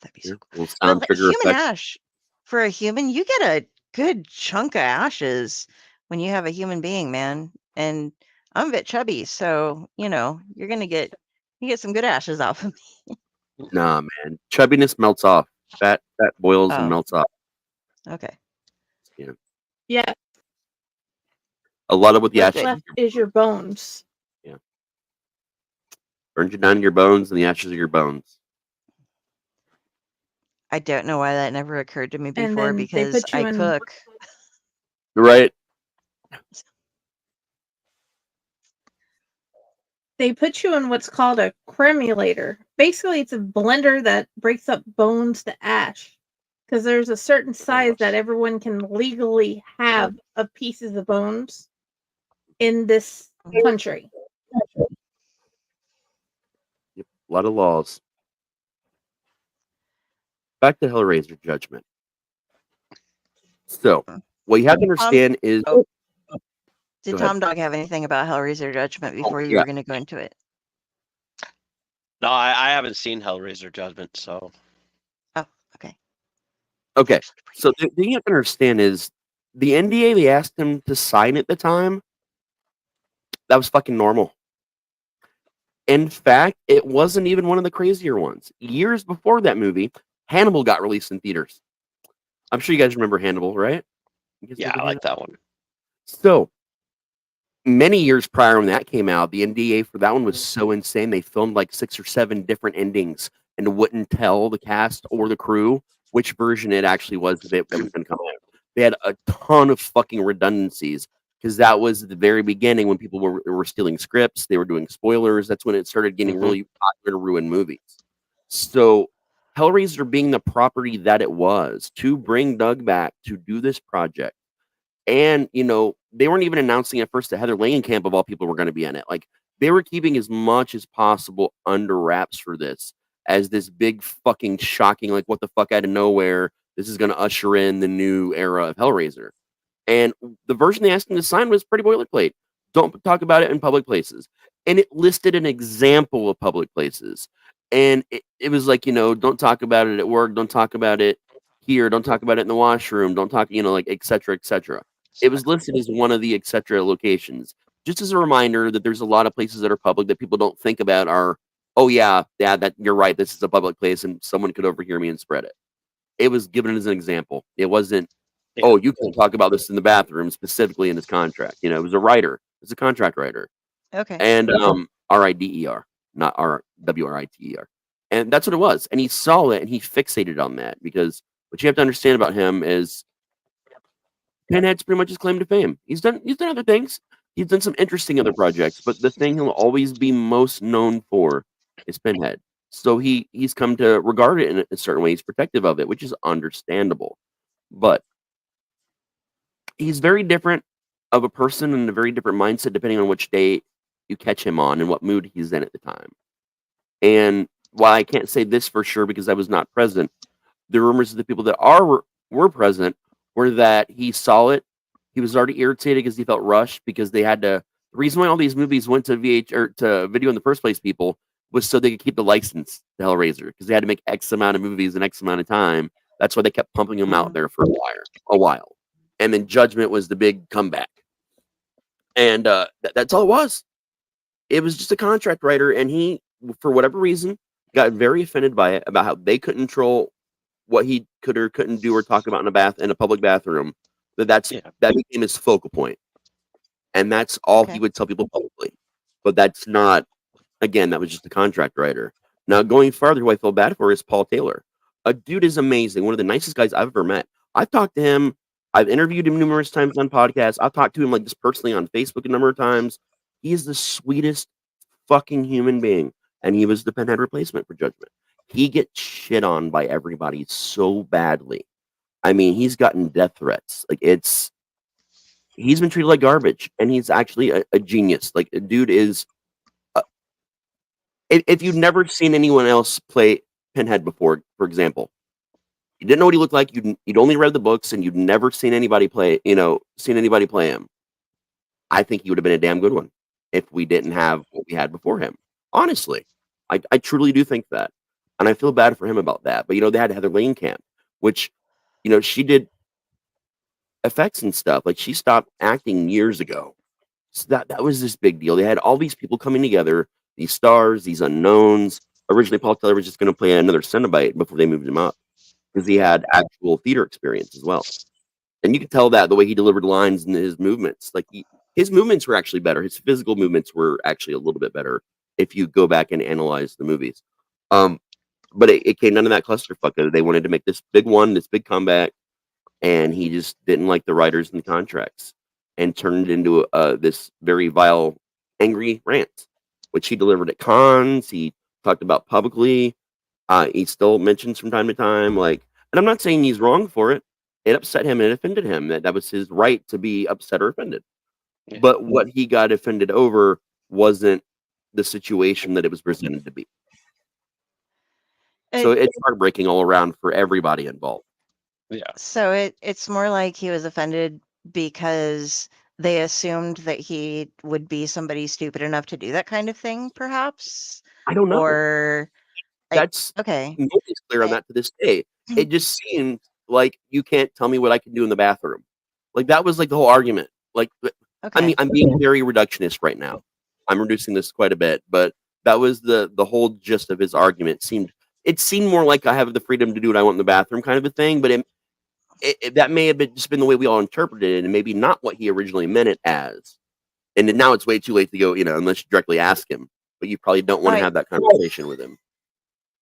that'd be so Yeah. cool. Little sound But trigger human effect. ash, for a human, you get a good chunk of ashes when you have a human being, man. And I'm a bit chubby, so you're gonna get some good ashes off of me. Nah, man. Chubbiness melts off. Fat boils and Oh, melts off. okay. Yeah. Yeah. A lot of what the What's ashes left is your bones. burns you down to your bones, and the ashes are your bones. I don't know why that never occurred to me And before then they because put you I in cook. Right. they put you in what's called a cremulator. Basically, it's a blender that breaks up bones to ash. Because there's a certain size that everyone can legally have of pieces of bones in this country. Yep. A lot of laws. Back to Hellraiser Judgment. So, what you have to understand is. Did Go ahead. Tom Dog have anything about Hellraiser Judgment before you yeah. were going to go into it? No, I haven't seen Hellraiser Judgment, so. Oh, okay. Okay, so the thing you have to understand is the NDA they asked him to sign at the time, that was fucking normal. In fact, it wasn't even one of the crazier ones. Years before that movie, Hannibal got released in theaters. I'm sure you guys remember Hannibal, right? Yeah, I like that one. So, many years prior when that came out, the NDA for that one was so insane, they filmed like 6 or 7 different endings and wouldn't tell the cast or the crew which version it actually was that was going to come out. They had a ton of fucking redundancies because that was the very beginning when people were stealing scripts, they were doing spoilers. That's when it started getting really popular to ruin movies. So, Hellraiser being the property that it was to bring Doug back to do this project. And, they weren't even announcing at first that Heather Langenkamp, of all people, were going to be in it. Like, they were keeping as much as possible under wraps for this as this big fucking shocking, like, what the fuck out of nowhere. This is going to usher in the new era of Hellraiser. And the version they asked him to sign was pretty boilerplate. Don't talk about it in public places. And it listed an example of public places. And it was like, don't talk about it at work. Don't talk about it here. Don't talk about it in the washroom. Don't talk, like, et cetera, et cetera. It was listed as one of the et cetera locations. Just as a reminder that there's a lot of places that are public that people don't think about are, oh, yeah, that you're right. This is a public place and someone could overhear me and spread it. It was given as an example. It wasn't, oh, you can't talk about this in the bathroom, specifically in his contract. It was a writer. It's a contract writer. Okay. And RIDER, not WRITER. And that's what it was. And he saw it and he fixated on that because what you have to understand about him is Pinhead's pretty much his claim to fame. He's done other things. He's done some interesting other projects, but the thing he'll always be most known for is Pinhead. So he's come to regard it in a certain way. He's protective of it, which is understandable. But he's very different of a person and a very different mindset depending on which day you catch him on and what mood he's in at the time. And while I can't say this for sure because I was not present, the rumors of the people that were present were that he saw it. He was already irritated because he felt rushed because they had to. The reason why all these movies went to to video in the first place, people, was so they could keep the license to Hellraiser because they had to make X amount of movies in X amount of time. That's why they kept pumping them out there for a while. And then Judgment was the big comeback. And that's all it was. It was just a contract writer, and he, for whatever reason, got very offended by it about how they couldn't control what he could or couldn't do or talk about in a public bathroom. That became his focal point, and that's all he would tell people publicly. But that's not. Again, that was just a contract writer. Now, going farther, who I feel bad for is Paul Taylor. A dude is amazing. One of the nicest guys I've ever met. I've talked to him. I've interviewed him numerous times on podcasts. I've talked to him like just personally on Facebook a number of times. He is the sweetest fucking human being. And he was the Pinhead replacement for Judgment. He gets shit on by everybody so badly. I mean, he's gotten death threats. Like he's been treated like garbage, and he's actually a genius. Like, a dude is. If you've never seen anyone else play Pinhead before, for example, you didn't know what he looked like. You'd only read the books, and you'd never seen anybody play. Seen anybody play him. I think he would have been a damn good one if we didn't have what we had before him. Honestly, I truly do think that, and I feel bad for him about that. But they had Heather Langenkamp, which she did effects and stuff. Like, she stopped acting years ago. So that was this big deal. They had all these people coming together, these stars, these unknowns. Originally, Paul Teller was just going to play another Cenobite before they moved him up because he had actual theater experience as well. And you could tell that the way he delivered lines and his movements. Like, his movements were actually better. His physical movements were actually a little bit better if you go back and analyze the movies. But it came down to that clusterfuck. They wanted to make this big one, this big comeback, and he just didn't like the writers and the contracts and turned it into this very vile, angry rant, which he delivered at cons. He talked about publicly. He still mentions from time to time, and I'm not saying he's wrong for it. It upset him and offended him. That was his right to be upset or offended. Yeah. But what he got offended over wasn't the situation that it was presented to be. So it's heartbreaking all around for everybody involved. Yeah. So it's more like he was offended because they assumed that he would be somebody stupid enough to do that kind of thing, perhaps. I don't know. Or that's okay. Nobody's clear on that to this day. It just seemed like you can't tell me what I can do in the bathroom. Like, that was like the whole argument. Like, I mean, I'm being very reductionist right now. I'm reducing this quite a bit, but that was the whole gist of his argument. It seemed more like I have the freedom to do what I want in the bathroom kind of a thing, but that may have just been the way we all interpreted it, and maybe not what he originally meant it as. And now it's way too late to go, unless you directly ask him. But you probably don't want to have that conversation with him.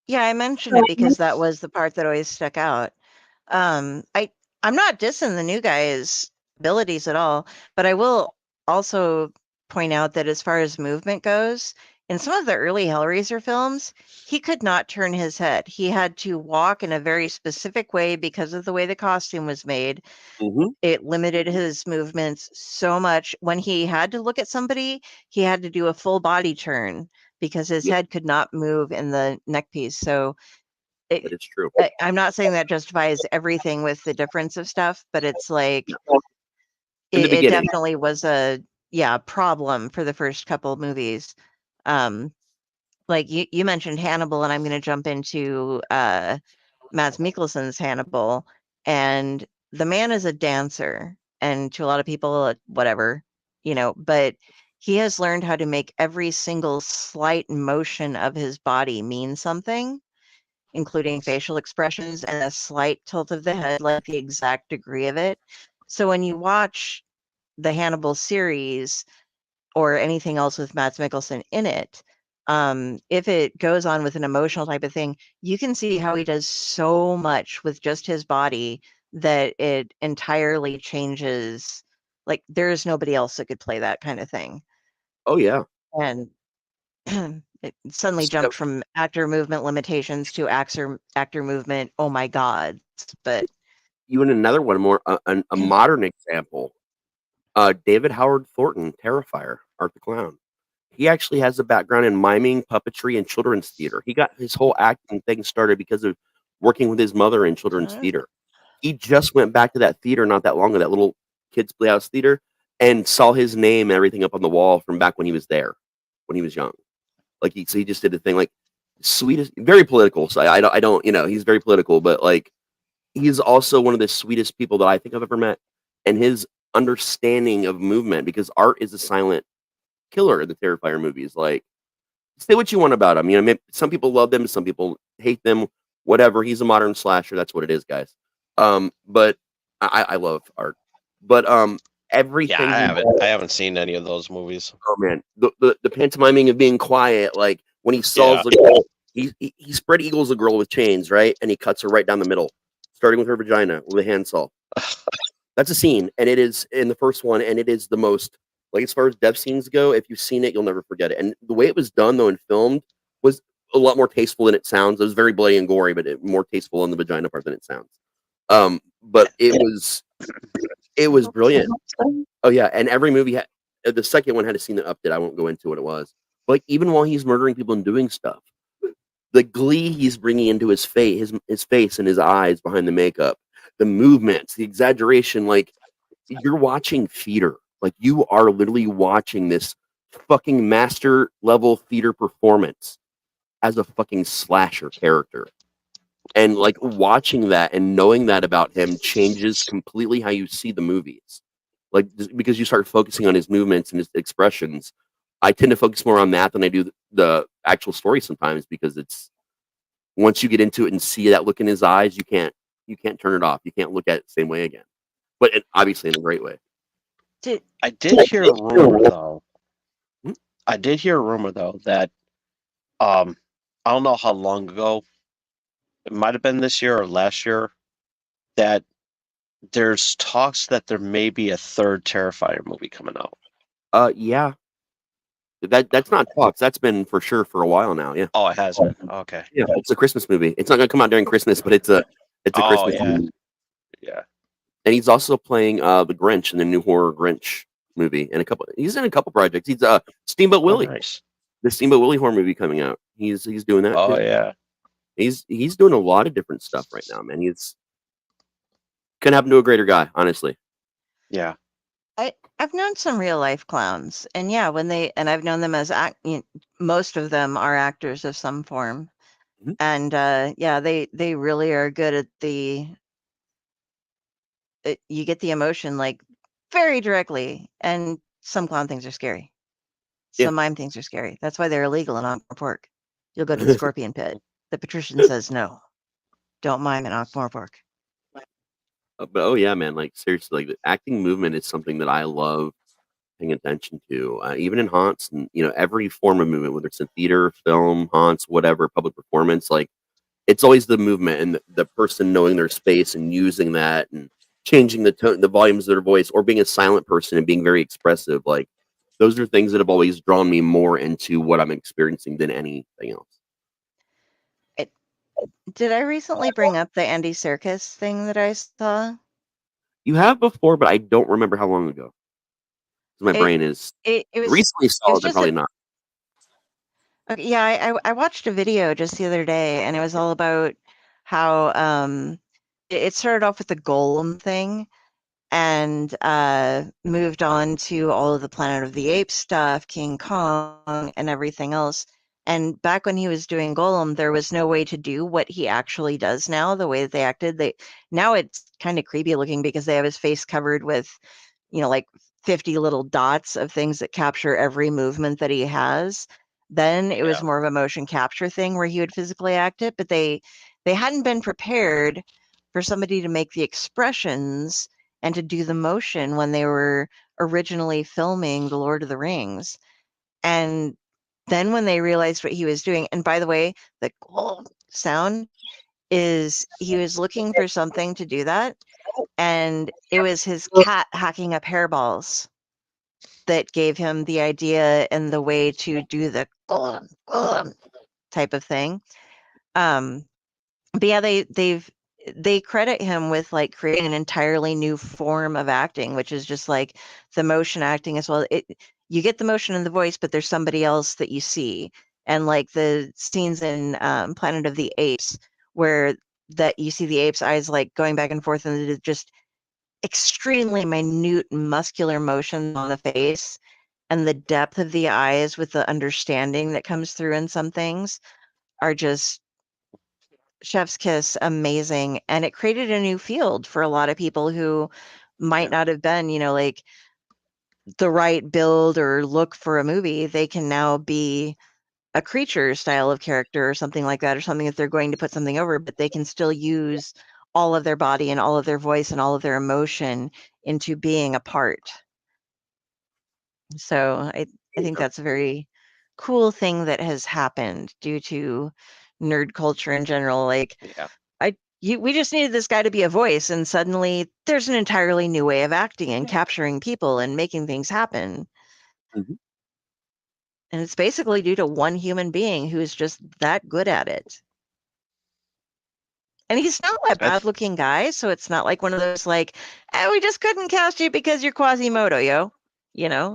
Yeah, I mentioned it because that was the part that always stuck out. I'm not dissing the new guy's abilities at all, but I will also point out that as far as movement goes, in some of the early Hellraiser films, he could not turn his head. He had to walk in a very specific way because of the way the costume was made. Mm-hmm. It limited his movements so much. When he had to look at somebody, he had to do a full body turn because his head could not move in the neck piece. So that is true. I'm not saying that justifies everything with the difference of stuff, but it's like it definitely was a problem for the first couple of movies. Like you mentioned Hannibal, and I'm going to jump into Mads Mikkelsen's Hannibal, and the man is a dancer, and to a lot of people, whatever, but he has learned how to make every single slight motion of his body mean something, including facial expressions and a slight tilt of the head, like the exact degree of it. So when you watch the Hannibal series or anything else with Mads Mikkelsen in it, if it goes on with an emotional type of thing, you can see how he does so much with just his body that it entirely changes. Like, there's nobody else that could play that kind of thing. Oh, yeah. And it suddenly jumped from actor movement limitations to actor movement. Oh my God. But even another one more, a modern example, David Howard Thornton, Terrifier, Art the Clown. He actually has a background in miming, puppetry, and children's theater. He got his whole acting thing started because of working with his mother in children's theater. He just went back to that theater not that long ago, that little kids' playhouse theater, and saw his name and everything up on the wall from back when he was there, when he was young. Like, he just did a thing, like, sweetest, very political. So I don't, he's very political, but like, he's also one of the sweetest people that I think I've ever met, and his understanding of movement, because art is a silent killer in the Terrifier movies. Like, say what you want about him. Some people love them, some people hate them, whatever. He's a modern slasher. That's what it is, guys. But I love art. But everything. Yeah, I haven't seen any of those movies. Oh man, the pantomiming of being quiet, like when he solves the girl, he spread eagles a girl with chains, right? And he cuts her right down the middle, starting with her vagina with a handsaw. That's a scene, and it is in the first one, and it is the most, like, as far as death scenes go, if you've seen it, you'll never forget it. And the way it was done, though, and filmed, was a lot more tasteful than it sounds. It was very bloody and gory, but more tasteful in the vagina part than it sounds. But it was brilliant. Oh yeah, and every movie had the second one had a scene that upped it. I won't go into what it was. But like, even while he's murdering people and doing stuff, the glee he's bringing into his face and his eyes behind the makeup, the movements, the exaggeration, like you're watching theater. Like you are literally watching this fucking master level theater performance as a fucking slasher character. And like watching that and knowing that about him changes completely how you see the movies. Like because you start focusing on his movements and his expressions. I tend to focus more on that than I do the actual story sometimes because it's once you get into it and see that look in his eyes, you can't turn it off. You can't look at it the same way again. But obviously in a great way. I did hear a rumor though. Hmm? I did hear a rumor though that I don't know how long ago. It might have been this year or last year that there's talks that there may be a third Terrifier movie coming out. Yeah. That's not talks. That's been for sure for a while now. Yeah. Oh, it has been. Okay. Yeah, it's a Christmas movie. It's not gonna come out during Christmas, but it's a Oh Christmas yeah, movie. yeah. And he's also playing the Grinch in the new horror Grinch movie, and he's in a couple projects. He's Steamboat Oh, Willie, nice. the Steamboat Willie horror movie coming out. He's doing that Oh too. yeah. He's doing a lot of different stuff right now, man. He's couldn't happen to a greater guy, honestly. Yeah. I've known some real life clowns, and yeah, I've known them as most of them are actors of some form, Mhm. and yeah, they really are good at you get the emotion like very directly, and some clown things are scary. Yeah. Some mime things are scary. That's why they're illegal in Ankh-Morpork. You'll go to the scorpion pit. The patrician says no. Don't mime in Ankh-Morpork. But oh yeah, man, like seriously, like the acting movement is something that I love paying attention to, even in haunts and every form of movement, whether it's in theater, film, haunts, whatever, public performance. Like it's always the movement and the person knowing their space and using that and changing the tone, the volumes of their voice, or being a silent person and being very expressive. Like those are things that have always drawn me more into what I'm experiencing than anything else. Did I recently bring up the Andy Serkis thing that I saw? You have before, but I don't remember how long ago. 'Cause my It brain is it was recently it saw was it, then just probably not. okay, yeah, I watched a video just the other day, and it was all about how it started off with the golem thing and moved on to all of the Planet of the Apes stuff, King Kong, and everything else. And back when he was doing Golem, there was no way to do what he actually does now, the way that they acted. Now it's kind of creepy looking because they have his face covered with, like 50 little dots of things that capture every movement that he has. Then it was Yeah. more of a motion capture thing where he would physically act it, but they hadn't been prepared for somebody to make the expressions and to do the motion when they were originally filming The Lord of the Rings. And then when they realized what he was doing, and by the way, the sound is he was looking for something to do that, and it was his cat hacking up hairballs that gave him the idea and the way to do the type of thing. But yeah, they credit him with like creating an entirely new form of acting, which is just like the motion acting as well. You get the motion in the voice, but there's somebody else that you see. And like the scenes in Planet of the Apes, where that you see the ape's eyes like going back and forth, and it's just extremely minute muscular motion on the face, and the depth of the eyes with the understanding that comes through in some things are just chef's kiss amazing, and it created a new field for a lot of people who might not have been like the right build or look for a movie. They can now be a creature style of character or something like that, or something that they're going to put something over, but they can still use all of their body and all of their voice and all of their emotion into being a part. So I think that's a very cool thing that has happened due to nerd culture in general. Like Yeah. we just needed this guy to be a voice, and suddenly there's an entirely new way of acting and capturing people and making things happen. Mhm. And it's basically due to one human being who is just that good at it. And he's not a bad-looking guy, so it's not like one of those like, we just couldn't cast you because you're Quasimodo, yo. You know?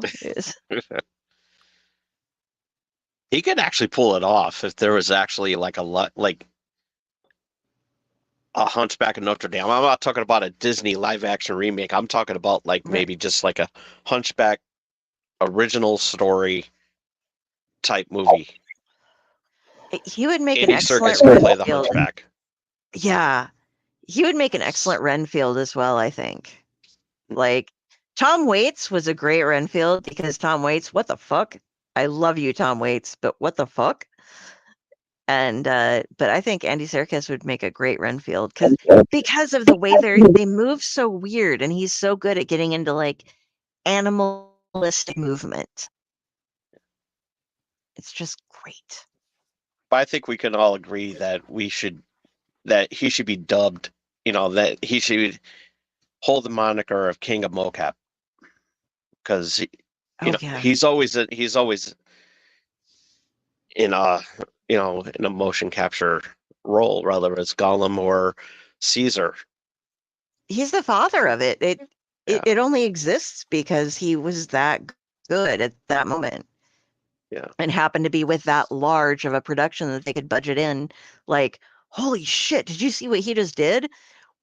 He could actually pull it off if there was actually like a Hunchback of Notre Dame. I'm not talking about a Disney live-action remake. I'm talking about like maybe just like a Hunchback original story type movie. He would make Andy an excellent Serkis could play the Renfield. Hunchback. Yeah. He would make an excellent Renfield as well, I think. Like, Tom Waits was a great Renfield because Tom Waits, what the fuck? I love you, Tom Waits, but what the fuck? And but I think Andy Serkis would make a great Renfield because of the way they move so weird, and he's so good at getting into like animalistic movement. It's just great. But I think we can all agree that he should be dubbed. You know, that he should hold the moniker of King of Mocap because he's always in a in a motion capture role, whether it's Gollum or Caesar. He's the father of it. It only exists because he was that good at that moment. Yeah. And happened to be with that large of a production that they could budget in. Like, holy shit, did you see what he just did?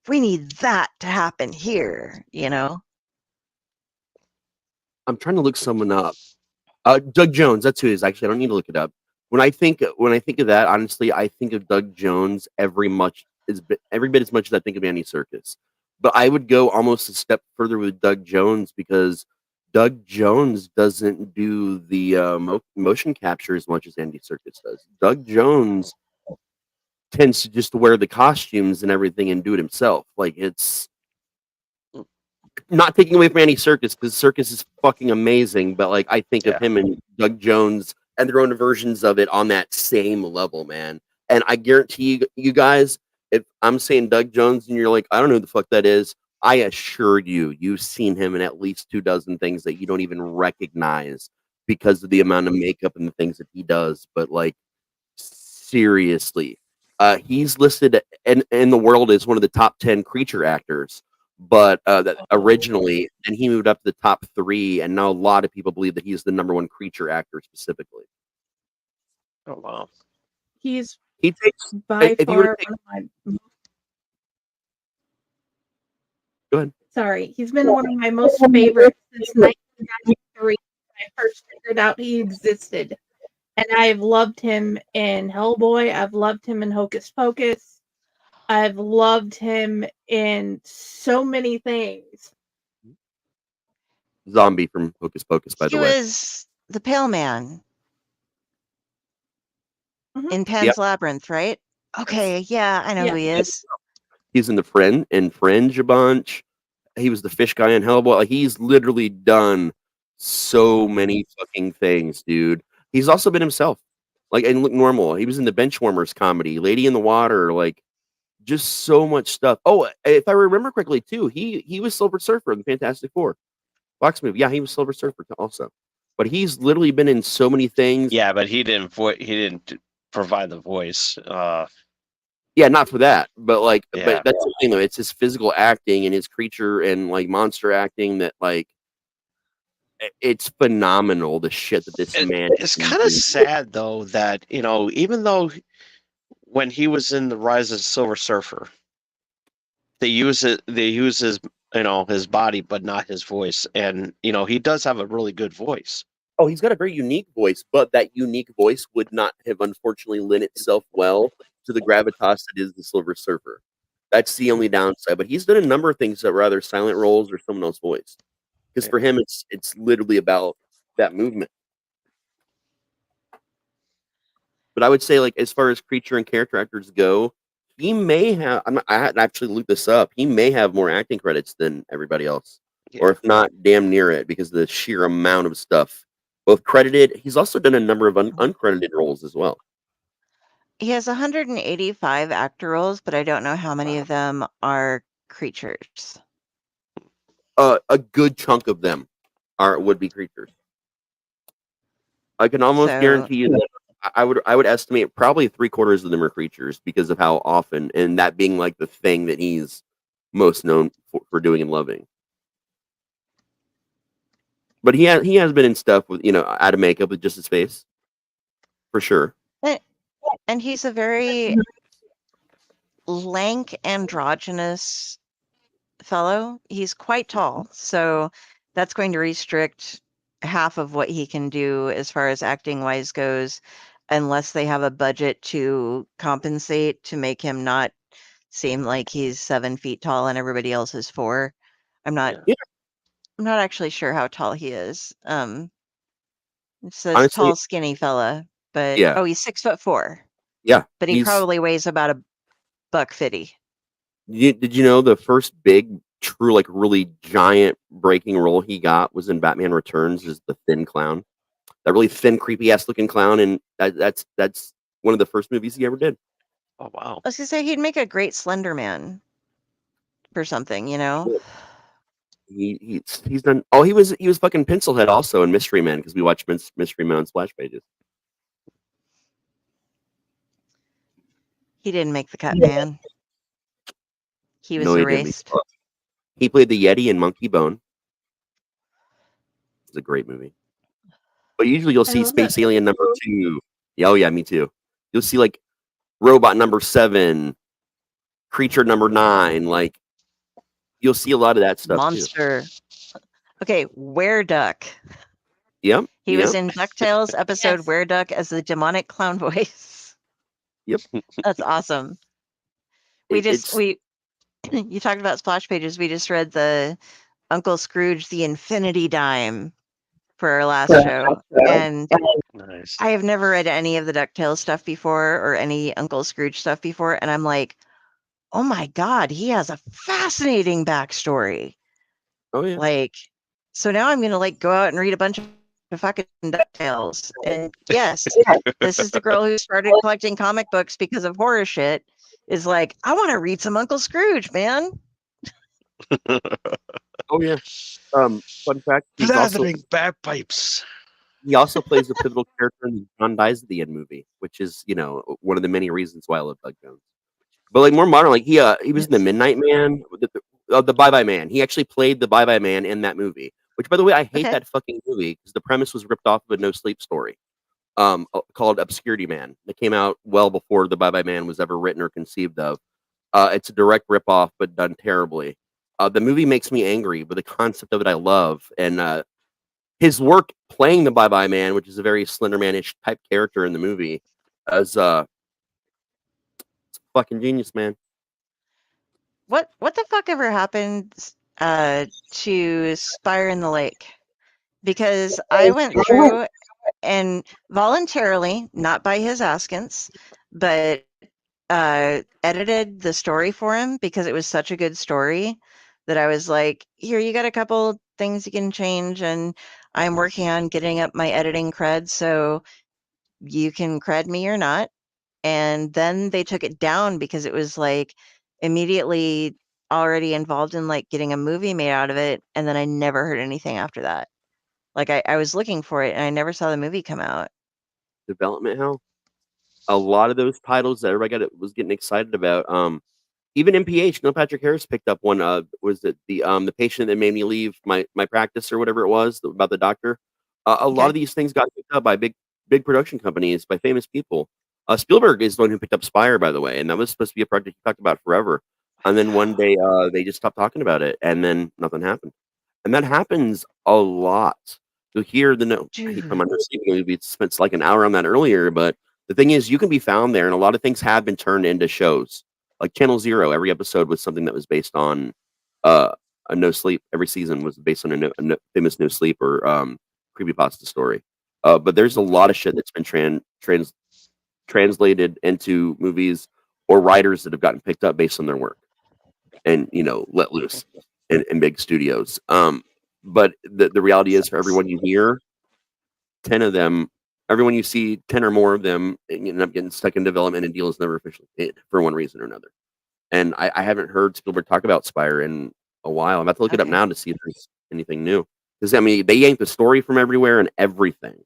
We need that to happen here, you know? I'm trying to look someone up. Doug Jones, that's who it is. Actually, I don't need to look it up. When I think of that, honestly, I think of Doug Jones every bit as much as I think of Andy Serkis. But I would go almost a step further with Doug Jones because Doug Jones doesn't do the motion capture as much as Andy Serkis does. Doug Jones tends to just wear the costumes and everything and do it himself. Like, it's not taking away from Andy Serkis because Serkis is fucking amazing, but like I think of him and Doug Jones and their own versions of it on that same level, man. And I guarantee you guys, if I'm saying Doug Jones and you're like, I don't know who the fuck that is, I assure you've seen him in at least 24 things that you don't even recognize because of the amount of makeup and the things that he does. But like, seriously, he's listed in the world as one of the top 10 creature actors. But that originally, and he moved up to the top 3, and now a lot of people believe that he's the #1 creature actor specifically. Oh wow! He takes by if you were far to take, one of my. Go ahead. Sorry, he's been one of my most favorites since 1993. When I first figured out he existed, and I've loved him in Hellboy. I've loved him in Hocus Pocus. I've loved him in so many things. Zombie from Hocus Pocus, by the way. He was the Pale Man in Pan's Labyrinth, right? Okay, yeah, I know who he is. He's in the Fringe a bunch. He was the fish guy in Hellboy. Like, he's literally done so many fucking things, dude. He's also been himself. Like, and Look Normal. He was in the Benchwarmers comedy, Lady in the Water, like just so much stuff. Oh, if I remember correctly, too, he was Silver Surfer in the Fantastic Four Fox movie. Yeah, he was Silver Surfer also. But he's literally been in so many things. Yeah, but he didn't provide the voice. Yeah, not for that, but like, Yeah. but that's the thing though. It's his physical acting and his creature and like monster acting that like, it's phenomenal. The shit that this man. It's kind of sad though that even though when he was in the Rise of the Silver Surfer, they use his his body but not his voice, and he does have a really good voice. Oh, he's got a very unique voice, but that unique voice would not have unfortunately lent itself well to the gravitas that is the Silver Surfer. That's the only downside. But he's done a number of things that were either silent roles or someone else's voice. Because for him, it's literally about that movement. But I would say, like, as far as creature and character actors go, he may have. I had to actually look this up. He may have more acting credits than everybody else, or if not, damn near it, because of the sheer amount of stuff. Both credited. He's also done a number of uncredited roles as well. He has 185 actor roles, but I don't know how many of them are creatures. A good chunk of them would be creatures. I can almost guarantee you that I would estimate probably 3/4 of them are creatures because of how often, and that being like the thing that he's most known for doing and loving. But he has been in stuff with out of makeup with just his face for sure. And he's a very lank, androgynous fellow. He's quite tall, so that's going to restrict half of what he can do as far as acting wise goes, unless they have a budget to compensate to make him not seem like he's 7 feet tall and everybody else is 4. I'm not Yeah. I'm not actually sure how tall he is. It says Honestly, tall, skinny fella, but yeah, he's 6'4", yeah. but he probably weighs about a $150. Did you know the first big, true, like really giant breaking role he got was in Batman Returns as the thin clown, that really thin, creepy ass looking clown, and that's one of the first movies he ever did. Oh wow. I was gonna say he'd make a great Slender Man for something, you know? He's done. Oh, he was fucking Pencilhead also in Mystery Men because we watched Mystery Men on Splash Pages. He didn't make the cut, man. He was No, he didn't. erased. He played the Yeti in Monkey Bone. It's a great movie. But usually you'll see Space Alien number 2. Yeah, oh yeah, me too. You'll see like Robot number 7, Creature number 9. Like you'll see a lot of that stuff too. Monster. Okay, Were-Duck. Yep. He was in DuckTales episode Yes. Were-Duck as the demonic clown voice. Yep. That's awesome. You talked about Splash Pages. We just read the Uncle Scrooge the Infinity Dime for our last show. And Nice. I have never read any of the DuckTales stuff before or any Uncle Scrooge stuff before. And I'm like, oh my God, he has a fascinating backstory. Oh yeah. Like, so now I'm gonna like go out and read a bunch of fucking DuckTales. And yes, this is the girl who started collecting comic books because of horror shit. Is like, I want to read some Uncle Scrooge, man. Oh yeah. Fun fact: Blathering bagpipes. he also plays a pivotal character in the John Dies at the End movie, which is one of the many reasons why I love Doug Jones. But like more modern, like he was in the Midnight Man, the Bye Bye Man. He actually played the Bye Bye Man in that movie. Which, by the way, I hate that fucking movie because the premise was ripped off of a No Sleep story, called Obscurity Man. That came out well before the Bye Bye Man was ever written or conceived of. It's a direct ripoff, but done terribly. The movie makes me angry, but the concept of it I love, and his work playing the Bye Bye Man, which is a very Slenderman-ish type character in the movie, as it's fucking genius, man. What the fuck ever happened to Spire in the Lake? Because I went through and voluntarily, not by his askance, but edited the story for him because it was such a good story that I was like, here, you got a couple things you can change, and I'm working on getting up my editing cred, so you can cred me or not. And then they took it down because it was like immediately already involved in like getting a movie made out of it. And then I never heard anything after that. Like I was looking for it and I never saw the movie come out. Development hell. A lot of those titles that everybody was getting excited about. Even MPH, Neil Patrick Harris picked up one. Was it the patient that made me leave my practice or whatever it was about the doctor? A lot of these things got picked up by big production companies, by famous people. Spielberg is the one who picked up Spire, by the way, and that was supposed to be a project he talked about forever. And then one day they just stopped talking about it, and then nothing happened. And that happens a lot. You'll hear I'm understating maybe it's like an hour on that earlier, but the thing is, you can be found there, and a lot of things have been turned into shows. Like Channel Zero, every episode was something that was based on a No Sleep. Every season was based on a famous No Sleep or creepypasta story. But there's a lot of shit that's been translated into movies or writers that have gotten picked up based on their work and let loose in big studios. But the reality is, for everyone you hear, 10 of them, everyone you see, 10 or more of them end up getting stuck in development and deals never officially paid for one reason or another. And I haven't heard Spielberg talk about Spire in a while. I'm about to look it up now to see if there's anything new. Because, I mean, they yanked the story from everywhere and everything.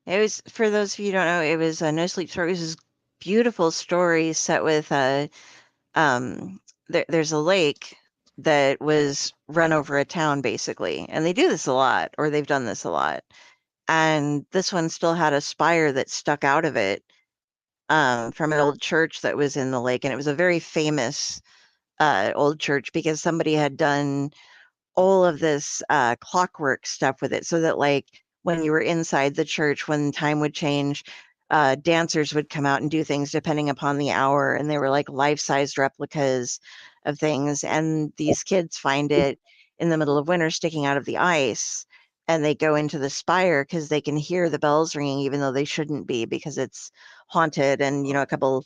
It was, for those of you who don't know, it was a No Sleep Story. It was this beautiful story set with there's a lake that was run over a town basically, and they do this a lot, or they've done this a lot. And this one still had a spire that stuck out of it from an old church that was in the lake, and it was a very famous old church because somebody had done all of this clockwork stuff with it so that like when you were inside the church, when time would change, dancers would come out and do things depending upon the hour, and they were like life-sized replicas of things. And these kids find it in the middle of winter sticking out of the ice, and they go into the spire because they can hear the bells ringing even though they shouldn't be because it's haunted, and a couple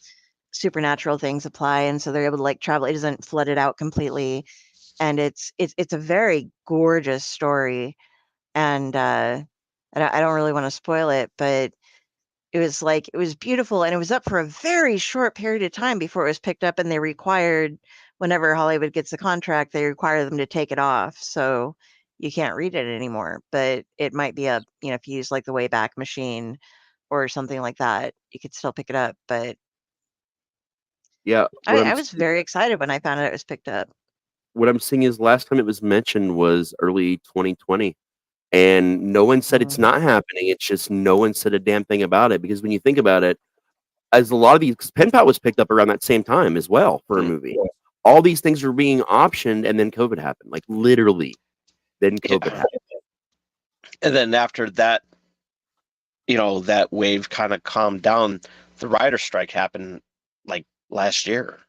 supernatural things apply, and so they're able to like travel. It doesn't flood it out completely, and it's a very gorgeous story. And I don't really want to spoil it, but it was beautiful, and it was up for a very short period of time before it was picked up, and they required, whenever Hollywood gets a contract, they require them to take it off, so you can't read it anymore. But it might be if you use like the Wayback Machine or something like that, you could still pick it up. But Yeah, I was very excited when I found out it was picked up. what I'm seeing is last time it was mentioned was early 2020, and no one said it's not happening. It's just no one said a damn thing about it, because when you think about it, as a lot of these, 'cause Pen Pal was picked up around that same time as well for a movie. All these things were being optioned, and then COVID happened. Like literally, then COVID happened. And then after that, that wave kind of calmed down. The writer strike happened like last year.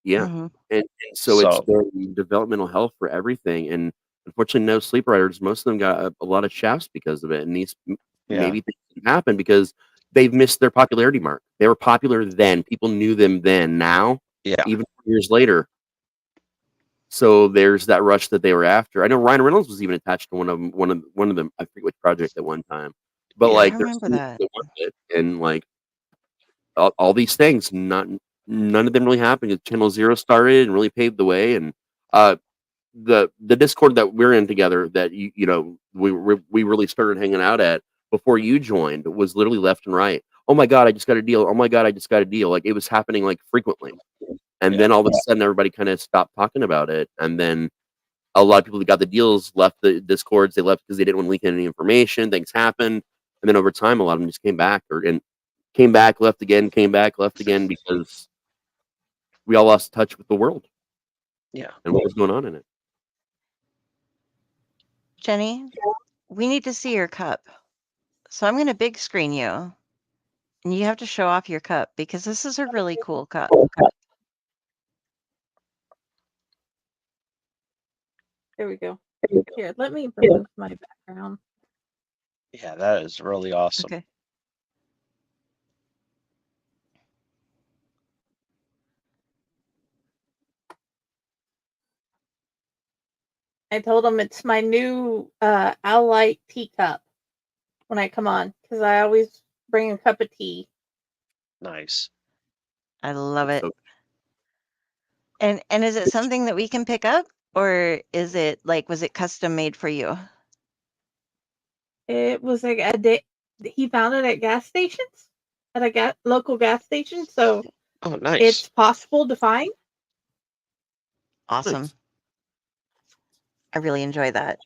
Yeah, and so it's the developmental health for everything, and unfortunately, no sleep writers. Most of them got a lot of shafts because of it, and these maybe things didn't happen because they've missed their popularity mark. They were popular then; people knew them then. Now, even years later, so there's that rush that they were after. I know Ryan Reynolds was even attached to one of them. I forget which project at one time, but I like remember that. and like all these things, none of them really happened. 'Cause Channel Zero started and really paved the way, and the Discord that we're in together, that we really started hanging out at before you joined, was literally left and right. Oh my god, I just got a deal. Oh my god, I just got a deal. Like it was happening like frequently, and then all of a sudden everybody kind of stopped talking about it, and then a lot of people that got the deals left the Discords. They left because they didn't want to leak any information. Things happened, and then over time, a lot of them just came back and came back, left again, came back, left again, because we all lost touch with the world. Yeah. And what was going on in it. Jenny, we need to see your cup. So I'm going to big screen you, and you have to show off your cup because this is a really cool cup. There we go. Here, let me remove my background. Yeah, that is really awesome. Okay. I told them it's my new Owlite teacup when I come on, because I always bring a cup of tea. Nice. I love it. And is it something that we can pick up, or is it like, was it custom made for you? It was like he found it at gas stations, at a local gas station. So nice. It's possible to find. Awesome. Nice. I really enjoy that.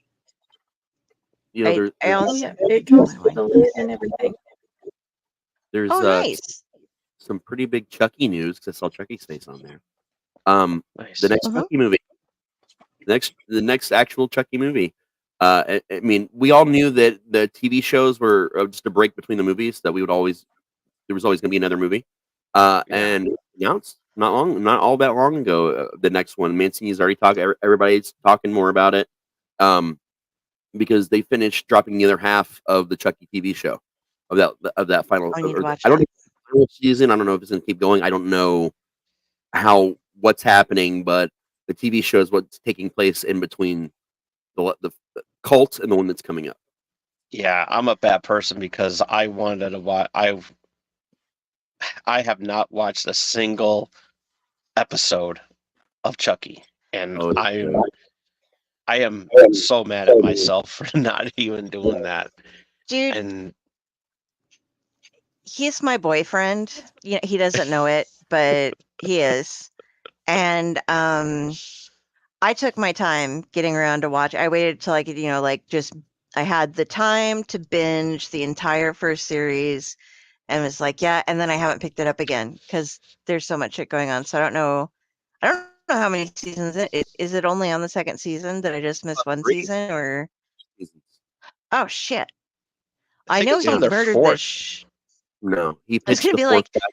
I also, it comes with the lid and everything. There's nice. Some pretty big Chucky news, because I saw Chucky's face on there. Nice. The next Chucky movie, the next actual Chucky movie. I mean, we all knew that the TV shows were just a break between the movies. That there was always going to be another movie. And announced not all that long ago, the next one. Mancini's already talking. Everybody's talking more about it, because they finished dropping the other half of the Chucky TV show of that final. I need to watch I don't know what season. I don't know if it's going to keep going. I don't know what's happening, but the TV show is what's taking place in between the cult and the one that's coming up. Yeah, I'm a bad person because I wanted to watch. I have not watched a single episode of Chucky, and I am so mad at myself for not even doing that. Dude, and he's my boyfriend. Yeah, he doesn't know it, but he is. And I took my time getting around to watch. I waited till I could, I had the time to binge the entire first series and was like, yeah, and then I haven't picked it up again because there's so much shit going on. So I don't know how many seasons is it only on the second season? Did I just miss one 3 season or seasons. oh shit. I I think know it's he on their murdered fourth. No, he I was pitched gonna the be fourth like, back.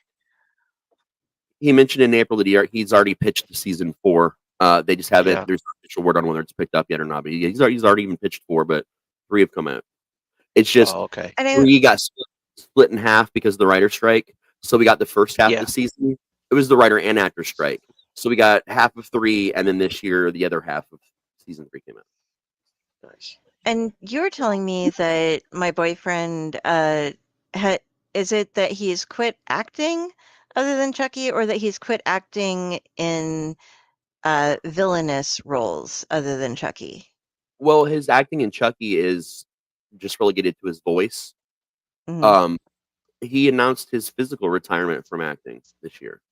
He mentioned in April that he's already pitched the season 4. They just haven't. Yeah. There's no official word on whether it's picked up yet or not. But he's already even pitched 4, but 3 have come out. It's just Oh, okay. I know 3 got split in half because of the writer strike. So we got the first half Yeah. of the season. It was the writer and actor strike. So we got half of 3, and then this year the other half of season 3 came out. Nice. and you were telling me that my boyfriend is it that he's quit acting other than Chucky or that he's quit acting in villainous roles other than Chucky? Well, his acting in Chucky is just relegated to his voice. Mhm. He announced his physical retirement from acting this year.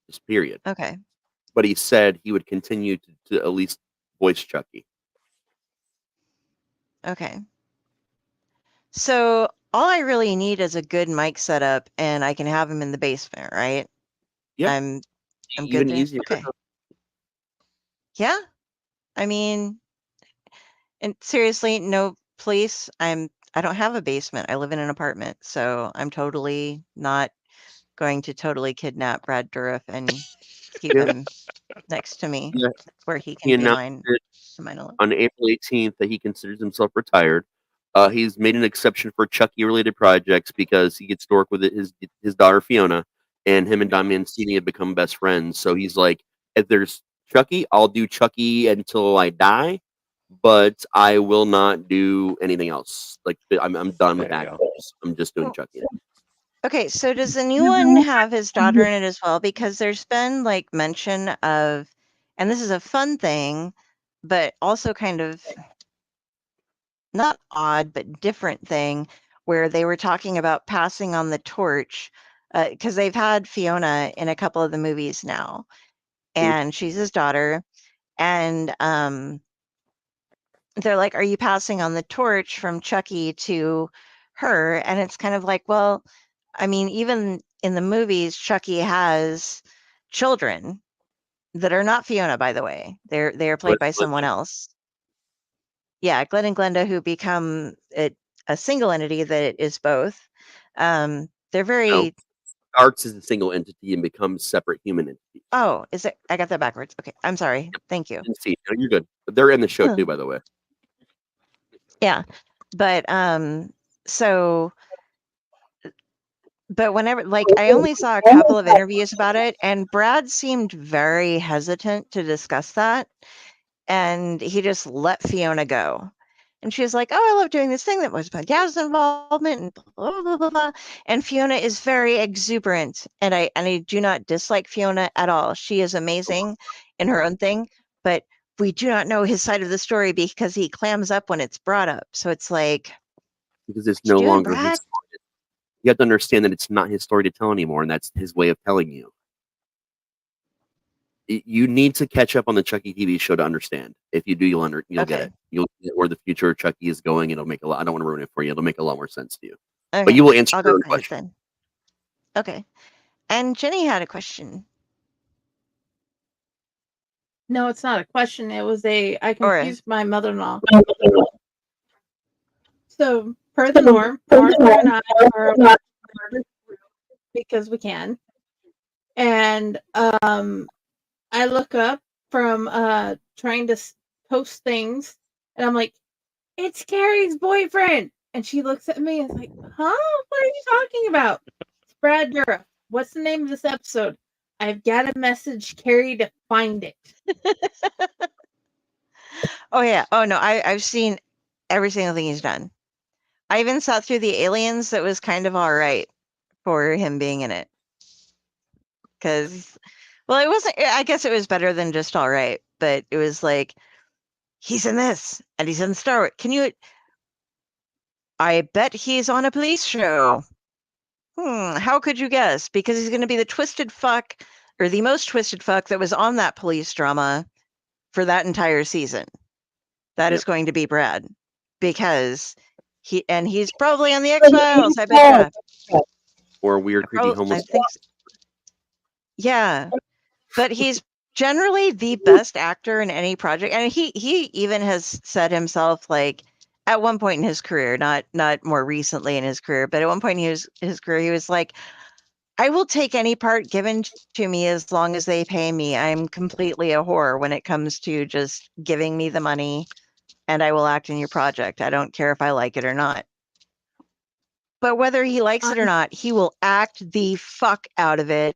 Just period. Okay. But he said he would continue to at least voice Chucky. Okay. So all I really need is a good mic setup and I can have him in the basement, right? Yeah. I'm good Even there. easier. Okay. Yeah. I mean, and seriously, no, please. I don't have a basement. I live in an apartment, so I'm totally not going to totally kidnap Brad Dourif and keep Yeah. him next to me Yeah. where he He can be announced mine it alone. on April 18th that he considers himself retired. He's made an exception for Chucky-related projects because he gets to work with his daughter Fiona, and him and Don Mancini have become best friends. So he's like, if there's Chucky, I'll do Chucky until I die, but I will not do anything else. Like I'm done with There you go. actors. I'm just doing Chucky. Okay, so does the new one have his daughter in it as well? Because there's been like mention of, and this is a fun thing, but also kind of not odd, but different thing where they were talking about passing on the torch because they've had Fiona in a couple of the movies now, and she's his daughter, and they're like, "Are you passing on the torch from Chucky to her?" And it's kind of like, well, I mean, even in the movies, Chucky has children that are not Fiona, by the way. They're played by someone else. Yeah, Glenn and Glenda, who become a single entity that is both. They're No, very. Arts is a single entity and becomes separate human entities. Oh, is it? I got that backwards. Okay, I'm sorry. Thank you. And see, no, you're good. They're in the show too, by the way. Yeah, but so. But whenever, like, I only saw a couple of interviews about it, and Brad seemed very hesitant to discuss that. And he just let Fiona go. And she was like, "Oh, I love doing this thing that was about Gav's involvement and blah, blah, blah, blah." And Fiona is very exuberant. And I do not dislike Fiona at all. She is amazing in her own thing, but we do not know his side of the story because he clams up when it's brought up. So it's like, Because it's what you no doing, longer his Brad? story. You have to understand that it's not his story to tell anymore, and that's his way of telling you. You need to catch up on the Chucky TV show to understand. If you do, you'll get Okay. it. You'll get where the future of Chucky is going. It'll make a lot. I don't want to ruin it for you. It'll make a lot more sense to you. But Okay. you will answer I'll your go own find it question. then. Okay. And Jenny had a question. No, it's not a question. It was I Or confused my mother-in-law. So, per the norm, Martha and I are about to murder because we can. And I look up from trying to post things, and I'm like, "It's Carrie's boyfriend." And she looks at me and is like, "Huh? What are you talking about?" It's Brad Dourif. What's the name of this episode? I've got to message Carrie to find it. Oh yeah. Oh no, I've seen every single thing he's done. I even sat through the Aliens that was kind of all right for him being in it. Because, well, it wasn't, I guess it was better than just all right, but it was like, he's in this and he's in Star Wars. I bet he's on a police show. How could you guess? Because he's going to be the twisted fuck, or the most twisted fuck that was on that police drama for that entire season. That is going to be Brad, because he's probably on the X-Files. I bet you. Or a weird, creepy I homeless. think. Yeah, but he's generally the best actor in any project, and he even has said himself, like, at one point in his career, not more recently in his career, but at one point in his career, he was like, I will take any part given to me as long as they pay me. I'm completely a whore when it comes to just giving me the money, and I will act in your project. I don't care if I like it or not. But whether he likes it or not, he will act the fuck out of it.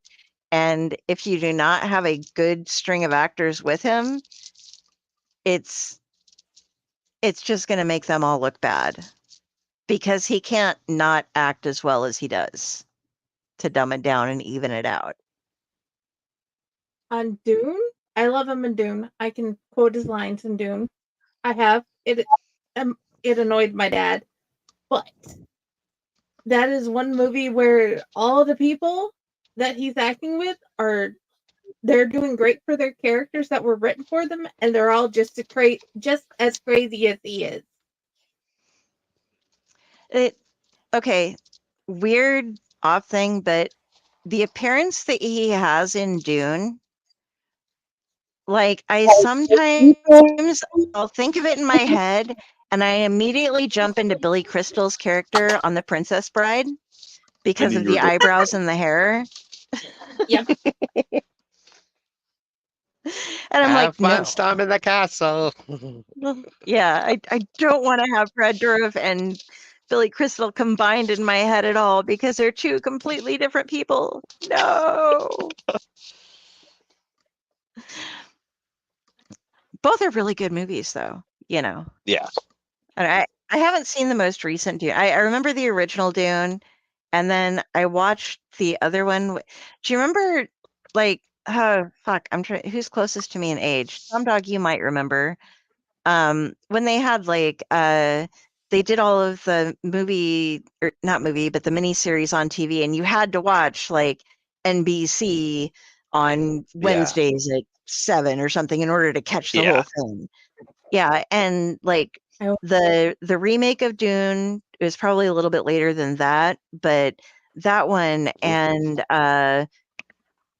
And if you do not have a good string of actors with him, it's just going to make them all look bad, because he can't not act as well as he does to dumb it down and even it out. On Dune, I love him in Dune. I can quote his lines in Dune. I have it. It annoyed my dad, but that is one movie where all the people that he's acting with they're doing great for their characters that were written for them, and they're all just as crazy as he is. Okay, weird off thing, but the appearance that he has in Dune, like, I sometimes I'll think of it in my head, and I immediately jump into Billy Crystal's character on The Princess Bride because of the eyebrows and the hair. Yep. And I'm like, fun no. storming the castle. Yeah, I don't want to have Brad Dourif and Billy Crystal combined in my head at all, because they're two completely different people. No. Both are really good movies, though, you know. Yeah. And I haven't seen the most recent Dune. I remember the original Dune, and then I watched the other one. Do you remember, like, fuck, who's closest to me in age? Tom Dog, you might remember. When they had, like, they did all of the movie, or not movie, but the miniseries on TV, and you had to watch, like, NBC on Wednesdays at 7 or something in order to catch the whole thing. Yeah, and, like, the remake of Dune is probably a little bit later than that, but that one and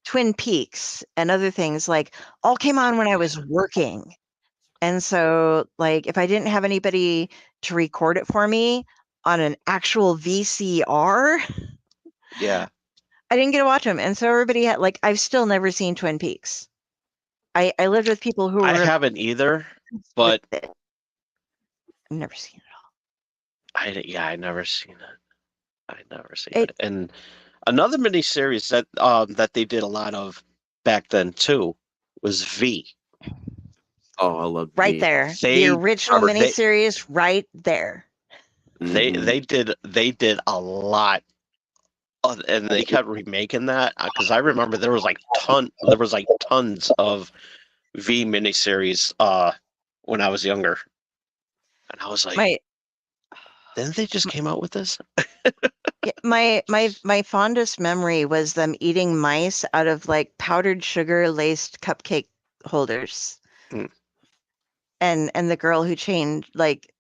Twin Peaks and other things, like, all came on when I was working. And so, like, if I didn't have anybody to record it for me on an actual VCR, Yeah. I didn't get to watch them. And so everybody had, like, I've still never seen Twin Peaks. I lived with people who were. I haven't either, but I've never seen it. I never seen it. And another miniseries that they did a lot of back then too was V. Oh, I love Right V. there. The original miniseries, right there. They did a lot, and they kept remaking that, because I remember there was like tons of V miniseries when I was younger, and I was like, didn't they just came out with this? Yeah, my fondest memory was them eating mice out of, like, powdered sugar laced cupcake holders. And the girl who changed, like,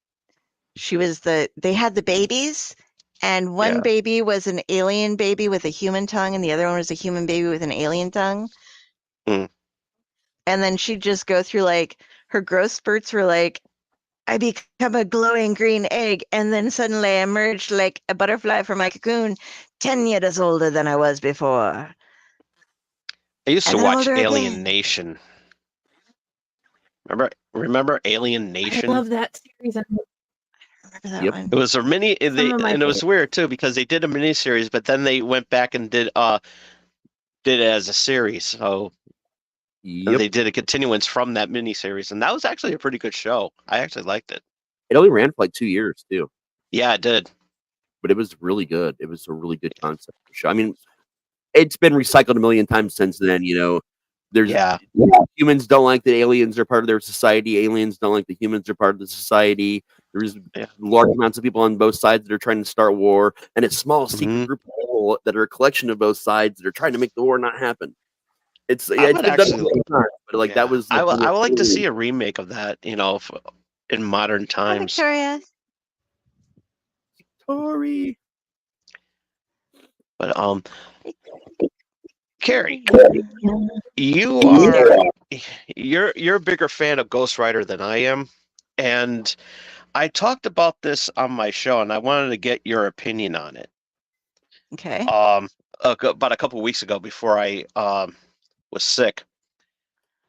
they had the babies, and one baby was an alien baby with a human tongue, and the other one was a human baby with an alien tongue. And then she'd just go through, like, her growth spurts were like, I become a glowing green egg, and then suddenly I emerged like a butterfly from my cocoon, 10 years older than I was before. I used to And watch older Alien again. Nation. Remember Alien Nation? I love that series. I remember that one. It was a mini, and Some of my it was weird too, because they did a mini series, but then they went back and did it as a series. So they did a continuance from that mini series, and that was actually a pretty good show. I actually liked it. It only ran for like 2 years too. Yeah, it did. But it was really good. It was a really good concept show. I mean, it's been recycled a million times since then. You know, there's humans don't like that aliens are part of their society. Aliens don't like the humans are part of the society. There's large amounts of people on both sides that are trying to start war, and a small secret group of people people that are a collection of both sides that are trying to make the war not happen. It's I it's would been done actually, many times, but like that was I like would like to see a remake of that, in modern Hi, times. Victoria. Tori. But Carrie, you're a bigger fan of Ghost Rider than I am, and I talked about this on my show, and I wanted to get your opinion on it. Okay. About a couple weeks ago, before I was sick,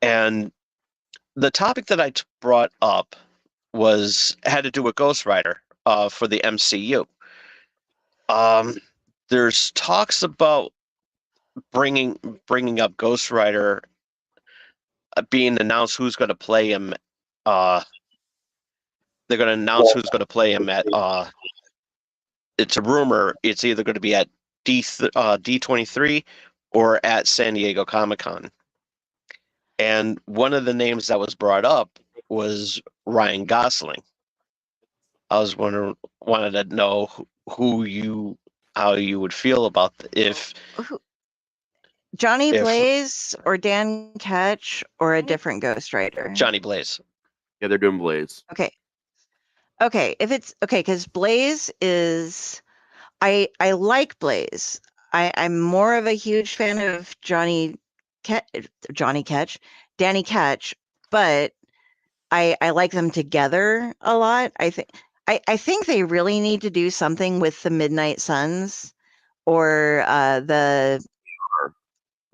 and the topic that I brought up had to do with Ghost Rider for the MCU. There's talks about bringing up Ghost Rider, being announced who's going to play him. They're going to announce who's going to play him at. It's a rumor. It's either going to be at D23 or at San Diego Comic-Con. And one of the names that was brought up was Ryan Gosling. I was wanted to know how you would feel about if Johnny Blaze or Dan Ketch or a different Ghost Rider? Johnny Blaze. Yeah, they're doing Blaze. Okay. If it's okay, because Blaze is, I like Blaze. I'm more of a huge fan of Danny Ketch, but I like them together a lot. I think they really need to do something with the Midnight Suns or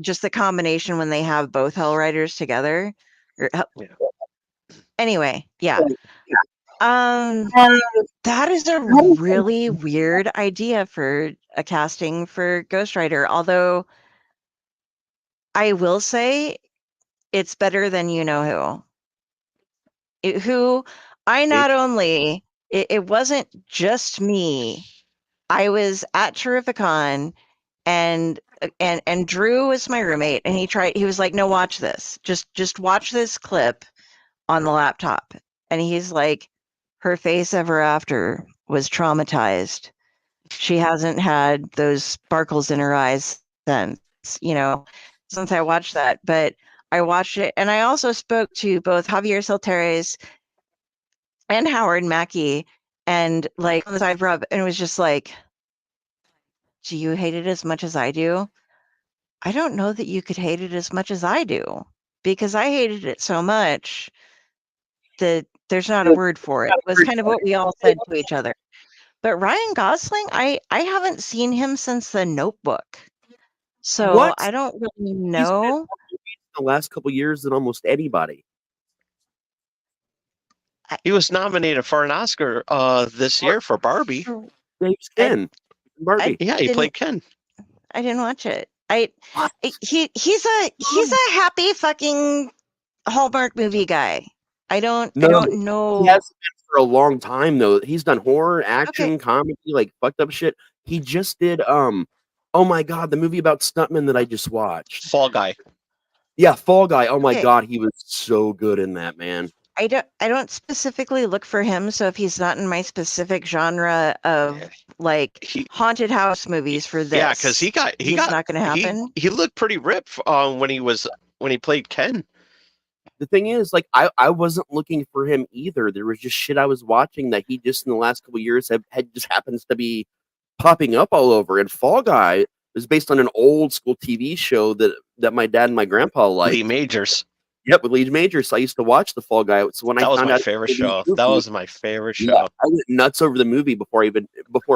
just the combination when they have both Hell Riders together. Anyway, yeah. That is a really weird idea for a casting for Ghost Rider. Although I will say it's better than you know who. Who I not only it wasn't just me. I was at Terrificon and Drew was my roommate and he was like, no, watch this. Just watch this clip on the laptop. And he's like, her face ever after was traumatized. She hasn't had those sparkles in her eyes since I watched that. But I watched it and I also spoke to both Javier Solteres and Howard Mackey and like on the side rub, and it was just like, do you hate it as much as I do? I don't know that you could hate it as much as I do, because I hated it so much that there's not a word for it. It was kind of what we all said to each other. But Ryan Gosling, I haven't seen him since The Notebook. So What? I don't really know. The last couple years than almost anybody. He was nominated for an Oscar this year for Barbie. Yeah, he's Ken. Barbie. Yeah, he played Ken. I didn't watch it. He's a happy fucking Hallmark movie guy. I don't know. He has been for a long time though. He's done horror, action, comedy, like fucked up shit. He just did oh my god, the movie about stuntmen that I just watched. Fall Guy. Yeah, Fall Guy. Oh my god, he was so good in that, man. I don't specifically look for him, so if he's not in my specific genre of like haunted house movies for this, Yeah, because he's not going to happen. He looked pretty ripped when he played Ken. The thing is, like, I wasn't looking for him either. There was just shit I was watching that he just in the last couple of years had just happens to be popping up all over. And Fall Guy was based on an old school TV show that my dad and my grandpa liked. Lee Majors. Yep, with Lee Majors. So I used to watch the Fall Guy. So when that I was found my out favorite show. That was my favorite show. Yeah, I went nuts over the movie before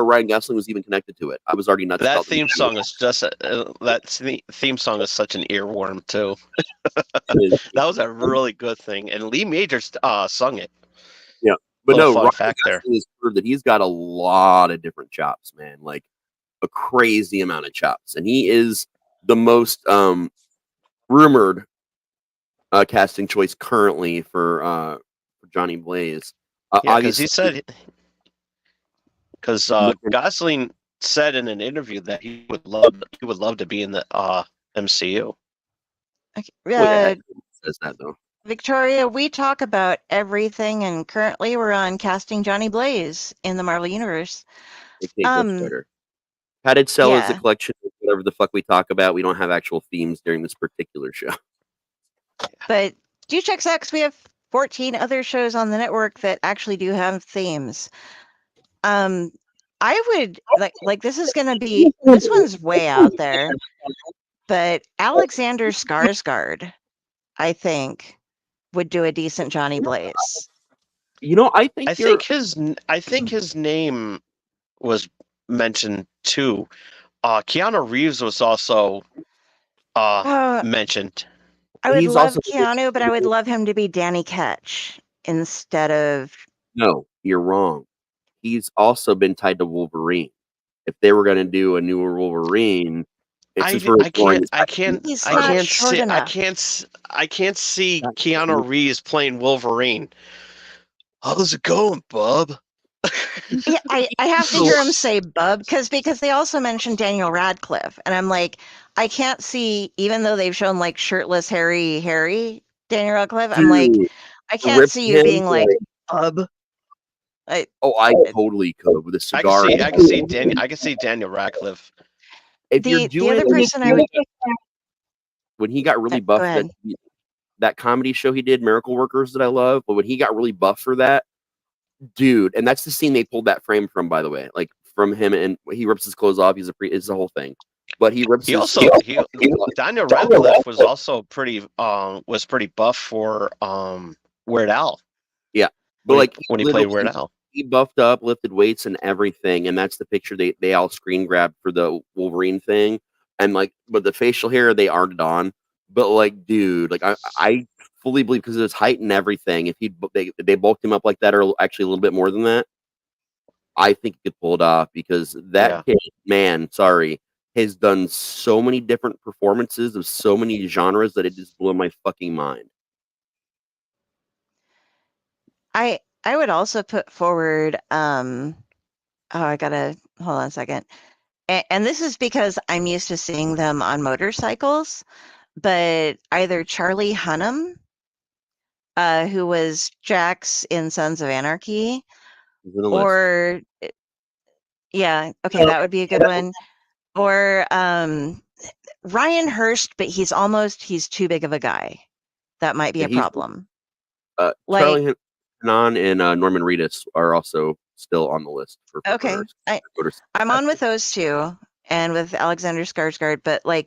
Ryan Gosling was even connected to it. I was already nuts. That theme song is just theme song is such an earworm too. That was a really good thing, and Lee Majors sung it. Yeah, but no, fun Ryan fact there. Gosling has proved that he's got a lot of different chops, man. Like a crazy amount of chops, and he is the most rumored casting choice currently for Johnny Blaze. Yeah, because Gosling said in an interview that he would love to be in the MCU. Says that though. Victoria, we talk about everything, and currently we're on casting Johnny Blaze in the Marvel Universe. Padded Cell is a Yeah. collection of whatever the fuck we talk about. We don't have actual themes during this particular show. But do check X. We have 14 other shows on the network that actually do have themes. I would like this is gonna be this one's way out there, but Alexander Skarsgård, I think, would do a decent Johnny Blaze. You know, I think his name was mentioned too. Keanu Reeves was also mentioned. I would He's love also- Keanu, but I would love him to be Danny Ketch instead of. No, you're wrong. He's also been tied to Wolverine. If they were going to do a newer Wolverine, it's his first one. I can't see Keanu Reeves playing Wolverine. How's it going, bub? Yeah, I have to hear him say bub because they also mentioned Daniel Radcliffe, and I'm like, I can't see, even though they've shown like shirtless Harry Daniel Radcliffe, I'm like, I can't see you being like bub. I totally could with a cigar. I can see Daniel Radcliffe. If you're doing the other person I would when he got really go buff, ahead. that comedy show he did, Miracle Workers, that I love, but when he got really buff for that, dude, and that's the scene they pulled that frame from, by the way, like from him, and he rips his clothes off. It's the whole thing, but he rips. Daniel Radcliffe was also pretty buff for Weird Al. Yeah, but when he played Weird Al, he buffed up, lifted weights, and everything, and that's the picture they all screen grabbed for the Wolverine thing, and but the facial hair they aren't on, but dude, I fully believe because of his height and everything, if they bulked him up like that, or actually a little bit more than that, I think he could pull it off because that kid, man, sorry, has done so many different performances of so many genres that it just blew my fucking mind. I would also put forward I gotta hold on a second. And this is because I'm used to seeing them on motorcycles, but either Charlie Hunnam, who was Jax in Sons of Anarchy, or that would be a good one. Or Ryan Hurst, but he's too big of a guy. That might be a problem. Charlie Hunnam and Norman Reedus are also still on the list for I'm on with those two and with Alexander Skarsgård, but I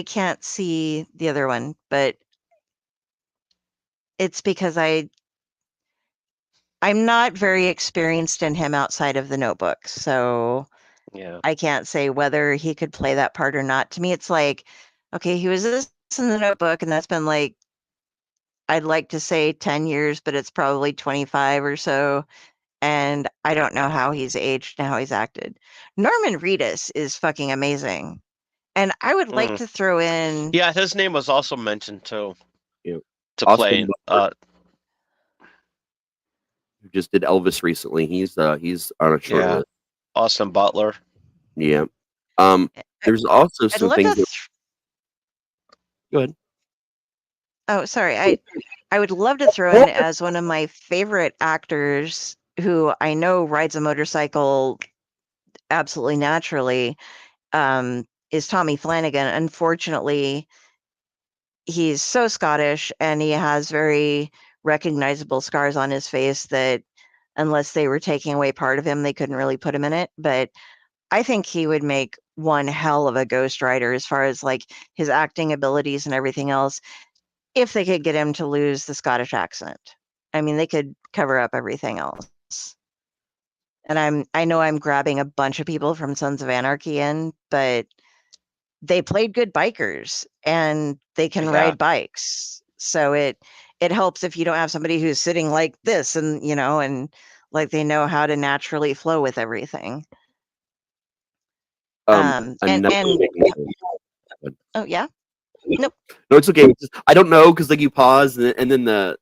can't see the other one, but it's because I'm not very experienced in him outside of The Notebook, so I can't say whether he could play that part or not. To me, it's like, okay, he was this in The Notebook, and that's been I'd like to say 10 years, but it's probably 25 or so. And I don't know how he's aged and how he's acted. Norman Reedus is fucking amazing. And I would like to throw in. Yeah, his name was also mentioned too. Yeah. To play. Who just did Elvis recently. He's on a short list. Austin Butler. Yeah. There's also some things. Go ahead. Oh, sorry. I would love to throw in as one of my favorite actors who I know rides a motorcycle absolutely naturally, is Tommy Flanagan. Unfortunately, he's so Scottish and he has very recognizable scars on his face that unless they were taking away part of him, they couldn't really put him in it. But I think he would make one hell of a Ghost Rider as far as his acting abilities and everything else, if they could get him to lose the Scottish accent. I mean, they could cover up everything else. And I know I'm grabbing a bunch of people from Sons of Anarchy in, but they played good bikers and they can ride bikes. So it helps if you don't have somebody who's sitting like this and, and they know how to naturally flow with everything. Oh yeah. Nope. No, it's okay. I don't know because you pause and then the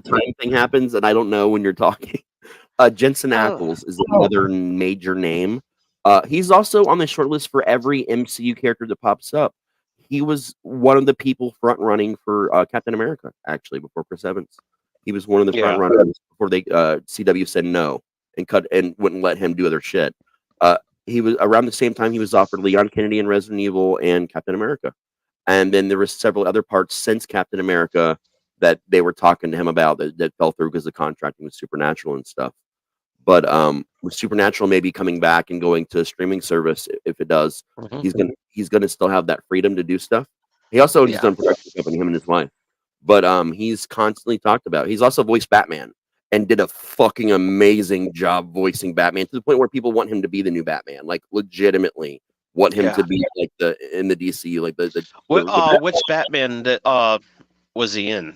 time thing happens and I don't know when you're talking. Jensen Ackles is another major name. He's also on the short list for every MCU character that pops up. He was one of the people front running for Captain America, actually, before Chris Evans. He was one of the front runners before they CW said no and wouldn't let him do other shit. He was around the same time he was offered Leon Kennedy in Resident Evil and Captain America, and then there were several other parts since Captain America that they were talking to him about that fell through because of contracting with Supernatural and stuff. But with Supernatural maybe coming back and going to a streaming service, if it does, he's gonna still have that freedom to do stuff. He also owns his own production company, him and his wife. But he's constantly talked about. He's also voiced Batman and did a fucking amazing job voicing Batman to the point where people want him to be the new Batman, like legitimately want him to be like in the DC, like which Batman that was he in?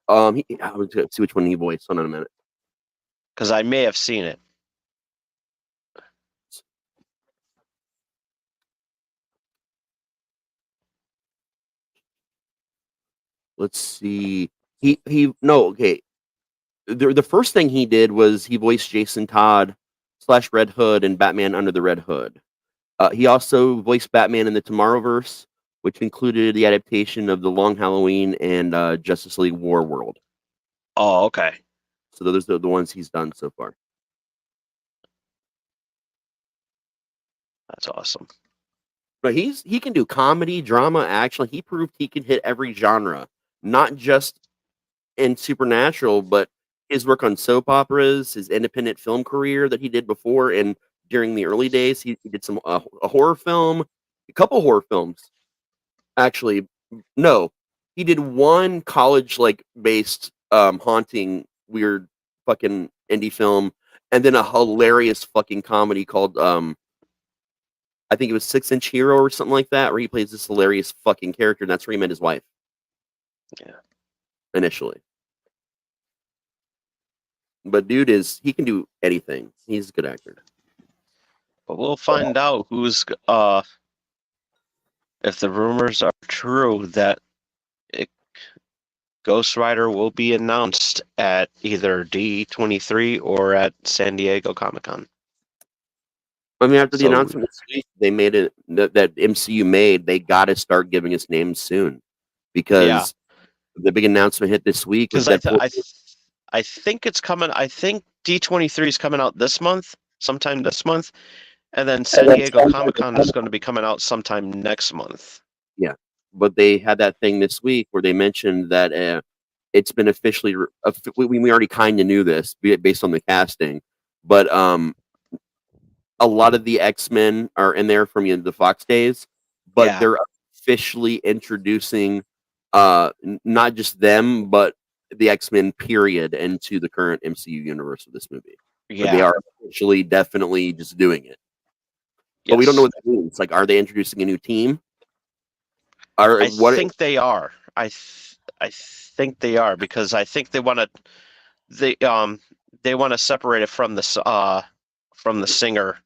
I would see which one he voiced. Hold on a minute, because I may have seen it. Let's see. Okay. The first thing he did was he voiced Jason Todd / Red Hood in Batman Under the Red Hood. He also voiced Batman in the Tomorrowverse, which included the adaptation of The Long Halloween and Justice League War World. Oh, okay. So those are the ones he's done so far. That's awesome. But he can do comedy, drama, action. He proved he can hit every genre, not just in Supernatural, but his work on soap operas, his independent film career that he did before, and during the early days, he did some a horror film, a couple horror films. Actually, no, he did one college based haunting weird fucking indie film, and then a hilarious fucking comedy called I think it was 6-Inch Hero or something like that, where he plays this hilarious fucking character, and that's where he met his wife. Yeah. Initially. But dude he can do anything. He's a good actor. But we'll find out who's if the rumors are true that Ghost Rider will be announced at either D23 or at San Diego Comic-Con. I mean, after the announcement this week, they made it that MCU made. They got to start giving us names soon, because the big announcement hit this week. Because I think it's coming. I think D23 is coming out this month, sometime this month, and then San Diego Comic-Con is going to be coming out sometime next month. Yeah, but they had that thing this week where they mentioned that it's been officially. We already kind of knew this based on the casting, but a lot of the X-Men are in there from the Fox days, but they're officially introducing not just them, but the X-Men period into the current MCU universe of this movie. Yeah. But they are officially definitely just doing it. But we don't know what that means. Like, are they introducing a new team? I think they are. I think they are, because I think they want to separate it from the Singer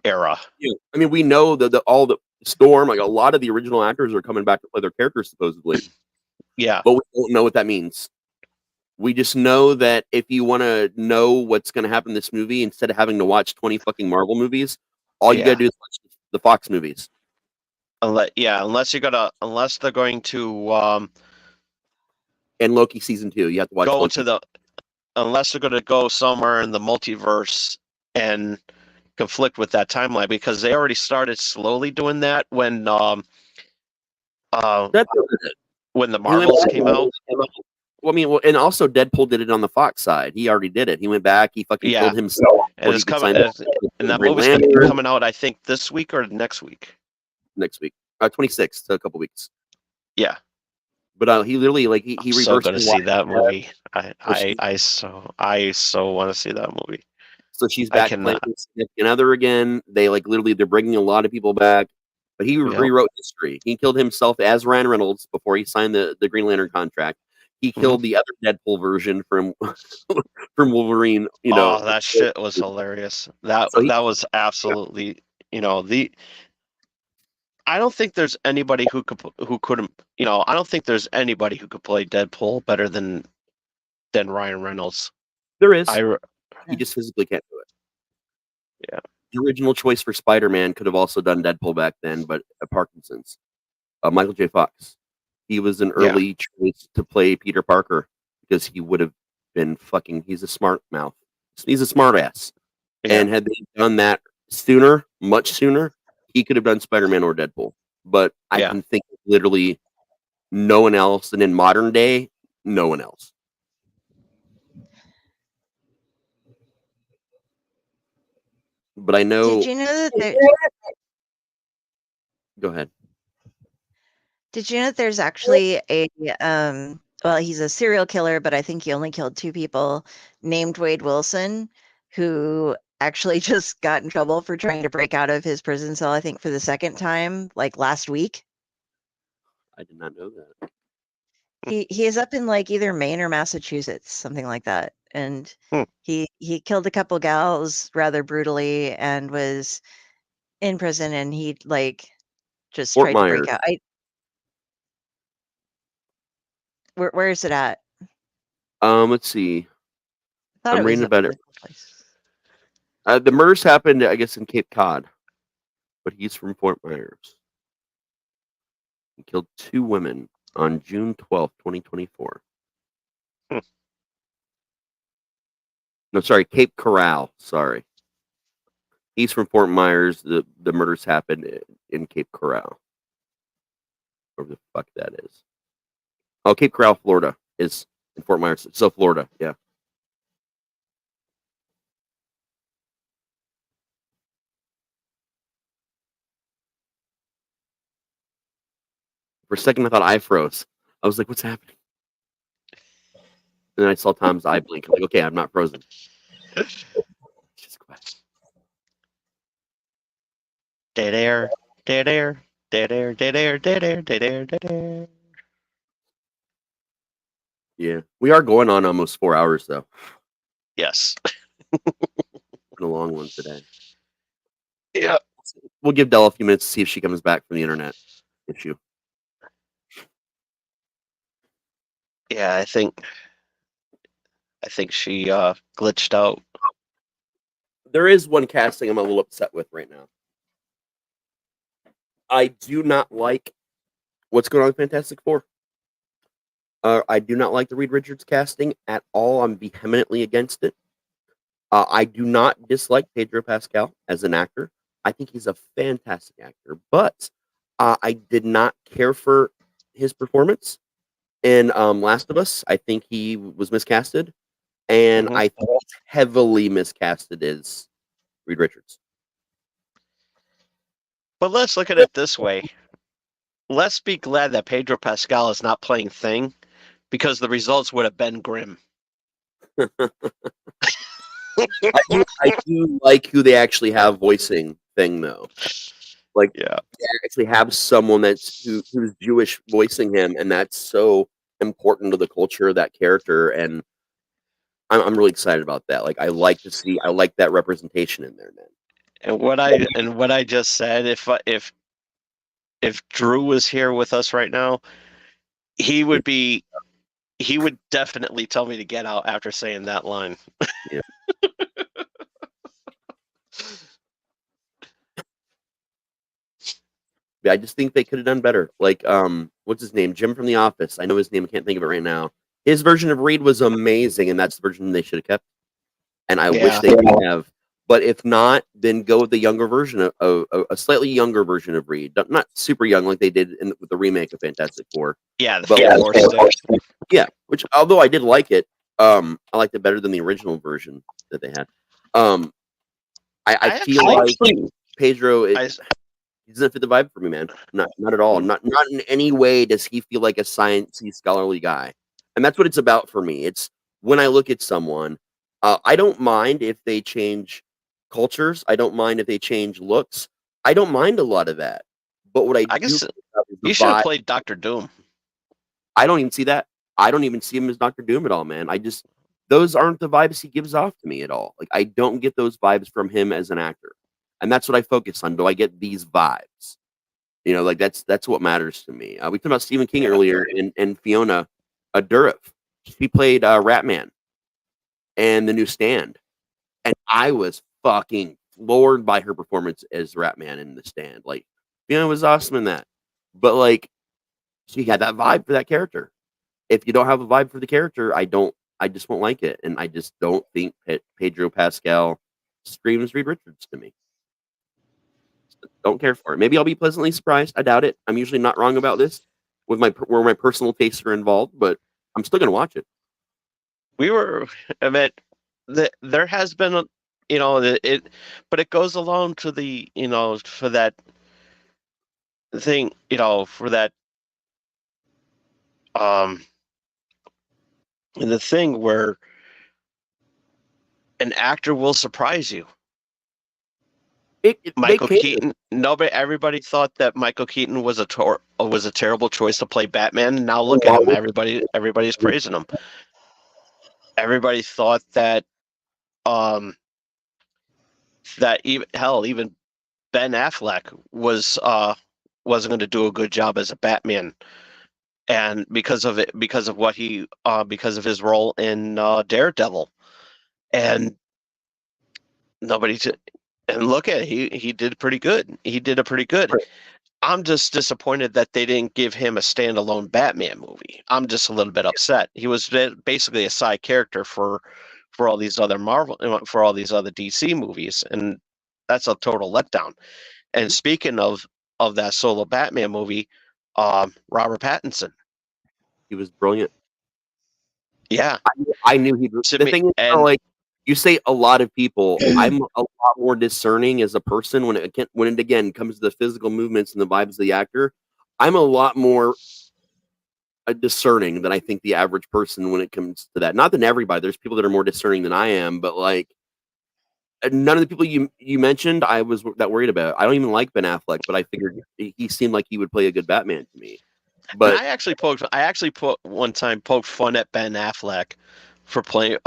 era. Yeah. I mean, we know that all the Storm, like a lot of the original actors are coming back to play their characters supposedly. Yeah. But we don't know what that means. We just know that if you want to know what's going to happen in this movie, instead of having to watch 20 fucking Marvel movies, all you got to do is watch the Fox movies. Unless they're going to and Loki season 2, you have to watch Loki. Unless they're going to go somewhere in the multiverse and conflict with that timeline, because they already started slowly doing that when the Marvels came out. Well, I mean, and also Deadpool did it on the Fox side. He already did it. He went back. He fucking killed himself. And it's coming. And that movie's going to be coming out, I think, this week or next week. Next week, 26th, so a couple weeks. Yeah. But he literally he reversed. So going to see that movie. I so want to see that movie. So she's back playing significant other again. They they're bringing a lot of people back. But he rewrote history. He killed himself as Ryan Reynolds before he signed the Green Lantern contract. He killed the other Deadpool version from Wolverine. That shit was hilarious. That was absolutely I don't think there's anybody who couldn't. I don't think there's anybody who could play Deadpool better than Ryan Reynolds. There is. He just physically can't do it. Yeah. The original choice for Spider-Man could have also done Deadpool back then, but Parkinson's. Michael J. Fox. He was an early choice to play Peter Parker because he would have been he's a smart mouth. He's a smart ass. Yeah. And had they done that sooner, much sooner, he could have done Spider-Man or Deadpool. But I Yeah. can think of literally no one else, and in modern day, no one else. But I know. Did you know that there, Go ahead. did you know that there's actually a well, he's a serial killer, but I think he only killed 2 people, named Wade Wilson, who actually just got in trouble for trying to break out of his prison cell, I think for the 2nd time, like last week. I did not know that. He is up in like either Maine or Massachusetts, something like that. And he killed a couple gals rather brutally and was in prison, and he like just Fort tried to break Myers. out. Where is it at? Let's see. I thought I'm it was reading a about it. place. The murders happened, I guess, in Cape Cod, but he's from Fort Myers. He killed 2 women on June 12th, 2024. No, sorry, Cape Corral. Sorry. He's from Fort Myers. The murders happened in Cape Corral. Wherever the fuck that is. Oh, Cape Corral, Florida is in Fort Myers. So Florida, yeah. For a second, I thought I froze. I was like, what's happening? And then I saw Tom's eye blink. I'm like, okay, I'm not frozen. Just quiet. Dead air, dead air, dead air, dead air, dead air, dead air, dead air. Yeah. We are going on almost 4 hours, though. Yes. Been a long one today. Yeah. We'll give Dell a few minutes to see if she comes back from the internet issue. Yeah, I think she glitched out. There is one casting I'm a little upset with right now. I do not like what's going on with Fantastic Four. I do not like the Reed Richards casting at all. I'm vehemently against it. I do not dislike Pedro Pascal as an actor. I think he's a fantastic actor, but I did not care for his performance in Last of Us. I think he was miscasted, and I think he's heavily miscasted as Reed Richards. But let's look at it this way. Let's be glad that Pedro Pascal is not playing Thing, because the results would have been grim. I do like who they actually have voicing Thing, though. Like, yeah, they actually have someone who's Jewish voicing him, and that's so important to the culture of that character. And I'm really excited about that. Like, I like that representation in there, man. And what I just said, if Drew was here with us right now, he would definitely tell me to get out after saying that line. Yeah. Yeah, I just think they could have done better. Like, what's his name? Jim from The Office. I know his name. I can't think of it right now. His version of Reed was amazing, and that's the version they should have kept. And I wish they would have. But if not, then go with the younger version of a slightly younger version of Reed. Not super young like they did with the remake of Fantastic Four. Yeah, yeah. Which, although I did like it, I liked it better than the original version that they had. I feel like Pedro he doesn't fit the vibe for me, man. Not at all. Not in any way does he feel like a sciencey, scholarly guy. And that's what it's about for me. It's when I look at someone, I don't mind if they change cultures. I don't mind if they change looks. I don't mind a lot of that. But what I guess do you should have played Dr. Doom. I don't even see that. I don't even see him as Dr. Doom at all, man. Those aren't the vibes he gives off to me at all. Like, I don't get those vibes from him as an actor. And that's what I focus on. Do I get these vibes? You know, like that's what matters to me. We talked about Stephen King earlier and Fiona Dourif. She played Ratman and The New Stand. And I was fucking floored by her performance as Ratman in The Stand. Like, Fiona was awesome in that. But, like, she had that vibe for that character. If you don't have a vibe for the character, I just won't like it. And I just don't think Pedro Pascal screams Reed Richards to me. Don't care for it. Maybe I'll be pleasantly surprised. I doubt it. I'm usually not wrong about this with where my personal tastes are involved, but I'm still gonna watch it. I mean, there has been, but it goes along to the, for that thing, for that, the thing where an actor will surprise you. Michael Keaton. Everybody thought that Michael Keaton was a terrible choice to play Batman. And now look at him. Everybody's praising him. Everybody thought that even Ben Affleck wasn't going to do a good job as a Batman, and because of his role in Daredevil, and look at it, he did pretty good. He did a pretty good. Right. I'm just disappointed that they didn't give him a standalone Batman movie. I'm just a little bit upset. He was basically a side character for all these other DC movies, and that's a total letdown. And speaking of that solo Batman movie, Robert Pattinson, he was brilliant. Yeah, I knew he was. The thing is, like you say, a lot of people. I'm a lot more discerning as a person when it again comes to the physical movements and the vibes of the actor. I'm a lot more discerning than I think the average person when it comes to that. Not than everybody. There's people that are more discerning than I am, but like none of the people you mentioned, I was that worried about. I don't even like Ben Affleck, but I figured he seemed like he would play a good Batman to me. But and I actually poked fun at Ben Affleck for playing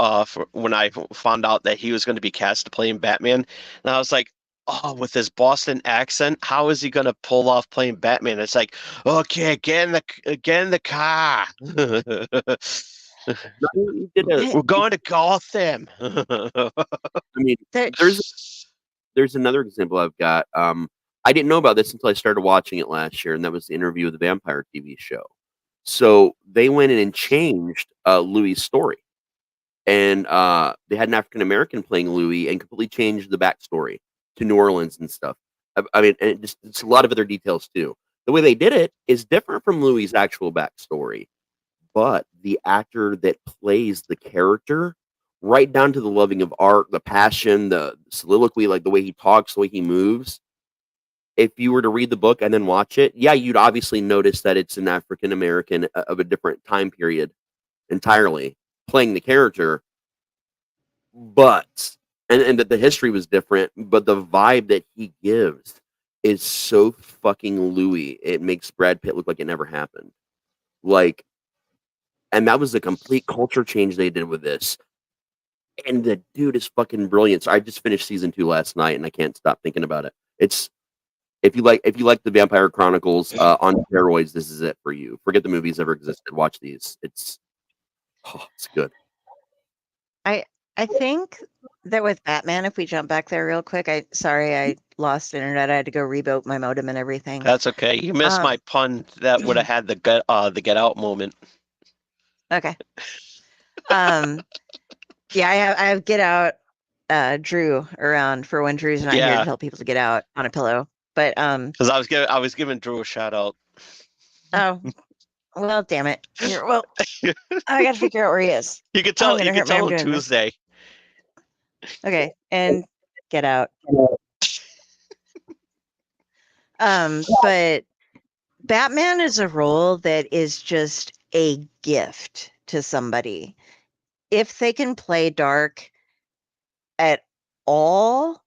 when I found out that he was going to be cast to play Batman, and I was like, oh, with his Boston accent, how is he going to pull off playing Batman? It's like, okay, get in the car. We're going to Gotham. I mean, there's another example I've got. I didn't know about this until I started watching it last year, and that was the interview of the Vampire TV show. So they went in and changed Louis' story. And they had an African American playing Louis and completely changed the backstory to New Orleans and stuff. I mean, and it's a lot of other details too. The way they did it is different from Louis' actual backstory, but the actor that plays the character, right down to the loving of art, the passion, the soliloquy, like the way he talks, the way he moves. If you were to read the book and then watch it, yeah, you'd obviously notice that it's an African American of a different time period entirely playing the character, but and that the history was different, but the vibe that he gives is so fucking Louis. It makes Brad Pitt look like it never happened. Like, and that was a complete culture change they did with this. And the dude is fucking brilliant. So I just finished season 2 last night, and I can't stop thinking about it. It's if you like the Vampire Chronicles on steroids, this is it for you. Forget the movies ever existed. Watch these. It's good. I think that with Batman, if we jump back there real quick, I lost internet. I had to go reboot my modem and everything. That's okay. You missed my pun that would have had the Get Out moment. Okay. Yeah, I have Get Out Drew around for when Drew's not here to tell people to get out on a pillow. But because I was giving Drew a shout out. Oh, well, damn it. Well, I got to figure out where he is. You can tell. You can tell him Tuesday. Okay, and Get Out. But Batman is a role that is just a gift to somebody. If they can play dark at all,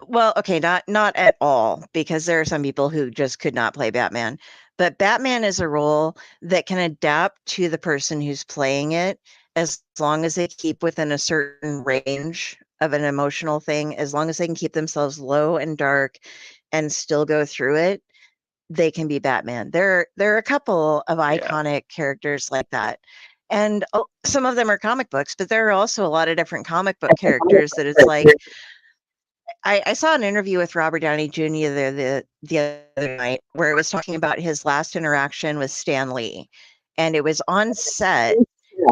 well, okay, not at all, because there are some people who just could not play Batman. But Batman is a role that can adapt to the person who's playing it, as long as they keep within a certain range of an emotional thing, as long as they can keep themselves low and dark and still go through it, they can be Batman. There are a couple of iconic characters like that. And some of them are comic books, but there are also a lot of different comic book characters that it's like, I saw an interview with Robert Downey Jr. the other night where it was talking about his last interaction with Stan Lee. And it was on set,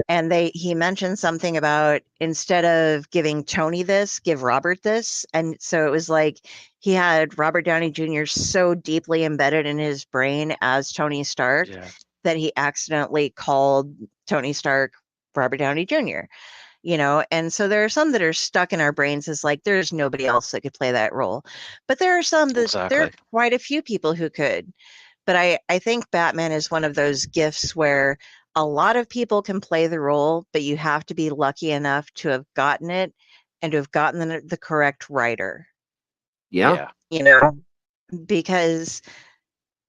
And he mentioned something about instead of giving Tony this, give Robert this. And so it was like he had Robert Downey Jr. so deeply embedded in his brain as Tony Stark that he accidentally called Tony Stark Robert Downey Jr. And so there are some that are stuck in our brains as like there's nobody else that could play that role. But there are some that there are quite a few people who could. But I think Batman is one of those gifts where a lot of people can play the role, but you have to be lucky enough to have gotten it and to have gotten the correct writer. Yeah. Because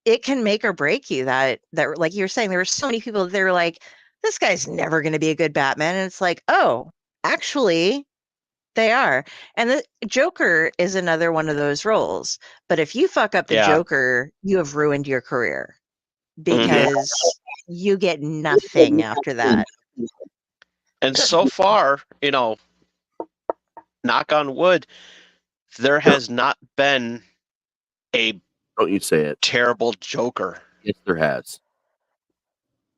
it can make or break you that like you were saying, there were so many people that were like, this guy's never going to be a good Batman. And it's like, oh, actually, they are. And the Joker is another one of those roles. But if you fuck up the Joker, you have ruined your career because you get nothing after that. And so far, knock on wood, there has not been a don't you say it terrible Joker. Yes, there has.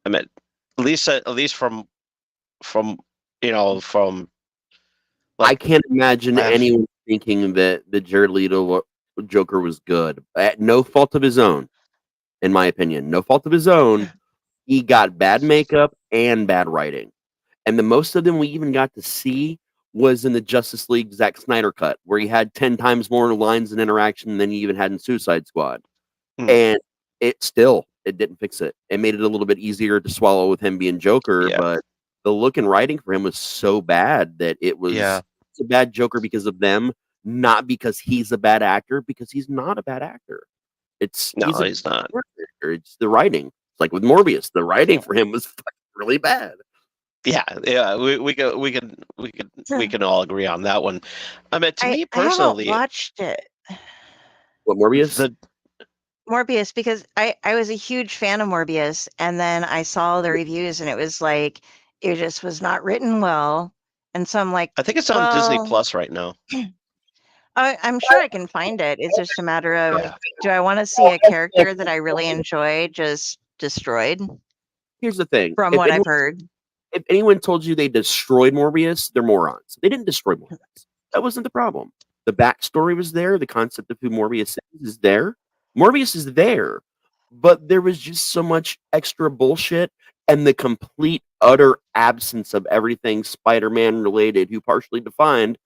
I mean, at least from I can't imagine anyone thinking that the Jared Leto Joker was good. At no fault of his own, in my opinion. No fault of his own. He got bad makeup and bad writing. And the most of them we even got to see was in the Justice League Zack Snyder cut, where he had 10 times more lines and interaction than he even had in Suicide Squad. And it didn't fix it. It made it a little bit easier to swallow with him being Joker, but the look and writing for him was so bad that it was a bad Joker because of them, not because he's a bad actor, because he's not a bad actor. He's not. It's the writing. It's like with Morbius, the writing for him was really bad. Yeah, we can all agree on that one. I mean, to me personally, I haven't watched it. What, Morbius? Morbius, because I was a huge fan of Morbius, and then I saw the reviews, and it was like it just was not written well, and so I'm like, I think it's on Disney Plus right now. I'm sure I can find it. It's just a matter of do I want to see a character that I really enjoy just destroyed? Here's the thing. From what I've heard. If anyone told you they destroyed Morbius, they're morons. They didn't destroy Morbius. That wasn't the problem. The backstory was there. The concept of who Morbius is there. Morbius is there. But there was just so much extra bullshit and the complete, utter absence of everything Spider-Man related who partially defined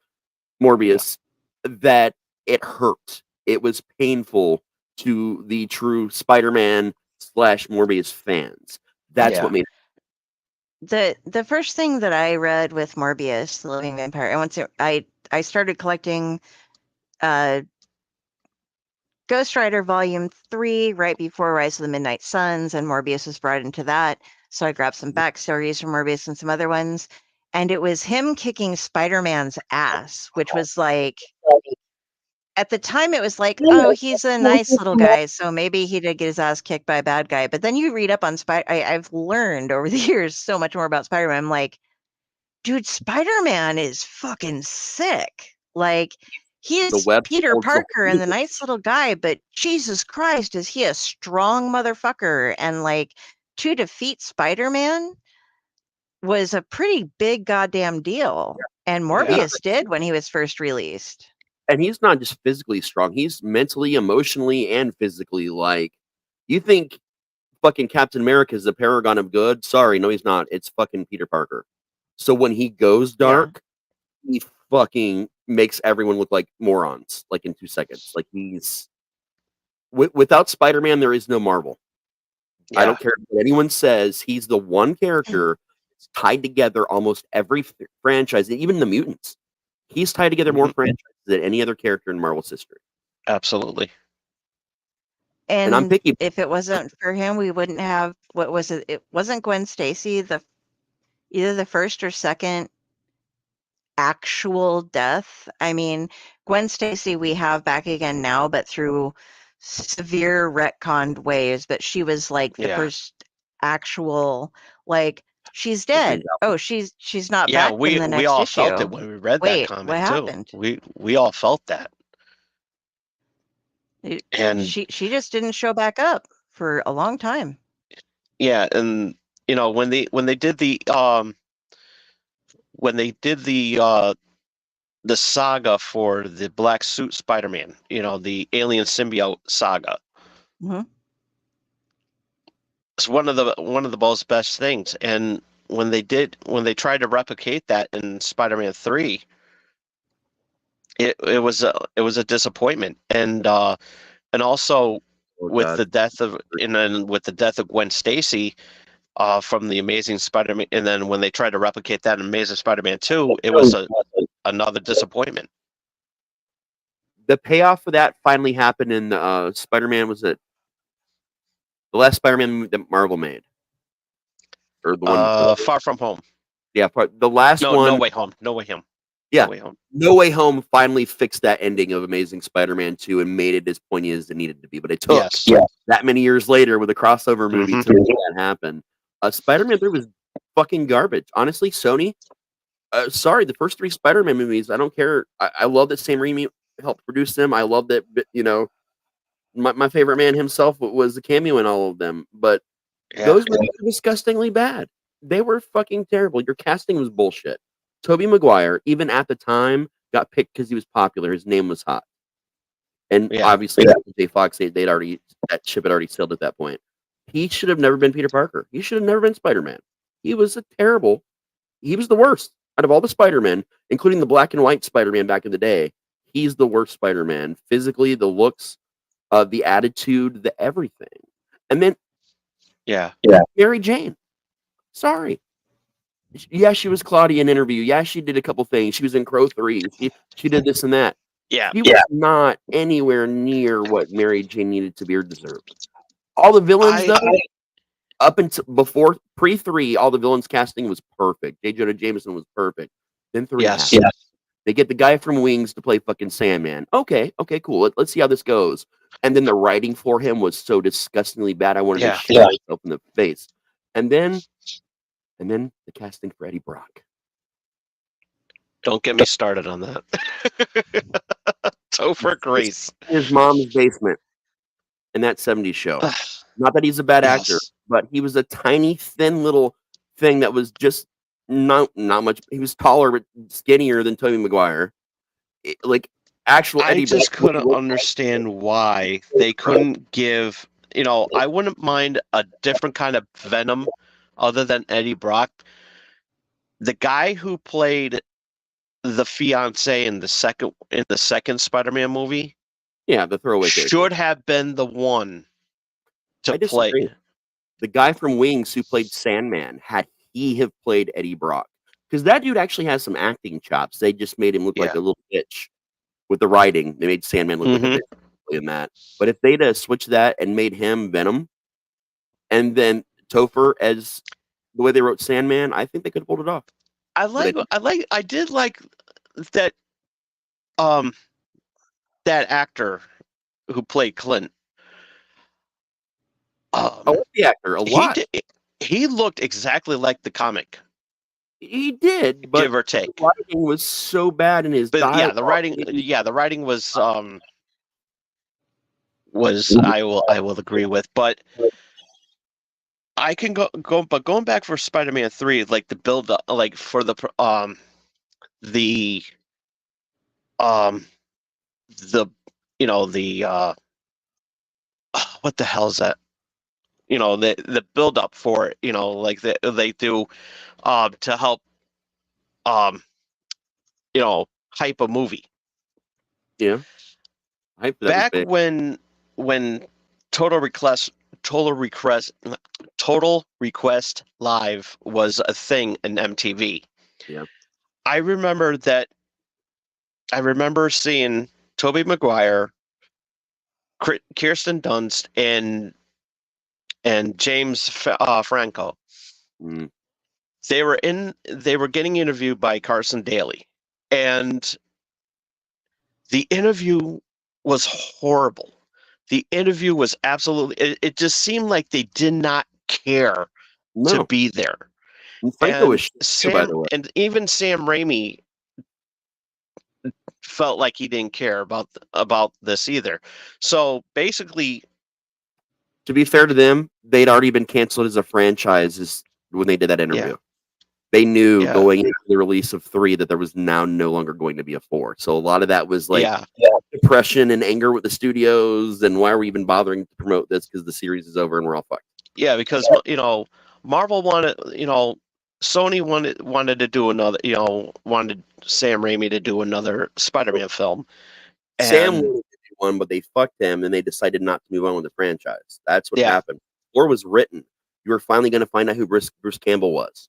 Morbius that it hurt. It was painful to the true Spider-Man / Morbius fans. That's what made it. The first thing that I read with Morbius, the Living Vampire, I started collecting Ghost Rider Volume 3 right before Rise of the Midnight Suns, and Morbius was brought into that. So I grabbed some backstories from Morbius and some other ones. And it was him kicking Spider-Man's ass, which was like, at the time it was like, oh, he's a nice little guy, so maybe he did get his ass kicked by a bad guy. But then you read up on I've learned over the years so much more about Spider-Man. I'm like, dude, Spider-Man is fucking sick. Like, he is Peter Parker and the nice little guy, but Jesus Christ, is he a strong motherfucker? And like, to defeat Spider-Man was a pretty big goddamn deal. And Morbius did when he was first released. And he's not just physically strong. He's mentally, emotionally, and physically. Like, you think fucking Captain America is the paragon of good? Sorry, no, he's not. It's fucking Peter Parker. So when he goes dark, he fucking makes everyone look like morons, like in 2 seconds. Like, he's... without Spider-Man, there is no Marvel. I don't care what anyone says. He's the one character that's tied together almost every franchise, even the mutants. He's tied together more franchises than any other character in Marvel's history. Absolutely. And I'm picky. If it wasn't for him, we wouldn't have, what was it? It wasn't Gwen Stacy either the first or second actual death. I mean, Gwen Stacy we have back again now, but through severe retconned ways. But she was like the first actual, like, she's dead. Oh, she's not back in the next we all issue. felt it when we read that comic what too. Happened? We all felt that. And she just didn't show back up for a long time. Yeah, and you know, when they did the the saga for the Black Suit Spider-Man, you know, the Alien Symbiote saga. Mm-hmm. It's one of the most best things. And when they tried to replicate that in Spider-Man 3, it was a disappointment. And also with the death of Gwen Stacy from the Amazing Spider-Man, and then when they tried to replicate that in Amazing Spider-Man 2, it was another disappointment. The payoff for that finally happened in Spider-Man. Was it the last Spider-Man movie that Marvel made, or the one Far From Home? Yeah, the last one. No Way Home. No Way Home. Yeah, No Way Home. No Way Home finally fixed that ending of Amazing Spider-Man 2 and made it as poignant as it needed to be. But it took that many years later with a crossover movie to make that happen. Spider-Man 3 was fucking garbage. Honestly, Sony, sorry, the first 3 Spider-Man movies, I don't care. I love that Sam Raimi helped produce them. I love that, you know, my favorite man himself was a cameo in all of them. But those were disgustingly bad. They were fucking terrible. Your casting was bullshit. Tobey Maguire, even at the time, got picked because he was popular. His name was hot. And obviously, J. Fox, that ship had already sailed at that point. He should have never been Peter Parker. He should have never been Spider-Man. He was the worst out of all the Spider-Men, including the black and white Spider-Man back in the day. He's the worst Spider-Man. Physically, the looks, the attitude, the everything. And then, Mary Jane. Sorry. Yeah, she was Claudia in Interview. Yeah, she did a couple things. She was in Crow 3. She did this and that. Yeah. She was not anywhere near what Mary Jane needed to be or deserved. All the villains, though, up until before pre-3, all the villains casting was perfect. J. Jonah Jameson was perfect. Then 3 happened. They get the guy from Wings to play fucking Sandman. Okay, cool. Let's see how this goes. And then the writing for him was so disgustingly bad. I wanted to shoot myself in the face. And then the casting for Eddie Brock. Don't get me started on that. Topher Grace. His mom's basement in that 70s show. Not that he's a bad actor, but he was a tiny, thin little thing that was just not much. He was taller but skinnier than Tobey Maguire. I just couldn't understand why they couldn't give, you know, I wouldn't mind a different kind of Venom other than Eddie Brock. The guy who played the fiance in the second Spider-Man movie, the throwaway should have been the one to play. The guy from Wings who played Sandman, had he have played Eddie Brock, because that dude actually has some acting chops. They just made him look like a little bitch with the writing. They made Sandman look like a bitch in that. But if they'd switched that and made him Venom, and then Topher as the way they wrote Sandman, I think they could have pulled it off. I did like that that actor who played Clint. The actor a lot. He looked exactly like the comic. He did, but give or take. The writing was so bad in his dialogue. The writing was I will agree with, but I can go but going back for Spider-Man 3, like the build up, like for the you know, the what the hell is that? You know, the build up for it, you know, like they do to help you know, hype a movie. Yeah. Back when Total Request Live was a thing in MTV. Yeah. I remember seeing Tobey Maguire, Kirsten Dunst, and James Franco. Mm. They were getting interviewed by Carson Daly, and the interview was horrible. The interview was absolutely. It just seemed like they did not care to be there. And Franco was shit, by the way. And even Sam Raimi felt like he didn't care about this either. So basically, to be fair to them, they'd already been canceled as a franchise when they did that interview. Yeah. They knew Yeah. going into the release of 3 that there was now no longer going to be a 4. So a lot of that was like Yeah. depression and anger with the studios, and why are we even bothering to promote this because the series is over and we're all fucked. Yeah, because Marvel wanted, Sony wanted to do another, wanted Sam Raimi to do another Spider-Man film. Sam And wanted to do one, but they fucked him, and they decided not to move on with the franchise. That's what Yeah. happened. Before it was written, you were finally going to find out who Bruce Campbell was.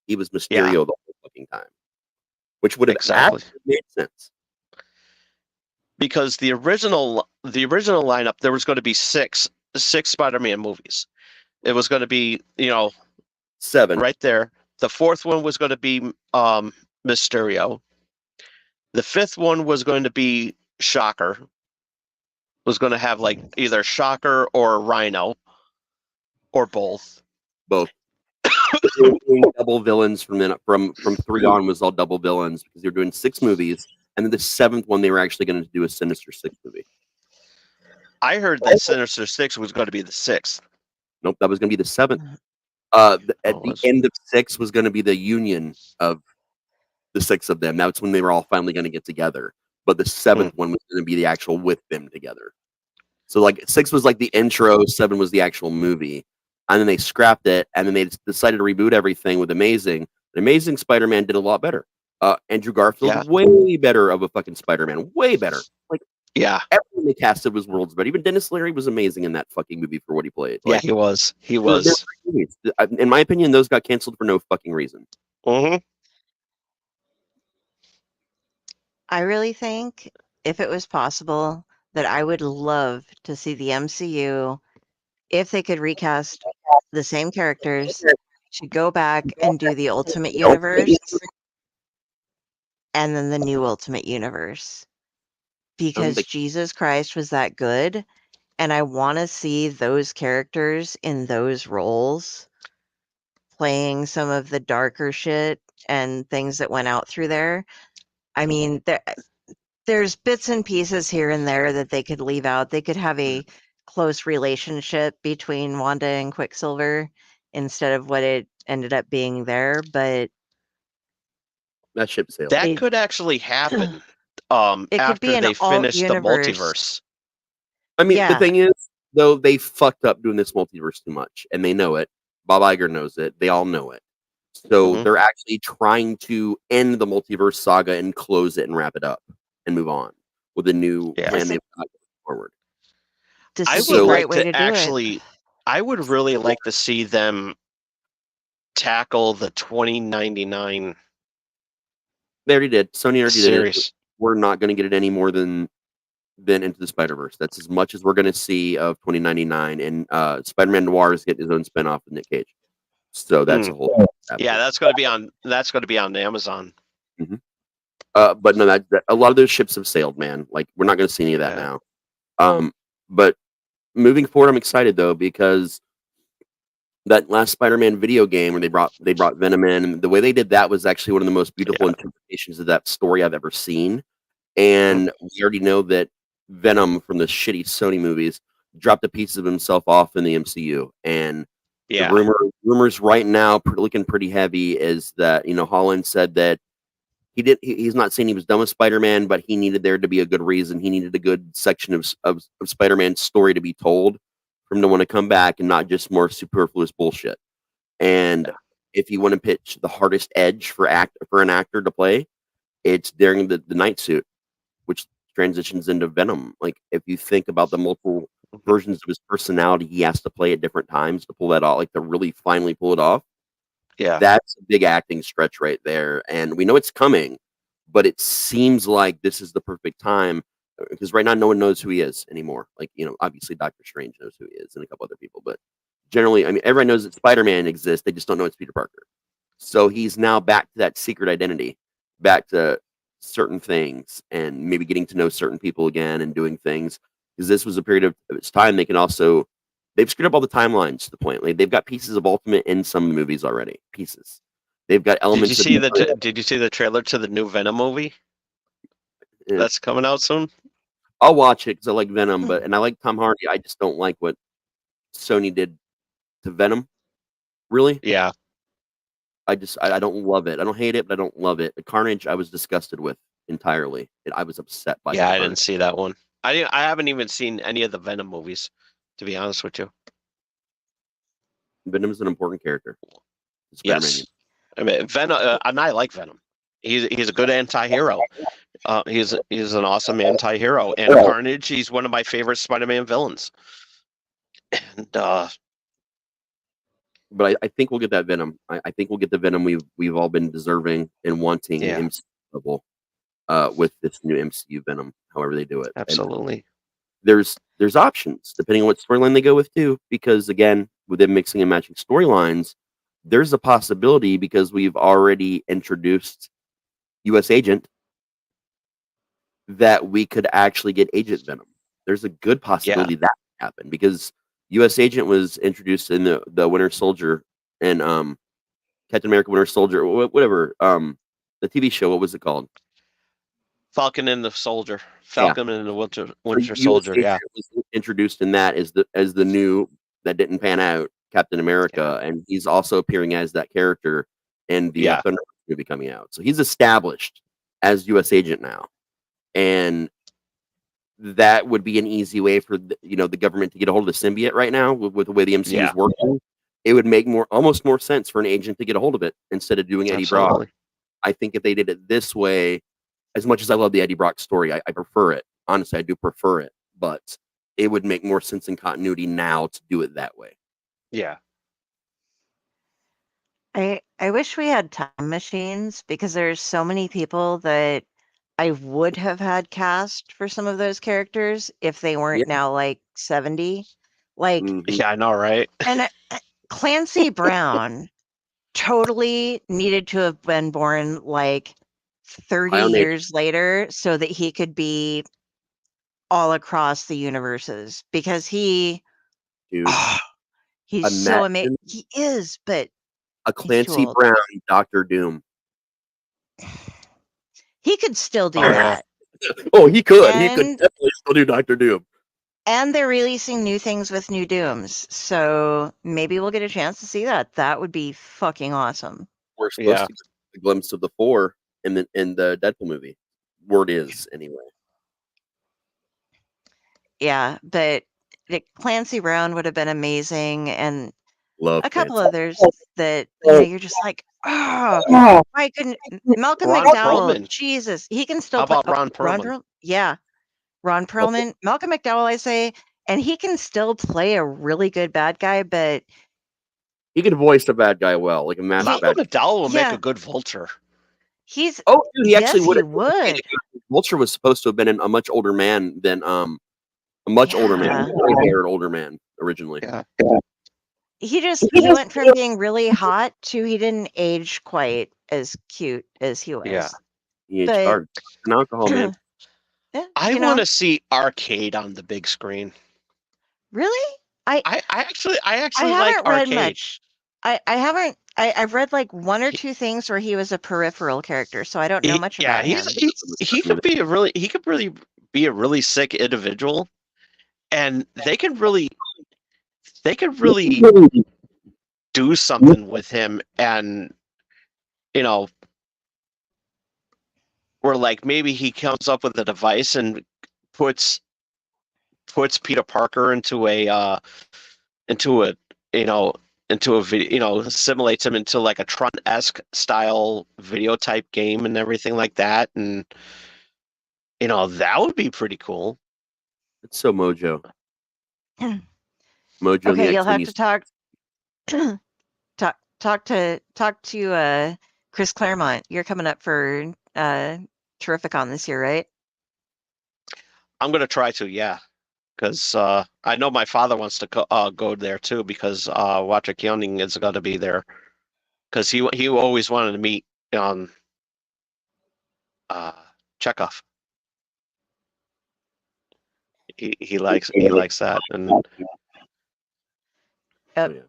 He was Mysterio Yeah. the whole fucking time, which would have Exactly. actually made sense. because the original lineup, there was going to be six Spider-Man movies. It was going to be 7 right there. The fourth one was going to be Mysterio. The fifth one was going to be Shocker. Was going to have like either Shocker or Rhino, or both. Both. They were doing double villains from 3 on was all double villains because they were doing 6 movies, and then the 7th one they were actually going to do a Sinister Six movie. I heard that Sinister Six was going to be the 6th. Nope, that was going to be the 7th. At the end of 6 was going to be the union of the 6 of them. That's when they were all finally going to get together. But the 7th one was going to be the actual with them together. So like 6 was like the intro, 7 was the actual movie. And then they scrapped it, and then they decided to reboot everything with Amazing. And Amazing Spider-Man did a lot better. Andrew Garfield, way better of a fucking Spider-Man. Way better. Like, everything they casted was worlds better. Even Dennis Leary was amazing in that fucking movie for what he played. Yeah, Like, he was. He they're was. great movies. In my opinion, those got canceled for no fucking reason. Mm-hmm. I really think if it was possible that I would love to see the MCU, if they could recast the same characters, to go back and do the Ultimate Universe and then the new Ultimate Universe. Because Jesus Christ was that good, and I want to see those characters in those roles playing some of the darker shit and things that went out through there. I mean, there's bits and pieces here and there that they could leave out. They could have a close relationship between Wanda and Quicksilver instead of what it ended up being there, but that ship sailed. That could actually happen it could be after an they finish the alt-universe. multiverse. I mean, the Yeah. thing is, though, they fucked up doing this multiverse too much, and they know it. Bob Iger knows it. They all know it. So they're actually trying to end the multiverse saga and close it and wrap it up and move on with a new plan they've got going forward. I would like to actually, I would really like to see them tackle the 2099 They already did. Sony already did it. series. We're not going to get it any more than Into the Spider-Verse. That's as much as we're going to see of 2099. And Spider-Man Noir is getting his own spinoff with Nick Cage. So that's a whole. Yeah, that's going to be on. That's going to be on Amazon. Mm-hmm. But no, that a lot of those ships have sailed, man. Like, we're not going to see any of that now. But moving forward, I'm excited though, because that last Spider-Man video game where they brought Venom in, and the way they did that was actually one of the most beautiful interpretations of that story I've ever seen. And we already know that Venom from the shitty Sony movies dropped a piece of himself off in the MCU, and the rumors right now looking pretty heavy is that Holland said that he's not saying he was done with Spider-Man, but he needed there to be a good reason. He needed a good section of Spider-Man's story to be told for him to want to come back and not just more superfluous bullshit. And if you want to pitch the hardest edge for an actor to play, it's during the night suit, which transitions into Venom. Like, if you think about the multiple versions of his personality he has to play at different times to pull that off, like to really finally pull it off. Yeah, that's a big acting stretch right there. And we know it's coming, but it seems like this is the perfect time because right now no one knows who he is anymore. Like, obviously Doctor Strange knows who he is and a couple other people, but generally, I mean, everyone knows that Spider-Man exists. They just don't know it's Peter Parker. So he's now back to that secret identity, back to certain things and maybe getting to know certain people again and doing things, because this was a period of its time. They've screwed up all the timelines to the point. Like, they've got pieces of Ultimate in some movies already. Pieces. They've got elements. Did you see the trailer to the new Venom movie? Yeah. That's coming out soon. I'll watch it because I like Venom, and I like Tom Hardy. I just don't like what Sony did to Venom. Really? Yeah. I don't love it. I don't hate it, but I don't love it. The Carnage, I was disgusted with entirely. I was upset by. Yeah, I Carnage. didn't see that one. I haven't even seen any of the Venom movies, to be honest with you. Venom's an important character. Yes, I mean Venom, and I like Venom. He's a good anti-hero. He's an awesome anti-hero. And Carnage, he's one of my favorite Spider-Man villains. And but I think we'll get that Venom. I think we'll get the Venom we've all been deserving and wanting in MCU level, with this new MCU Venom, however they do it. Absolutely. And there's options depending on what storyline they go with too, because again, with them mixing and matching storylines, there's a possibility because we've already introduced U.S. Agent that we could actually get Agent Venom. There's a good possibility that could happen because U.S. Agent was introduced in the Winter Soldier and Captain America Winter Soldier, whatever, the TV show. What was it called? Falcon and the Soldier. Falcon and the Winter US Soldier. Agent Yeah. was introduced in that as the new that didn't pan out Captain America, and he's also appearing as that character in the Thunder movie coming out. So he's established as U.S. Agent now, and that would be an easy way for the government to get a hold of the symbiote right now with the way the MCU is working. It would make almost more sense for an agent to get a hold of it instead of doing Eddie Brock. I think if they did it this way, as much as I love the Eddie Brock story, I prefer it. Honestly, I do prefer it, but it would make more sense in continuity now to do it that way. Yeah. I wish we had time machines because there's so many people that I would have had cast for some of those characters if they weren't now like 70. Like, yeah, I know, right? And Clancy Brown totally needed to have been born like 30 years later so that he could be all across the universes because he's so amazing. He is, but a Clancy Brown Dr. Doom. He could still do that. Oh, he could. He could definitely still do Dr. Doom. And they're releasing new things with new Dooms, so maybe we'll get a chance to see that. That would be fucking awesome. We're supposed to get a glimpse of the 4 in the Deadpool movie. Word is, anyway. Yeah, but Clancy Brown would have been amazing, and a couple others that you're just like, oh, why couldn't Malcolm McDowell? Perlman. Jesus, he can still How play. about Ron Perlman? Ron Perlman, Malcolm McDowell, I say, and he can still play a really good bad guy, but he can voice a bad guy well, like a master bad guy. McDowell will make a good Vulture. He actually would. He would. Vulture was supposed to have been a much older man than older man originally. Yeah. He went from being really hot to he didn't age quite as cute as he was. Yeah. He aged hard. An alcohol, man. I want to see Arcade on the big screen. Really? I actually haven't like read Arcade. much. I haven't. I've read like one or two things where he was a peripheral character, so I don't know much about him. He could really be a really sick individual, and they could really do something with him, and where like maybe he comes up with a device and puts Peter Parker into a video, simulates him into like a Tron-esque style video type game and everything like that, and that would be pretty cool. It's so Mojo. Mojo. Okay, you'll have to talk to Chris Claremont. You're coming up for Terrificon this year, right? I'm gonna try to, yeah, because I know my father wants to go there too because Watcher Keoning is going to be there because he always wanted to meet Chekhov. He likes that, and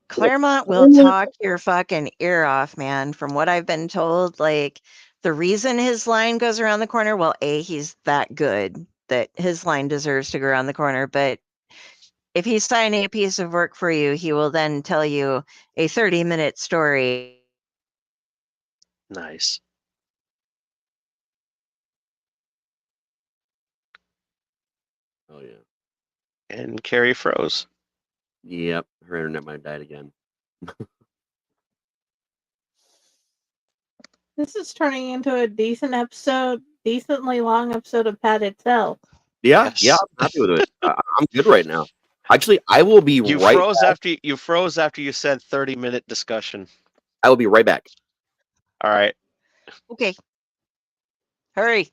Claremont will talk your fucking ear off, man. From what I've been told, like the reason his line goes around the corner, well, he's that good that his line deserves to go around the corner. But if he's signing a piece of work for you, he will then tell you a 30-minute story Nice. Oh yeah. And Carrie froze. Yep. Her internet might have died again. This is turning into a decently long episode of Pat Itself. Yeah, Yes. yeah, I'm happy with it. I'm good right now. Actually, I will be You right froze back. after you said 30-minute discussion. I will be right back. All right. Okay. Hurry.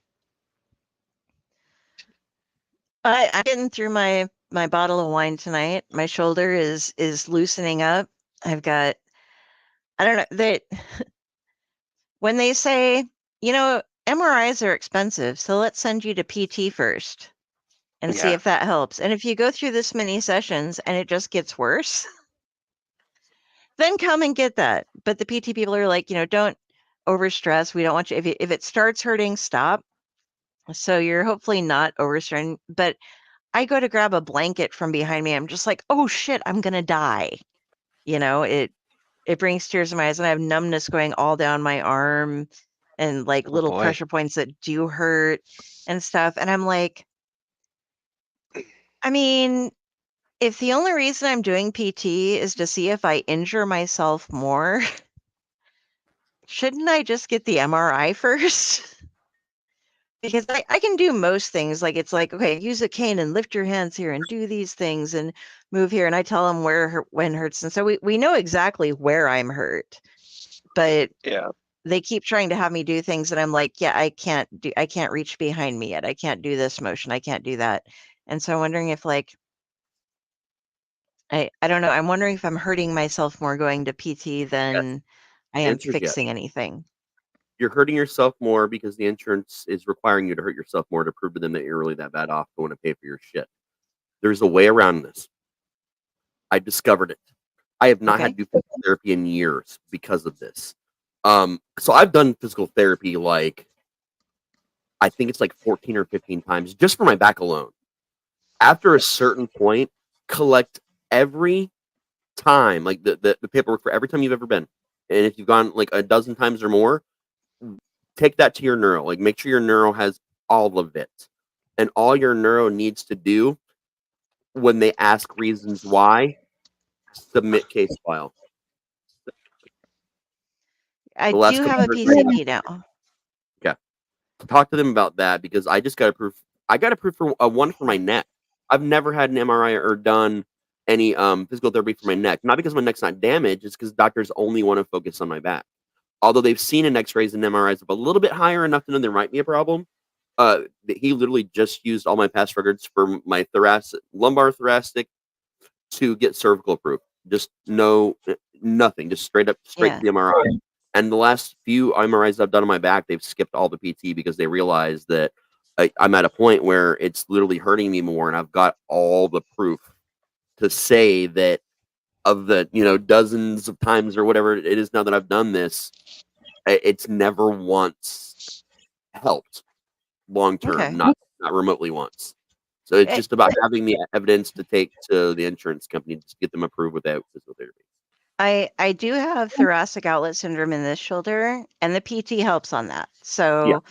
I'm getting through my bottle of wine tonight. My shoulder is loosening up. I've got, I don't know, when they say, MRIs are expensive, so let's send you to PT first and see Yeah. if that helps. And if you go through this many sessions and it just gets worse, then come and get that. But the PT people are like, don't overstress. We don't want you, if it starts hurting, stop. So you're hopefully not overstrained. But I go to grab a blanket from behind me. I'm just like, oh shit, I'm gonna die. It brings tears to my eyes, and I have numbness going all down my arm and like Oh little boy. pressure points that do hurt and stuff. And I'm like, I mean, if the only reason I'm doing PT is to see if I injure myself more, shouldn't I just get the MRI first? Because I can do most things. Like, it's like, okay, use a cane and lift your hands here and do these things and move here. And I tell them when hurts. And so we know exactly where I'm hurt. But Yeah. they keep trying to have me do things that I'm like, yeah, I can't reach behind me yet. I can't do this motion. I can't do that. And so I'm wondering if like, I don't know. I'm wondering if I'm hurting myself more going to PT Yes. than I The am answer is yes. fixing anything. You're hurting yourself more because the insurance is requiring you to hurt yourself more to prove to them that you're really that bad off going to pay for your shit. There's a way around this. I discovered it. I have not had Okay. to do physical therapy in years because of this. So I've done physical therapy like I think it's like 14 or 15 times just for my back alone. After a certain point, collect every time, like the paperwork for every time you've ever been. And if you've gone like a dozen times or more, take that to your neuro. Like make sure your neuro has all of it. And all your neuro needs to do when they ask reasons why, submit case file. I The last do couple have a of PCP now. yeah. Talk to them about that because I just got approved. I got approved for one for my neck. I've never had an MRI or done any physical therapy for my neck. Not because my neck's not damaged, it's because doctors only want to focus on my back. Although they've seen in X-rays and MRIs up a little bit higher enough to know there might be a problem. He literally just used all my past records for my lumbar thoracic to get cervical approved. Just nothing, just straight to the MRI. And the last few MRIs I've done on my back, they've skipped all the PT because they realize that I'm at a point where it's literally hurting me more, and I've got all the proof to say that of the dozens of times or whatever it is now that I've done this, it's never once helped long term, Okay. not remotely once. So it's just about having the evidence to take to the insurance company to get them approved with that physical therapy. I do have thoracic outlet syndrome in this shoulder, and the PT helps on that. Yeah. So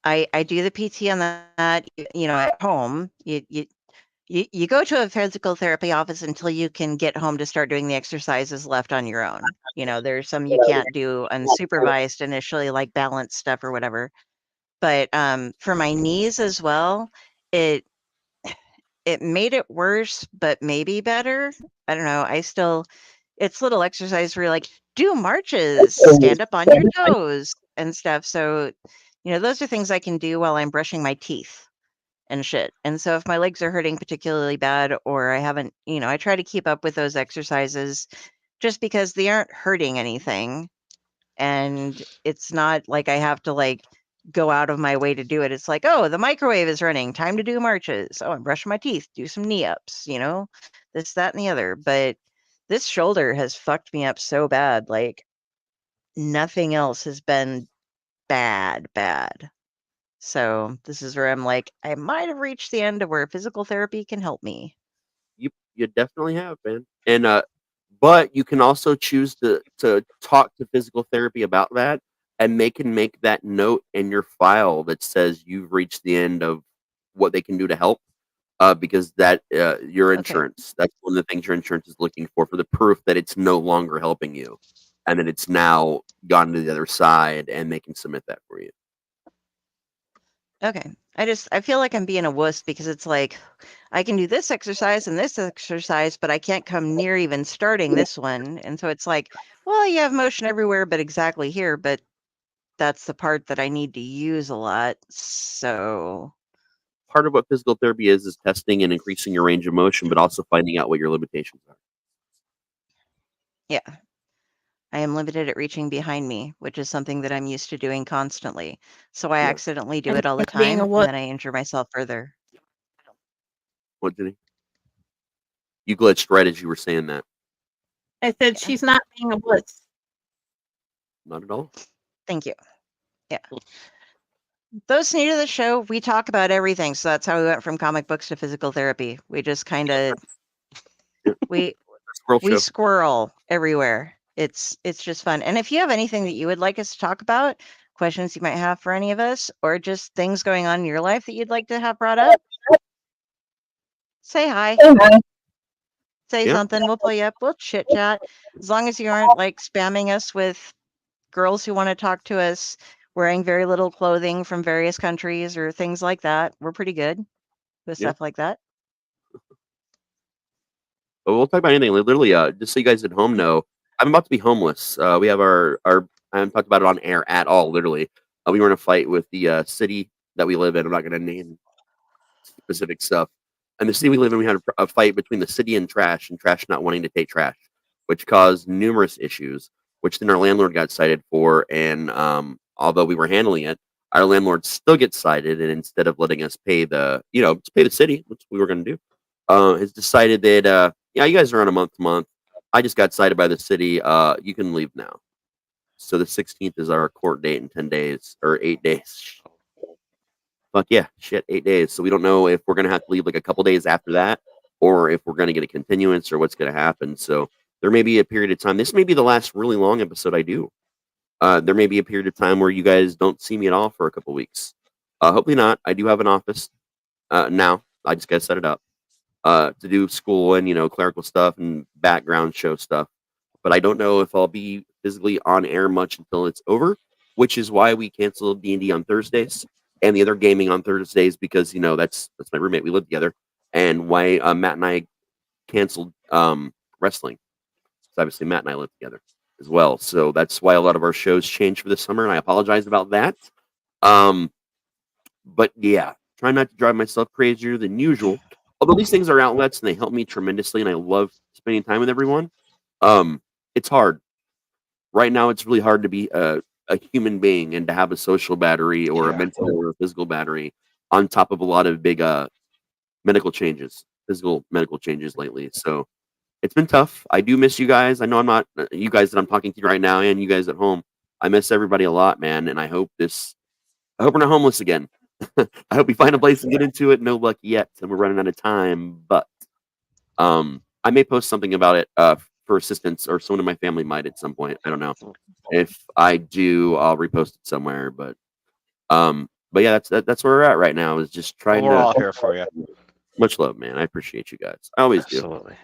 I do the PT on that, at home. You go to a physical therapy office until you can get home to start doing the exercises left on your own. There's some you can't do unsupervised initially, like balance stuff or whatever. But for my knees as well, it made it worse, but maybe better. I don't know. It's little exercise where you're like, do marches, stand up on your toes and stuff. So, those are things I can do while I'm brushing my teeth and shit. And so if my legs are hurting particularly bad or I haven't, I try to keep up with those exercises just because they aren't hurting anything. And it's not like I have to like go out of my way to do it. It's like, oh, the microwave is running. Time to do marches. Oh, I'm brushing my teeth. Do some knee ups, this, that, and the other. But this shoulder has fucked me up so bad. Like nothing else has been bad. So this is where I'm like, I might have reached the end of where physical therapy can help me. You definitely have, man. And but you can also choose to talk to physical therapy about that and they can make that note in your file that says you've reached the end of what they can do to help. Because that your insurance, that's one of the things your insurance is looking for the proof that it's no longer helping you, and that it's now gone to the other side, and they can submit that for you. Okay. I feel like I'm being a wuss because it's like I can do this exercise and this exercise, but I can't come near even starting this one. And so it's like, well, you have motion everywhere, but exactly here. But that's the part that I need to use a lot. So Part of what physical therapy is testing and increasing your range of motion, but also finding out what your limitations are. yeah, I am limited at reaching behind me, which is something that I'm used to doing constantly. So I accidentally do it all the Being time, a and what? then I injure myself further. What did he? You glitched right as you were saying that. I said she's not being a wuss. Not at all. Thank you. Yeah. Those new to the show, we talk about everything. So that's how we went from comic books to physical therapy. We just kind of we squirrel everywhere. It's just fun. And if you have anything that you would like us to talk about, questions you might have for any of us, or just things going on in your life that you'd like to have brought up, say hi. Say something. We'll pull you up. We'll chit chat. As long as you aren't like spamming us with girls who want to talk to us wearing very little clothing from various countries or things like that. We're pretty good with stuff like that. But we'll talk about anything. Literally, just so you guys at home know, I'm about to be homeless. We have our I haven't talked about it on air at all. Literally, we were in a fight with the city that we live in. I'm not going to name specific stuff. And the city we live in, we had a fight between the city and trash not wanting to take trash, which caused numerous issues, which then our landlord got cited for. And although we were handling it, our landlord still gets cited. And instead of letting us pay to pay the city, which we were going to do, has decided that, yeah, you guys are on a month to month. I just got cited by the city. You can leave now. So the 16th is our court date in 10 days or 8 days. Fuck yeah, shit, 8 days. So we don't know if we're going to have to leave like a couple days after that, or if we're going to get a continuance, or what's going to happen. So there may be a period of time. This may be the last really long episode I do. There may be a period of time where you guys don't see me at all for a couple weeks. Hopefully not. I do have an office now. I just got to set it up to do school and clerical stuff and background show stuff. But I don't know if I'll be physically on air much until it's over, which is why we canceled D&D on Thursdays and the other gaming on Thursdays, because that's my roommate. We live together, and why Matt and I canceled wrestling. So obviously Matt and I live together as well, so that's why a lot of our shows changed for this summer, and I apologize about that. But yeah, try not to drive myself crazier than usual. Although these things are outlets and they help me tremendously, and I love spending time with everyone. It's hard right now. It's really hard to be a human being and to have a social battery or a mental or a physical battery on top of a lot of big physical medical changes lately. So it's been tough. I do miss you guys. I know I'm not you guys that I'm talking to right now, and you guys at home. I miss everybody a lot, man. And I hope we're not homeless again. I hope we find a place and get into it. No luck yet, and we're running out of time. But I may post something about it for assistance, or someone in my family might at some point. I don't know. If I do, I'll repost it somewhere. But yeah, that's where we're at right now. Is just trying we're to. all here for you. Much love, man. I appreciate you guys. I always Absolutely. do.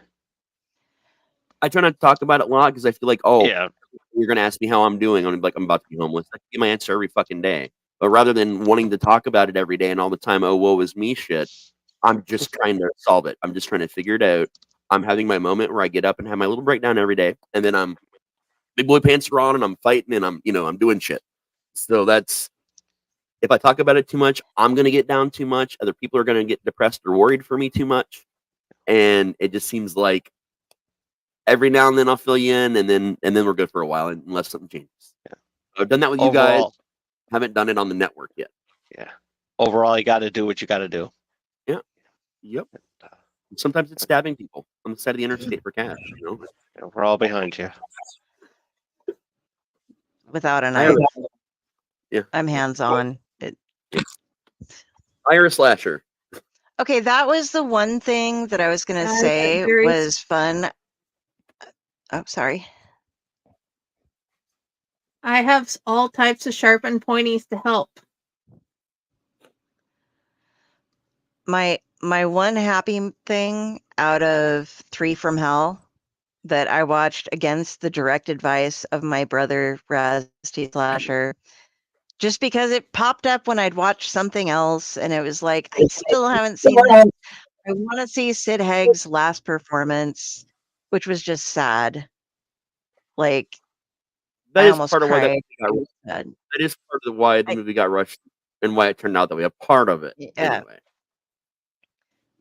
I try not to talk about it a lot because I feel like, you're gonna ask me how I'm doing. I'm gonna be like, I'm about to be homeless. I get my answer every fucking day. But rather than wanting to talk about it every day and all the time, oh, woe is me shit, I'm just trying to solve it. I'm just trying to figure it out. I'm having my moment where I get up and have my little breakdown every day, and then I'm big boy pants are on and I'm fighting and I'm doing shit. So that's, if I talk about it too much, I'm gonna get down too much. Other people are gonna get depressed or worried for me too much, and it just seems like every now and then I'll fill you in, and then we're good for a while unless something changes. Yeah. I've done that with you guys. Haven't done it on the network yet. Yeah. Overall, you got to do what you got to do. Yeah. Yep. Sometimes it's stabbing people on the side of the interstate for cash. Yeah, we're all behind you. Without a knife. Yeah. I'm hands-on. Hire a slasher. Okay, that was the one thing that I was going to say was fun. Oh, sorry. I have all types of sharp and pointies to help. My one happy thing out of 3 from Hell that I watched against the direct advice of my brother Rasty Slasher, just because it popped up when I'd watched something else, and it was like, I still haven't seen this. I want to see Sid Haig's last performance, which was just sad. Like, That I is almost part of why cried. that is part of why the movie got rushed and why it turned out that way. A part of it, Yeah. anyway.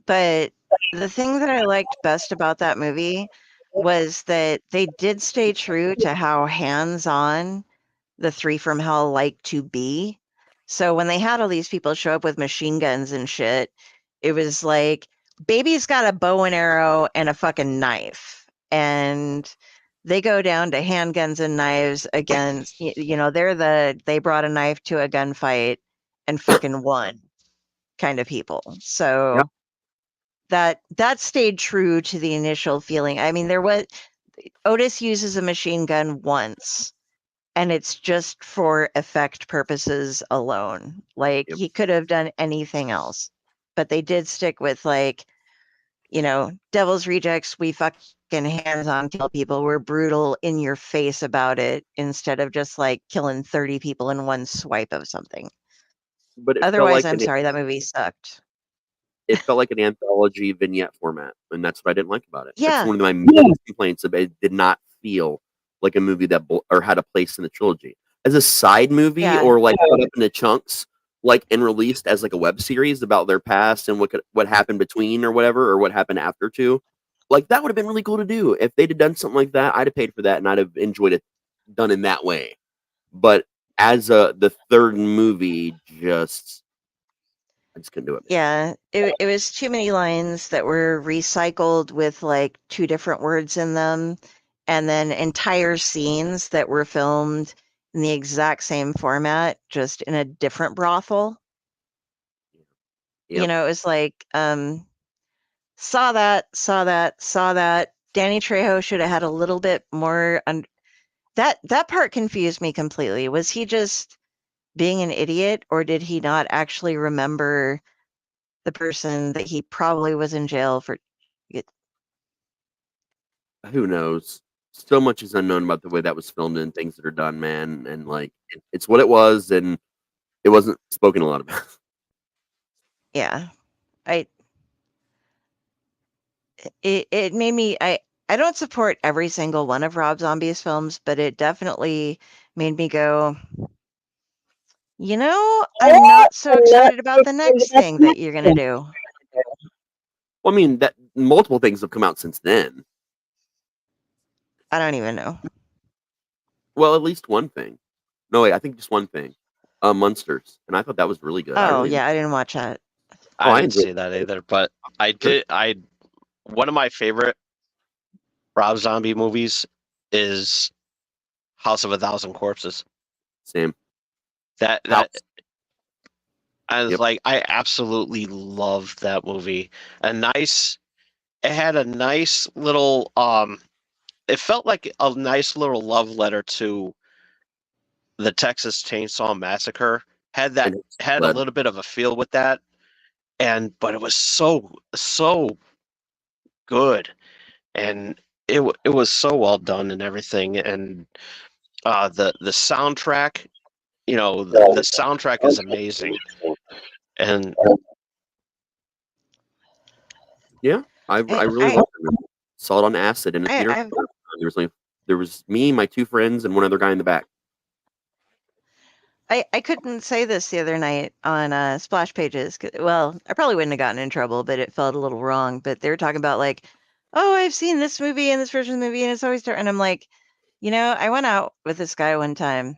But the thing that I liked best about that movie was that they did stay true to how hands-on the 3 from Hell like to be. So when they had all these people show up with machine guns and shit, it was like, baby's got a bow and arrow and a fucking knife. And they go down to handguns and knives against, they brought a knife to a gunfight and fucking won kind of people. So that stayed true to the initial feeling. I mean, Otis uses a machine gun once, and it's just for effect purposes alone. Like, he could have done anything else, but they did stick with, like, Devil's Rejects, we fucking hands-on kill people. We're brutal in your face about it instead of just, like, killing 30 people in one swipe of something. But Otherwise, I'm sorry, that movie sucked. It felt like an anthology vignette format, and that's what I didn't like about it. Yeah. That's one of my biggest complaints of it. It did not feel like a movie that or had a place in the trilogy. As a side movie or like cut up into chunks, like and released as like a web series about their past and what happened between or whatever, or what happened after two. Like that would have been really cool to do. If they'd have done something like that, I'd have paid for that and I'd have enjoyed it done in that way. But as the third movie, I just couldn't do it. Yeah, it was too many lines that were recycled with like 2 different words in them, and then entire scenes that were filmed in the exact same format, just in a different brothel. It was like, saw that. Danny Trejo should have had a little bit more. That part confused me completely. Was he just being an idiot, or did he not actually remember the person that he probably was in jail for? Who knows? So much is unknown about the way that was filmed and things that are done, man. And like, it's what it was, and it wasn't spoken a lot about. Yeah, it made me. I don't support every single one of Rob Zombie's films, but it definitely made me go, I'm not so excited about the next thing that you're gonna do. Well, I mean, that multiple things have come out since then. I don't even know. Well, at least one thing. No, wait, I think just one thing. Munsters, and I thought that was really good. Oh yeah, I didn't watch that. I didn't see that either, but I did. One of my favorite Rob Zombie movies is House of a Thousand Corpses. Same. That I was like, I absolutely loved that movie. It had a nice little it felt like a nice little love letter to the Texas Chainsaw Massacre. Had a little bit of a feel with that, but it was so good, and it was so well done and everything, and the soundtrack, the soundtrack is amazing, and yeah, I really loved it. Saw it on acid in a theater. There was me, my 2 friends, and one other guy in the back. I couldn't say this the other night on Splash Pages. Well, I probably wouldn't have gotten in trouble, but it felt a little wrong. But they were talking about like, oh, I've seen this movie and this version of the movie, and it's always different. And I'm like, I went out with this guy one time,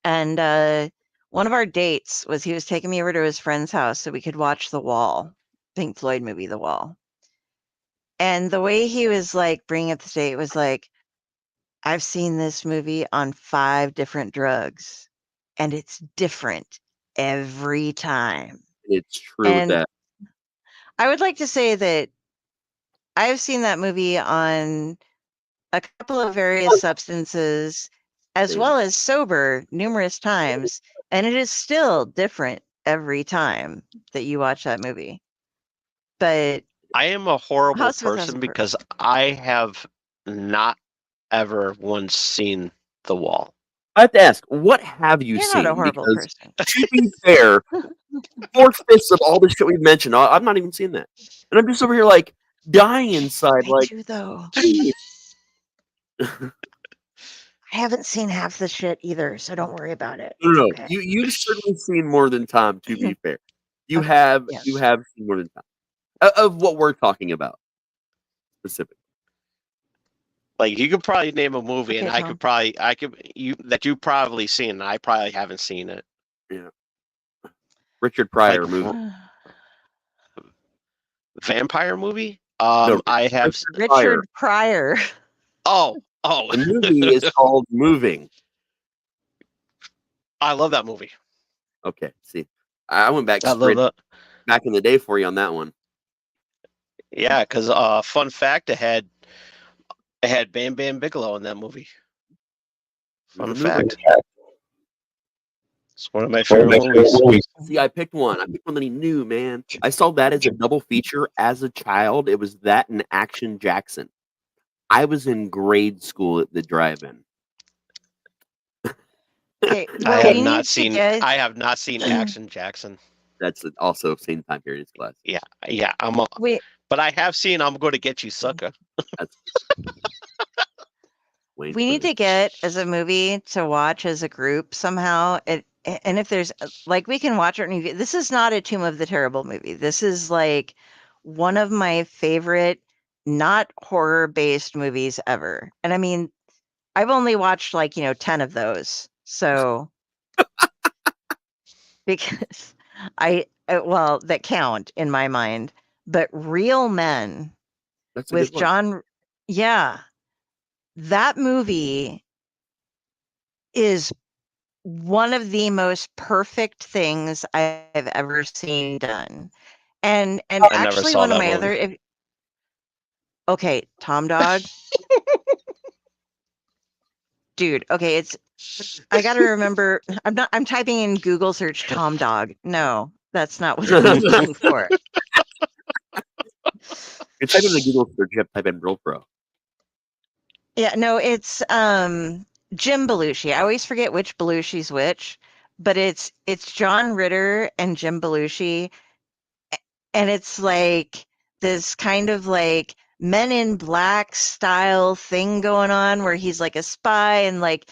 and one of our dates was he was taking me over to his friend's house so we could watch The Wall, Pink Floyd movie, The Wall. And the way he was like bringing up the date was like, I've seen this movie on 5 different drugs, and it's different every time. It's true with that. I would like to say that I've seen that movie on a couple of various substances as well as sober numerous times, and it is still different every time that you watch that movie. But I am a horrible House of a Thousand person because I have not ever once seen The Wall. I have to ask, what have you You're seen? not a horrible Because person. to be fair, 4/5 of all the shit we've mentioned, I've not even seen that, and I'm just over here like dying inside. I Like, do though. geez. I haven't seen half the shit either, so don't worry about it. No, It's no, okay. you've certainly seen more than Tom. To be fair, you Okay, have yes. seen more than Tom of what we're talking about specifically. Like you could probably name a movie, Okay, and Tom. you've probably seen, and I probably haven't seen it. Yeah, Richard Pryor Like, movie. Vampire movie? No, I have. Richard Pryor. Oh, The movie is called Moving. I love that movie. Okay, see, I went back I love straight that. back in the day for you on that one. Yeah, because fun fact, it had Bam Bam Bigelow in that movie. Fun fact. It's one of my favorite movies. See, I picked one. I picked one that he knew, man. I saw that as a double feature as a child. It was that and Action Jackson. I was in grade school at the drive-in. Okay, I well, have we not need to seen. get. I have not seen Action Jackson. That's also same time period as class. Yeah. But I have seen I'm Going to Get You, Sucker. That's We need to get as a movie to watch as a group somehow. And if there's like, we can watch it. And this is not a Tomb of the Terrible movie. This is like one of my favorite, not horror based movies ever. And I mean, I've only watched like, 10 of those. So because well, that count in my mind, but Real Men That's a with good one. John. Yeah. That movie is one of the most perfect things I've ever seen done. And I never actually saw one of that my movie. okay, Tom Dog. Dude, okay, I got to remember I'm typing in Google search Tom Dog. No, that's not what I'm looking for. You're typing in the Google search, you have to type in Real Pro. Yeah, no, it's Jim Belushi. I always forget which Belushi's which, but it's John Ritter and Jim Belushi, and it's like this kind of like Men in Black style thing going on where he's like a spy and like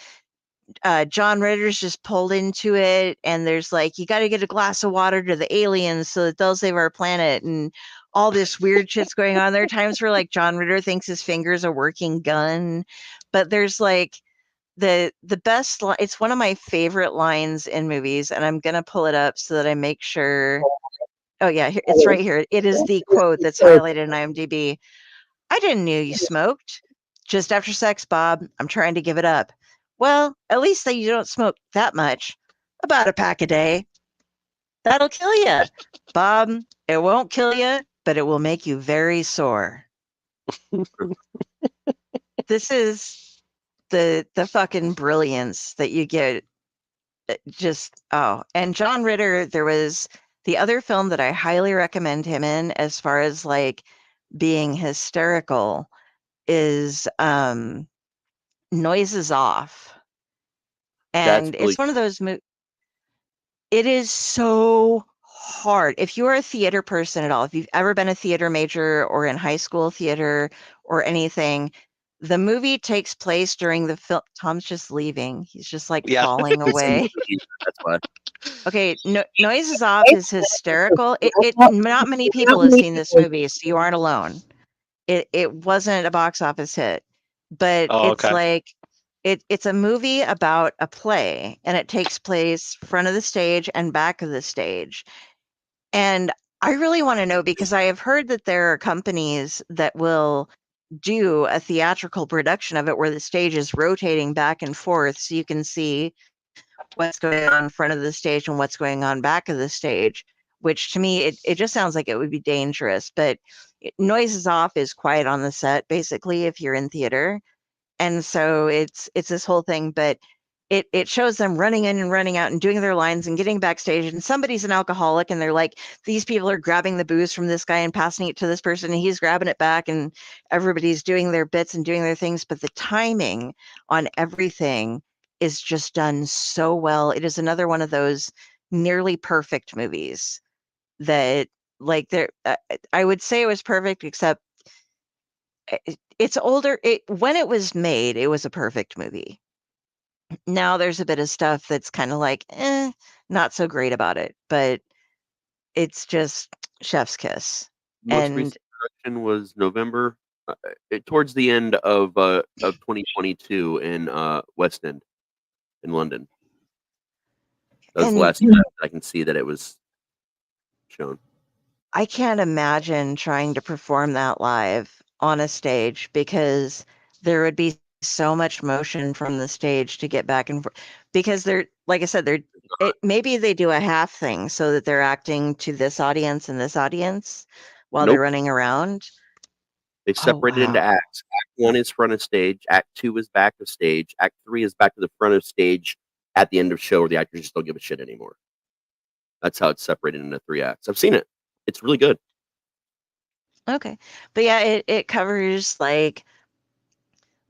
John Ritter's just pulled into it, and there's like, you got to get a glass of water to the aliens so that they'll save our planet, and all this weird shit's going on. There are times where like John Ritter thinks his finger's a working gun, but there's like the best it's one of my favorite lines in movies, and I'm gonna pull it up so that I make sure. Oh yeah, it's right here. It is the quote that's highlighted in IMDb. I didn't know you smoked. Just after sex, Bob. I'm trying to give it up. Well, at least that you don't smoke that much. About a pack a day. That'll kill you. Bob, it won't kill you, but it will make you very sore. This is the fucking brilliance that you get. And John Ritter, there was the other film that I highly recommend him in as far as like being hysterical is Noises Off. And really it's one of those it is so hard. If you're a theater person at all, if you've ever been a theater major or in high school theater or anything, the movie takes place during the film. Tom's just leaving. He's just like falling away. That's why. Okay, Noises Off is hysterical. Not many people have seen this movie, so you aren't alone. It wasn't a box office hit, but it's like it's a movie about a play, and it takes place front of the stage and back of the stage. And I really want to know, because I have heard that there are companies that will do a theatrical production of it where the stage is rotating back and forth so you can see what's going on in front of the stage and what's going on back of the stage, which to me, it just sounds like it would be dangerous. But Noises Off is quiet on the set, basically, if you're in theater. And so it's this whole thing. But it shows them running in and running out and doing their lines and getting backstage, and somebody's an alcoholic and they're like, these people are grabbing the booze from this guy and passing it to this person and he's grabbing it back, and everybody's doing their bits and doing their things, but the timing on everything is just done so well. It is another one of those nearly perfect movies that, like, I would say it was perfect, except it's older. When it was made, it was a perfect movie. Now there's a bit of stuff that's kind of like, not so great about it, but it's just chef's kiss. Most And recent production was November, towards the end of 2022 in West End in London. That was the And- last time I can see that it was shown. I can't imagine trying to perform that live on a stage, because there would be so much motion from the stage to get back and forth, because they're, like I said, maybe they do a half thing so that they're acting to this audience and this audience while they're Nope. running around. They separated into wow. acts. Act 1 is front of stage. Act 2 is back of stage. Act 3 is back to the front of stage at the end of show, where the actors just don't give a shit anymore. That's how it's separated into 3 acts. I've seen it. It's really good. Okay. But yeah, it covers, like,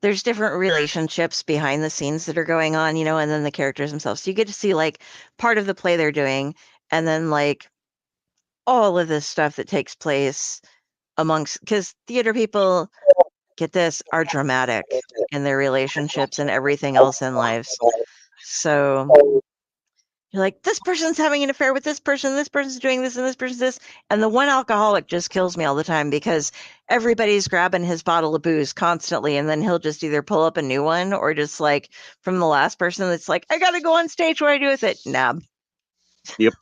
there's different relationships behind the scenes that are going on, and then the characters themselves. So you get to see, like, part of the play they're doing, and then, like, all of this stuff that takes place amongst, because theater people, get this, are dramatic in their relationships and everything else in lives. So you're like, this person's having an affair with this person's doing this, and this person's this. And the one alcoholic just kills me all the time, because everybody's grabbing his bottle of booze constantly, and then he'll just either pull up a new one, or just, like, from the last person that's like, I gotta go on stage, what do I do with it? Nab. Yep.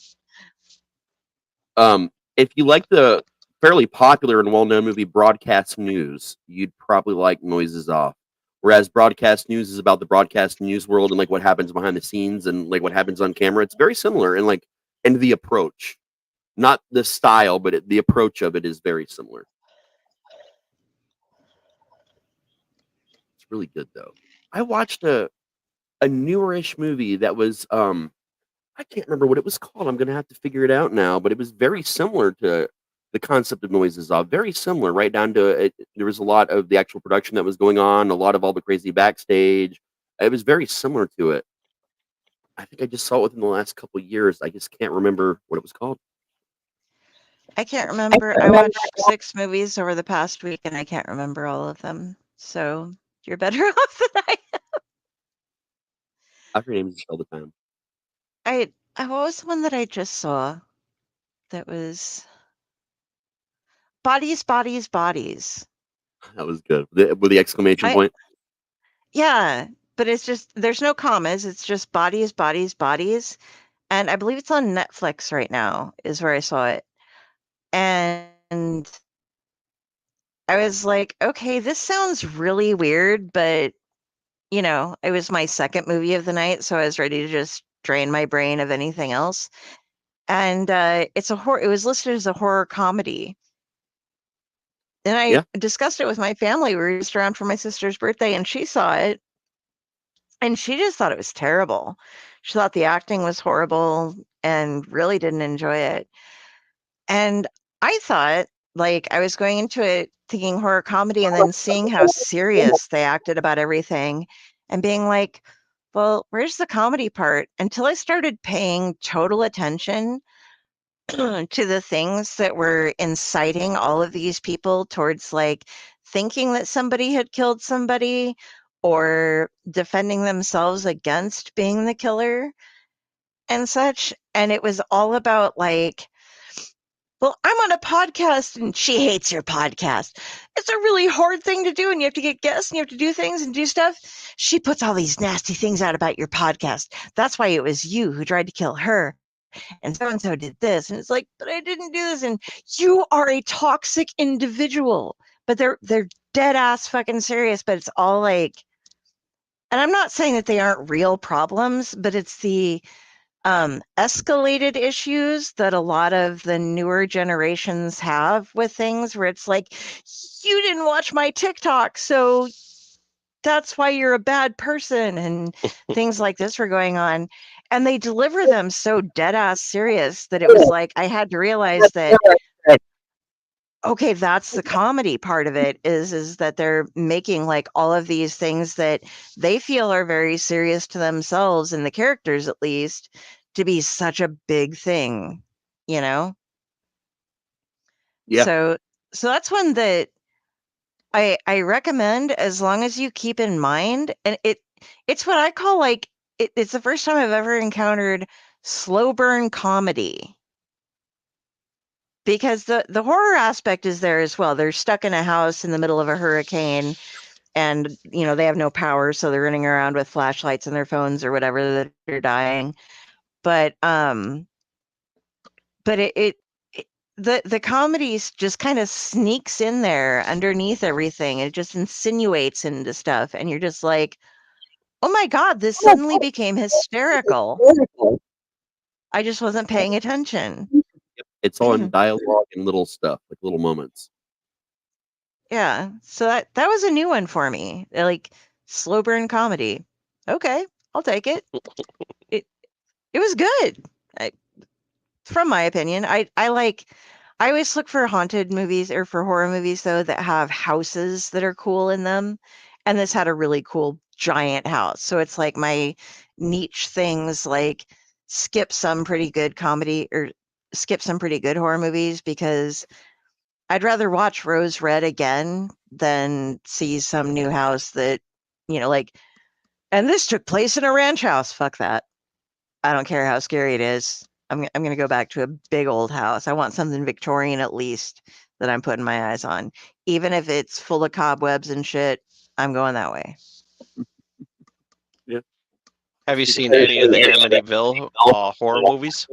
If you like the fairly popular and well-known movie Broadcast News, you'd probably like Noises Off. Whereas Broadcast News is about the broadcast news world and, like, what happens behind the scenes and, like, what happens on camera. It's very similar in, like, and the approach, not the style, but the approach of it is very similar. It's really good though. I watched a newerish movie that was I can't remember what it was called. I'm gonna have to figure it out now, but it was very similar to the concept of Noises Off. Very similar, right down to it. There was a lot of the actual production that was going on, a lot of all the crazy backstage. It was very similar to it. I think I just saw it within the last couple of years. I just can't remember what it was called. I can't remember. I watched 6 movies over the past week, and I can't remember all of them. So you're better off than I am. I forget names all the time. What was the one that I just saw that was Bodies, Bodies, Bodies? That was good. With the exclamation point. Yeah, but it's just, there's no commas. It's just Bodies, Bodies, Bodies. And I believe it's on Netflix right now, is where I saw it. And I was like, okay, this sounds really weird, but, it was my second movie of the night, so I was ready to just drain my brain of anything else. And it was listed as a horror comedy. And I discussed it with my family. We were just around for my sister's birthday, and she saw it. And she just thought it was terrible. She thought the acting was horrible and really didn't enjoy it. And I thought, like, I was going into it thinking horror comedy, and then seeing how serious they acted about everything and being like, well, where's the comedy part? Until I started paying total attention to the things that were inciting all of these people towards, like, thinking that somebody had killed somebody or defending themselves against being the killer and such. And it was all about, like, well, I'm on a podcast and she hates your podcast. It's a really hard thing to do, and you have to get guests and you have to do things and do stuff. She puts all these nasty things out about your podcast. That's why it was you who tried to kill her. And so did this. And it's like, but I didn't do this. And you are a toxic individual. But they're dead ass fucking serious, but it's all like, and I'm not saying that they aren't real problems, but it's the escalated issues that a lot of the newer generations have with things, where it's like, you didn't watch my TikTok, so that's why you're a bad person, and things like this were going on. And they deliver them so dead ass serious that it was like I had to realize that, okay, that's the comedy part of it, is that they're making like all of these things that they feel are very serious to themselves and the characters at least to be such a big thing, you know? Yeah. So that's one that I recommend, as long as you keep in mind, and it's what I call like it's the first time I've ever encountered slow burn comedy. Because the horror aspect is there as well. They're stuck in a house in the middle of a hurricane, and they have no power, so they're running around with flashlights and their phones or whatever that are dying. But it the comedy just kind of sneaks in there underneath everything. It just insinuates into stuff, and you're just like, oh my god, this suddenly became hysterical. I just wasn't paying attention. It's all in dialogue and little stuff, like little moments. Yeah, so that was a new one for me. Like slow burn comedy. Okay, I'll take it. It was good. From my opinion, I always look for haunted movies or for horror movies though that have houses that are cool in them, and this had a really cool giant house. So it's like my niche things, like skip some pretty good comedy or skip some pretty good horror movies, because I'd rather watch Rose Red again than see some new house that, like, and this took place in a ranch house. Fuck that. I don't care how scary it is. I'm going to go back to a big old house. I want something Victorian at least that I'm putting my eyes on. Even if it's full of cobwebs and shit, I'm going that way. Yeah. Have you seen any of the Amityville horror movies?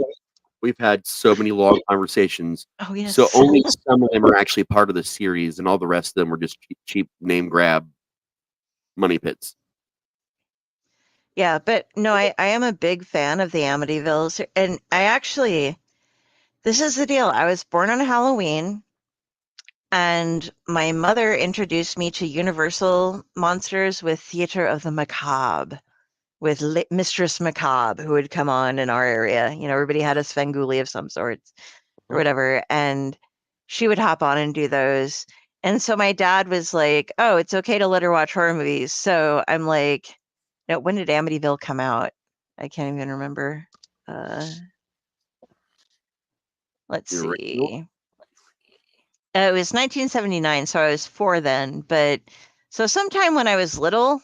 We've had so many long conversations. Oh, yes. So only some of them are actually part of the series, and all the rest of them were just cheap name grab money pits. Yeah, but no, I am a big fan of the Amityvilles. And this is the deal. I was born on Halloween, and my mother introduced me to Universal monsters with Theater of the Macabre, with Mistress Macabre, who would come on in our area. Everybody had a Svengoolie of some sorts or whatever, and she would hop on and do those. And so my dad was like, oh, it's okay to let her watch horror movies. So I'm like, no, when did Amityville come out? I can't even remember. Let's see. It was 1979, so I was 4 then. But so sometime when I was little,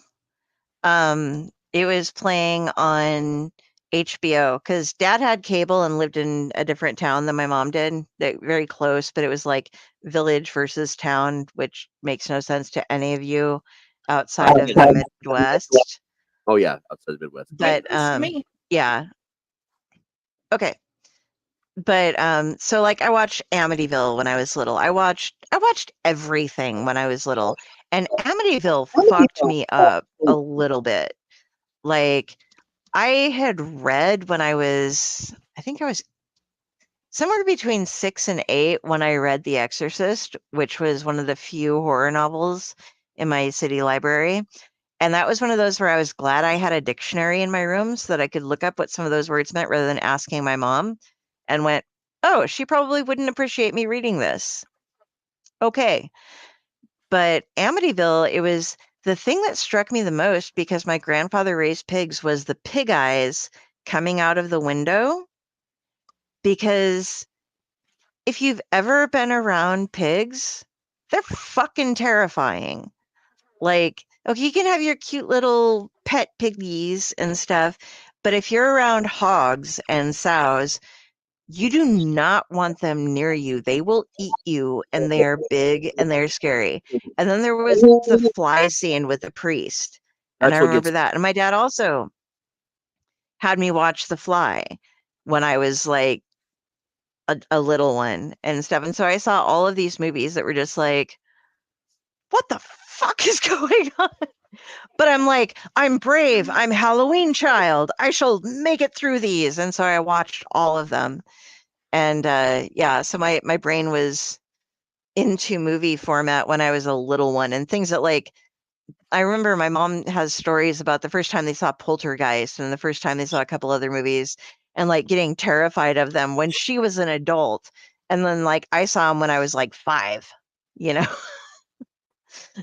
it was playing on HBO, because Dad had cable and lived in a different town than my mom did. Very close, but it was like village versus town, which makes no sense to any of you outside of the Midwest. Oh yeah, outside the Midwest. But yeah. Okay. But so like I watched Amityville when I was little. I watched everything when I was little, and Amityville fucked me up a little bit. Like, I had read when I think I was somewhere between 6 and 8 when I read The Exorcist, which was one of the few horror novels in my city library. And that was one of those where I was glad I had a dictionary in my room so that I could look up what some of those words meant rather than asking my mom, and went, oh, she probably wouldn't appreciate me reading this. Okay. But Amityville, it was the thing that struck me the most, because my grandfather raised pigs, was the pig eyes coming out of the window. Because if you've ever been around pigs, they're fucking terrifying. Like, okay, you can have your cute little pet piggies and stuff, but if you're around hogs and sows, you do not want them near you. They will eat you, and they are big and they're scary. And then there was the fly scene with the priest. And I remember that. And my dad also had me watch The Fly when I was like a little one and stuff. And so I saw all of these movies that were just like, what the fuck is going on? But I'm like, I'm brave. I'm Halloween child. I shall make it through these. And so I watched all of them. And yeah, so my brain was into movie format when I was a little one, and things that like I remember my mom has stories about the first time they saw Poltergeist and the first time they saw a couple other movies and like getting terrified of them when she was an adult. And then like I saw them when I was like 5, you know?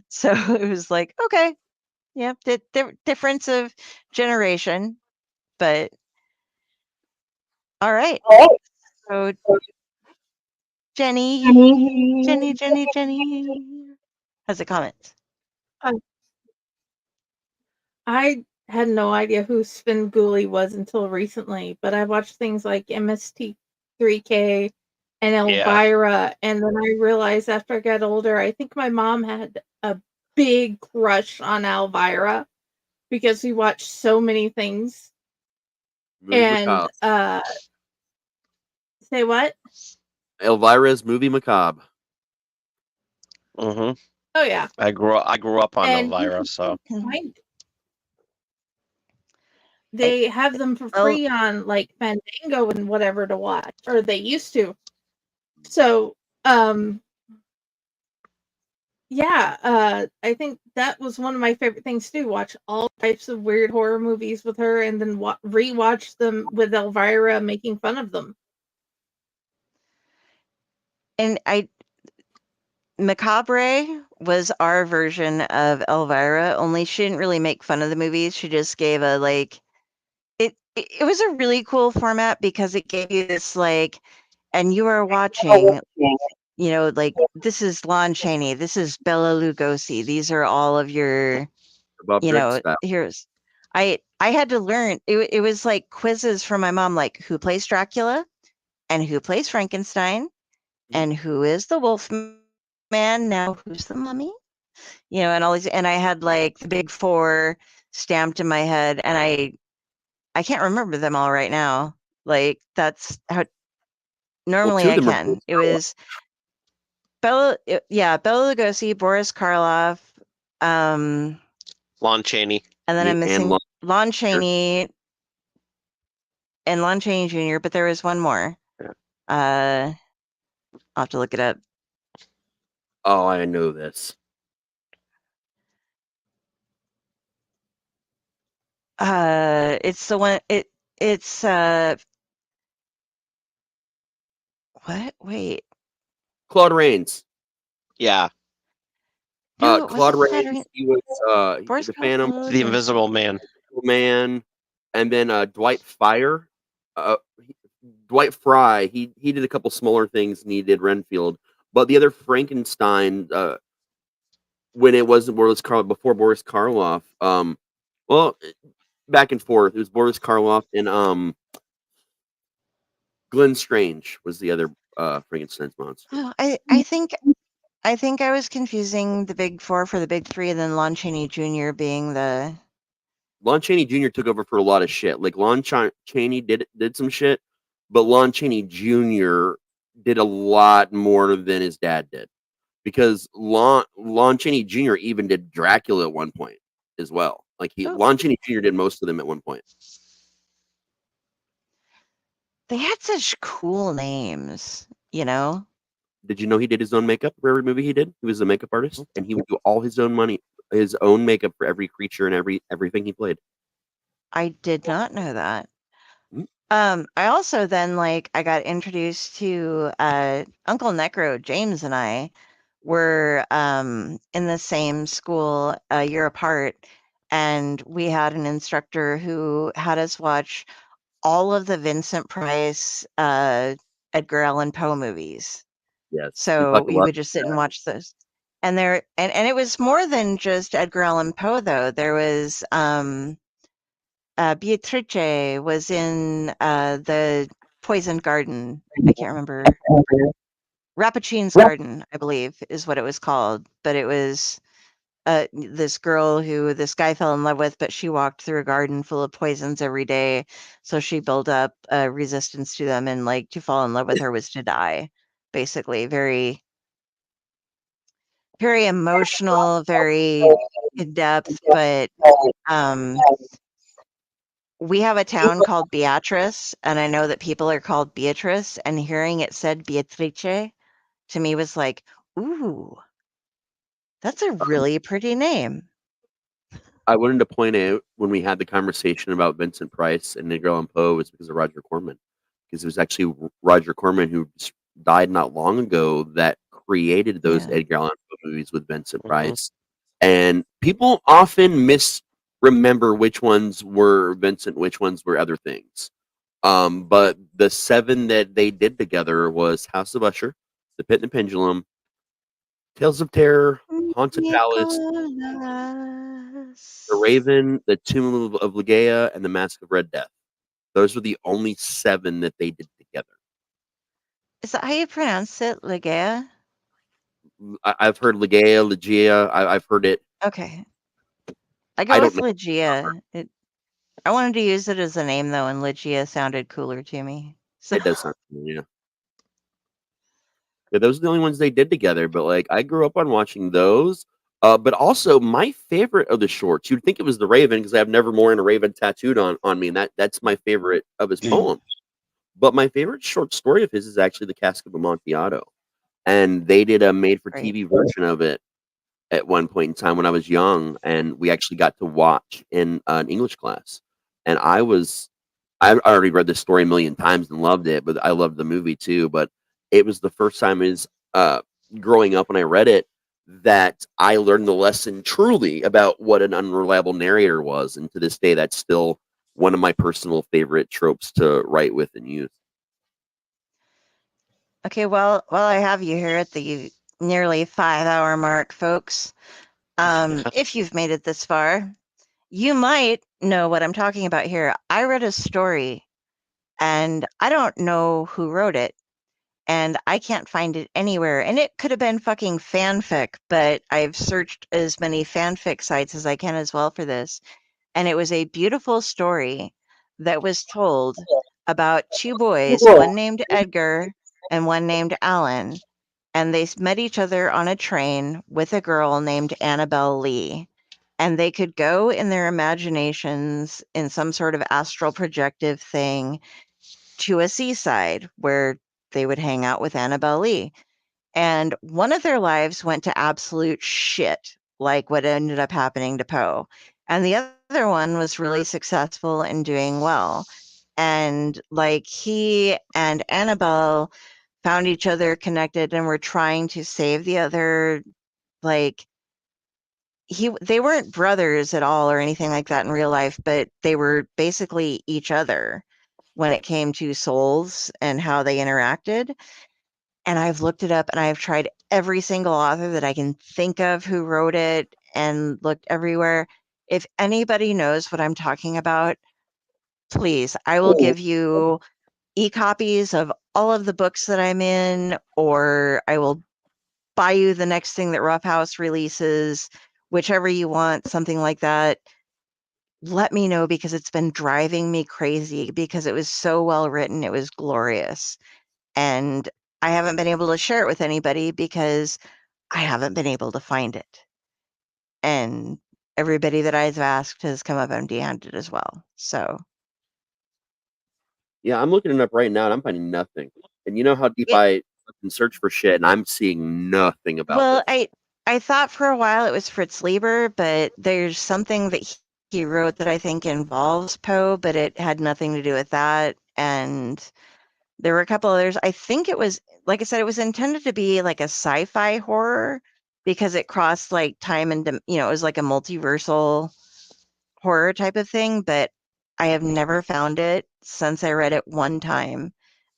So it was like, okay, yeah, difference of generation, but all right. So Jenny has a comment. I had no idea who Sven Gulli was until recently, but I watched things like MST3K and Elvira, and then I realized after I got older, I think my mom had a big crush on Elvira because we watched so many things. Movie And macabre. say what? Elvira's movie macabre. Mm-hmm. Oh yeah. I grew up on And Elvira, so they have them for free on like Fandango and whatever to watch, or they used to. So, yeah, I think that was one of my favorite things to do, watch all types of weird horror movies with her and then rewatch them with Elvira making fun of them. And Macabre was our version of Elvira, only she didn't really make fun of the movies. She just gave a like it was a really cool format because it gave you this like, and you are watching, you know, like this is Lon Chaney, this is Bela Lugosi, these are all of your, Bob you Drake know, style. here's I had to learn it was like quizzes from my mom, like who plays Dracula and who plays Frankenstein and who is the Wolfman, now who's the mummy, you know, and all these, and I had like the big 4 stamped in my head, and I can't remember them all right now. Like that's how normally I can. It was Bela Lugosi, Boris Karloff, Lon Chaney, and then I'm missing Lon Jr. Chaney and Lon Chaney Jr., but there was one more. I'll have to look it up. Oh, I know this. It's the one. It's what? Wait. Claude Rains. Yeah. No, Claude Rains. He was the Phantom, The Invisible Man. And then Dwight Fire. Dwight Fry. He did a couple smaller things, and he did Renfield. But the other Frankenstein, when it wasn't before Boris Karloff, well, back and forth. It was Boris Karloff and Glenn Strange was the other Frankenstein's monster. Oh, I think I was confusing the big 4 for the big 3, and then Lon Chaney Jr. being the. Lon Chaney Jr. took over for a lot of shit. Like Lon Chaney did some shit, but Lon Chaney Jr. did a lot more than his dad did, because Lon Chaney Jr. even did Dracula at one point as well. Like Lon Chaney Jr. did most of them at one point. They had such cool names, you know. Did you know he did his own makeup for every movie he did? He was a makeup artist, and he would do all his own makeup for every creature and everything he played. I did not know that. I also then I got introduced to Uncle Necro. James and I were in the same school a year apart, and we had an instructor who had us watch all of the Vincent Price, Edgar Allan Poe movies. Yes. So we would just sit and watch those. And it was more than just Edgar Allan Poe, though. There was Beatrice was in the Poisoned Garden. I can't remember. Rappacine's Garden, I believe, is what it was called. But it was this girl who this guy fell in love with, but she walked through a garden full of poisons every day. So she built up a resistance to them, and to fall in love with her was to die. Basically, very, very emotional, very in depth, but we have a town called Beatrice, and I know that people are called Beatrice, and hearing it said Beatrice to me was like, ooh, that's a really pretty name. I wanted to point out when we had the conversation about Vincent Price and Edgar Allan Poe was because of Roger Corman, because it was actually Roger Corman who died not long ago that created those Edgar Allan Poe movies with Vincent Price, and people often misremember which ones were Vincent, which ones were other things. But the 7 that they did together was House of Usher, The Pit and the Pendulum, Tales of Terror, Haunted Palace, The Raven, The Tomb of Ligeia, and The Mask of Red Death. Those were the only 7 that they did together. Is that how you pronounce it, Ligeia? I've heard Ligeia. I've heard it. Okay. I go with Ligeia. I wanted to use it as a name, though, and Ligeia sounded cooler to me. So. It does sound familiar. Yeah, those are the only ones they did together. But like, I grew up on watching those. But also, my favorite of the shorts, you'd think it was The Raven because I have Nevermore and a Raven tattooed on me, and that's my favorite of his poems. But my favorite short story of his is actually The Cask of Amontillado, and they did a made-for-TV version of it at one point in time when I was young, and we actually got to watch in an English class. And I already read this story a million times and loved it, but I loved the movie too. But it was the first time growing up when I read it that I learned the lesson truly about what an unreliable narrator was. And to this day, that's still one of my personal favorite tropes to write with and use. Okay, well, while I have you here at the nearly 5-hour mark, folks, if you've made it this far, you might know what I'm talking about here. I read a story, and I don't know who wrote it, and I can't find it anywhere. And it could have been fucking fanfic, but I've searched as many fanfic sites as I can as well for this. And it was a beautiful story that was told about 2 boys, one named Edgar and one named Alan. And they met each other on a train with a girl named Annabelle Lee. And they could go in their imaginations in some sort of astral projective thing to a seaside where they would hang out with Annabelle Lee. And one of their lives went to absolute shit, like what ended up happening to Poe. And the other one was really successful and doing well. And like he and Annabelle found each other connected and were trying to save the other. Like they weren't brothers at all or anything like that in real life, but they were basically each other when it came to souls and how they interacted. And I've looked it up and I've tried every single author that I can think of who wrote it and looked everywhere. If anybody knows what I'm talking about, please, I will give you e-copies of all of the books that I'm in, or I will buy you the next thing that Rough House releases, whichever you want, something like that. Let me know, because it's been driving me crazy because it was so well written. It was glorious. And I haven't been able to share it with anybody because I haven't been able to find it. And everybody that I've asked has come up empty-handed as well. So yeah, I'm looking it up right now and I'm finding nothing. And you know how deep I can search for shit and I'm seeing nothing about this. I thought for a while it was Fritz Lieber, but there's something that he wrote that I think involves Poe, but it had nothing to do with that. And there were a couple others. I think it was, like I said, it was intended to be like a sci-fi horror because it crossed like time and, it was like a multiversal horror type of thing, but I have never found it since I read it one time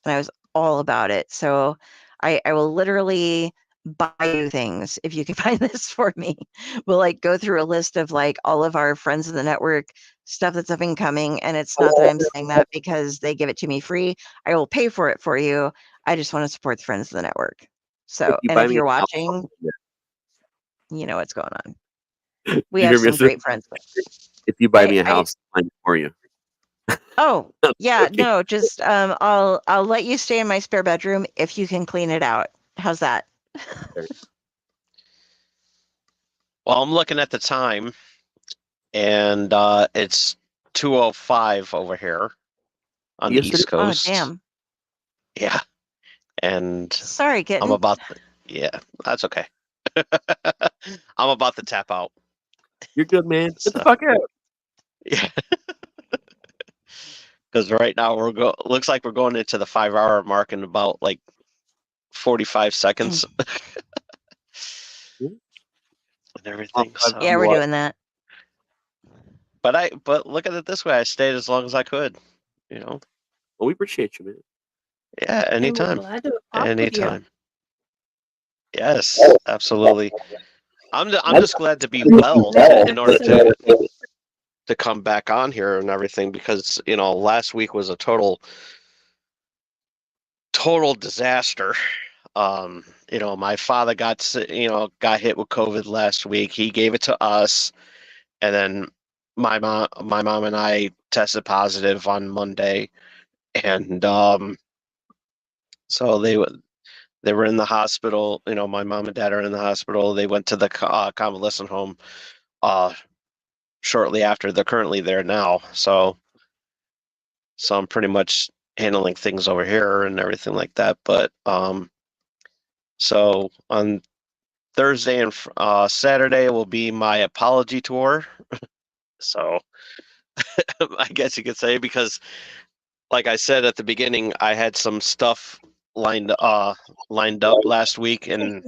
and I was all about it. So I will literally buy you things if you can find this for me. We'll like go through a list of like all of our friends of the network stuff that's up and coming. And it's not that I'm saying that because they give it to me free. I will pay for it for you. I just want to support the friends of the network. So, if you're watching, you know what's going on. We have some great friends. If you buy me a house, I'll find it for you. Oh, yeah, no, just I'll let you stay in my spare bedroom if you can clean it out. How's that? Well, I'm looking at the time, and it's 2:05 over here on the East Coast. Oh, damn. Yeah, and sorry, I'm about. Yeah, that's okay. I'm about to tap out. You're good, man. Get the So, fuck out. yeah. Because right now looks like we're going into the 5-hour mark in about like 45 seconds and everything. So. Yeah, we're doing that. But look at it this way: I stayed as long as I could. You know. Well, we appreciate you, man. Yeah, And we're anytime. glad to talk with you. Anytime. Yes, absolutely. I'm just glad to be well in order to come back on here and everything, because last week was a total disaster. My father got hit with COVID last week. He gave it to us, and then my mom and I tested positive on Monday, and so they were in the hospital. My mom and dad are in the hospital. They went to the convalescent home shortly after. They're currently there now, so I'm pretty much handling things over here and everything like that. But so on Thursday and Saturday will be my apology tour. So I guess you could say, because like I said at the beginning, I had some stuff lined up last week, and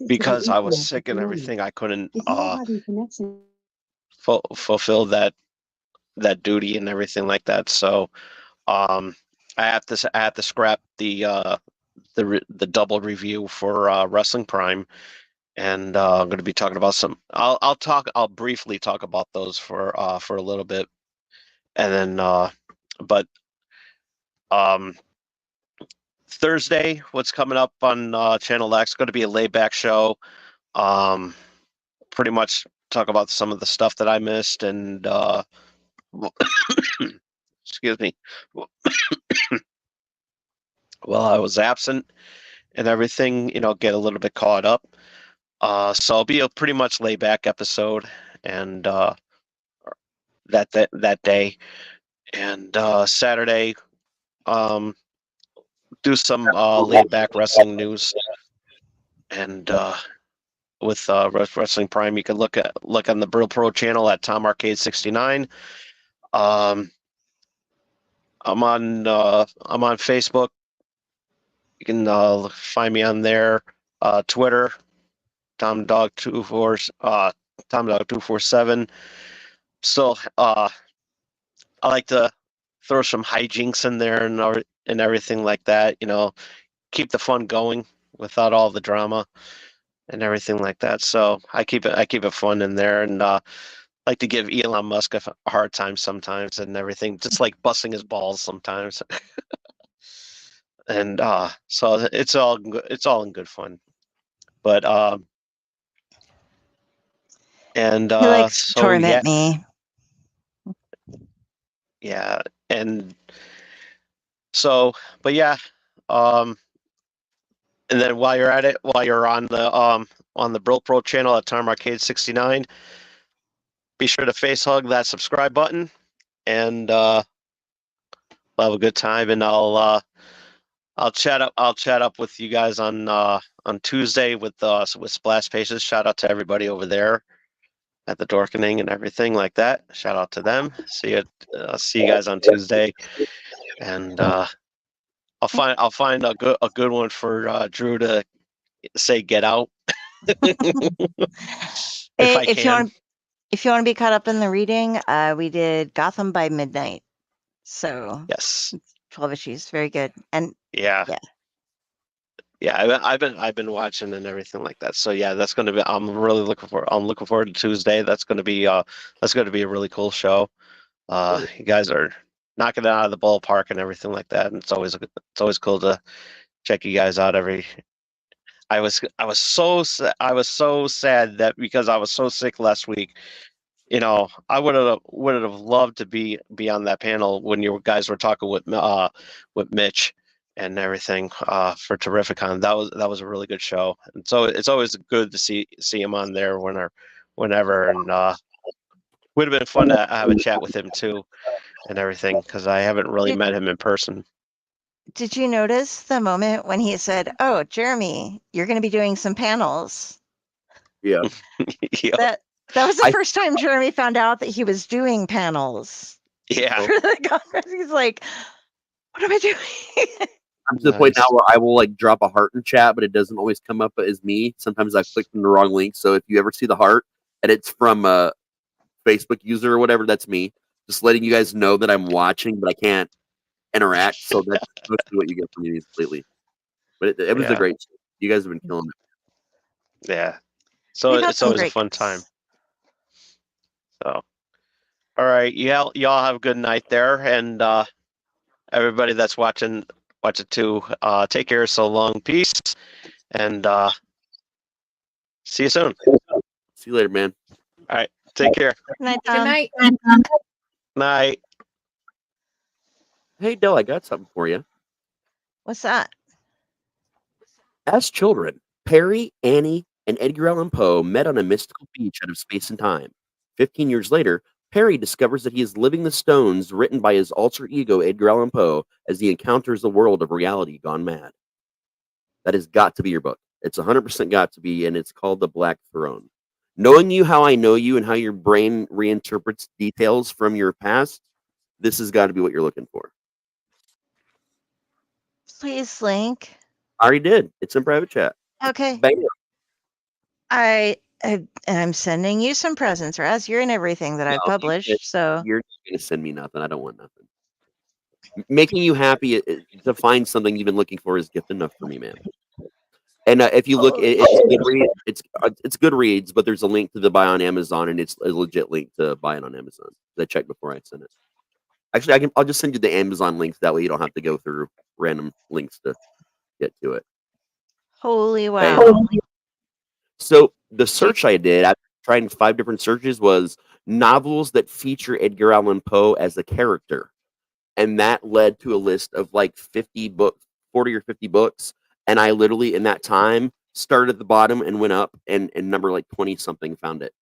because I was sick and everything, I couldn't fulfill that duty and everything like that. So I have to scrap the double review for Wrestling Prime, and I'm going to be talking about some. I'll briefly talk about those for a little bit, and then but Thursday, what's coming up on Channel X, going to be a laid back show. Pretty much talk about some of the stuff that I missed, and excuse me, while I was absent and everything, get a little bit caught up. So it'll be a pretty much laid back episode, and that day, and Saturday, do some laid back wrestling news, and with Wrestling Prime, you can look on the Brill Pro channel at Tom Arcade 69. I'm on Facebook. You can find me on there. Twitter, TomDog247. Still, I like to throw some hijinks in there and everything like that. Keep the fun going without all the drama and everything like that. So I keep it fun in there, and like to give Elon Musk a hard time sometimes and everything, just like busting his balls sometimes. And so it's all in good fun. But and He likes to so torment me. yeah, and so, but yeah, and then while you're at it, while you're on the Brill Pro channel at Tom Arcade 69, be sure to face hug that subscribe button, and we'll have a good time. And I'll chat up with you guys on Tuesday with Splash Paces. Shout out to everybody over there at the Dorkening and everything like that. Shout out to them. See you guys on Tuesday, and I'll find a good one for Drew to say "get out" if I can. If you want to be caught up in the reading, we did Gotham by Midnight. So yes, 12 issues, very good. And yeah. I've been watching and everything like that. So yeah, that's going to be. I'm looking forward to Tuesday. That's going to be a really cool show. You guys are knocking it out of the ballpark and everything like that. And it's always cool to check you guys out I was so sad that because I was so sick last week. I would have loved to be on that panel when you guys were talking with Mitch and everything for Terrificon. That was a really good show, and so it's always good to see him on there whenever, and would have been fun to have a chat with him too and everything, because I haven't really met him in person. Did you notice the moment when he said, "Oh, Jeremy, you're going to be doing some panels"? Yeah. That That was the first time Jeremy found out that he was doing panels. Yeah. For the conference. He's like, what am I doing? I'm to the point now where I will like drop a heart in chat, but it doesn't always come up as me. Sometimes I clicked on the wrong link. So if you ever see the heart and it's from a Facebook user or whatever, that's me. Just letting you guys know that I'm watching, but I can't interact. So that's mostly what you get from me lately. But it was a great show. You guys have been killing it. Yeah. So We've had it's some always a great fun guests. time. So, all right, y'all have a good night there, and everybody that's watching it too. Take care. So long. Peace, and see you soon. See you later, man. All right. Take care. Good night, Good Tom. night. Night. Hey, Del, I got something for you. What's that? As children, Perry, Annie, and Edgar Allan Poe met on a mystical beach out of space and time. 15 years later, Perry discovers that he is living the stones written by his alter ego, Edgar Allan Poe, as he encounters the world of reality gone mad. That has got to be your book. It's 100% got to be, and it's called The Black Throne. Knowing you how I know you and how your brain reinterprets details from your past, this has got to be what you're looking for. Please link. I already did. It's in private chat. Okay. Bam. I'm sending you some presents, Raz. You're in everything that I've published, so You're not going to send me nothing. I don't want nothing. Making you happy to find something you've been looking for is gift enough for me, man. And if you look, it's Goodreads, but there's a link to the buy on Amazon, and it's a legit link to buy it on Amazon. I checked before I sent it. Actually, I'll just send you the Amazon links. That way, you don't have to go through random links to get to it. holy wow. So the search I did, after trying 5 different searches, was novels that feature Edgar Allan Poe as a character. And that led to a list of like 50 books, 40 or 50 books. And I literally, in that time, started at the bottom and went up, and number like 20 something found it.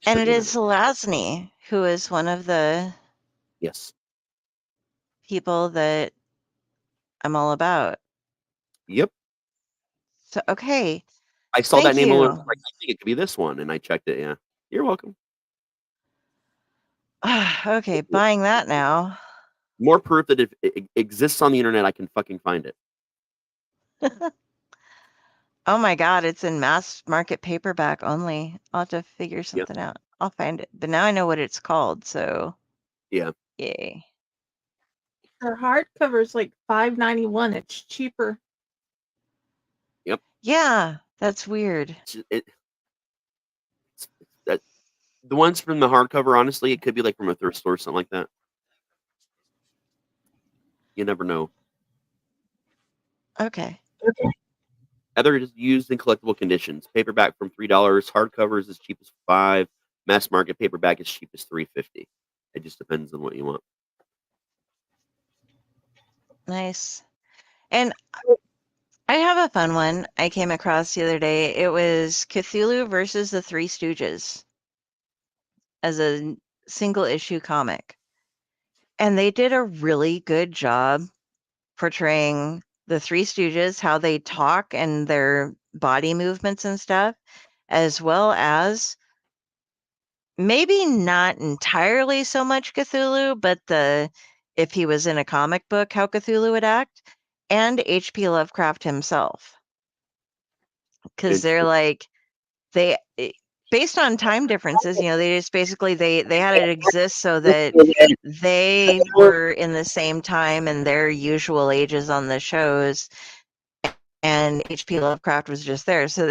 And it is Lasny, who is one of the people that I'm all about. Yep. So, okay. I saw that Thank name you. and I was like, I think it could be this one. And I checked it. Yeah. You're welcome. Okay, buying that now. More proof that if it exists on the internet, I can fucking find it. Oh my god, it's in mass market paperback only. I'll have to figure something out. I'll find it. But now I know what it's called, so Yeah. yay. Her hardcover is like $5.91. It's cheaper. Yep. Yeah, that's weird. The ones from the hardcover, honestly, it could be like from a thrift store, something like that. You never know. Okay. Other is used in collectible conditions. Paperback from $3. Hardcover is as cheap as $5. Mass market paperback is cheap as $3.50. It just depends on what you want. Nice. And I have a fun one I came across the other day. It was Cthulhu versus the Three Stooges as a single issue comic. And they did a really good job portraying the Three Stooges, how they talk and their body movements and stuff, as well as maybe not entirely so much Cthulhu, but if he was in a comic book, how Cthulhu would act, and H.P. Lovecraft himself. Because they're like, based on time differences, they just basically, they had it exist so that they were in the same time and their usual ages on the shows, and H.P. Lovecraft was just there. So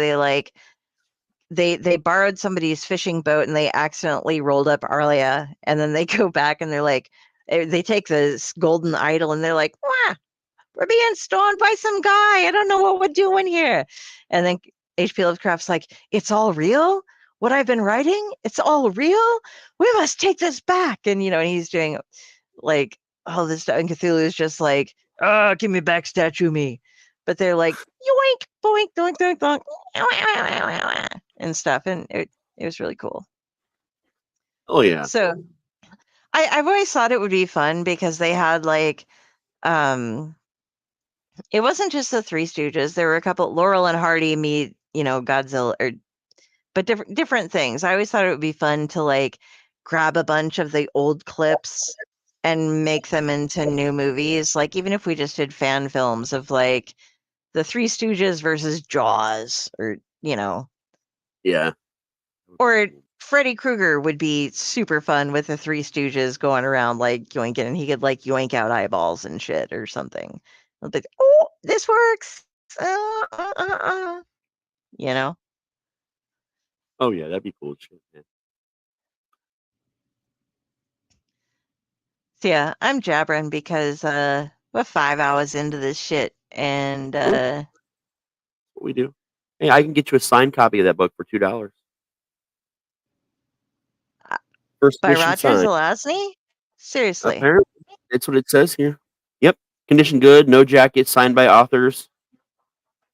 they borrowed somebody's fishing boat and they accidentally rolled up Arlia, and then they go back and they're like, they take this golden idol and they're like, "Wah, we're being stoned by some guy. I don't know what we're doing here." And then H.P. Lovecraft's like, "It's all real? What I've been writing? It's all real? We must take this back." And, and he's doing like all this stuff. And Cthulhu is just like, "Oh, give me back statue me." But they're like, yoink, boink, doink, doink, doink, and stuff. And it was really cool. Oh, yeah. So I've always thought it would be fun because they had like, it wasn't just the Three Stooges. There were a couple, Laurel and Hardy meet, Godzilla, but different things. I always thought it would be fun to like grab a bunch of the old clips and make them into new movies. Like even if we just did fan films of like the Three Stooges versus Jaws, or Yeah. or Freddy Krueger would be super fun with the Three Stooges going around like yoinking, and he could like yoink out eyeballs and shit or something. I'd be like, oh, this works. You know? Oh yeah, that'd be cool. Shit, yeah. So yeah, I'm jabbering because we're 5 hours into this shit, and What we do? Hey, I can get you a signed copy of that book for $2. First by edition Roger signed. Zelazny? Seriously. Apparently, that's what it says here. Yep, condition good, no jacket, signed by authors.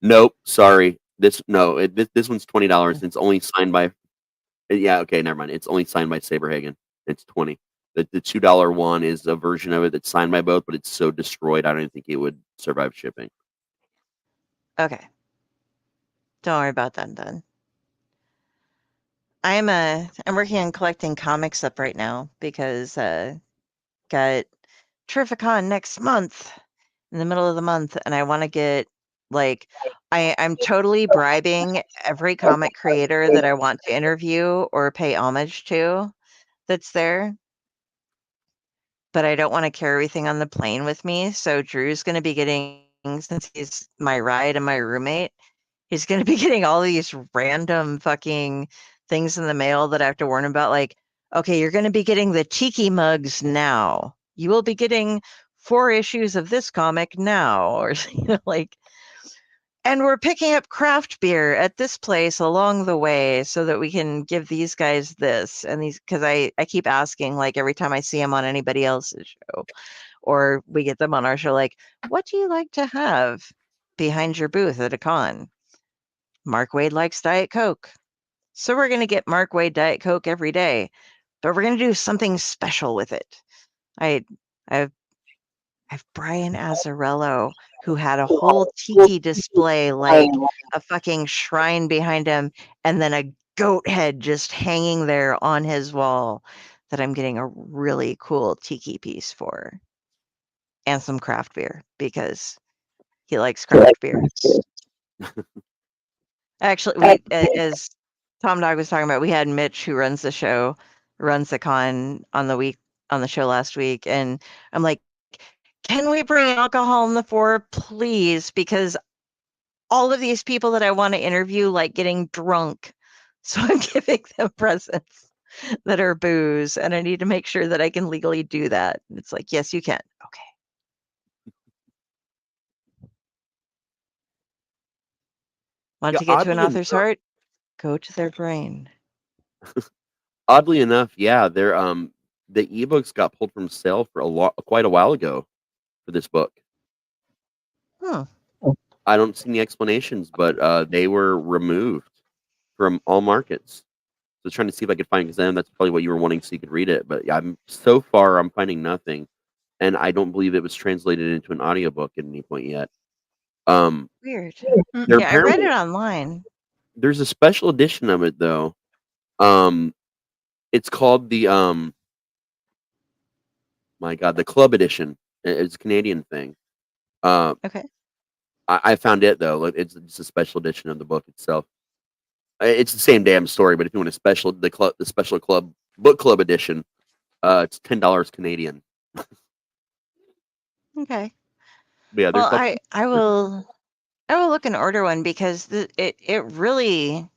Nope, sorry. This one's $20. It's only signed by. Yeah, okay, never mind. It's only signed by Saberhagen. It's 20. The $2 one is a version of it that's signed by both, but it's so destroyed, I don't even think it would survive shipping. Okay. Don't worry about that then. I'm working on collecting comics up right now because got Terrificon next month, in the middle of the month, and I want to get like I'm totally bribing every comic creator that I want to interview or pay homage to that's there. But I don't want to carry everything on the plane with me. So Drew's going to be getting, since he's my ride and my roommate, he's going to be getting all these random fucking things in the mail that I have to warn him about. Like, okay, you're going to be getting the tiki mugs now. You will be getting 4 issues of this comic now, or like. And we're picking up craft beer at this place along the way so that we can give these guys this and these, because I keep asking, like every time I see them on anybody else's show or we get them on our show, like, what do you like to have behind your booth at a con? Mark Wade likes Diet Coke. So we're going to get Mark Wade Diet Coke every day, but we're going to do something special with it. I've Brian Azzarello, who had a whole tiki display, like a fucking shrine behind him, and then a goat head just hanging there on his wall that I'm getting a really cool tiki piece for. And some craft beer because he likes craft beer. Actually, we, as Tom Dog was talking about, we had Mitch, who runs the con on the show last week, and I'm like, can we bring alcohol in the fore, please? Because all of these people that I want to interview like getting drunk. So I'm giving them presents that are booze, and I need to make sure that I can legally do that. It's like, yes, you can. Okay. Want to get to an author's heart? Go to their brain. Oddly enough, yeah, they're the ebooks got pulled from sale for quite a while ago for this book. I don't see any explanations, but they were removed from all markets. So trying to see if I could find, because then that's probably what you were wanting so you could read it. But yeah, I'm finding nothing, and I don't believe it was translated into an audiobook at any point yet. Weird. Yeah, I read it online. There's a special edition of it though. It's called the my God, the Club Edition. It's a Canadian thing. Okay. I found it though. It's a special edition of the book itself. It's the same damn story, but if you want the special club book club edition, it's $10 Canadian. Okay. Yeah, well, I will look and order one because it really,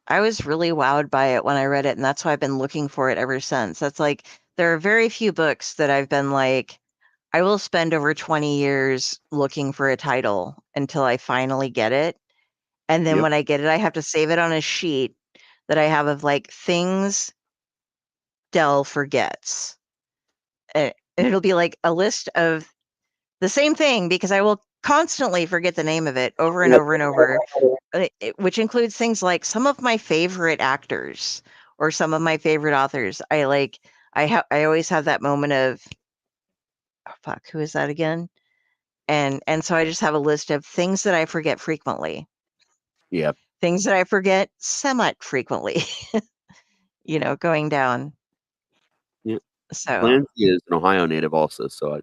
I was really wowed by it when I read it, and that's why I've been looking for it ever since. That's like, there are very few books that I've been like, I will spend over 20 years looking for a title until I finally get it. And then when I get it, I have to save it on a sheet that I have of like things Dell forgets. And it'll be like a list of the same thing because I will constantly forget the name of it over and over and over, which includes things like some of my favorite actors or some of my favorite authors. I always have that moment of, oh, fuck, who is that again? And so I just have a list of things that I forget frequently. Yeah. things that I forget semi-frequently, going down. Yeah. So Clancy is an Ohio native also, so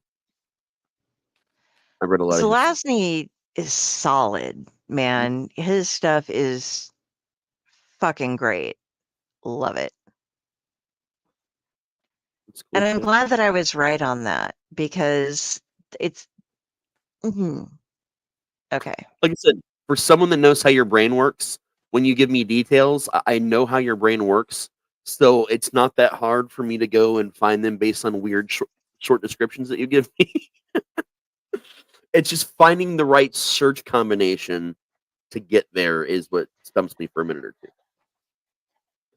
I read a lot of his. Zelazny is solid, man. His stuff is fucking great. Love it. It's cool And I'm shit. glad that I was right on that because it's okay. Like I said, for someone that knows how your brain works, when you give me details, I know how your brain works. So it's not that hard for me to go and find them based on weird short descriptions that you give me. It's just finding the right search combination to get there is what stumps me for a minute or two.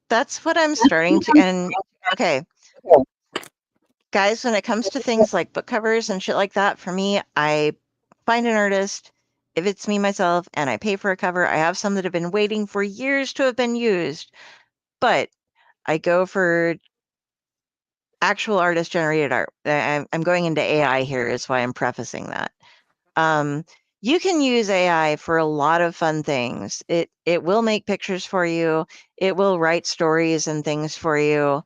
That's what I'm starting to. And okay, guys, when it comes to things like book covers and shit like that, for me, I find an artist. If it's me myself and I pay for a cover, I have some that have been waiting for years to have been used, but I go for actual artist generated art. I'm going into AI here, is why I'm prefacing that. You can use AI for a lot of fun things. It will make pictures for you. It will write stories and things for you.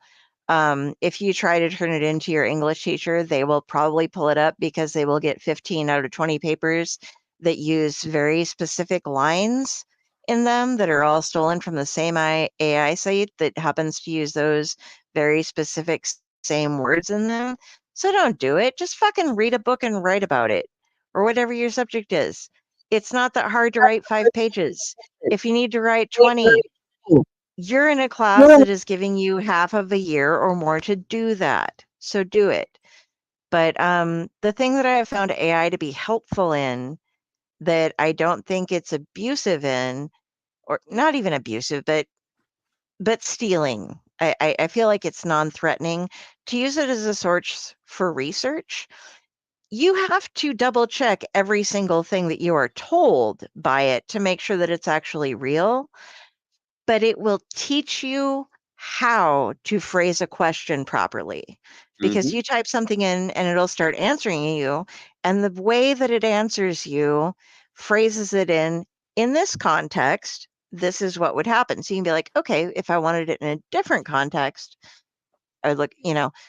If you try to turn it into your English teacher, they will probably pull it up because they will get 15 out of 20 papers that use very specific lines in them that are all stolen from the same AI site that happens to use those very specific same words in them. So don't do it. Just fucking read a book and write about it or whatever your subject is. It's not that hard to write 5 pages. If you need to write 20, you're in a class that is giving you half of a year or more to do that. So do it. But the thing that I have found AI to be helpful in that I don't think it's abusive in, or not even abusive, but stealing. I feel like it's non-threatening. To use it as a source for research, you have to double check every single thing that you are told by it to make sure that it's actually real. But it will teach you how to phrase a question properly because you type something in and it'll start answering you. And the way that it answers you phrases it in this context, this is what would happen. So you can be like, okay, if I wanted it in a different context, I would look,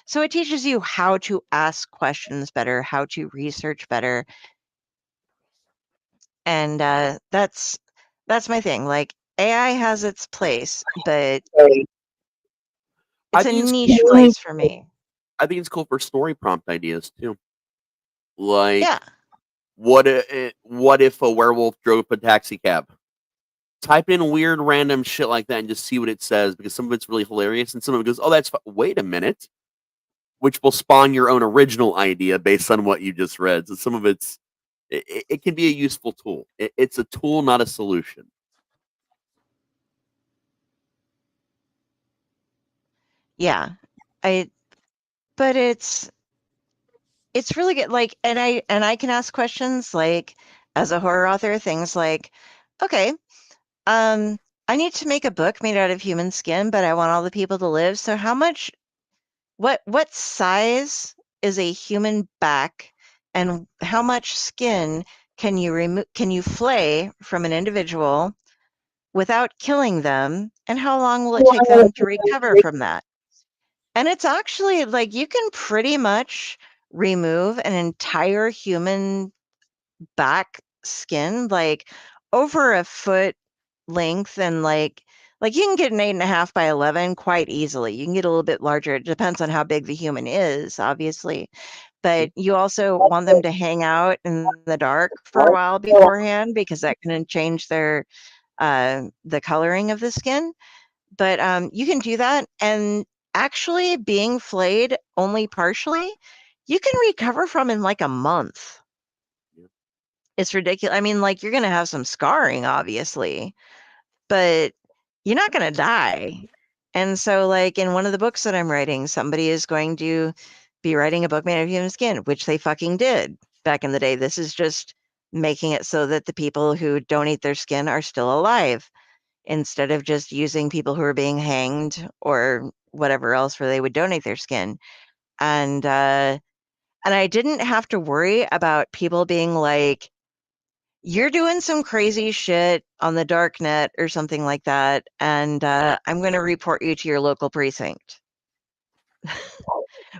so it teaches you how to ask questions better, how to research better. And that's my thing. Like AI has its place, but I it's a think it's niche cool. place for me. I think it's cool for story prompt ideas too. Like, Yeah. what if a werewolf drove a taxi cab? Type in weird random shit like that and just see what it says because some of it's really hilarious and some of it goes, oh, that's wait a minute, which will spawn your own original idea based on what you just read. So some of it can be a useful tool. It's a tool, not a solution. Yeah. But it's really good. Like, and I can ask questions like, as a horror author, things like, okay, I need to make a book made out of human skin, but I want all the people to live. So what size is a human back, and how much skin can you flay from an individual without killing them, and how long will it take them to recover from that? And it's actually like you can pretty much remove an entire human back skin, like over a foot length, and like you can get an 8.5 by 11 quite easily. You can get a little bit larger. It depends on how big the human is, obviously. But you also want them to hang out in the dark for a while beforehand because that can change their the coloring of the skin. But you can do that, and actually being flayed only partially, you can recover from in like a month. It's ridiculous. I mean, like, you're gonna have some scarring, obviously, but you're not gonna die. And so, like, in one of the books that I'm writing, somebody is going to be writing a book made of human skin, which they fucking did back in the day. This is just making it so that the people who donate their skin are still alive, instead of just using people who are being hanged or whatever else where they would donate their skin. And I didn't have to worry about people being like, you're doing some crazy shit on the dark net or something like that, and I'm going to report you to your local precinct.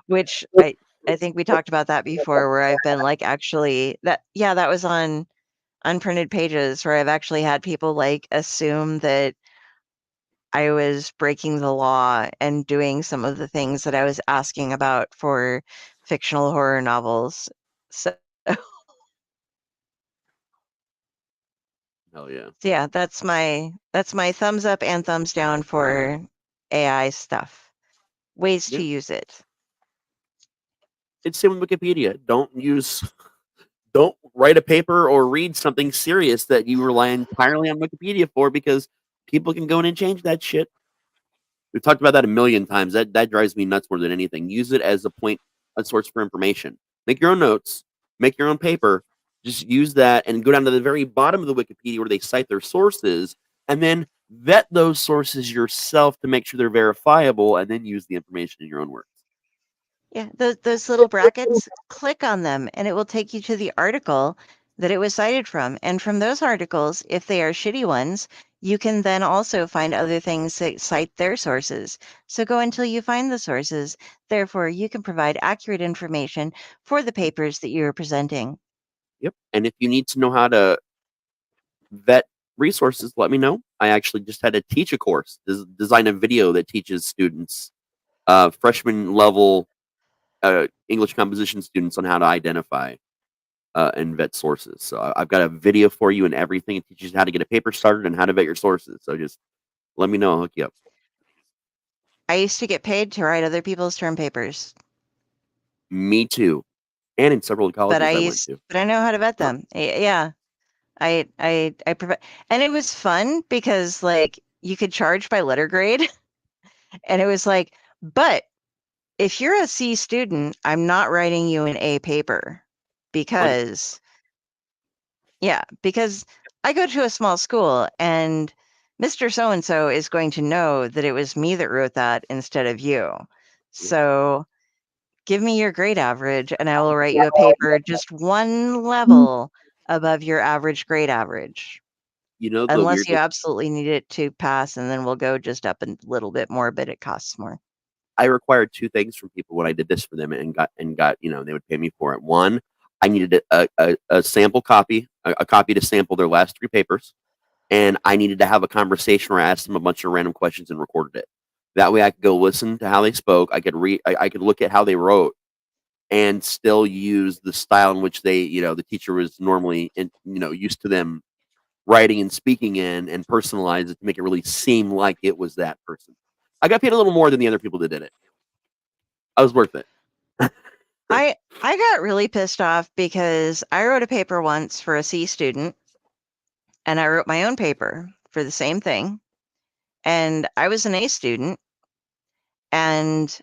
Which I think we talked about that before, where I've been like, actually, that was on Unprinted Pages, where I've actually had people like assume that I was breaking the law and doing some of the things that I was asking about for fictional horror novels. So Hell yeah. yeah, that's my thumbs up and thumbs down for AI stuff. Ways to use it. It's same with Wikipedia. Don't write a paper or read something serious that you rely entirely on Wikipedia for, because people can go in and change that shit. We've talked about that a million times. That drives me nuts more than anything. Use it as a source for information. Make your own notes, make your own paper. Just use that and go down to the very bottom of the Wikipedia where they cite their sources, and then vet those sources yourself to make sure they're verifiable, and then use the information in your own words. Yeah, those little brackets, click on them and it will take you to the article that it was cited from. And from those articles, if they are shitty ones, you can then also find other things that cite their sources. So go until you find the sources. Therefore, you can provide accurate information for the papers that you're presenting. Yep. And if you need to know how to vet resources, let me know. I actually just had to teach a course, design a video that teaches students, freshman level English composition students, on how to identify and vet sources. So I've got a video for you and everything. It teaches you how to get a paper started and how to vet your sources. So just let me know. I'll hook you up. I used to get paid to write other people's term papers, Me too. And in several but colleges I went to. I know how to vet them. Yeah. I provide, and it was fun because like you could charge by letter grade, and it was like, but if you're a C student, I'm not writing you an A paper because I go to a small school and Mr. So and so is going to know that it was me that wrote that instead of you. So give me your grade average and I will write you a paper just one level above your average grade average. You know the Unless weird you absolutely need it to pass, and then we'll go just up a little bit more, but it costs more. I required two things from people when I did this for them, and got they would pay me for it. One, I needed a sample copy, a copy to sample their last three papers, and I needed to have a conversation where I asked them a bunch of random questions and recorded it. That way, I could go listen to how they spoke. I could I could look at how they wrote, and still use the style in which they, the teacher was normally, used to them writing and speaking in, and personalize it to make it really seem like it was that person. I got paid a little more than the other people that did it. I was worth it. I got really pissed off because I wrote a paper once for a C student, and I wrote my own paper for the same thing, and I was an A student, and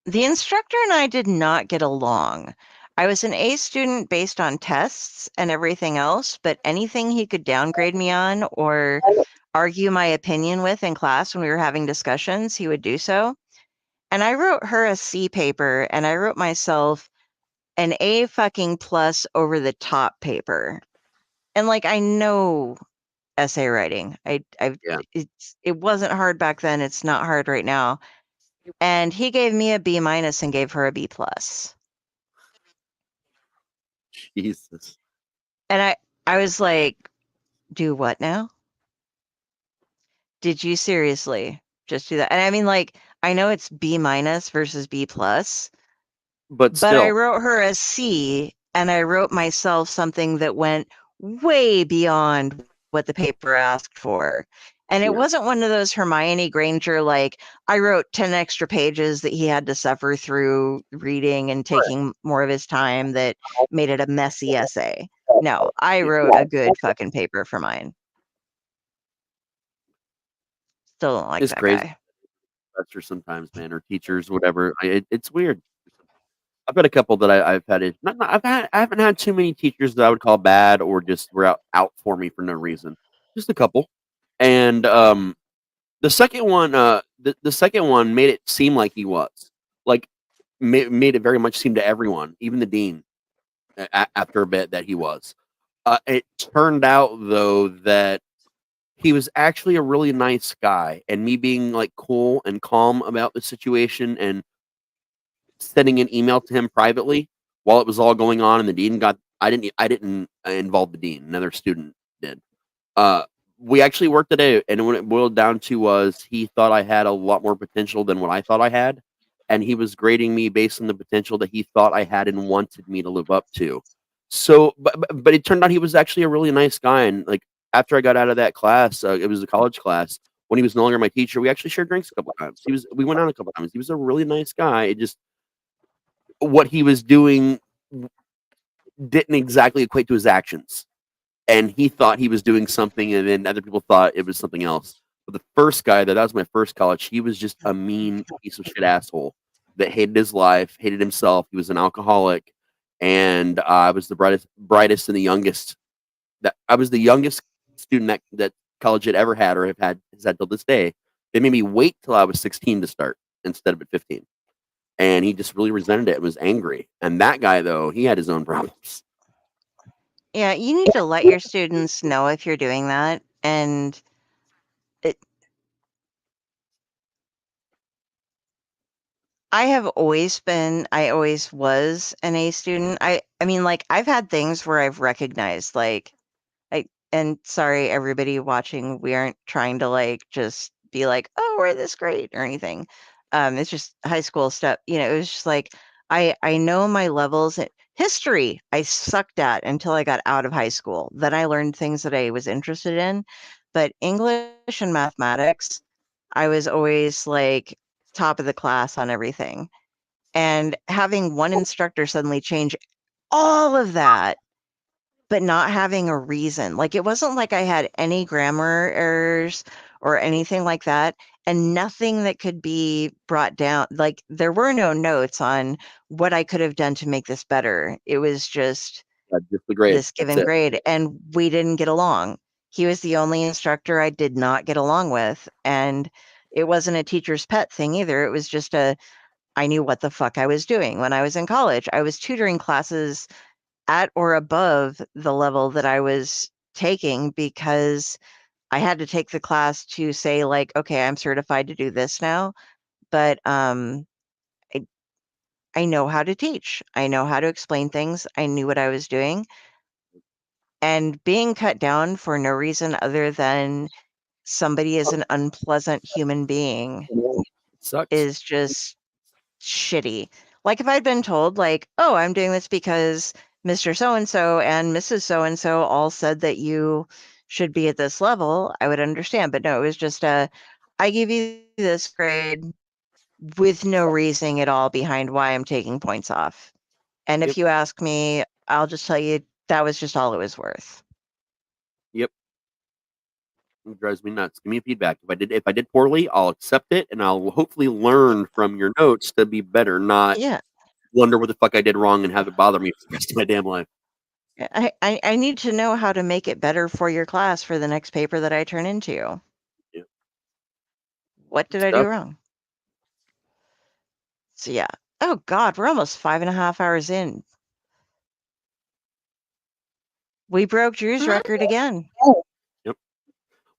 the instructor and I did not get along. I was an A student based on tests and everything else, but anything he could downgrade me on or argue my opinion with in class when we were having discussions, he would do so. And I wrote her a C paper, and I wrote myself an A fucking plus over the top paper. And like, I know essay writing. It wasn't hard back then. It's not hard right now. And he gave me a B minus and gave her a B plus. Jesus. And I was like, do what now? Did you seriously just do that? And I mean, like, I know it's B minus versus B plus, but I still, wrote her a C, and I wrote myself something that went way beyond what the paper asked for. And it wasn't one of those Hermione Granger, like, I wrote 10 extra pages that he had to suffer through reading and taking more of his time that made it a messy essay. No, I wrote a good fucking paper for mine. Still don't like it's that crazy. guy. Professors sometimes, man, or teachers, whatever. It's weird. I've got a couple that I've had. I haven't had too many teachers that I would call bad or just were out for me for no reason. Just a couple. And the second one, the second one made it seem like he was, like, made it very much seem to everyone, even the dean, after a bit, that he was. It turned out though that he was actually a really nice guy, and me being like cool and calm about the situation and sending an email to him privately while it was all going on, and the dean got. I didn't involve the dean. Another student did. Uh, we actually worked it out, and what it boiled down to was he thought I had a lot more potential than what I thought I had, and he was grading me based on the potential that he thought I had and wanted me to live up to. So, but it turned out he was actually a really nice guy, and like after I got out of that class, it was a college class. When he was no longer my teacher, we actually shared drinks a couple times. We went out a couple times. He was a really nice guy. It just what he was doing didn't exactly equate to his actions, and he thought he was doing something, and then other people thought it was something else. But the first guy that was my first college, he was just a mean piece of shit asshole that hated his life, hated himself. He was an alcoholic, and I was the brightest and the youngest. That I was the youngest student that college had ever had or has had till this day. They made me wait till I was 16 to start instead of at 15. And he just really resented it and was angry. And that guy, though, he had his own problems. Yeah, you need to let your students know if you're doing that. And it, I always was an A student. I mean, like, I've had things where I've recognized, like, and sorry, everybody watching, we aren't trying to like just be like, oh, we're this great or anything. It's just high school stuff. It was just like I know my levels. History I sucked at until I got out of high school. Then I learned things that I was interested in, but English and mathematics, I was always like top of the class on everything. And having one instructor suddenly change all of that but not having a reason. Like, it wasn't like I had any grammar errors or anything like that, and nothing that could be brought down. Like, there were no notes on what I could have done to make this better. It was just Just the grade. this given grade, and we didn't get along. He was the only instructor I did not get along with, and it wasn't a teacher's pet thing either. It was just I knew what the fuck I was doing when I was in college. I was tutoring classes at or above the level that I was taking because I had to take the class to say like, okay, I'm certified to do this now. But I, I know how to teach. I know how to explain things. I knew what I was doing. And being cut down for no reason other than somebody is an unpleasant human being sucks. is just shitty. Like if I'd been told like, "Oh, I'm doing this because Mr. So and so and Mrs. So and so all said that you should be at this level," I would understand. But no, it was just I give you this grade with no reasoning at all behind why I'm taking points off. And if you ask me, I'll just tell you that was just all it was worth. Yep. It drives me nuts. Give me feedback. If I did poorly, I'll accept it and I'll hopefully learn from your notes to be better, not wonder what the fuck I did wrong and have it bother me for the rest of my damn life. I need to know how to make it better for your class for the next paper that I turn into. Yeah. What did I do wrong? So yeah. Oh God, we're almost 5.5 hours in. We broke Drew's record again. Yep.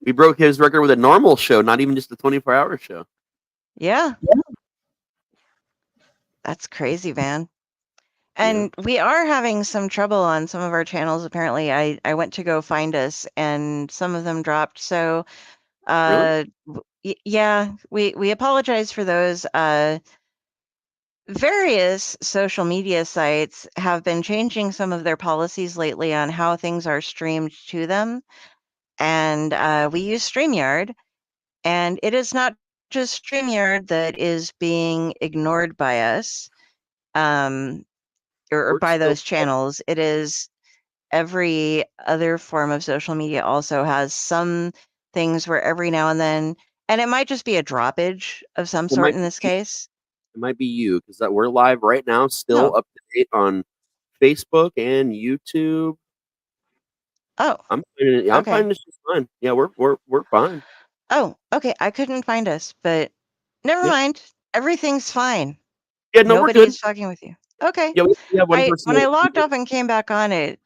We broke his record with a normal show, not even just a 24-hour show. Yeah. That's crazy, man. And we are having some trouble on some of our channels. Apparently, I went to go find us, and some of them dropped. So, Really? Yeah, we apologize for those. Various social media sites have been changing some of their policies lately on how things are streamed to them, and we use StreamYard, and it is not just StreamYard that is being ignored by us. Or by those channels. It is every other form of social media also has some things where every now and then, and it might just be a droppage of some sort in this case. It might be you because we're live right now, still up to date on Facebook and YouTube. Oh, I'm finding this just fine. Yeah, we're fine. Oh, okay. I couldn't find us, but never mind. Everything's fine. Yeah, no, we're good. Nobody's fucking with you. Okay. Yeah, we have one person. When I logged off and came back on it,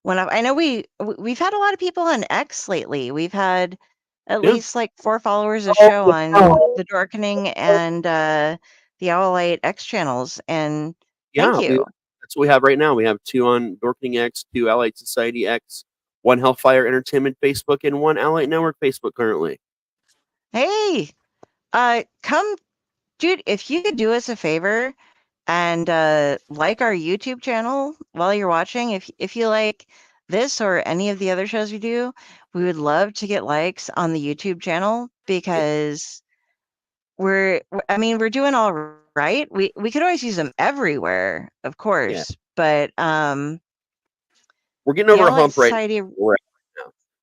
one of. I know we've had a lot of people on X lately. We've had at Yeah. least like 4 followers a show on the Dorkening and the Owlite X channels, and thank you. That's what we have right now. We have 2 on Dorkening X, 2 Allied Society X, 1 Hellfire Entertainment Facebook, and 1 Allied Network Facebook currently. Hey, come, dude, if you could do us a favor and like our YouTube channel while you're watching, if you like this or any of the other shows we do, we would love to get likes on the YouTube channel because we're doing all right. We could always use them everywhere, of course, but We're getting the over a Allied hump right Society, now.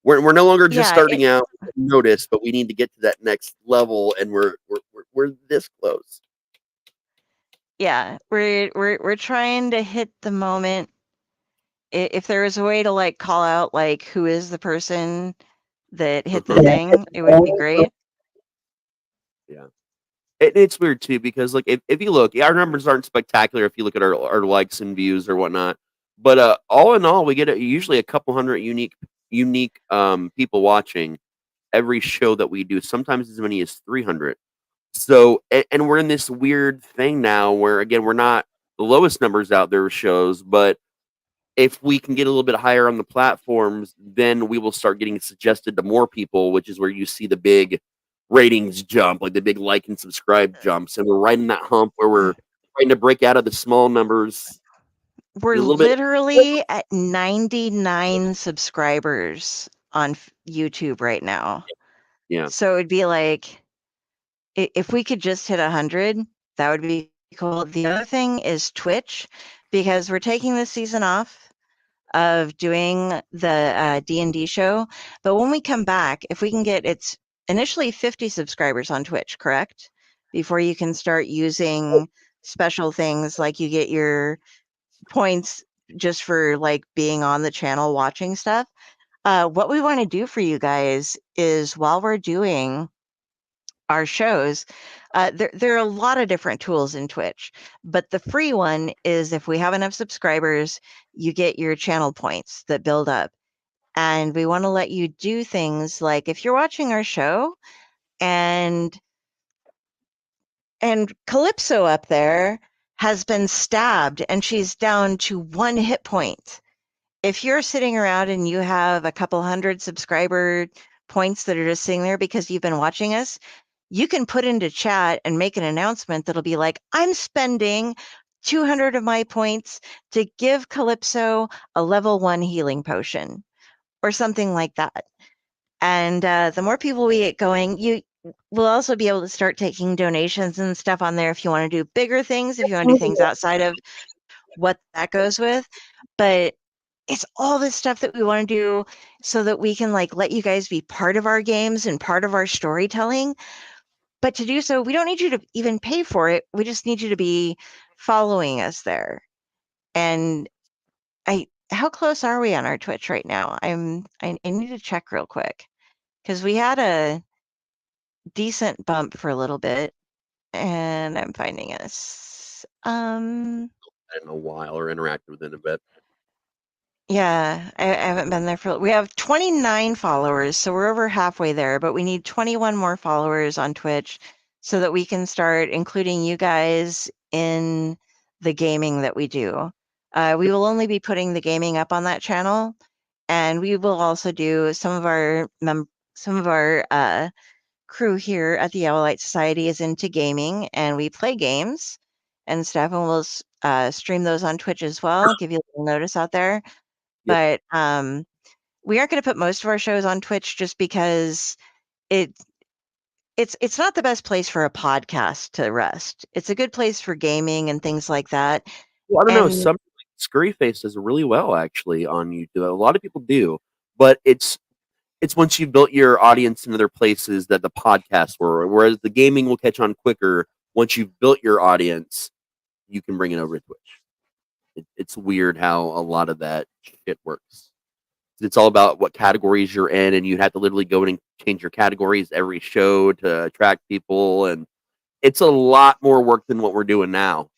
We're no longer just yeah, starting out with notice, but we need to get to that next level, and we're this close. yeah, we're trying to hit the moment. If there was a way to like call out like who is the person that hit the thing, it would be great. Yeah. It's weird too because like if you look, our numbers aren't spectacular if you look at our likes and views or whatnot. But all in all, we get usually a couple hundred unique people watching every show that we do. Sometimes as many as 300. So and we're in this weird thing now where again we're not the lowest numbers out there shows, but if we can get a little bit higher on the platforms, then we will start getting suggested to more people, which is where you see the big ratings jump, like the big like and subscribe jumps. And we're right in that hump where we're trying to break out of the small numbers. We're A little bit. literally at 99 subscribers on YouTube right now. Yeah. So it'd be like if we could just hit 100, that would be cool. The other thing is Twitch, because we're taking this season off of doing the D&D show. But when we come back, if we can get, it's initially 50 subscribers on Twitch, correct? Before you can start using special things like you get your points just for like being on the channel watching stuff. What we want to do for you guys is while we're doing our shows, there are a lot of different tools in Twitch, but the free one is if we have enough subscribers, you get your channel points that build up. And we want to let you do things like if you're watching our show and Calypso up there has been stabbed and she's down to 1 hit point. If you're sitting around and you have a couple hundred subscriber points that are just sitting there because you've been watching us, you can put into chat and make an announcement that'll be like, I'm spending 200 of my points to give Calypso a level 1 healing potion or something like that. And the more people we get going, you will also be able to start taking donations and stuff on there if you want to do bigger things, if you want to do things outside of what that goes with. But it's all this stuff that we want to do so that we can like let you guys be part of our games and part of our storytelling. But to do so, we don't need you to even pay for it. We just need you to be following us there. And how close are we on our Twitch right now? I need to check real quick because we had a decent bump for a little bit, and I'm finding us. In a while or interacted with it a bit. Yeah, I haven't been there for. We have 29 followers, so we're over halfway there, but we need 21 more followers on Twitch so that we can start including you guys in the gaming that we do. We will only be putting the gaming up on that channel, and we will also do some of our crew here at the Owlite Society is into gaming, and we play games and stuff, and we'll stream those on Twitch as well. Give you a little notice out there. But we aren't going to put most of our shows on Twitch just because it's not the best place for a podcast to rest. It's a good place for gaming and things like that. Well, I don't know. Some Scurryface does really well actually on YouTube. A lot of people do, but it's once you've built your audience in other places that the podcasts were. Whereas the gaming will catch on quicker once you've built your audience. You can bring it over to Twitch. It's weird how a lot of that shit works. It's all about what categories you're in, and you have to literally go in and change your categories every show to attract people, and it's a lot more work than what we're doing now.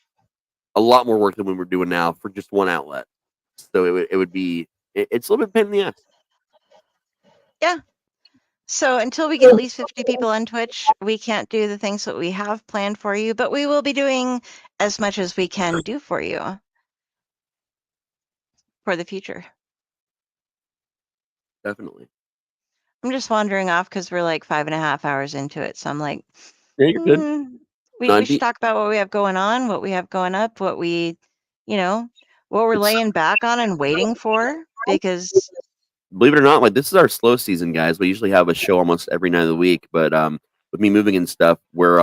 A lot more work than we were doing now for just one outlet. So it would be it's a little bit pain in the ass. Yeah. So until we get at least 50 people on Twitch, we can't do the things that we have planned for you, but we will be doing as much as we can do for you for the future. Definitely. I'm just wandering off because we're like 5.5 hours into it. So I'm like, Yeah, you're good. we should talk about what we have going on, what we have going up, what we, what we're laying back on and waiting for, because believe it or not, like this is our slow season, guys. We usually have a show almost every night of the week, but with me moving and stuff, we're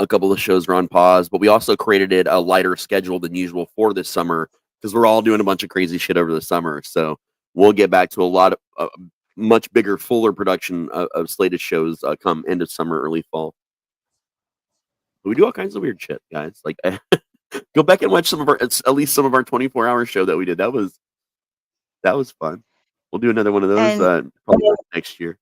a couple of shows are on pause, but we also created it a lighter schedule than usual for this summer because we're all doing a bunch of crazy shit over the summer. So we'll get back to a lot of much bigger, fuller production of slated shows come end of summer, early fall. But we do all kinds of weird shit, guys. Like go back and watch at least some of our 24-hour show that we did. That was fun. We'll do another one of those probably next year.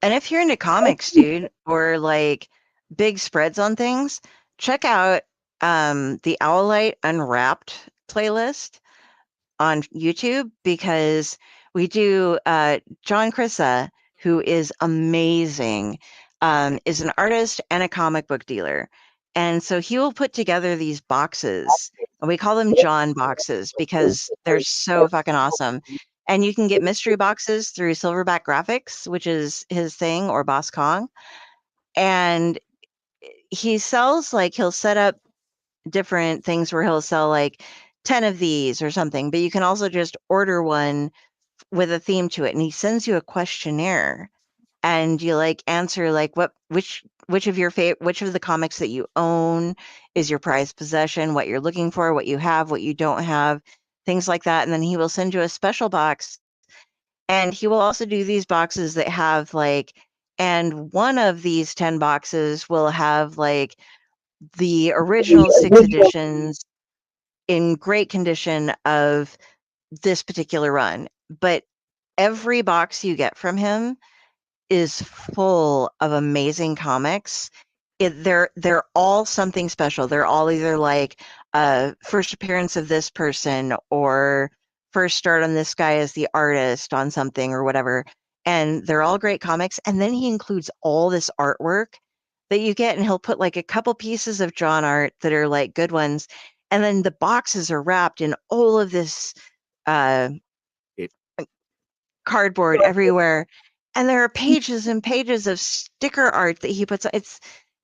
And if you're into comics, dude, or like big spreads on things, check out the Owlite Unwrapped playlist on YouTube, because we do John Crissa, who is amazing, is an artist and a comic book dealer. And so he will put together these boxes, and we call them John boxes because they're so fucking awesome. And you can get mystery boxes through Silverback Graphics, which is his thing, or Boss Kong. And he sells, like, he'll set up different things where he'll sell like 10 of these or something, but you can also just order one with a theme to it. And he sends you a questionnaire, and you like answer like which of the comics that you own is your prized possession, what you're looking for, what you have, what you don't have, things like that. And then he will send you a special box. And he will also do these boxes that have like, and one of these 10 boxes will have like the original 6 editions in great condition of this particular run. But every box you get from him is full of amazing comics. They're all something special. They're all either like first appearance of this person, or first start on this guy as the artist on something or whatever. And they're all great comics. And then he includes all this artwork that you get, and he'll put like a couple pieces of John art that are like good ones. And then the boxes are wrapped in all of this cardboard everywhere. And there are pages and pages of sticker art that he puts.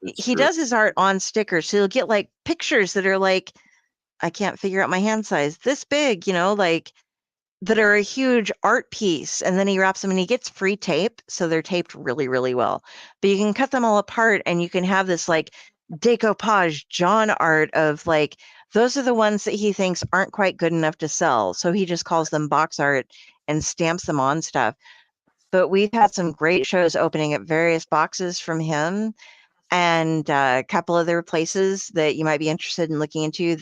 He does his art on stickers. So you'll get like pictures that are like, I can't figure out my hand size, this big, like that are a huge art piece. And then he wraps them, and he gets free tape. So they're taped really, really well. But you can cut them all apart, and you can have this like decoupage John art of like, those are the ones that he thinks aren't quite good enough to sell. So he just calls them box art and stamps them on stuff. But we've had some great shows opening at various boxes from him, and a couple other places that you might be interested in looking into.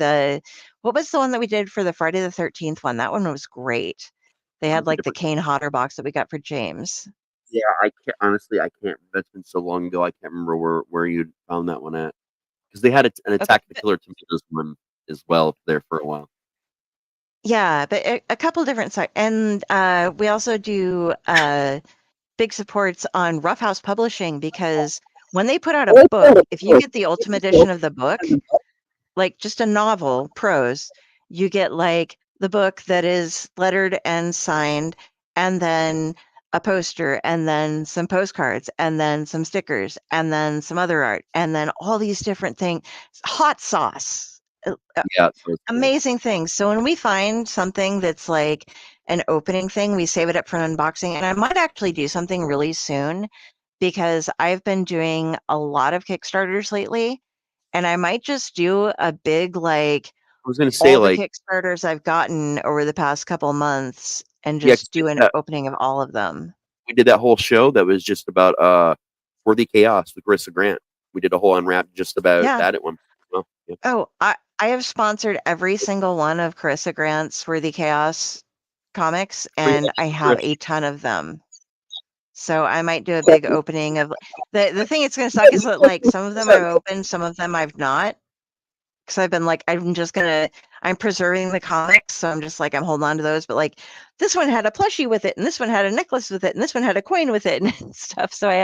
What was the one that we did for the Friday the 13th one? That one was great. They had like the Kane Hodder box that we got for James. Yeah, I can't. That's been so long ago. I can't remember where you found that one at, because they had an Attack of the Killer Tomatoes one as well there for a while. Yeah, but a couple different sites. And we also do big supports on Rough House Publishing, because when they put out a book, if you get the Ultimate Edition of the book, like just a novel, prose, you get like the book that is lettered and signed, and then a poster, and then some postcards, and then some stickers, and then some other art, and then all these different things. Hot sauce. Yeah, Amazing things. So when we find something that's like an opening thing, we save it up for an unboxing. And I might actually do something really soon, because I've been doing a lot of Kickstarters lately, and I might just do a big like, I was going to say, all the like, Kickstarters I've gotten over the past couple months, and Yeah, just do an opening of all of them. we did that whole show that was just about Worthy Chaos with Carissa Grant. We did a whole unwrap just about Yeah. that at one point. Well, yeah. Oh, I have sponsored every single one of Carissa Grant's Worthy Chaos comics, and I have a ton of them. So I might do a big opening of the thing. It's going to suck is that like some of them I've opened, some of them I've not, because I've been like, I'm preserving the comics, so I'm just like, I'm holding on to those. But like, this one had a plushie with it, and this one had a necklace with it, and this one had a coin with it, and stuff. So I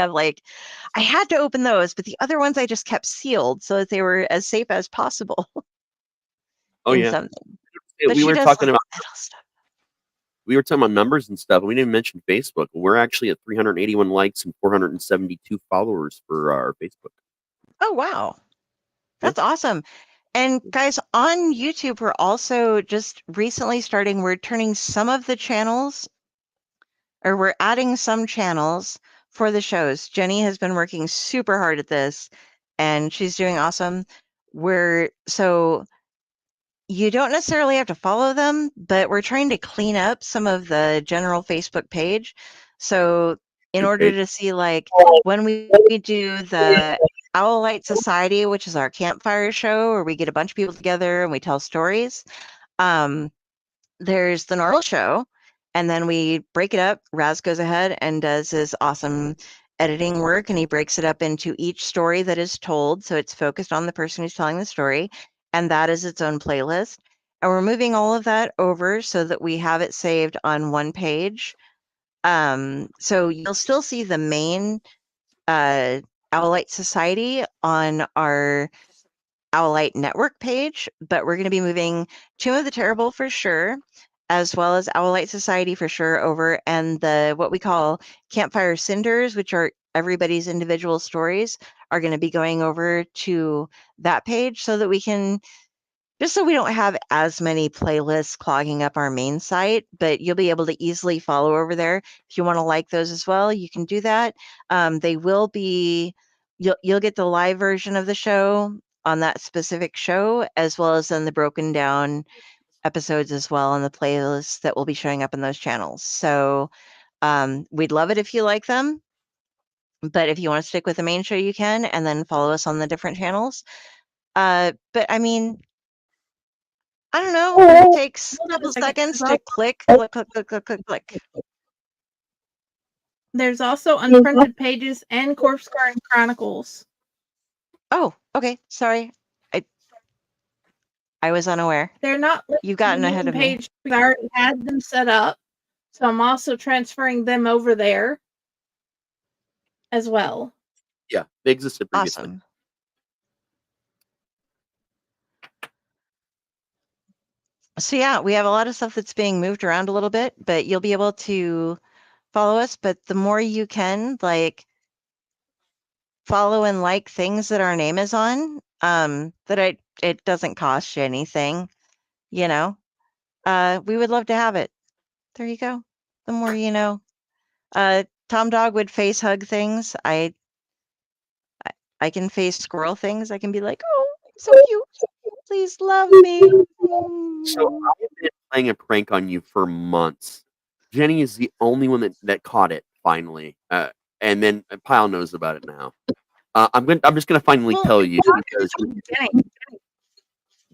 had to open those, but the other ones I just kept sealed so that they were as safe as possible. Oh in yeah. something. Yeah, But we she were does talking like about metal stuff. we were talking about numbers and stuff. And we didn't mention Facebook. We're actually at 381 likes and 472 followers for our Facebook. Oh wow, that's awesome. And guys, on YouTube, we're also just recently starting. We're turning some of the channels, or we're adding some channels for the shows. Jenny has been working super hard at this, and she's doing awesome. So you don't necessarily have to follow them, but we're trying to clean up some of the general Facebook page. So in order to see, like, when we do the Owl Light Society, which is our campfire show where we get a bunch of people together and we tell stories, there's the normal show, and then we break it up. Raz goes ahead and does his awesome editing work, and he breaks it up into each story that is told, so it's focused on the person who's telling the story, and that is its own playlist. And we're moving all of that over so that we have it saved on one page. So you'll still see the main Owlite Society on our Owlite Network page, but we're going to be moving Tomb of the Terrible for sure, as well as Owlite Society for sure over, and the what we call Campfire Cinders, which are everybody's individual stories, are going to be going over to that page so that we can, just so we don't have as many playlists clogging up our main site, but you'll be able to easily follow over there. If you want to like those as well, you can do that. They will be, you'll get the live version of the show on that specific show, as well as then the broken down episodes as well on the playlists that will be showing up in those channels. So we'd love it if you like them. But if you want to stick with the main show, you can, and then follow us on the different channels. But I mean, I don't know. It takes a couple seconds to click. There's also Unprinted Pages and Corpse Garden Chronicles. Oh, okay. Sorry. I was unaware. They're not You've gotten the ahead main of me. page. I already had them set up, so I'm also transferring them over there as well. Yeah, they existed previously. Awesome. So yeah, we have a lot of stuff that's being moved around a little bit, but you'll be able to follow us. But the more you can, like, follow and like things that our name is on, it doesn't cost you anything, you know. We would love to have it. There you go. The more you know. Tom Dog would face hug things. I can face squirrel things. I can be like, oh, so cute. Please love me. So I've been playing a prank on you for months. Jenny is the only one that caught it finally, and then Pyle knows about it now. I'm just gonna finally tell you because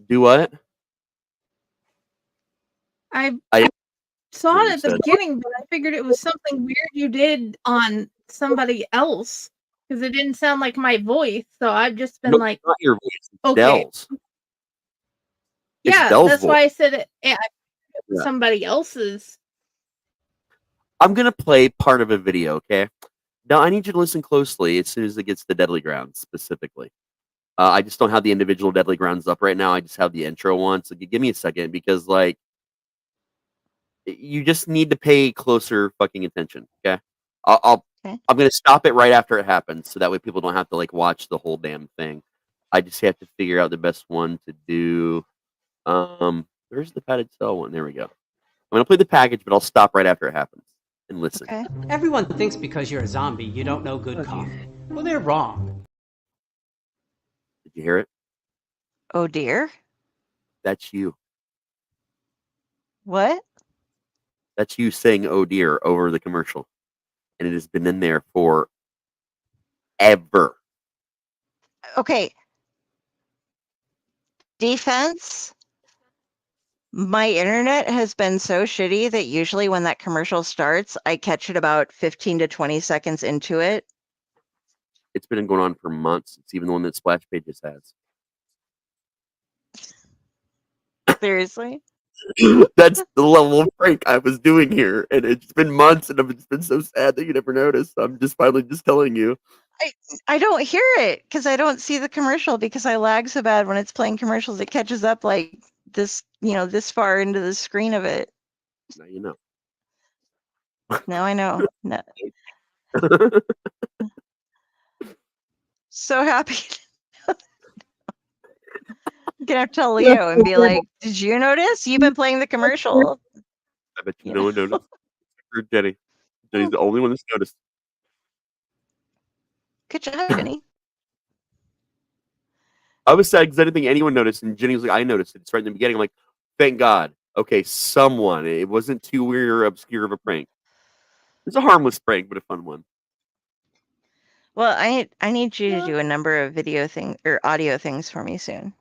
do what? I saw what it you at the said. beginning, but I figured it was something weird you did on somebody else because it didn't sound like my voice. So I've just been No, like, it's not your voice. It's okay. Dell's. It's Yeah, Dell's that's voice. why I said it. Yeah, Yeah. somebody else's. I'm gonna play part of a video, okay? Now I need you to listen closely as soon as it gets to Deadly Grounds specifically. I just don't have the individual Deadly Grounds up right now. I just have the intro one. So give me a second because like you just need to pay closer fucking attention, okay? I'm gonna stop it right after it happens, so that way people don't have to like watch the whole damn thing. I just have to figure out the best one to do. Where's the padded cell one? There we go. I'm gonna play the package, but I'll stop right after it happens and listen. Okay. Everyone thinks because you're a zombie, you don't know good coffee. Well, they're wrong. Did you hear it? Oh dear. That's you. What? That's you saying "oh dear" over the commercial, and it has been in there for ever. Okay. Defense. My internet has been so shitty that usually when that commercial starts, I catch it about 15 to 20 seconds into it. It's been going on for months. It's even the one that Splash Pages has. Seriously? That's the level of prank I was doing here, and it's been months, and it's been so sad that you never noticed. I'm just finally just telling you. I don't hear it because I don't see the commercial because I lag so bad when it's playing commercials. It catches up like this, this far into the screen of it. Now you know. Now I know. No. So happy. I'm gonna have to tell Leo and be like, "Did you notice? You've been playing the commercial." I bet you no one noticed. Or Jenny. Jenny's the only one that's noticed. Good job, Jenny. I was sad because I didn't think anyone noticed, and Jenny was like, "I noticed it. It's right in the beginning." I'm like, "Thank God." Okay, someone. It wasn't too weird or obscure of a prank. It's a harmless prank, but a fun one. Well, I need you to do a number of video things or audio things for me soon.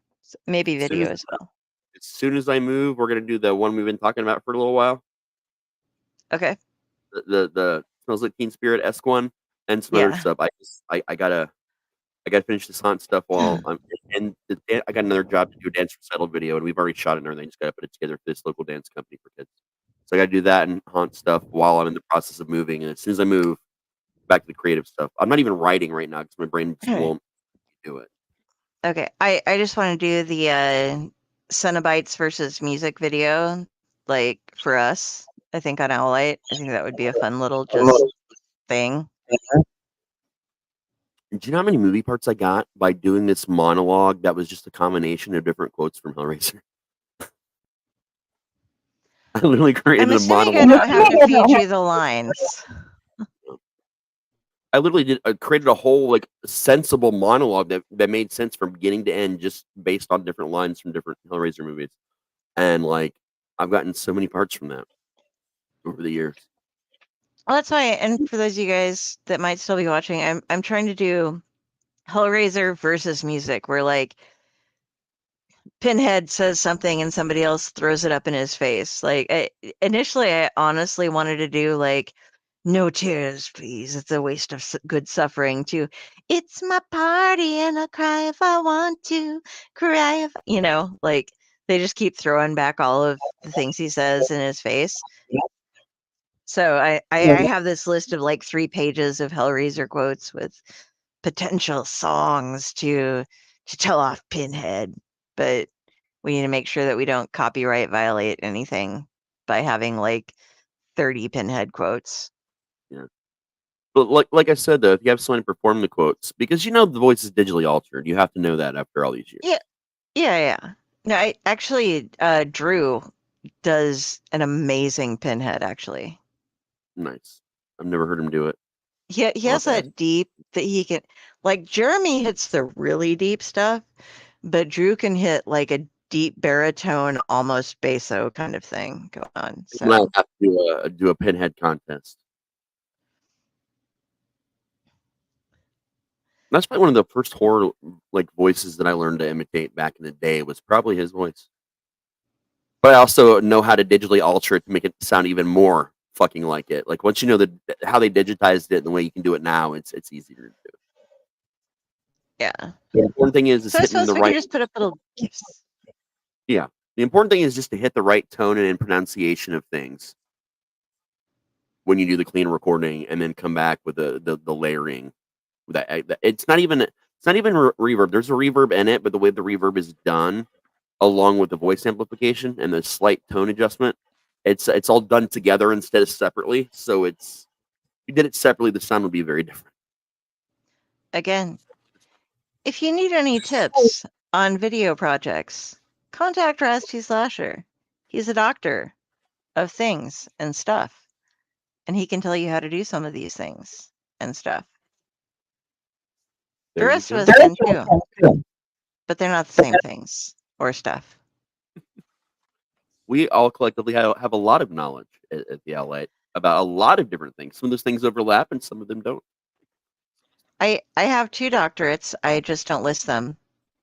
Maybe video as well. As soon as I move, we're gonna do the one we've been talking about for a little while. Okay. The Smells Like Teen Spirit esque one and some other stuff. I gotta finish this haunt stuff while I'm I got another job to do a dance recital video, and we've already shot it and everything. Just gotta put it together for this local dance company for kids. So I gotta do that and haunt stuff while I'm in the process of moving. And as soon as I move back to the creative stuff, I'm not even writing right now because my brain just won't do it. Okay. I just want to do the Cenobites versus music video, like for us. I think on Owlite. I think that would be a fun little just thing. Do you know how many movie parts I got by doing this monologue that was just a combination of different quotes from Hellraiser? I literally created I'm a assuming monologue. I don't have to feed you the lines. I literally created a whole like sensible monologue that made sense from beginning to end, just based on different lines from different Hellraiser movies. And like, I've gotten so many parts from that over the years. Well, that's why. And for those of you guys that might still be watching, I'm trying to do Hellraiser versus music, where like Pinhead says something and somebody else throws it up in his face. Like initially, I honestly wanted to do like "No tears, please. It's a waste of good suffering." To "It's my party and I'll cry if I want to, cry if like they just keep throwing back all of the things he says in his face. So I have this list of like 3 pages of Hellraiser quotes with potential songs to tell off Pinhead, but we need to make sure that we don't copyright violate anything by having like 30 Pinhead quotes. Yeah. But like I said though, if you have someone perform the quotes, because the voice is digitally altered, you have to know that after all these years. Yeah. No, I actually Drew does an amazing Pinhead actually. Nice. I've never heard him do it. He has that deep that he can, like Jeremy hits the really deep stuff, but Drew can hit like a deep baritone, almost basso kind of thing going on. So I'll have to do a Pinhead contest. That's probably one of the first horror like voices that I learned to imitate back in the day was probably his voice. But I also know how to digitally alter it to make it sound even more fucking like it. Like once you know how they digitized it and the way you can do it now, it's easier to do. Yeah. The important thing is so I hitting suppose the we right. can just put up little gifs. Yeah. The important thing is just to hit the right tone and pronunciation of things when you do the clean recording, and then come back with the layering. It's not even reverb. There's a reverb in it, but the way the reverb is done, along with the voice amplification and the slight tone adjustment, it's all done together instead of separately. So if you did it separately, the sound would be very different. Again, if you need any tips on video projects, contact Rusty Slasher. He's a doctor of things and stuff, and he can tell you how to do some of these things and stuff. The rest of us can too, but they're not the same things or stuff. We all collectively have a lot of knowledge at the Outlet about a lot of different things. Some of those things overlap, and some of them don't. I have 2 doctorates. I just don't list them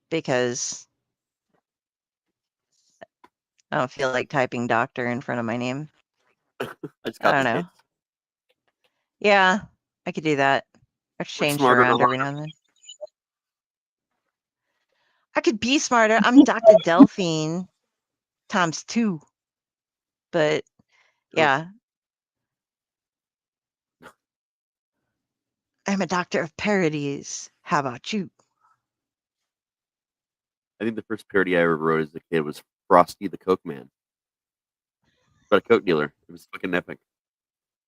because I don't feel like typing doctor in front of my name. I don't know. Yeah, I could do that. Or change around every now and then. I could be smarter. I'm Dr. Delphine. times 2. But yeah. I'm a doctor of parodies. How about you? I think the first parody I ever wrote as a kid was Frosty the Coke Man. But a Coke dealer. It was fucking epic.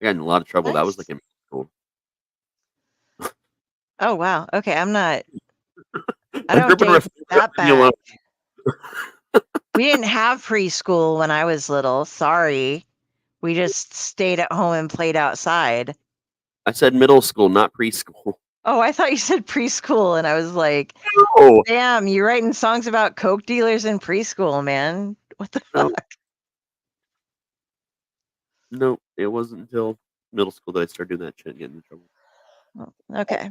I got in a lot of trouble. That was Nice. like in school. Oh wow. Okay, I'm not. I My don't grip and date ref- that leave me alone. back. We didn't have preschool when I was little. Sorry. We just stayed at home and played outside. I said middle school, not preschool. Oh, I thought you said preschool, and I was like, No. damn, you're writing songs about Coke dealers in preschool, man. What the No. fuck? No, it wasn't until middle school that I started doing that shit and getting in trouble. Okay.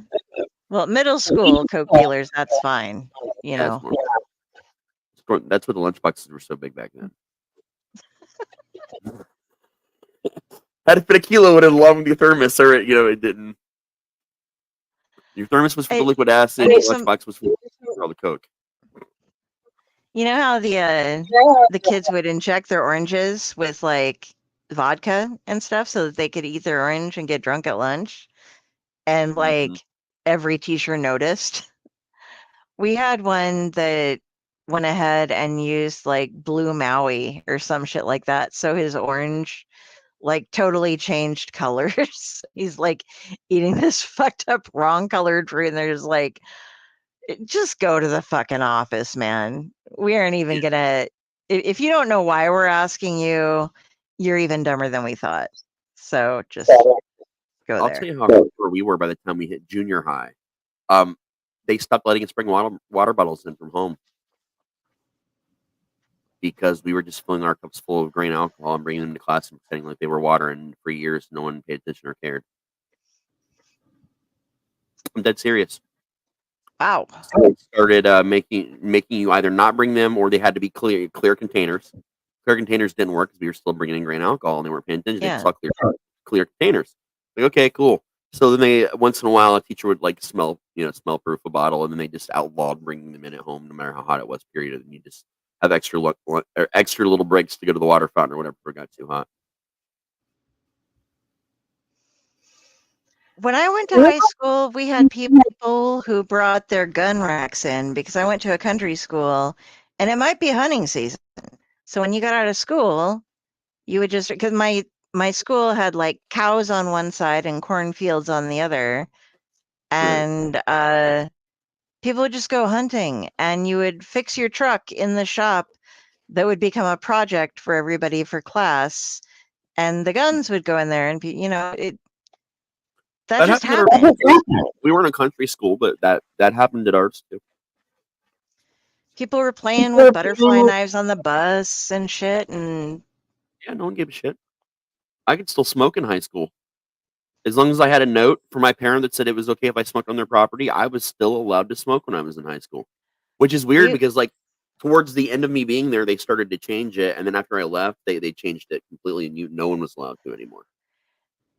Well, middle school Coke dealers, that's fine. You Yeah, know. that's why the lunchboxes were so big back then. Had it been a kilo, it would have along with your thermos, or it didn't. Your thermos was for the liquid acid. Your lunchbox was for all the Coke. You know how the kids would inject their oranges with like vodka and stuff so that they could eat their orange and get drunk at lunch? And like every teacher noticed. We had one that went ahead and used like blue Maui or some shit like that. So his orange like totally changed colors. He's like eating this fucked up wrong colored fruit, and they're just like, just go to the fucking office, man. We aren't even gonna. If you don't know why we're asking you, you're even dumber than we thought. So just go I'll there. tell you how poor we were by the time we hit junior high. They stopped letting us bring water bottles in from home because we were just filling our cups full of grain alcohol and bringing them to class and pretending like they were water. And for years, no one paid attention or cared. I'm dead serious. Wow. So they started making you either not bring them or they had to be clear containers. Clear containers didn't work because we were still bringing in grain alcohol and they weren't paying attention. They saw clear containers. Like, okay, cool. So then they once in a while a teacher would like smell proof a bottle, and then they just outlawed bringing them in at home, no matter how hot it was. Period. And you just have extra little breaks to go to the water fountain or whatever if it got too hot. When I went to high school, we had people who brought their gun racks in because I went to a country school, and it might be hunting season. So when you got out of school, you would just, because my school had like cows on one side and cornfields on the other, and people would just go hunting, and you would fix your truck in the shop that would become a project for everybody for class, and the guns would go in there, and that just happened. We weren't a country school, but that happened at ours too. People were playing with butterfly knives on the bus and shit, and yeah, no one gave a shit. I could still smoke in high school. As long as I had a note from my parent that said it was okay if I smoked on their property, I was still allowed to smoke when I was in high school. Which is weird because like towards the end of me being there, they started to change it, and then after I left, they changed it completely, and no one was allowed to anymore.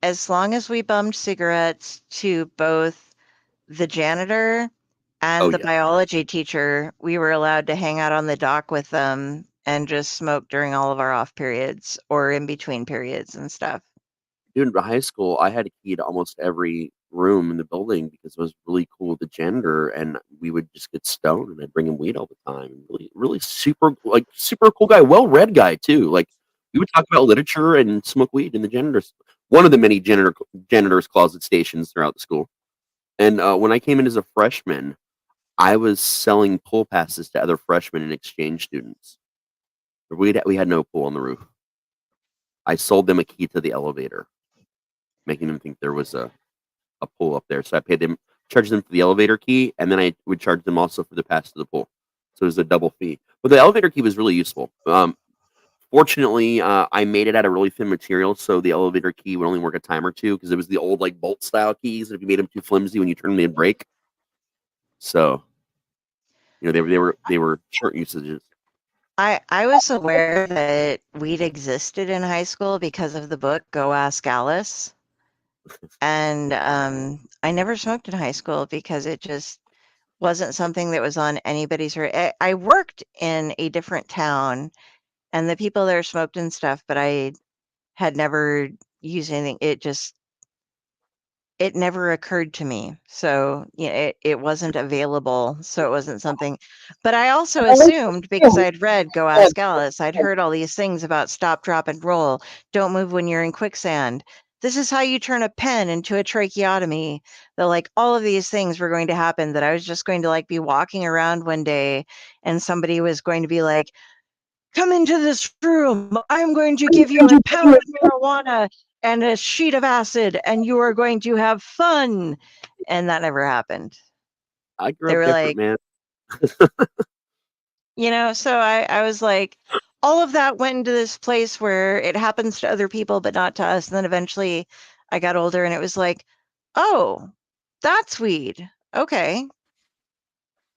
As long as we bummed cigarettes to both the janitor and the biology teacher, we were allowed to hang out on the dock with them and just smoke during all of our off periods or in between periods and stuff. Dude, in high school, I had a key to almost every room in the building because it was really cool with the janitor, and we would just get stoned, and I'd bring him weed all the time. Really, really super cool guy, well-read guy too. Like we would talk about literature and smoke weed in the one of the many janitor's closet stations throughout the school. And when I came in as a freshman, I was selling pool passes to other freshmen and exchange students. We had no pool on the roof. I sold them a key to the elevator, making them think there was a pool up there. So I charged them for the elevator key, and then I would charge them also for the pass to the pool. So it was a double fee. But the elevator key was really useful. Fortunately, I made it out of really thin material, so the elevator key would only work a time or two because it was the old like bolt style keys. And if you made them too flimsy, when you turned them, they'd break. So, they were short usages. I was aware that weed existed in high school because of the book Go Ask Alice. And I never smoked in high school because it just wasn't something that was on anybody's radar. I worked in a different town, and the people there smoked and stuff, but I had never used anything. It never occurred to me. So, it wasn't available. So it wasn't something, but I also assumed, because I'd read Go Ask Alice, I'd heard all these things about stop, drop, and roll. Don't move when you're in quicksand. This is how you turn a pen into a tracheotomy. That, like, all of these things were going to happen, that I was just going to, like, be walking around one day and somebody was going to be like, come into this room. I'm going to give you a pound of marijuana and a sheet of acid, and you are going to have fun. And that never happened. I grew They up were different, like, man. so I was like, all of that went into this place where it happens to other people, but not to us. And then eventually I got older and it was like, oh, that's weed. Okay.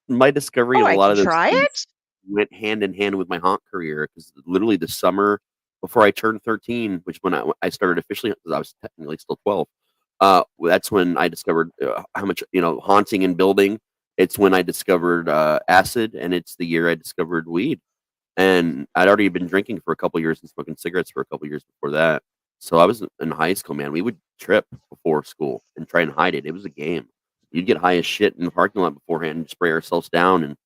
My discovery Oh, in a I lot can of those try things it. went hand in hand with my haunt career, because literally the summer before I turned 13, which when I started officially, because I was technically still 12, that's when I discovered how much, haunting and building. It's when I discovered acid, and it's the year I discovered weed. And I'd already been drinking for a couple years and smoking cigarettes for a couple years before that. So I was in high school, man. We would trip before school and try and hide it. It was a game. You'd get high as shit in the parking lot beforehand and spray ourselves down and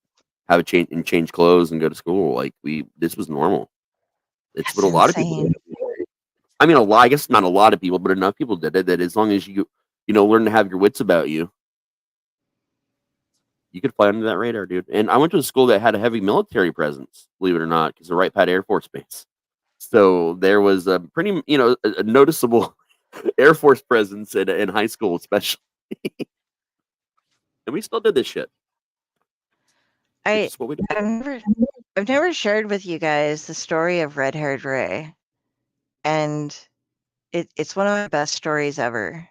have a change clothes and go to school. Like, this was normal. It's what That's a lot of people insane. did. I mean, I guess not a lot of people, but enough people did it that as long as you learn to have your wits about you, you could fly under that radar, dude. And I went to a school that had a heavy military presence, believe it or not, because the Wright Pat Air Force Base. So there was a pretty, a noticeable Air Force presence in high school, especially. And we still did this shit. It's just what we do. I've never shared with you guys the story of Red Haired Ray, and it's one of my best stories ever.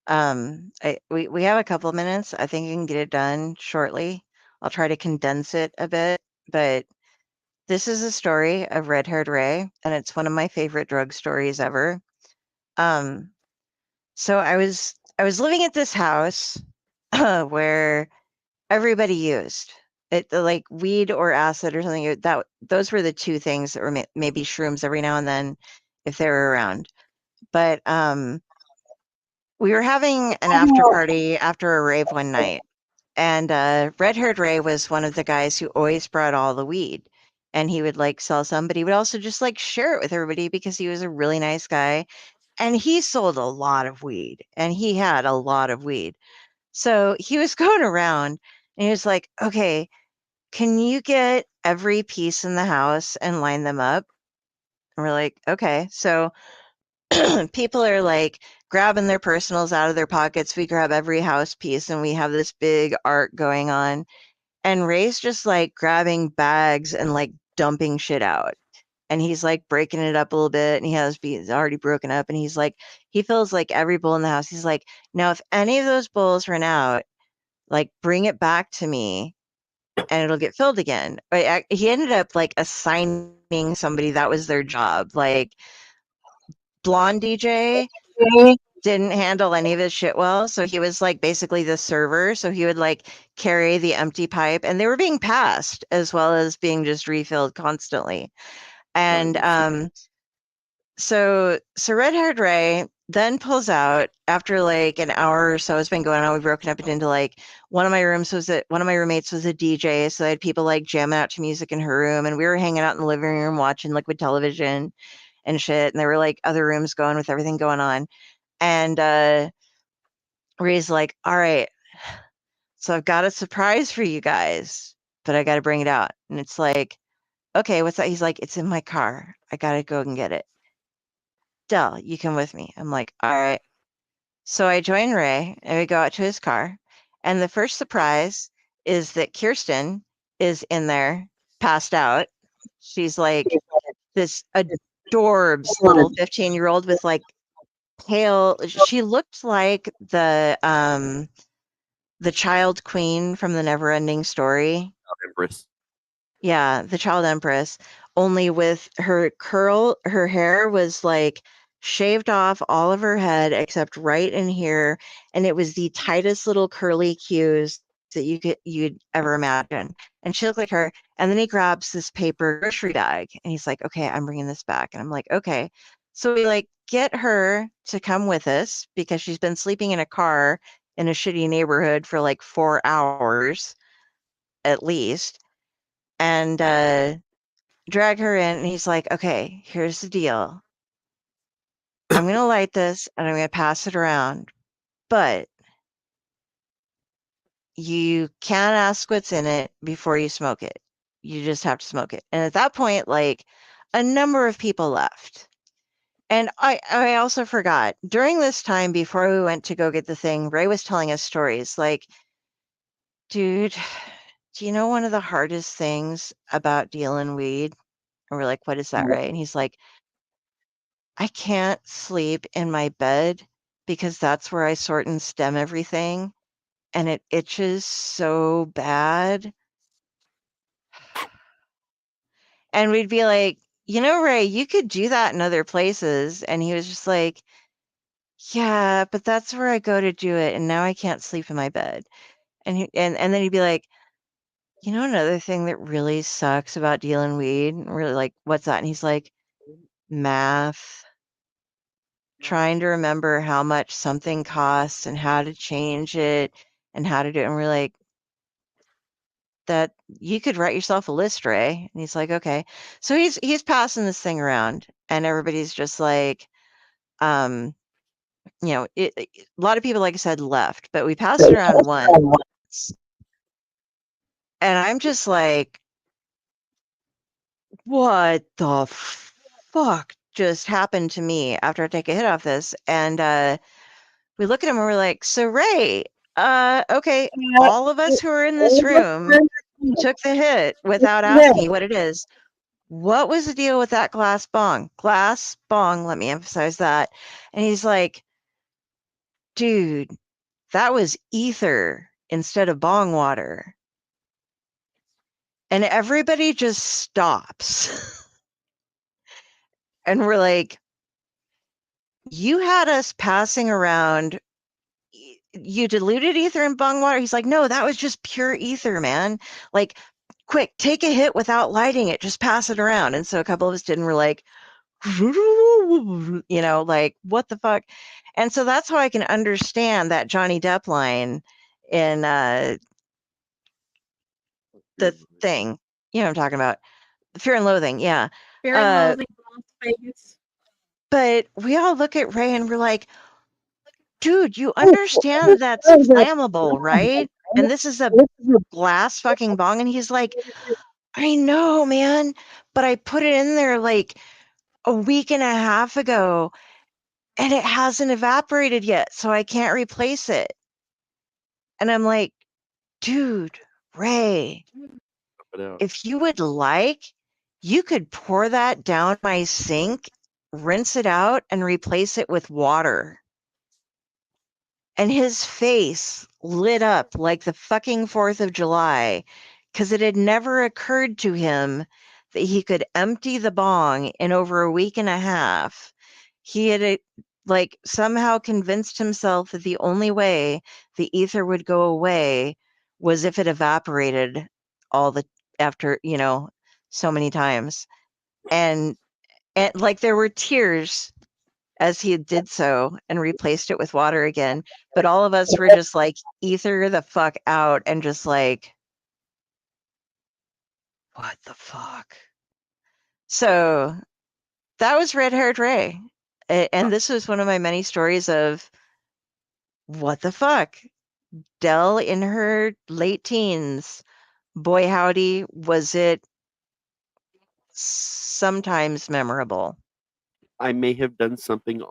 We have a couple of minutes. I think you can get it done shortly. I'll try to condense it a bit, but this is a story of Red Haired Ray, and it's one of my favorite drug stories ever. So I was living at this house where everybody used it, like weed or acid or something. That those were the two things that were maybe shrooms every now and then if they were around. But we were having an after party after a rave one night, and Red Haired Ray was one of the guys who always brought all the weed, and he would like sell some, but he would also just like share it with everybody because he was a really nice guy, and he sold a lot of weed, and he had a lot of weed. So he was going around, and he was like, "Okay, can you get every piece in the house and line them up?" And we're like, "Okay." So people are like grabbing their personals out of their pockets. We grab every house piece and we have this big art going on. And Ray's just like grabbing bags and like dumping shit out. And he's like breaking it up a little bit, and he's already broken up. And he's like, he fills like every bowl in the house. He's like, now, if any of those bowls run out, like bring it back to me and it'll get filled again. But he ended up like assigning somebody that was their job. Like, blonde DJ didn't handle any of his shit well, so he was like basically the server. So he would like carry the empty pipe, and they were being passed as well as being just refilled constantly. And so Red Haired Ray then pulls out after like an hour or so has been going on. We've broken up into like one of my roommates was a DJ, so I had people like jamming out to music in her room, and we were hanging out in the living room watching Liquid Television and shit. And there were like other rooms going with everything going on. And Ray's like, all right, so I've got a surprise for you guys, but I got to bring it out. And it's like, okay, what's that? He's like, it's in my car. I got to go and get it. Dell, you come with me. I'm like, all right. So I join Ray and we go out to his car. And the first surprise is that Kirsten is in there, passed out. She's like this adorbs little 15-year-old with like pale. She looked like the child queen from the Neverending Story. Empress. Yeah, the child empress, only with her hair was like shaved off all of her head except right in here, and it was the tightest little curly cues that you'd ever imagine. And she looked like her. And then he grabs this paper grocery bag and he's like, okay, I'm bringing this back. And I'm like, okay. So we like get her to come with us because she's been sleeping in a car in a shitty neighborhood for like 4 hours at least. And drag her in. And he's like, okay, here's the deal. I'm going to light this and I'm going to pass it around. But you can't ask what's in it before you smoke it. You just have to smoke it. And at that point, like a number of people left. And I also forgot during this time before we went to go get the thing, Ray was telling us stories like, dude, do you know one of the hardest things about dealing weed? And we're like, what is that, Ray? And he's like, I can't sleep in my bed because that's where I sort and stem everything. And it itches so bad. And we'd be like, Ray, you could do that in other places. And he was just like, yeah, but that's where I go to do it. And now I can't sleep in my bed. And then he'd be like, another thing that really sucks about dealing weed. And we're like, what's that? And he's like, math. Trying to remember how much something costs and how to change it and how to do it. And we're like, that you could write yourself a list, Ray. And he's like, okay. So he's passing this thing around and everybody's just like, a lot of people, like I said, left, but we passed it around once. And I'm just like, what the fuck just happened to me after I take a hit off this? And we look at him and we're like, so Ray, okay, all of us who are in this room took the hit without asking you what it is. What was the deal with that glass bong? Glass bong, let me emphasize that. And he's like, dude, that was ether instead of bong water. And everybody just stops. And we're like, you had us passing around, you diluted ether in bong water? He's like, no, that was just pure ether, man. Like, quick, take a hit without lighting it, just pass it around. And so a couple of us did, and we're like, like, what the fuck? And so that's how I can understand that Johnny Depp line in the thing. You know what I'm talking about. Fear and Loathing, yeah. Fear and Loathing in Las Vegas. But we all look at Ray and we're like, dude, you understand that's flammable, right? And this is a glass fucking bong. And he's like, I know, man, but I put it in there like a week and a half ago and it hasn't evaporated yet, so I can't replace it. And I'm like, dude, Ray, if you would like, you could pour that down my sink, rinse it out, and replace it with water. And his face lit up like the fucking 4th of July because it had never occurred to him that he could empty the bong in over a week and a half. He had like somehow convinced himself that the only way the ether would go away was if it evaporated after, so many times. And like there were tears as he did so and replaced it with water again. But all of us were just like, ether the fuck out and just like, what the fuck? So that was Red Haired Ray. And this was one of my many stories of what the fuck? Dell in her late teens. Boy, howdy, was it sometimes memorable. I may have done something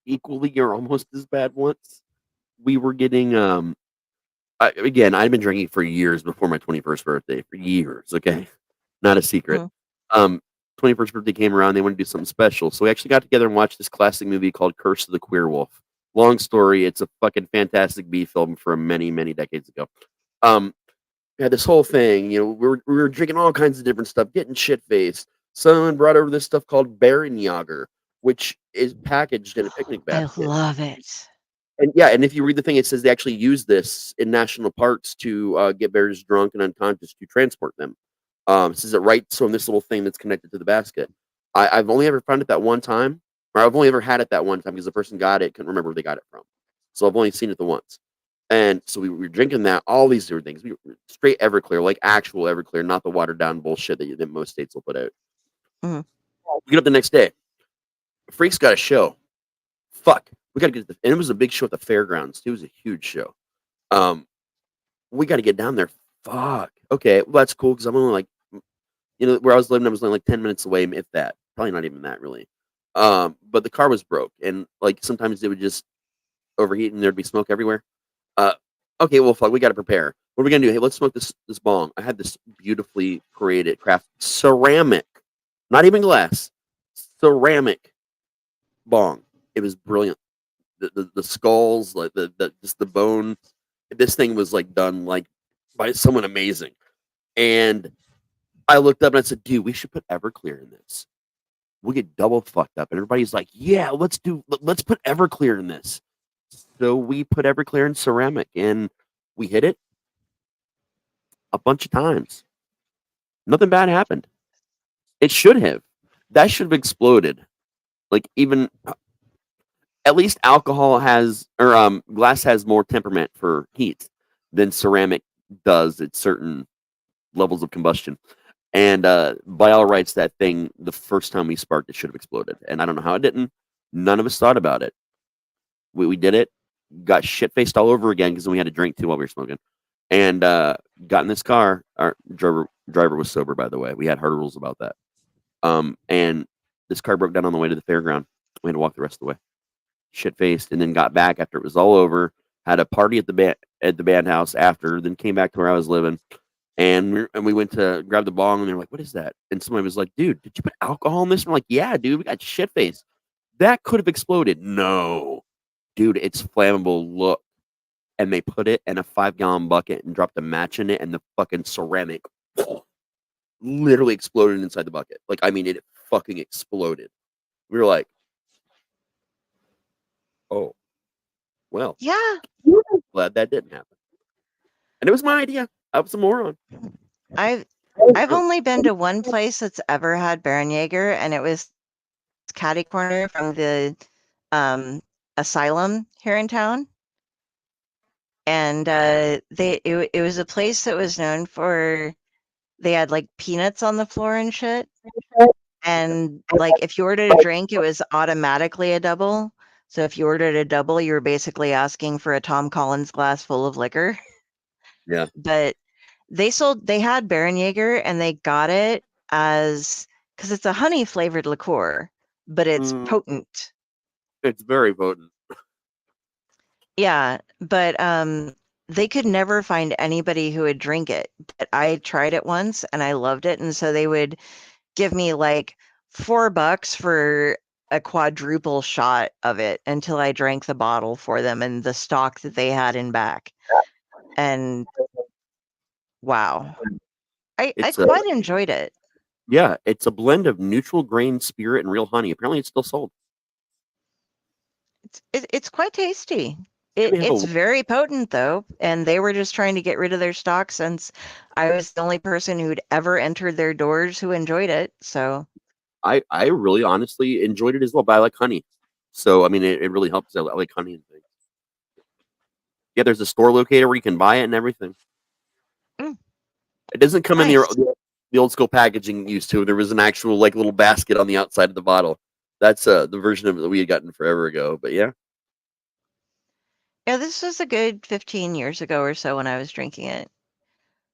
equally or almost as bad once. We were getting again, I'd been drinking for years before my 21st birthday. For years, okay? Not a secret. 21st birthday came around, they wanted to do something special. So we actually got together and watched this classic movie called Curse of the Queer Wolf. Long story, it's a fucking fantastic B film from many, many decades ago. Yeah, this whole thing, we were drinking all kinds of different stuff, getting shit-faced. Someone brought over this stuff called Baron Yager, which is packaged in a picnic basket. I love it. and if you read the thing, it says they actually use this in national parks to get bears drunk and unconscious to transport them. It says it right so in this little thing that's connected to the basket. I've only ever found it that one time, or I've only ever had it that one time because the person got it, couldn't remember where they got it from. So I've only seen it the once. And so we were drinking that, all these different things. We were straight Everclear, like actual Everclear, not the watered down bullshit that most states will put out. Mhm. We get up the next day. Freak's got a show. Fuck. We got to get and it was a big show at the fairgrounds. It was a huge show. We got to get down there. Fuck. Okay. Well, that's cool because I'm only like, where I was living, I was only like 10 minutes away, if that. Probably not even that, really. But the car was broke. And like sometimes it would just overheat and there'd be smoke everywhere. Okay, well, fuck, we got to prepare. What are we gonna do? Hey, let's smoke this bong. I had this beautifully created craft ceramic, not even glass, ceramic bong. It was brilliant. The skulls, like the just the bone. This thing was like done like by someone amazing. And I looked up and I said, dude, we should put Everclear in this. We get double fucked up. And everybody's like, yeah, let's put Everclear in this. So we put Everclear in ceramic and we hit it a bunch of times. Nothing bad happened. It should have. That should have exploded. Like even at least alcohol has or glass has more temperament for heat than ceramic does at certain levels of combustion. And by all rights, that thing the first time we sparked it should have exploded. And I don't know how it didn't. None of us thought about it. We did it. Got shit faced all over again because we had to drink too while we were smoking. And got in this car. Our driver was sober, by the way. We had hard rules about that. And this car broke down on the way to the fairground. We had to walk the rest of the way, shit faced, and then got back after it was all over. Had a party at the band house after. Then came back to where I was living, and we went to grab the bong. And they're like, "What is that?" And somebody was like, "Dude, did you put alcohol in this?" And I'm like, "Yeah, dude, we got shit faced. That could have exploded." No, dude, it's flammable. Look. And they put it in a 5-gallon bucket and dropped a match in it, and the fucking ceramic literally exploded inside the bucket. Like, I mean, it fucking exploded. We were like, oh, well, Yeah. glad that didn't happen. And it was my idea. I was a moron. I've only been to one place that's ever had Baron-Jaeger, and it was catty corner from the asylum here in town. And it was a place that was known for they had like peanuts on the floor and shit. And like if you ordered a drink, it was automatically a double. So if you ordered a double, you were basically asking for a Tom Collins glass full of liquor. Yeah. But they had Baron-Jaeger and they got it as because it's a honey flavored liqueur, but it's potent. It's very potent. Yeah, but they could never find anybody who would drink it. But I tried it once and I loved it, and so they would give me like $4 for a quadruple shot of it until I drank the bottle for them and the stock that they had in back. And wow, I quite enjoyed it. Yeah, it's a blend of neutral grain spirit and real honey. Apparently, it's still sold. It's quite tasty. It's very potent though, and they were just trying to get rid of their stock since I was the only person who'd ever entered their doors who enjoyed it. So I really honestly enjoyed it as well, but I like honey. So I mean it really helps. I like honey and things. Yeah, there's a store locator where you can buy it and everything. It doesn't come in the old school packaging used to. There was an actual like little basket on the outside of the bottle. That's the version of it that we had gotten forever ago. But yeah. Yeah, this was a good 15 years ago or so when I was drinking it.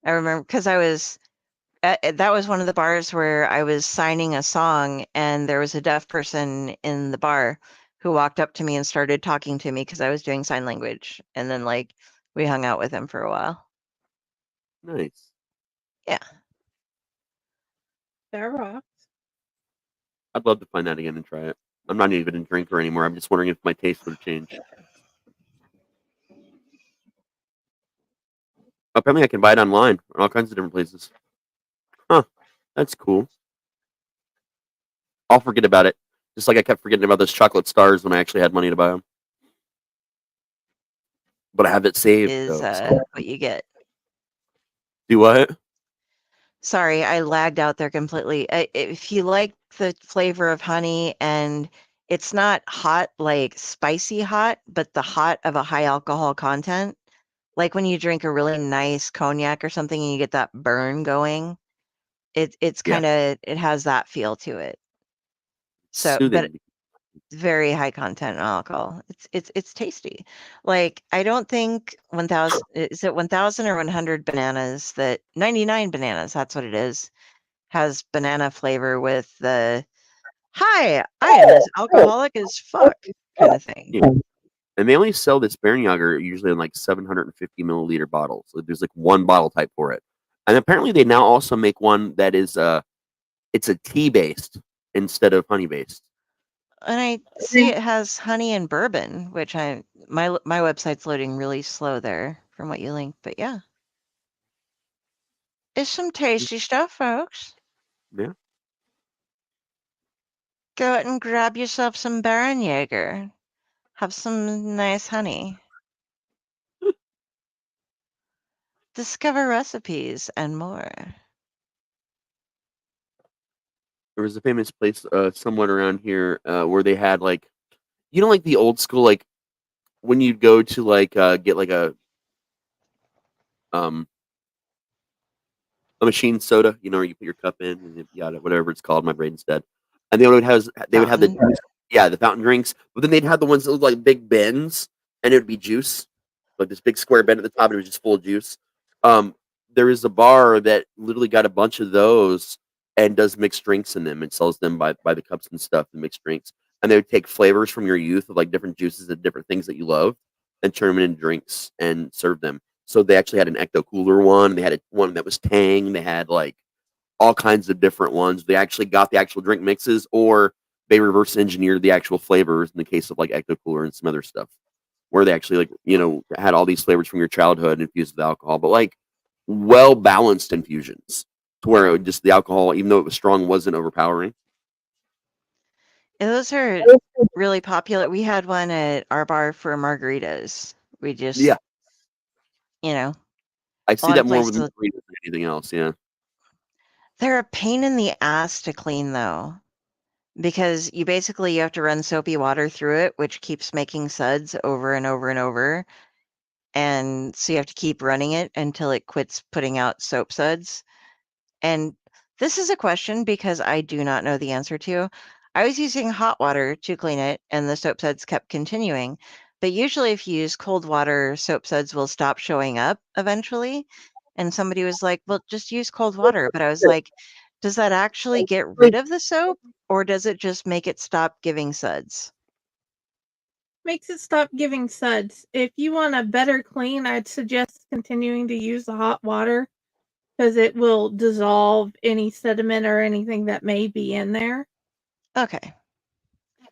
I remember because I was that was one of the bars where I was signing a song, and there was a deaf person in the bar who walked up to me and started talking to me because I was doing sign language, and then like we hung out with him for a while. Nice. Yeah. That rocks. I'd love to find that again and try it. I'm not even a drinker anymore. I'm just wondering if my taste would have changed. Apparently, I can buy it online in all kinds of different places. Huh. That's cool. I'll forget about it. Just like I kept forgetting about those chocolate stars when I actually had money to buy them. but I have it saved. is Though, so. what you get. Do what? Sorry, I lagged out there completely. If you like the flavor of honey and it's not hot, like spicy hot, but the hot of a high alcohol content, like when you drink a really nice cognac or something and you get that burn going, it's Yeah. kind of, it has that feel to it. So, but Soothing. very high content in alcohol. It's tasty. Like I don't think 1,000, is it 1,000 or 100 bananas, that 99 bananas, that's what it is, has banana flavor with the "Hi, I am as alcoholic as fuck" kind of thing. Yeah. And they only sell this Bärenjäger usually in like 750 milliliter bottles. So there's like one bottle type for it. And apparently they now also make one that is it's a tea based instead of honey based. And I see it has honey and bourbon, which my website's loading really slow there from what you linked, but yeah. It's some tasty stuff, folks. Yeah. Go out and grab yourself some Bärenjäger. Have some nice honey. Discover recipes and more. There was a famous place somewhat around here where they had like, you know, like the old school, like when you'd go to like get like a machine soda, you know, where you put your cup in and yada, whatever it's called. My brain's dead. And they would have the Fountain. the fountain drinks, but then they'd have the ones that look like big bins, and it would be juice, like this big square bin at the top, and it was just full of juice. There is a bar that literally got a bunch of those and does mixed drinks in them and sells them by the cups and stuff, the mixed drinks. And they would take flavors from your youth of like different juices and different things that you love and turn them into drinks and serve them. So they actually had an ecto cooler one. They had one that was Tang. They had like all kinds of different ones. They actually got the actual drink mixes, or they reverse engineered the actual flavors in the case of like ecto cooler and some other stuff, where they actually like had all these flavors from your childhood infused with alcohol, but like well balanced infusions to where it would just the alcohol, even though it was strong, wasn't overpowering. And those are really popular. We had one at our bar for margaritas. We just, Yeah, a I see lot that of more with places, margaritas than anything else. Yeah, they're a pain in the ass to clean though, because you have to run soapy water through it, which keeps making suds over and over and over. And so you have to keep running it until it quits putting out soap suds. And this is a question because I do not know the answer to. I was using hot water to clean it, and the soap suds kept continuing. But usually, if you use cold water, soap suds will stop showing up eventually. And somebody was like, well, just use cold water. But I was like, does that actually get rid of the soap, or does it just make it stop giving suds? Makes it stop giving suds. If you want a better clean, I'd suggest continuing to use the hot water because it will dissolve any sediment or anything that may be in there. Okay.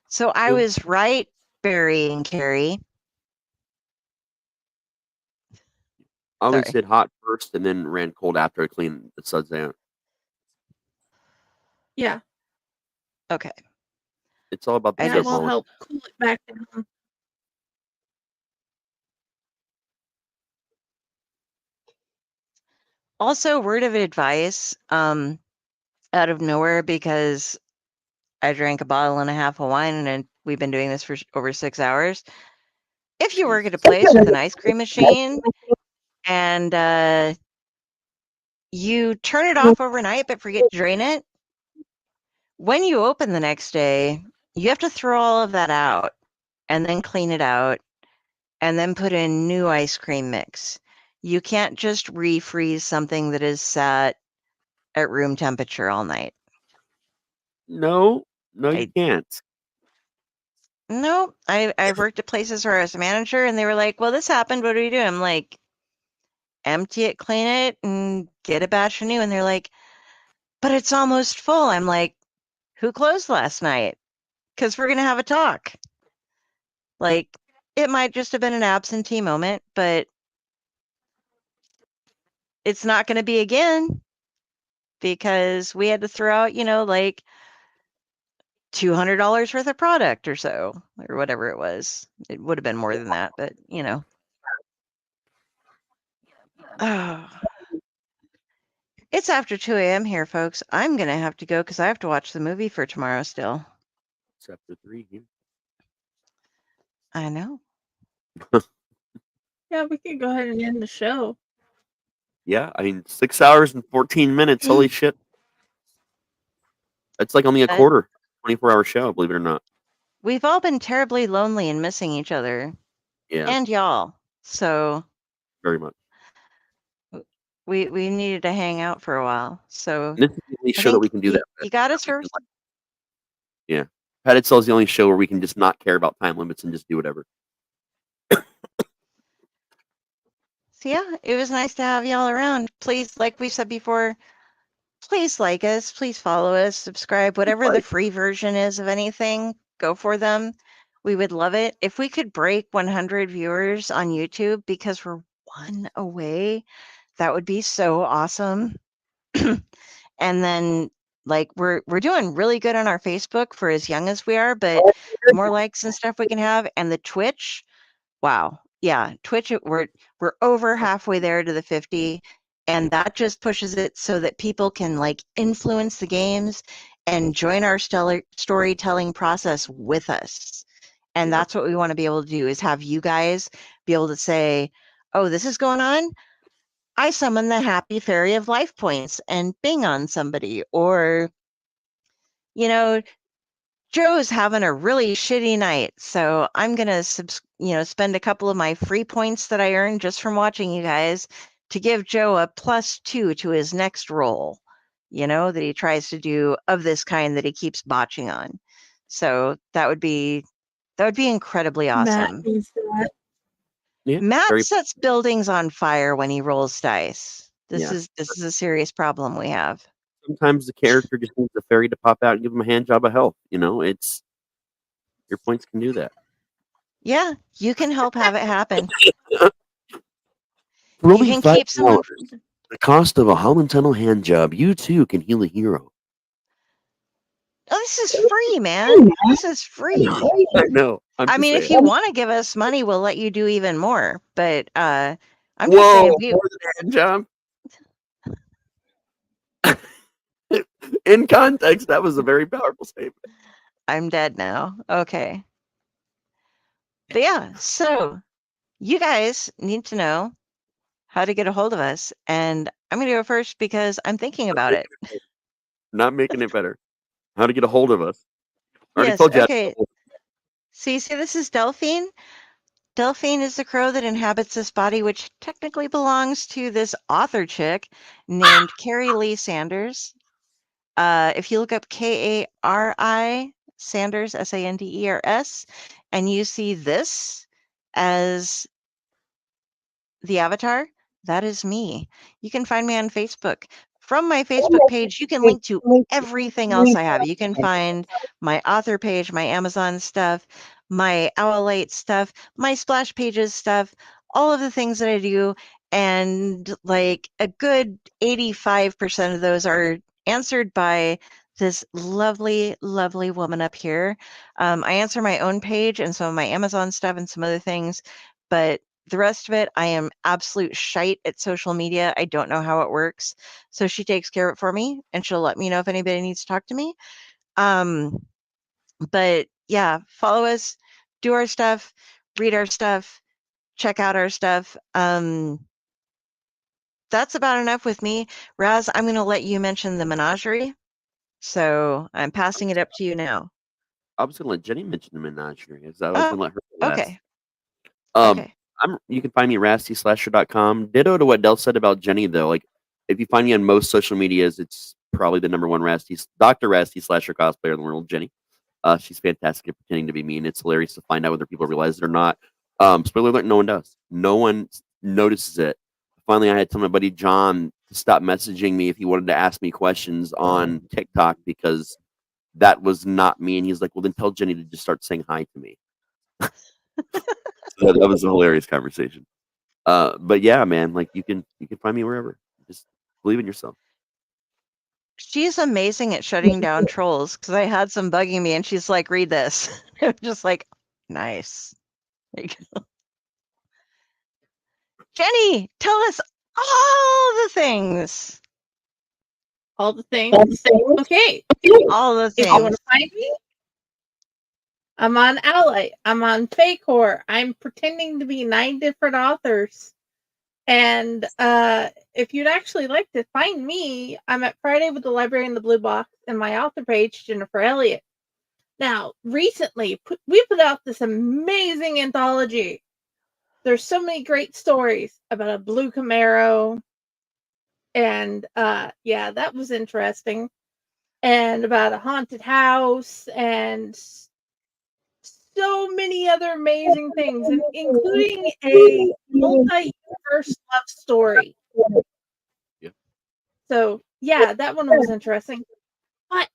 So I was right, Barry and Carrie. I always Sorry. did hot first and then ran cold after I cleaned the suds out. Yeah. Okay. It's all about the That soap will quality. help cool it back down. Also, word of advice, out of nowhere, because I drank a bottle and a half of wine and we've been doing this for over 6 hours. If you work at a place with an ice cream machine and you turn it off overnight but forget to drain it, when you open the next day, you have to throw all of that out and then clean it out and then put in new ice cream mix. You can't just refreeze something that is sat at room temperature all night. No, you can't. No, I've worked at places where I was a manager and they were like, well, this happened. What do we do? I'm like, empty it, clean it, and get a batch of new. And they're like, but it's almost full. I'm like, who closed last night? Because we're going to have a talk. Like, it might just have been an absentee moment, but it's not going to be again because we had to throw out, like $200 worth of product or so, or whatever it was. It would have been more than that, but. Oh. It's after 2 a.m. here, folks. I'm going to have to go because I have to watch the movie for tomorrow still. It's after 3 here. I know. Yeah, we could go ahead and end the show. Yeah, I mean 6 hours and 14 minutes. Holy shit! That's like only a quarter 24-hour show. Believe it or not. We've all been terribly lonely and missing each other. Yeah. And y'all. So Very much. we needed to hang out for a while. So And this is the only show that we can do that. You got us first. Yeah. Padded Cell is the only show where we can just not care about time limits and just do whatever. So yeah, it was nice to have y'all around. Please, like we said before, please like us, please follow us, subscribe, whatever the free version is of anything, go for them. We would love it. If we could break 100 viewers on YouTube because we're one away, that would be so awesome. And then like we're doing really good on our Facebook for as young as we are, but the more likes and stuff we can have, and the Twitch, wow. Yeah, Twitch, we're over halfway there to the 50, and that just pushes it so that people can like influence the games and join our storytelling process with us. And that's what we want to be able to do, is have you guys be able to say, oh, this is going on. I summon the happy fairy of life points and bing on somebody. Or, you know, Joe's having a really shitty night, so I'm gonna spend a couple of my free points that I earned just from watching you guys to give Joe a +2 to his next roll, that he tries to do of this kind that he keeps botching on. So that would be incredibly awesome. Matt needs that. Yeah, Matt sets buildings on fire when he rolls dice. This Yeah. is a serious problem we have. Sometimes the character just needs a fairy to pop out and give him a hand job of health. It's your points can do that. Yeah, you can help have it happen. For only can $5, keep someone. the cost of a Holland Tunnel hand job, you too can heal a hero. Oh, this is free, man. This is free. I know. I mean, if you want to give us money, we'll let you do even more. But I'm just Whoa, saying, more than a hand job. In context, that was a very powerful statement. I'm dead now. Okay. But yeah, so you guys need to know how to get a hold of us. And I'm going to go first because I'm thinking about it. Not making it better. How to get a hold of us. I already Yes, told you. okay. See, this is Delphine. Delphine is the crow that inhabits this body, which technically belongs to this author chick named Carrie Lee Sanders. If you look up Kari Sanders, Sanders, and you see this as the avatar, that is me. You can find me on Facebook. From my Facebook page, you can link to everything else I have. You can find my author page, my Amazon stuff, my Owlite stuff, my Splash Pages stuff, all of the things that I do. And like a good 85% of those are answered by this lovely, lovely woman up here. I answer my own page and some of my Amazon stuff and some other things, but the rest of it, I am absolute shite at social media. I don't know how it works. So she takes care of it for me and she'll let me know if anybody needs to talk to me. But yeah, follow us, do our stuff, read our stuff, check out our stuff. That's about enough with me. Raz, I'm going to let you mention the menagerie. So I'm passing it up to you now. I was going to let Jenny mention the menagerie. I was going to let her go last. Okay. Okay. You can find me at rastyslasher.com. Ditto to what Del said about Jenny, though. Like, if you find me on most social medias, it's probably the #1 Dr. Rasty Slasher cosplayer in the world, Jenny. She's fantastic at pretending to be me, and it's hilarious to find out whether people realize it or not. Spoiler alert, no one does. No one notices it. Finally, I had to tell my buddy John to stop messaging me if he wanted to ask me questions on TikTok because that was not me. And he's like, well, then tell Jenny to just start saying hi to me. So that was a hilarious conversation. But yeah, man, like you can find me wherever. Just believe in yourself. She's amazing at shutting down trolls because I had some bugging me and she's like, read this. I'm just like, nice. There you go. Jenny, tell us All the things. All the things. Okay. All the If you want things. to find me, I'm on Ally. I'm on Paycor. I'm pretending to be 9 different authors. And if you'd actually like to find me, I'm at Friday with the Library in the Blue Box and my author page, Jennifer Elliott. Now, recently, we put out this amazing anthology. There's so many great stories about a blue Camaro. And yeah, that was interesting. And about a haunted house and so many other amazing things, including a multi-universe love story. Yeah. So yeah, that one was interesting. But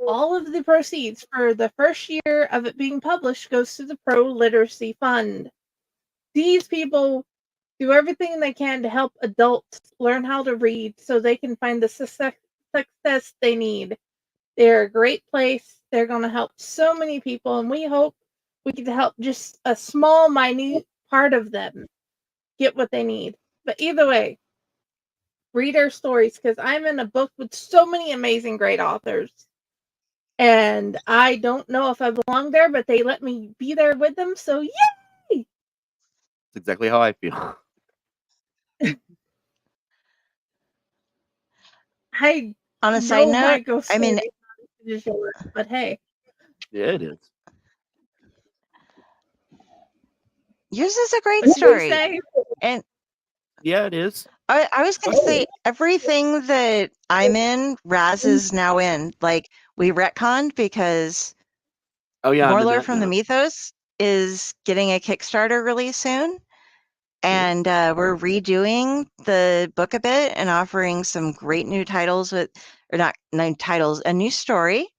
all of the proceeds for the first year of it being published goes to the Pro Literacy Fund. These people do everything they can to help adults learn how to read so they can find the success they need. They're a great place. They're going to help so many people, and we hope we can help just a small, minute part of them get what they need. But either way, read our stories, because I'm in a book with so many amazing, great authors. And I don't know if I belong there, but they let me be there with them, so yay! That's exactly how I feel. I On a side know my note, ghost I mean, story is yours, but hey. Yeah, it is. yours is a great What did you story. say? And Yeah, it is. I was going to say everything that I'm in, Raz is now in. Like, we retconned because Oh yeah, I'm in Morlor that from the now. Mythos is getting a Kickstarter release soon. And we're redoing the book a bit and offering some great new titles or not new titles, a new story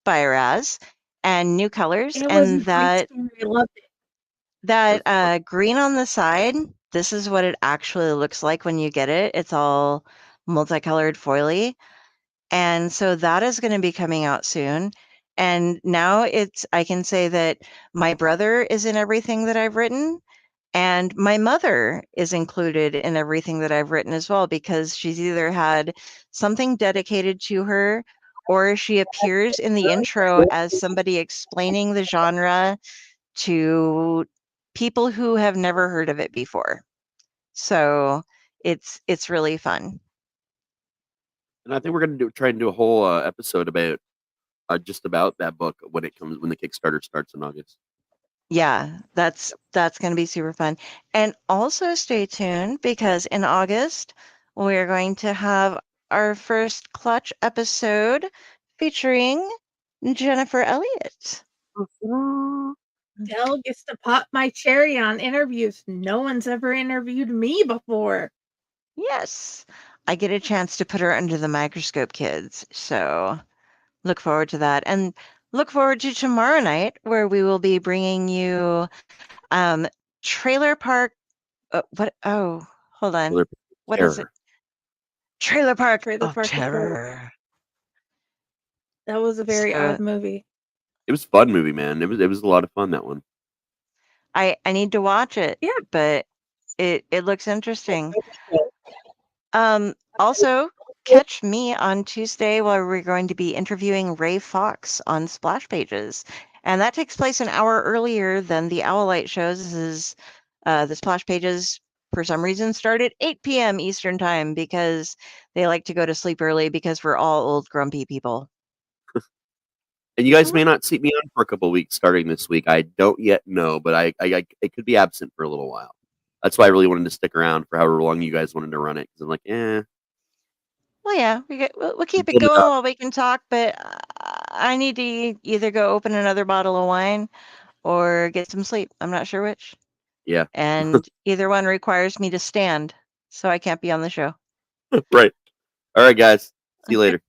by Raz and new colors. It was a And great story. I loved it. that green on the side, this is what it actually looks like when you get it. It's all multicolored foily. And so that is going to be coming out soon. And now I can say that my brother is in everything that I've written. And my mother is included in everything that I've written as well, because she's either had something dedicated to her or she appears in the intro as somebody explaining the genre to people who have never heard of it before. So it's really fun. And I think we're gonna try and do a whole episode about just about that book when the Kickstarter starts in August. Yeah, that's going to be super fun. And also stay tuned because in August we're going to have our first Clutch episode featuring Jennifer Elliott. Dell gets to pop my cherry on interviews. No one's ever interviewed me before. Yes, I get a chance to put her under the microscope, kids. So look forward to that. And look forward to tomorrow night where we will be bringing you Trailer Park. What? Oh, hold on. What is it? Trailer Park of Terror. That was a very odd So movie. It was a fun movie, man. It was a lot of fun, that one. I need to watch it. Yeah. But it looks interesting. Also catch me on Tuesday where we're going to be interviewing Ray Fox on Splash Pages. And that takes place an hour earlier than the Owlite shows. This is the Splash Pages for some reason start at 8 p.m. Eastern time because they like to go to sleep early because we're all old grumpy people. And you guys may not see me on for a couple of weeks starting this week. I don't yet know, but I could be absent for a little while. That's why I really wanted to stick around for however long you guys wanted to run it. Because I'm like, Well, yeah, we'll keep it Build it going up. while we can talk, but I need to either go open another bottle of wine or get some sleep. I'm not sure which. Yeah. And either one requires me to stand, so I can't be on the show. Right. All right, guys. See you later.